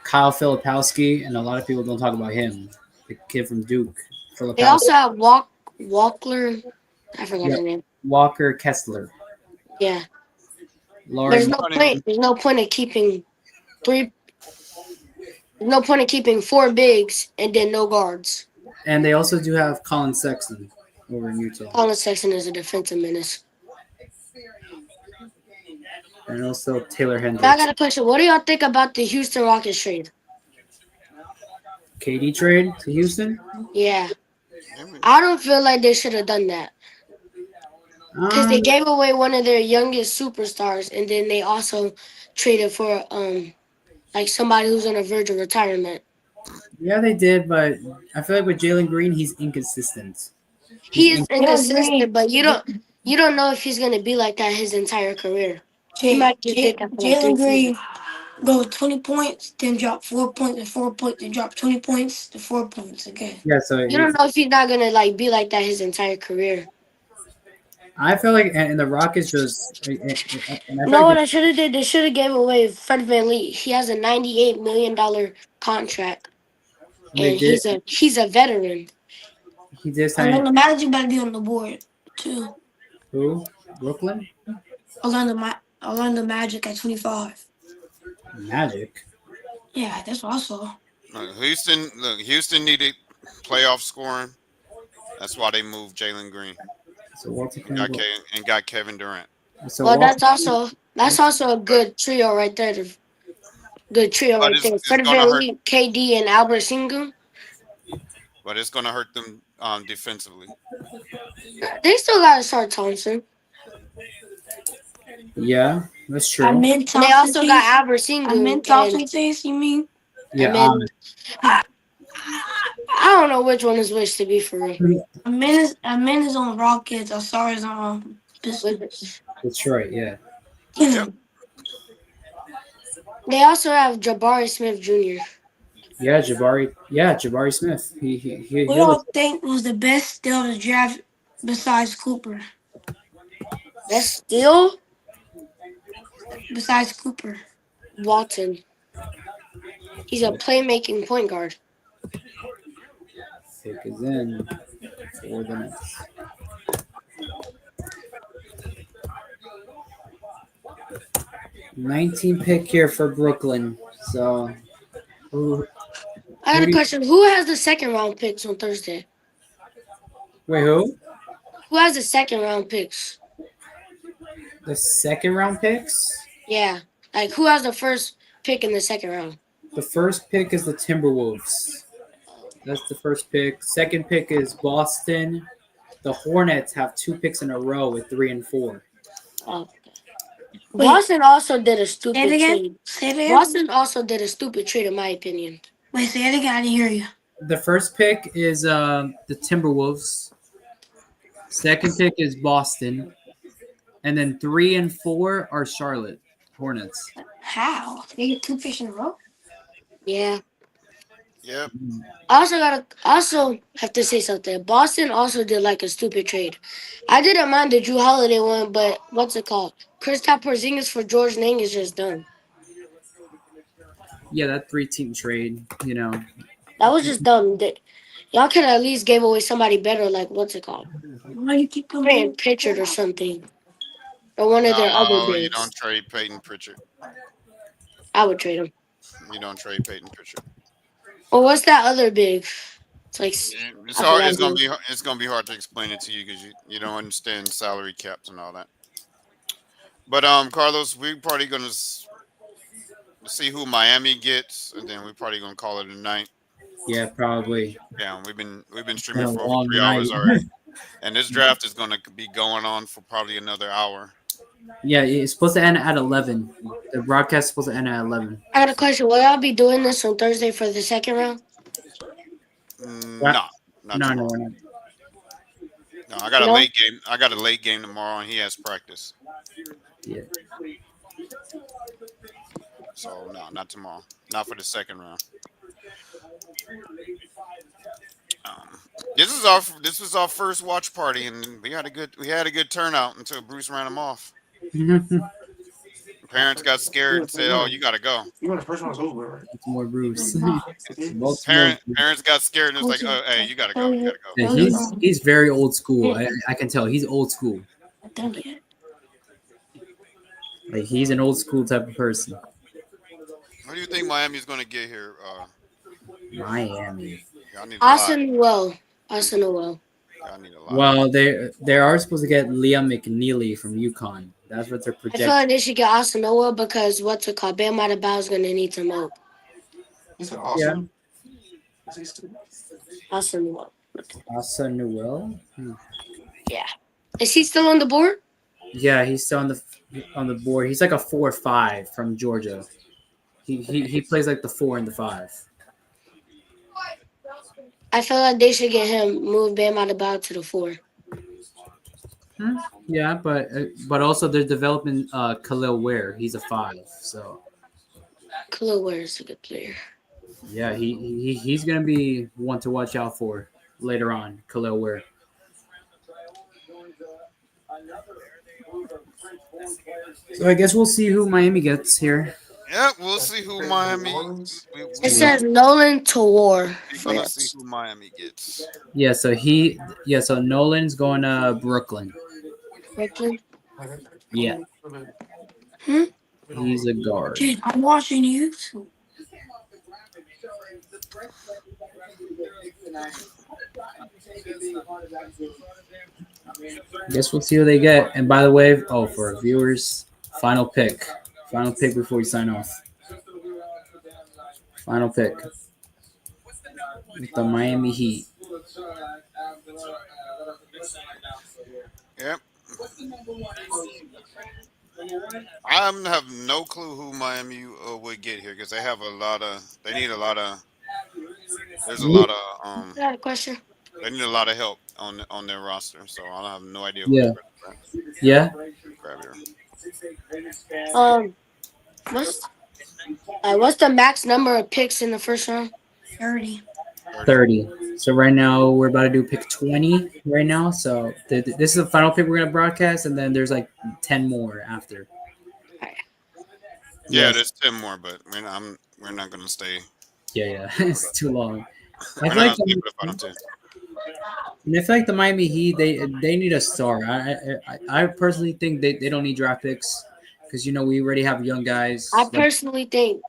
Speaker 1: Kyle Filipowski, and a lot of people don't talk about him. The kid from Duke,
Speaker 11: They
Speaker 1: Filipowski.
Speaker 11: also have Walker. I forgot
Speaker 1: Yeah,
Speaker 11: his name.
Speaker 1: Walker Kessler.
Speaker 11: Yeah.
Speaker 1: Laurie
Speaker 11: There's
Speaker 1: Mar-
Speaker 11: no point. There's no point of keeping three. There's no point of keeping four bigs and then no guards.
Speaker 1: and they also do have Colin Sexton over in Utah,
Speaker 11: Colin Sexton is a defensive menace.
Speaker 1: and also Taylor
Speaker 11: Now I
Speaker 1: Hendricks.
Speaker 11: got a question. What do y'all think about the Houston Rockets trade?
Speaker 1: KD trade to Houston.
Speaker 11: Yeah. I don't feel like they should have done that. Because they gave away one of their youngest superstars, and then they also traded for like somebody who's on the verge of retirement.
Speaker 1: Yeah, they did, but I feel like with Jalen Green, he's inconsistent.
Speaker 11: He is inconsistent, but you don't know if he's gonna be like that his entire career. He might just get that for like 3
Speaker 13: Jalen Green
Speaker 11: seasons.
Speaker 13: go 20 points, then drop 4 points and 4 points, then drop 20 points to 4 points again.
Speaker 1: Yeah, so
Speaker 11: You don't know if he's not gonna like be like that his entire career.
Speaker 1: I feel like and the Rockets just and I feel
Speaker 11: No, what
Speaker 1: like
Speaker 11: I should have did, they should have gave away Fred VanVleet. He has a $98 million contract,
Speaker 1: they
Speaker 11: and
Speaker 1: did.
Speaker 11: he's a veteran.
Speaker 1: He did sign
Speaker 13: Orlando Magic better be on the board too.
Speaker 1: who? Brooklyn
Speaker 13: Orlando Magic at 25.
Speaker 1: Magic.
Speaker 13: Yeah, that's what I saw.
Speaker 2: Houston needed playoff scoring. That's why they moved Jalen Green
Speaker 1: So Walter
Speaker 2: and got Kevin Durant.
Speaker 1: So
Speaker 11: Well,
Speaker 1: Walter,
Speaker 11: that's also a good trio right there. Good trio
Speaker 2: But
Speaker 11: right there.
Speaker 2: it's
Speaker 11: Fred
Speaker 2: gonna hurt.
Speaker 11: VanVleet, KD, and Albert Sengun.
Speaker 2: But it's gonna hurt them defensively.
Speaker 11: They still got to start Thompson.
Speaker 1: yeah, that's true.
Speaker 13: I meant
Speaker 11: And they
Speaker 13: Thompson.
Speaker 11: also got Albert Sengun.
Speaker 13: I meant Thompson face, you mean?
Speaker 1: Yeah,
Speaker 11: and I don't know which one is which, to be for real.
Speaker 13: I meant is on Rockets. Asar is on Pistons.
Speaker 1: Detroit. Yeah.
Speaker 2: Yep.
Speaker 11: They also have Jabari Smith Jr.
Speaker 1: Yeah, Jabari Smith. He
Speaker 13: Who y'all think was the best steal of the draft besides Cooper?
Speaker 11: Best steal?
Speaker 13: Besides Cooper.
Speaker 11: Walton. He's a playmaking point guard.
Speaker 1: Pick is in for the Nets. $19 pick here for Brooklyn. So,
Speaker 11: I got a question. Who has the second round picks on Thursday?
Speaker 1: Wait, who?
Speaker 11: Who has the second round picks?
Speaker 1: The second round picks?
Speaker 11: Yeah. Like, who has the first pick in the second round?
Speaker 1: The first pick is the Timberwolves. That's the first pick. Second pick is Boston. The Hornets have 2 picks in a row with 3 and 4.
Speaker 11: Oh. Boston also did a stupid
Speaker 13: Say it again.
Speaker 11: trade.
Speaker 13: Say it again.
Speaker 11: Boston also did a stupid trade, in my opinion.
Speaker 13: Wait, say it again. I didn't hear you.
Speaker 1: The first pick is the Timberwolves. Second pick is Boston. And then 3 and 4 are Charlotte Hornets.
Speaker 13: How? They get 2 picks in a row?
Speaker 11: Yeah.
Speaker 2: Yep.
Speaker 11: I also have to say something. Boston also did like a stupid trade. I didn't mind the Drew Holiday one, but what's it called? Kristaps Porzingis for George Niang is just done.
Speaker 1: Yeah, that 3-team trade, you know.
Speaker 11: That was just dumb. Y'all could at least give away somebody better, like what's it called?
Speaker 13: Why you keep coming?
Speaker 11: Pritchard or something. Or one of their other bigs.
Speaker 2: You don't trade Peyton Pritchard.
Speaker 11: I would trade him.
Speaker 2: You don't trade Peyton Pritchard.
Speaker 11: Or what's that other big? It's like
Speaker 2: it's hard. It's gonna be hard to explain it to you because you don't understand salary caps and all that. But Carlos, we're probably gonna see who Miami gets, and then we're probably gonna call it a night.
Speaker 1: Yeah, probably.
Speaker 2: Yeah, we've been streaming for over 3 hours already, and this draft is gonna be going on for probably another hour.
Speaker 1: Yeah, it's supposed to end at 11. The broadcast is supposed to end at 11.
Speaker 11: I got a question. Will y'all be doing this on Thursday for the second round?
Speaker 2: No,
Speaker 1: No.
Speaker 2: I got a late game. I got a late game tomorrow, and he has practice.
Speaker 1: Yeah.
Speaker 2: So no, not tomorrow. Not for the second round. This was our first watch party, and we had a good turnout until Bruce ran him off. Parents got scared and said, "Oh, you gotta go."
Speaker 1: Baltimore Bruce. Baltimore.
Speaker 2: Parents got scared and it's like, "Oh, hey, you gotta go. You gotta go."
Speaker 1: Yeah, he's very old school. I can tell he's old school. Like he's an old school type of person.
Speaker 2: What do you think Miami's gonna get here?
Speaker 1: Miami.
Speaker 2: Y'all need a lot.
Speaker 11: Austin Well. Austin Well.
Speaker 2: Y'all need a lot.
Speaker 1: Well, they are supposed to get Liam McNeely from UConn. That's what they're
Speaker 11: I feel
Speaker 1: projecting.
Speaker 11: like they should get Austin Well because what's it called? Bam Adebayo is gonna need some help.
Speaker 1: Yeah.
Speaker 11: Austin Well.
Speaker 1: Asa Newell.
Speaker 11: Yeah. Is he still on the board?
Speaker 1: Yeah, he's still on the board. He's like a 4-5 from Georgia. He plays like the 4 and the 5.
Speaker 11: I feel like they should get him move Bam Adebayo to the 4.
Speaker 1: Yeah, but also they're developing Khalil Ware. He's a 5. So
Speaker 11: Khalil Ware is a good player.
Speaker 1: yeah, he's gonna be one to watch out for later on. Khalil Ware. So I guess we'll see who Miami gets here.
Speaker 2: Yeah, we'll see who Miami.
Speaker 11: It says Nolan Tawar.
Speaker 2: We're gonna see who Miami gets.
Speaker 1: Yeah, so Nolan's going to Brooklyn.
Speaker 11: Brooklyn?
Speaker 1: Yeah. He's a guard.
Speaker 13: Dude, I'm watching you.
Speaker 1: Guess we'll see who they get. And by the way, for our viewers, final pick before we sign off. Final pick. With the Miami Heat.
Speaker 2: Yep. I have no clue who Miami would get here because they have a lot of. They need a lot of. There's a lot of.
Speaker 11: I got a question.
Speaker 2: They need a lot of help on their roster, so I have no idea.
Speaker 1: Yeah. Yeah.
Speaker 2: Grab here.
Speaker 11: What's the max number of picks in the first round?
Speaker 13: 30.
Speaker 1: 30. So right now we're about to do pick 20 right now. So this is the final pick we're gonna broadcast, and then there's like 10 more after.
Speaker 2: Yeah, there's 10 more, but we're not gonna stay.
Speaker 1: Yeah, it's too long.
Speaker 2: We're not gonna stay for the final 10.
Speaker 1: And I feel like the Miami Heat, they need a star. I personally think they don't need draft picks because we already have young guys.
Speaker 11: I personally think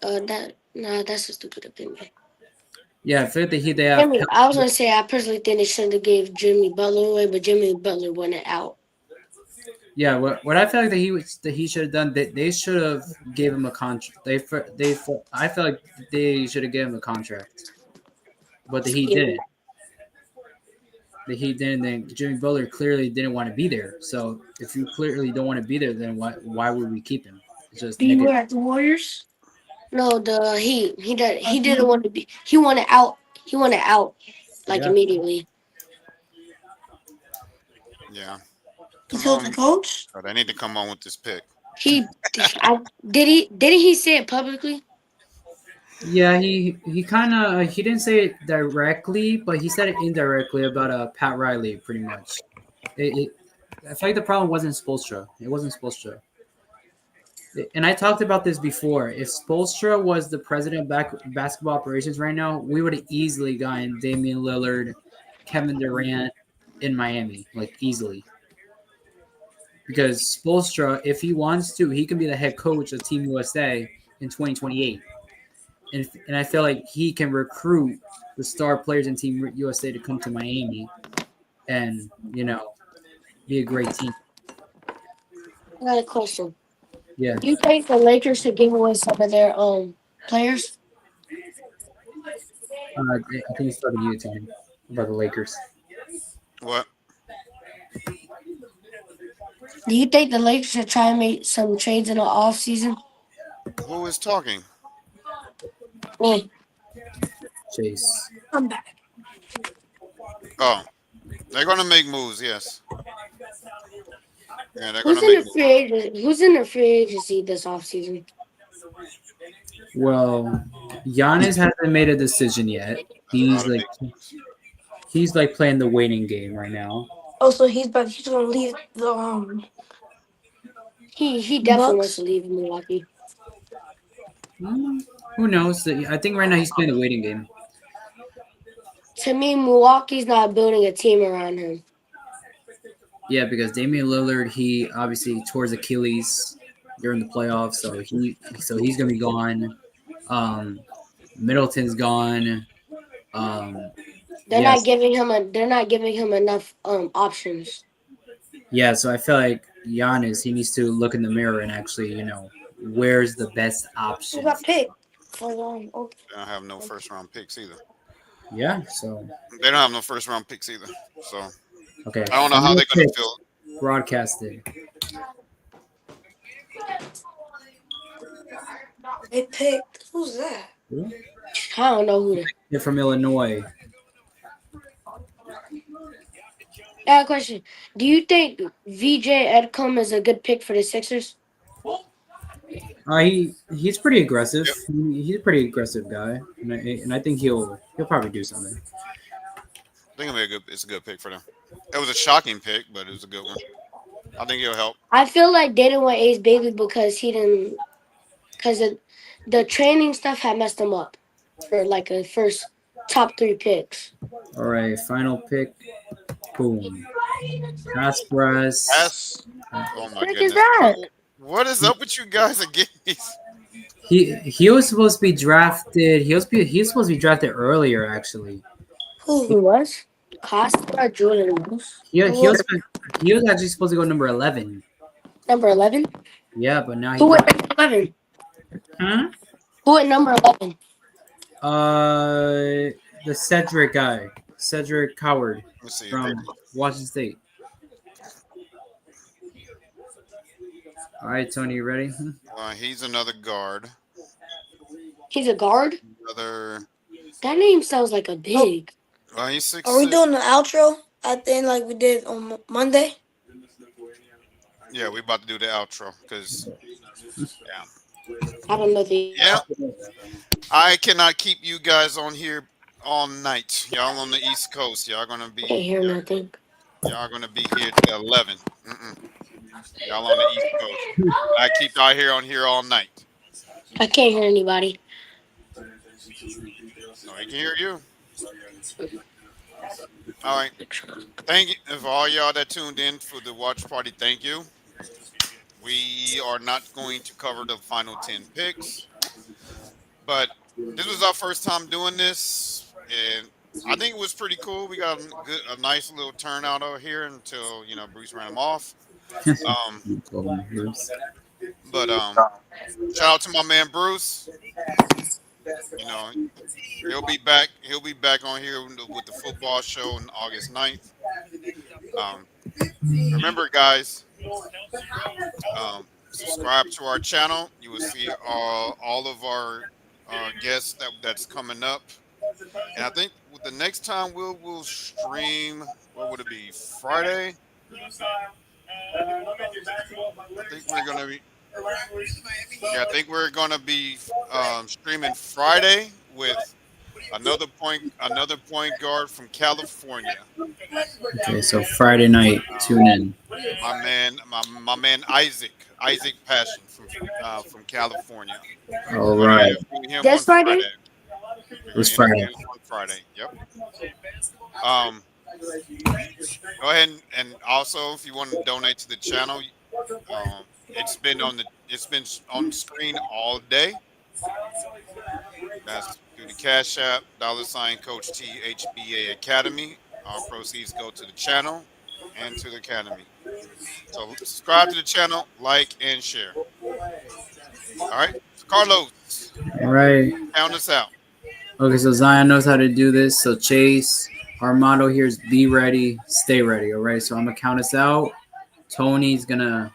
Speaker 11: that's a stupid opinion.
Speaker 1: Yeah, I feel like the Heat, they have.
Speaker 11: I was gonna say I personally think they shouldn't have gave Jimmy Butler away, but Jimmy Butler went out.
Speaker 1: Yeah, what I feel like the Heat should have done, they should have gave him a contract. I feel like they should have given him a contract, but the Heat didn't. The Heat didn't. Then Jimmy Butler clearly didn't want to be there. So if you clearly don't want to be there, then why would we keep him? It's just
Speaker 13: Be at the Warriors?
Speaker 11: No, the Heat. He didn't want to be. He wanted out. He wanted out, immediately.
Speaker 2: Yeah.
Speaker 13: He told the coach?
Speaker 2: Oh, they need to come on with this pick.
Speaker 11: Didn't he say it publicly?
Speaker 1: Yeah, he kind of he didn't say it directly, but he said it indirectly about Pat Riley, pretty much. I feel like the problem wasn't Spoelstra. It wasn't Spoelstra. And I talked about this before. If Spoelstra was the president of basketball operations right now, we would have easily gotten Damian Lillard, Kevin Durant in Miami, easily. Because Spoelstra, if he wants to, he can be the head coach of Team USA in 2028. And I feel like he can recruit the star players in Team USA to come to Miami and, be a great team.
Speaker 11: I got a question.
Speaker 1: Yeah.
Speaker 11: Do you think the Lakers should give away some of their players?
Speaker 1: I think it started you talking about the Lakers.
Speaker 2: What?
Speaker 11: Do you think the Lakers should try and make some trades in the off season?
Speaker 2: Who is talking?
Speaker 11: Me.
Speaker 1: Chase.
Speaker 13: I'm back.
Speaker 2: Oh, they're gonna make moves. Yes. Yeah, they're
Speaker 11: Who's
Speaker 2: gonna
Speaker 11: in
Speaker 2: make.
Speaker 11: the free agency? Who's in the free agency this offseason?
Speaker 1: Well, Giannis hasn't made a decision yet. He's playing the waiting game right now.
Speaker 13: Also, he's gonna leave the
Speaker 11: He definitely wants
Speaker 13: Bucks.
Speaker 11: to leave Milwaukee.
Speaker 1: Who knows? I think right now he's playing the waiting game.
Speaker 11: To me, Milwaukee's not building a team around him.
Speaker 1: Yeah, because Damian Lillard, he obviously tore his Achilles during the playoffs, so he's gonna be gone. Middleton's gone.
Speaker 11: They're
Speaker 1: Yes,
Speaker 11: not giving him enough options.
Speaker 1: yeah. So I feel like Giannis, he needs to look in the mirror and actually, where's the best
Speaker 13: Who
Speaker 1: option?
Speaker 13: got picked?
Speaker 2: They don't have no first round picks either.
Speaker 1: Yeah. So
Speaker 2: They don't have no first round picks either. So
Speaker 1: okay.
Speaker 2: I don't know how they're gonna feel.
Speaker 1: Broadcasted.
Speaker 13: They picked. Who's that?
Speaker 11: I don't know who.
Speaker 1: They're from Illinois.
Speaker 11: I have a question. Do you think VJ Edcombe is a good pick for the Sixers?
Speaker 1: He's pretty aggressive.
Speaker 2: Yep.
Speaker 1: He's a pretty aggressive guy, and I think he'll probably do something.
Speaker 2: I think it's a good pick for them. It was a shocking pick, but it was a good one. I think he'll help.
Speaker 11: I feel like they didn't want Ace Bailey because the training stuff had messed him up for like a first top 3 picks.
Speaker 1: All right, final pick. Boom. Kasparas.
Speaker 2: Yes. Oh my
Speaker 11: What is
Speaker 2: goodness.
Speaker 11: that?
Speaker 2: What is up with you guys again?
Speaker 1: He was supposed to be drafted. He was supposed to be drafted earlier, actually.
Speaker 11: Who was? Costa Jordan Rose.
Speaker 1: He was actually supposed to go number 11.
Speaker 11: Number 11?
Speaker 1: Yeah, but now
Speaker 11: Who went number 11?
Speaker 1: Huh?
Speaker 11: Who went number 11?
Speaker 1: The Cedric guy, Cedric Coward
Speaker 2: Let's see.
Speaker 1: from Washington State. All right, Tony, you ready?
Speaker 2: He's another guard.
Speaker 11: He's a guard?
Speaker 2: Another.
Speaker 11: That name sounds like a big.
Speaker 2: He's 6'6".
Speaker 13: Are we doing the outro at the end like we did on Monday?
Speaker 2: Yeah, we about to do the outro because. Yeah.
Speaker 11: I don't know the.
Speaker 2: Yeah. I cannot keep you guys on here all night. Y'all on the East Coast. Y'all gonna be.
Speaker 11: Can't hear nothing.
Speaker 2: Y'all gonna be here till 11. Y'all on the East Coast. I keep y'all here on here all night.
Speaker 11: I can't hear anybody.
Speaker 2: No, I can hear you. All right. Thank you for all y'all that tuned in for the watch party. Thank you. We are not going to cover the final 10 picks, but this was our first time doing this, and I think it was pretty cool. We got a nice little turnout over here until Bruce ran him off. But shout out to my man Bruce. He'll be back. He'll be back on here with the football show on August 9th. Remember, guys, subscribe to our channel. You will see all of our guests that's coming up. And I think the next time we'll stream. What would it be? Friday. I think we're gonna be. Yeah, I think we're gonna be streaming Friday with another point guard from California.
Speaker 1: Okay, so Friday night, tune in.
Speaker 2: My man Isaac Passion from California.
Speaker 1: All right.
Speaker 11: This Friday?
Speaker 1: This Friday.
Speaker 2: On Friday. Yep. Go ahead and also if you want to donate to the channel, it's been on the screen all day. That's through the Cash App, $Coach THBA Academy. All proceeds go to the channel and to the academy. So subscribe to the channel, like, and share. All right, so Carlos.
Speaker 1: All right.
Speaker 2: Count us out.
Speaker 1: Okay, so Zion knows how to do this. So Chase, our motto here is be ready, stay ready. All right, so I'm gonna count us out. Tony's gonna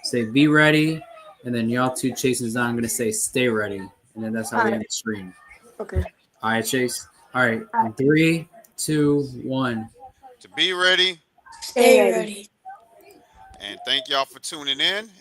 Speaker 1: say be ready, and then y'all two, Chase and Zion, gonna say stay ready, and then that's how we end the stream.
Speaker 11: Okay.
Speaker 1: All right, Chase. All right, 3, 2, 1.
Speaker 2: To be ready.
Speaker 13: Stay ready.
Speaker 2: And thank y'all for tuning in.